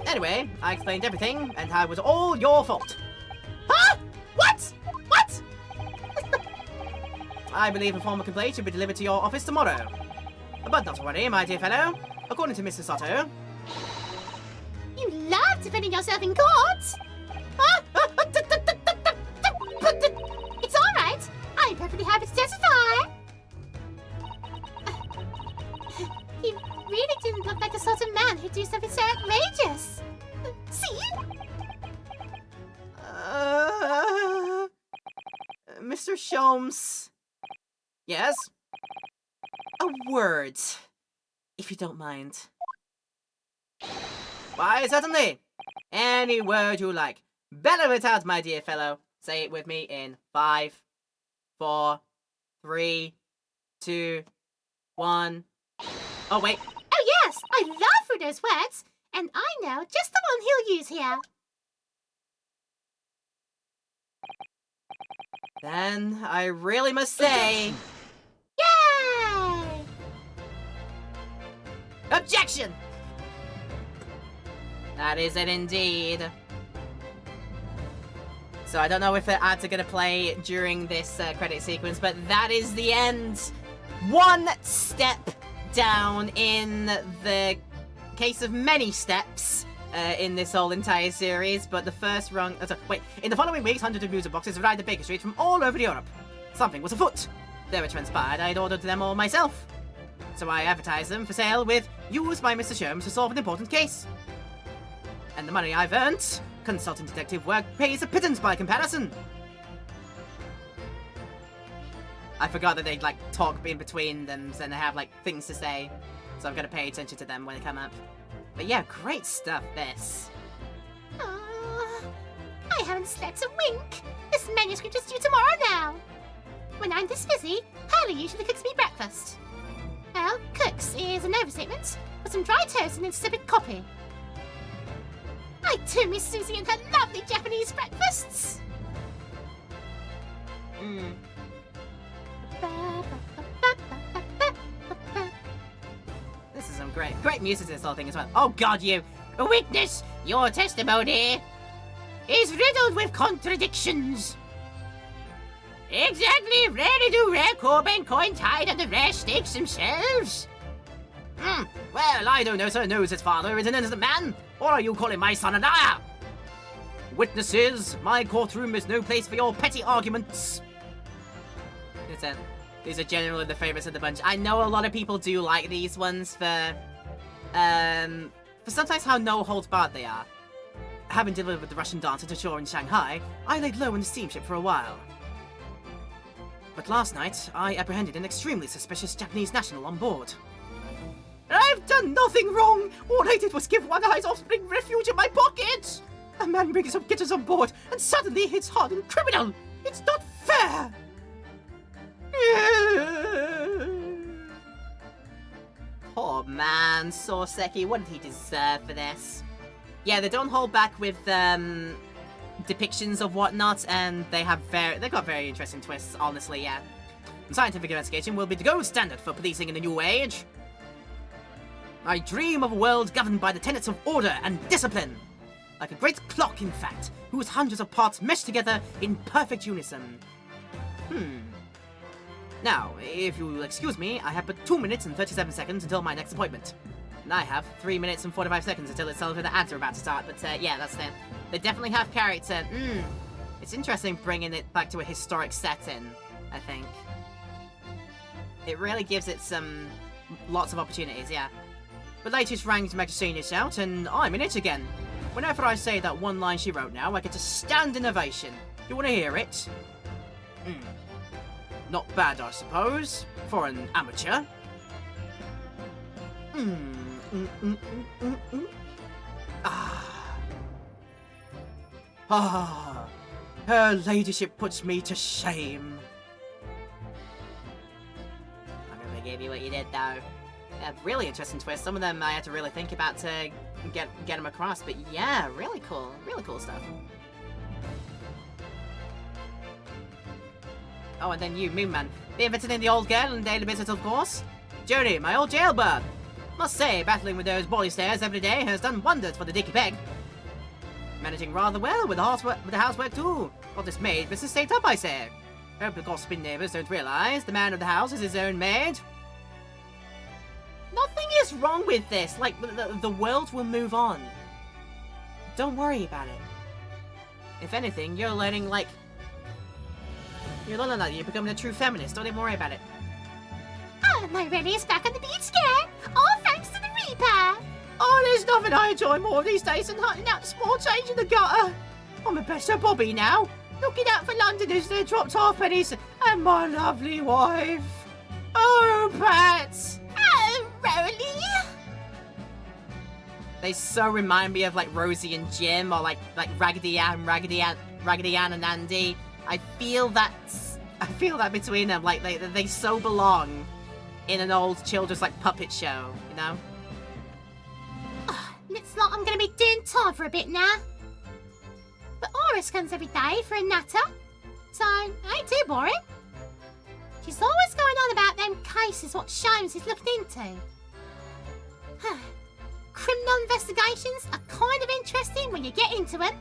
S3: Anyway, I explained everything, and how it was all your fault. Huh? What? What? I believe a formal complaint should be delivered to your office tomorrow. But not to worry, my dear fellow. According to Mr. Sato...
S6: You love defending yourself in court! Ah, it's alright! I'm perfectly happy to testify! He really didn't look like the sort of man who'd do something so outrageous! See?
S3: Mr. Sholmes... Yes? A word, if you don't mind. Why, certainly. Any word you like. Bellow it out, my dear fellow. Say it with me in 5, 4, 3, 2, 1. Oh, wait.
S6: Oh yes, I love Rudo's words, and I know just the one he'll use here.
S3: Then I really must say...
S6: Yay!
S3: Objection! That is it indeed. So I don't know if the ads are going to play during this credit sequence, but that is the end. One step down in the case of many steps in this whole entire series, but the first rung... in the following weeks, hundreds of music boxes arrived at Baker Street from all over Europe. Something was afoot. Though it transpired, I'd ordered them all myself. So I advertised them for sale with, used by Mr. Sholmes to solve an important case. And the money I've earned, consultant detective work pays a pittance by comparison. I forgot that they'd, like, talk in between them, and they have, like, things to say. So I've got to pay attention to them when they come up. But yeah, great stuff, this.
S6: I haven't slept a wink. This manuscript is due tomorrow now. When I'm this busy, Harley usually cooks me breakfast. Well, cooks is an overstatement, with some dry toast and insipid copy. I do miss Susie and her lovely Japanese breakfasts.
S3: This is some great music to this whole thing as well. Oh god, you!
S2: Witness, your testimony is riddled with contradictions. Exactly, ready to Rare Corbin, Coin Tide, and the Rare Stakes themselves?
S3: Well, I don't know, sir. Knows his father is an innocent man. Or are you calling my son a liar? Witnesses, my courtroom is no place for your petty arguments. These are generally the favorites of the bunch. I know a lot of people do like these ones for sometimes how no holds barred they are. Having delivered the Russian dancer to shore in Shanghai, I laid low in the steamship for a while. But last night, I apprehended an extremely suspicious Japanese national on board. I've done nothing wrong! All I did was give One Eye's offspring refuge in my pocket! A man brings some kittens on board, and suddenly hits hardened criminal! It's not fair! Poor man, Soseki, what did he deserve for this? Yeah, they don't hold back with depictions of whatnot, and they've got very interesting twists, honestly, yeah. And scientific investigation will be the gold standard for policing in the new age. I dream of a world governed by the tenets of order and discipline. Like a great clock, in fact, whose hundreds of parts mesh together in perfect unison. Now, if you'll excuse me, I have but 2 minutes and 37 seconds until my next appointment. And I have 3 minutes and 45 seconds until it's over the ads are about to start, but yeah, that's them. They definitely have character. It's interesting bringing it back to a historic setting, I think. It really gives it lots of opportunities, yeah. The latest ranked magazine is out, and I'm in it again. Whenever I say that one line she wrote now, I get a standing ovation. You want to hear it? Not bad, I suppose, for an amateur. Her ladyship puts me to shame. I'm gonna give you what you did, though. A really interesting twist. Some of them I had to really think about to get them across, but yeah, really cool stuff. Oh, and then you, Moonman. Been visiting the old girl and daily business, of course. Jody, my old jailbird. Must say, battling with those boy stairs every day has done wonders for the Dicky Peg. Managing rather well with the housework too. Got this maid business stayed up, I say. Hope the gossiping neighbors don't realize the man of the house is his own maid. Nothing is wrong with this. Like, the world will move on. Don't worry about it. If anything, you're learning, like... You're learning that you're becoming a true feminist. Don't even worry about it.
S6: Oh, my Rennie is back on the beach again. All thanks to the Reaper.
S3: Oh, there's nothing I enjoy more these days than hunting out the small change in the gutter. I'm a better Bobby now, looking out for Londoners their dropped half pennies and my lovely wife. Oh, Pat!
S6: Oh, Rolly.
S3: They so remind me of like Rosie and Jim, or like Raggedy Ann and Andy. I feel that between them, like they so belong in an old children's like puppet show, you know?
S6: Looks like I'm gonna be doing time for a bit now. But Iris comes every day for a natter, so ain't too boring. She's always going on about them cases what Shames is looking into. Criminal investigations are kind of interesting when you get into them.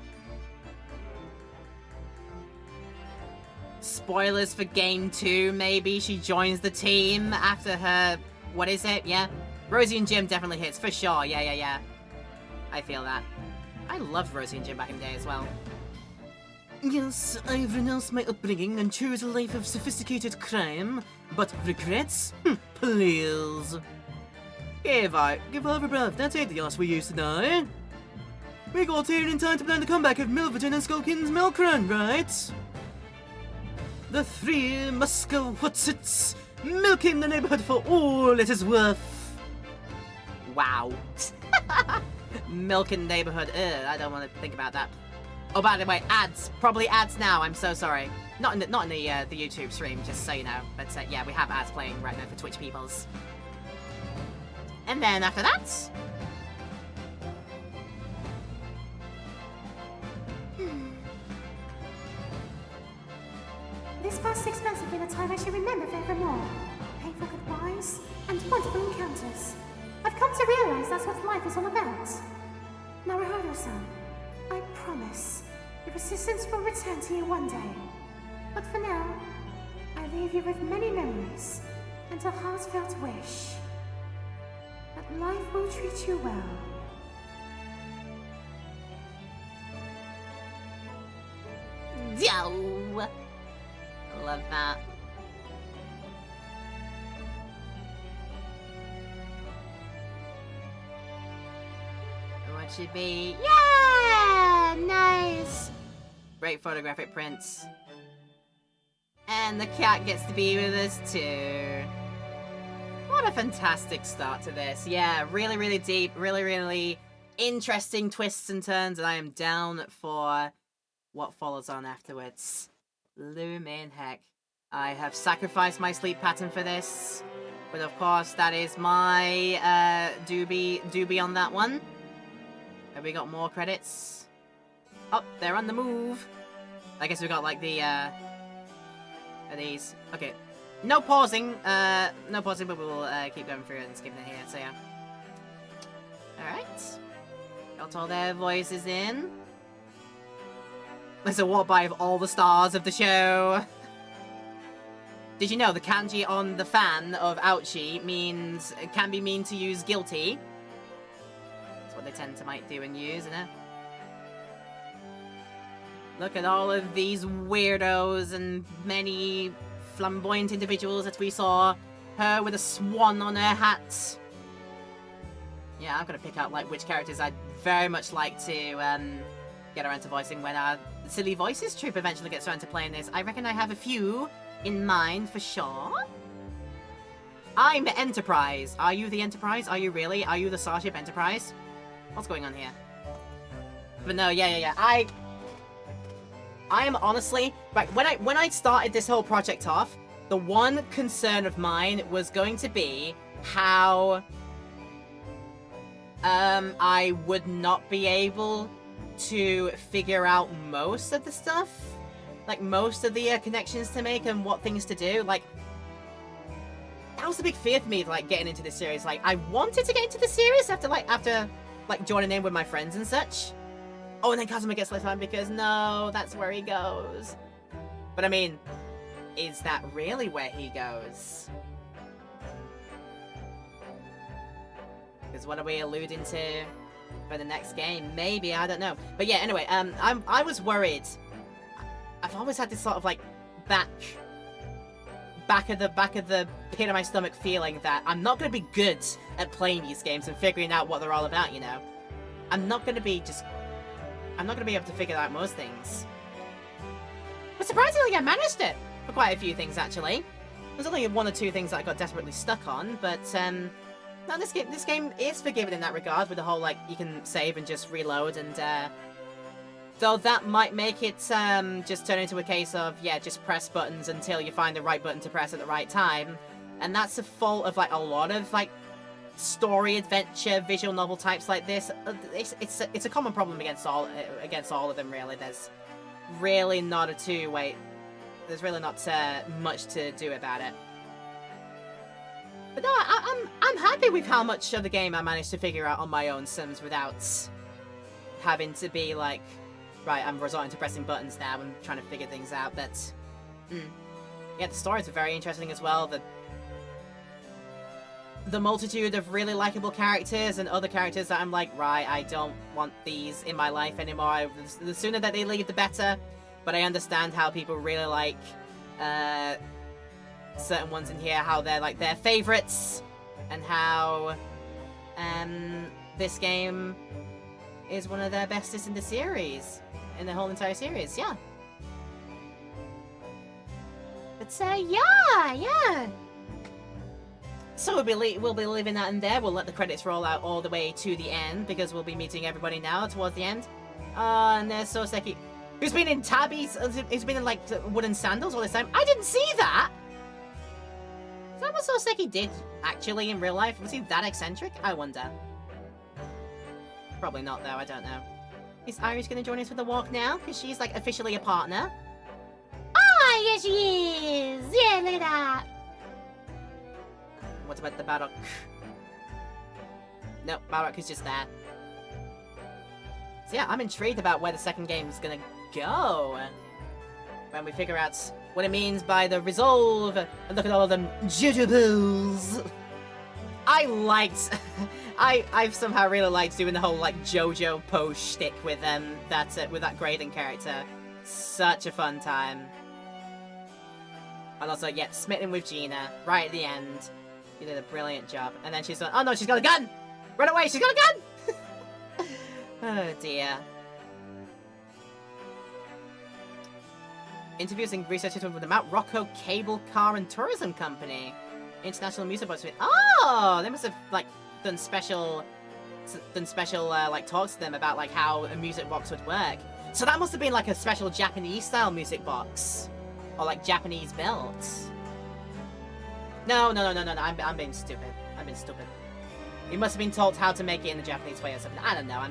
S3: Spoilers for game 2, maybe she joins the team after her... What is it? Yeah? Rosie and Jim definitely hits, for sure. Yeah. I feel that. I loved Rosie and Jim back in the day as well.
S5: Yes, I've renounced my upbringing and chose a life of sophisticated crime, but regrets? Please. Give over, bruv, that ain't the ass we used to know. We got here in time to plan the comeback of Milverton and Skulkin's milk run, right? The three Muscowhutsits milking the neighborhood for all it is worth.
S3: Wow. Milking neighborhood. Ugh, I don't want to think about that. Oh, by the way, ads. Probably ads now. I'm so sorry. Not in the YouTube stream, just so you know. But yeah, we have ads playing right now for Twitch peoples. And then after that,
S6: This past 6 months have been a time I shall remember forevermore. Painful goodbyes and wonderful encounters. I've come to realize that's what life is all about. Naruhodo-san, I promise your assistance will return to you one day. But for now, I leave you with many memories and a heartfelt wish that life will treat you well.
S3: yo! I love that. What should be?
S6: Yeah! Nice!
S3: Great photographic prints. And the cat gets to be with us too. What a fantastic start to this. Yeah, really, really deep, really, really interesting twists and turns, and I am down for what follows on afterwards. Bloomin' heck. I have sacrificed my sleep pattern for this, but of course that is my doobie on that one. Have we got more credits? Oh, they're on the move. I guess we got like the are these. Okay. No pausing, but we'll keep going through it and skipping it here, so yeah. Alright. Got all their voices in. There's a walk by of all the stars of the show. Did you know the kanji on the fan of Ouchie can be mean to use guilty? That's what they tend to might do and use, isn't it? Look at all of these weirdos and many flamboyant individuals that we saw. Her with a swan on her hat. Yeah, I'm gonna pick out like which characters I'd very much like to get around to voicing when our Silly Voices troupe eventually gets around to playing this. I reckon I have a few in mind for sure. I'm Enterprise. Are you the Enterprise? Are you really? Are you the Starship Enterprise? What's going on here? But no, yeah. I am honestly, like, when I started this whole project off, the one concern of mine was going to be how I would not be able to figure out most of the stuff, like most of the connections to make and what things to do. Like, that was a big fear for me, like, getting into this series. Like, I wanted to get into the series after joining in with my friends and such. Oh, and then Kazuma gets left behind because no, that's where he goes. But I mean,
S1: is that really where he goes? Because what are we alluding to for the next game? Maybe, I don't know. But yeah, anyway, I was worried. I've always had this sort of like back of the pit of my stomach feeling that I'm not going to be good at playing these games and figuring out what they're all about, you know? I'm not going to be able to figure out most things. But surprisingly, I managed it for quite a few things, actually. There's only one or two things that I got desperately stuck on, but, no, this game is forgiving in that regard, with the whole, like, you can save and just reload, and, though that might make it, just turn into a case of, yeah, just press buttons until you find the right button to press at the right time. And that's the fault of, like, a lot of, like, story, adventure, visual novel types like this. It's a common problem against all of them, really. There's really not there's really not much to do about it. But no, I'm happy with how much of the game I managed to figure out on my own Sims without having to be like, right, I'm resorting to pressing buttons now and trying to figure things out. But yeah, the stories are very interesting as well. The multitude of really likable characters and other characters that I'm like, right, I don't want these in my life anymore. The sooner that they leave, the better. But I understand how people really like certain ones in here, how they're like their favorites, and how this game is one of their bestest in the series, in the whole entire series. Yeah.
S6: But yeah.
S1: So we'll be leaving that in there. We'll let the credits roll out all the way to the end, because we'll be meeting everybody now towards the end. And there's Soseki, who's been in tabbies, who's been in like wooden sandals all this time. I didn't see that! Is that what Soseki did actually in real life? Was he that eccentric? I wonder. Probably not though, I don't know. Is Irish gonna join us for the walk now? Because she's like officially a partner.
S6: Ah, yes she is! Yeah, look at that!
S1: What about the Barok? No, Barok is just there. So yeah, I'm intrigued about where the second game is gonna go. When we figure out what it means by the resolve, and look at all of them jujubes. I've somehow really liked doing the whole like JoJo pose shtick with that Graydon character. Such a fun time. And also, yeah, smitten with Gina right at the end. You did a brilliant job. And then she's like, oh no, she's got a gun! Run away, she's got a gun! Oh dear. Interviews and research with the Mount Rocco Cable Car and Tourism Company. International Music Box. Oh, they must have like done special like talks to them about like how a music box would work. So that must have been like a special Japanese style music box. Or like Japanese built. No. I'm being stupid. He must have been told how to make it in the Japanese way or something. I don't know.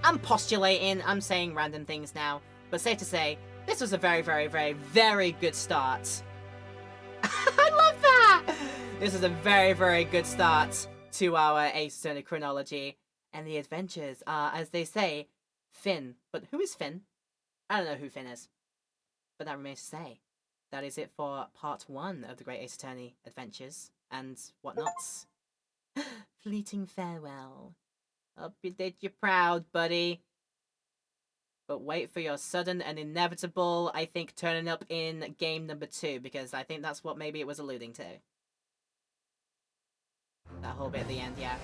S1: I'm postulating. I'm saying random things now. But safe to say, this was a very, very, very, very good start. I love that! This is a very, very good start to our Ace Attorney chronology. And the adventures are, as they say, Finn. But who is Finn? I don't know who Finn is. But that remains to say. That is it for part 1 of the Great Ace Attorney adventures and whatnots. Fleeting farewell. Hope you did you proud, buddy. But wait for your sudden and inevitable, I think, turning up in game number 2, because I think that's what maybe it was alluding to. That whole bit at the end, yeah.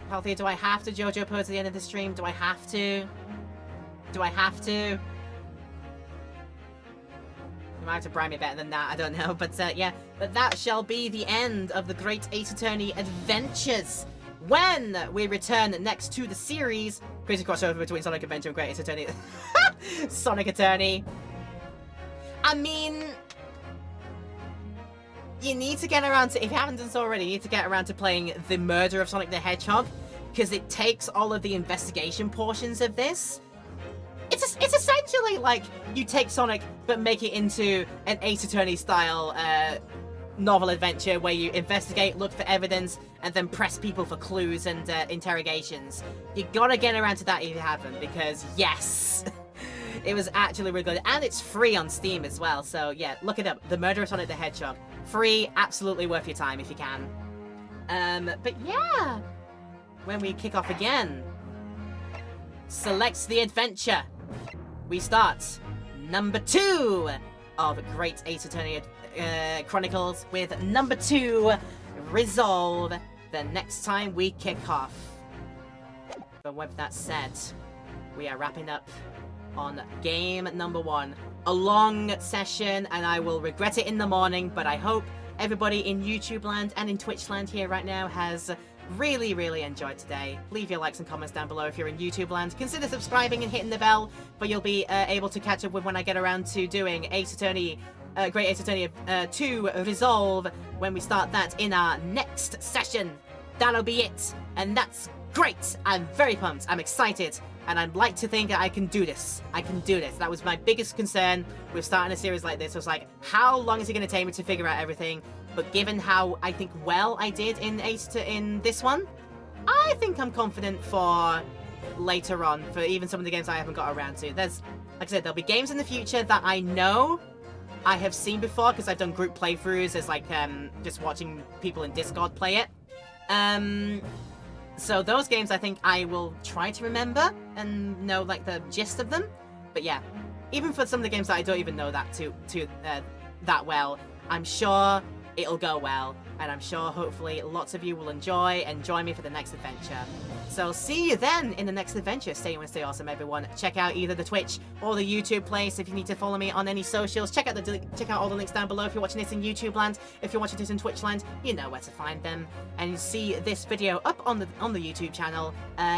S1: Healthy, do I have to JoJo pose at the end of the stream? Do I have to? Do I have to? You might have to bribe me better than that, I don't know. But yeah, but that shall be the end of the Great Ace Attorney adventures. When we return next to the series, crazy crossover between Sonic Adventure and Great Ace Attorney. Sonic Attorney. I mean, you need to get around to, if you haven't done so already, you need to get around to playing The Murder of Sonic the Hedgehog, because it takes all of the investigation portions of this. It's essentially like you take Sonic but make it into an Ace Attorney style novel adventure where you investigate, look for evidence, and then press people for clues and interrogations. You gotta get around to that if you haven't, because yes,
S3: It was actually really good, and it's free on Steam as well. So yeah, look it up. The Murder of Sonic the Hedgehog, free, absolutely worth your time if you can. But yeah, when we kick off again, select the adventure. We start number 2 of Great Ace Attorney Chronicles with number 2, Resolve, the next time we kick off. But with that said, we are wrapping up on game number 1. A long session, and I will regret it in the morning, but I hope everybody in YouTube land and in Twitch land here right now has really, really enjoyed today. Leave your likes and comments down below if you're in YouTube land. Consider subscribing and hitting the bell, but you'll be able to catch up with when I get around to doing Ace Attorney, Great Ace Attorney 2 Resolve when we start that in our next session. That'll be it, and that's great. I'm very pumped. I'm excited, and I'd like to think that I can do this. I can do this. That was my biggest concern with starting a series like this. I was like, how long is it going to take me to figure out everything? But given how I think well I did in this one, I think I'm confident for later on, for even some of the games I haven't got around to. There's, like I said, there'll be games in the future that I know I have seen before because I've done group playthroughs as like just watching people in Discord play it. So those games I think I will try to remember and know like the gist of them. But yeah, even for some of the games that I don't even know that that well, I'm sure it'll go well, and I'm sure hopefully lots of you will enjoy and join me for the next adventure. So see you then in the next adventure. Stay and stay awesome, everyone. Check out either the Twitch or the YouTube place if you need to follow me on any socials. Check out all the links down below if you're watching this in YouTube land. If you're watching this in Twitch land, you know where to find them. And see this video up on the YouTube channel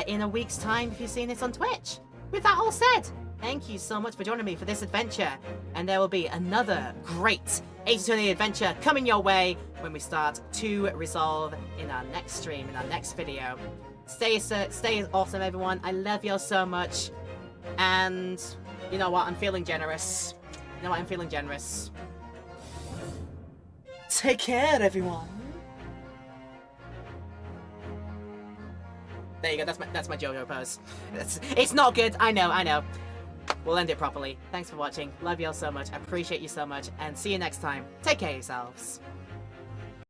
S3: in a week's time if you've seen this on Twitch. With that all said, thank you so much for joining me for this adventure, and there will be another great Ace Attorney adventure coming your way when we start to Resolve in our next stream, in our next video. Stay awesome, everyone. I love you all so much, and you know what? I'm feeling generous. You know what? I'm feeling generous. Take care, everyone. There you go. That's my JoJo pose. It's not good. I know. We'll end it properly. Thanks for watching. Love you all so much. Appreciate you so much. And see you next time. Take care of yourselves.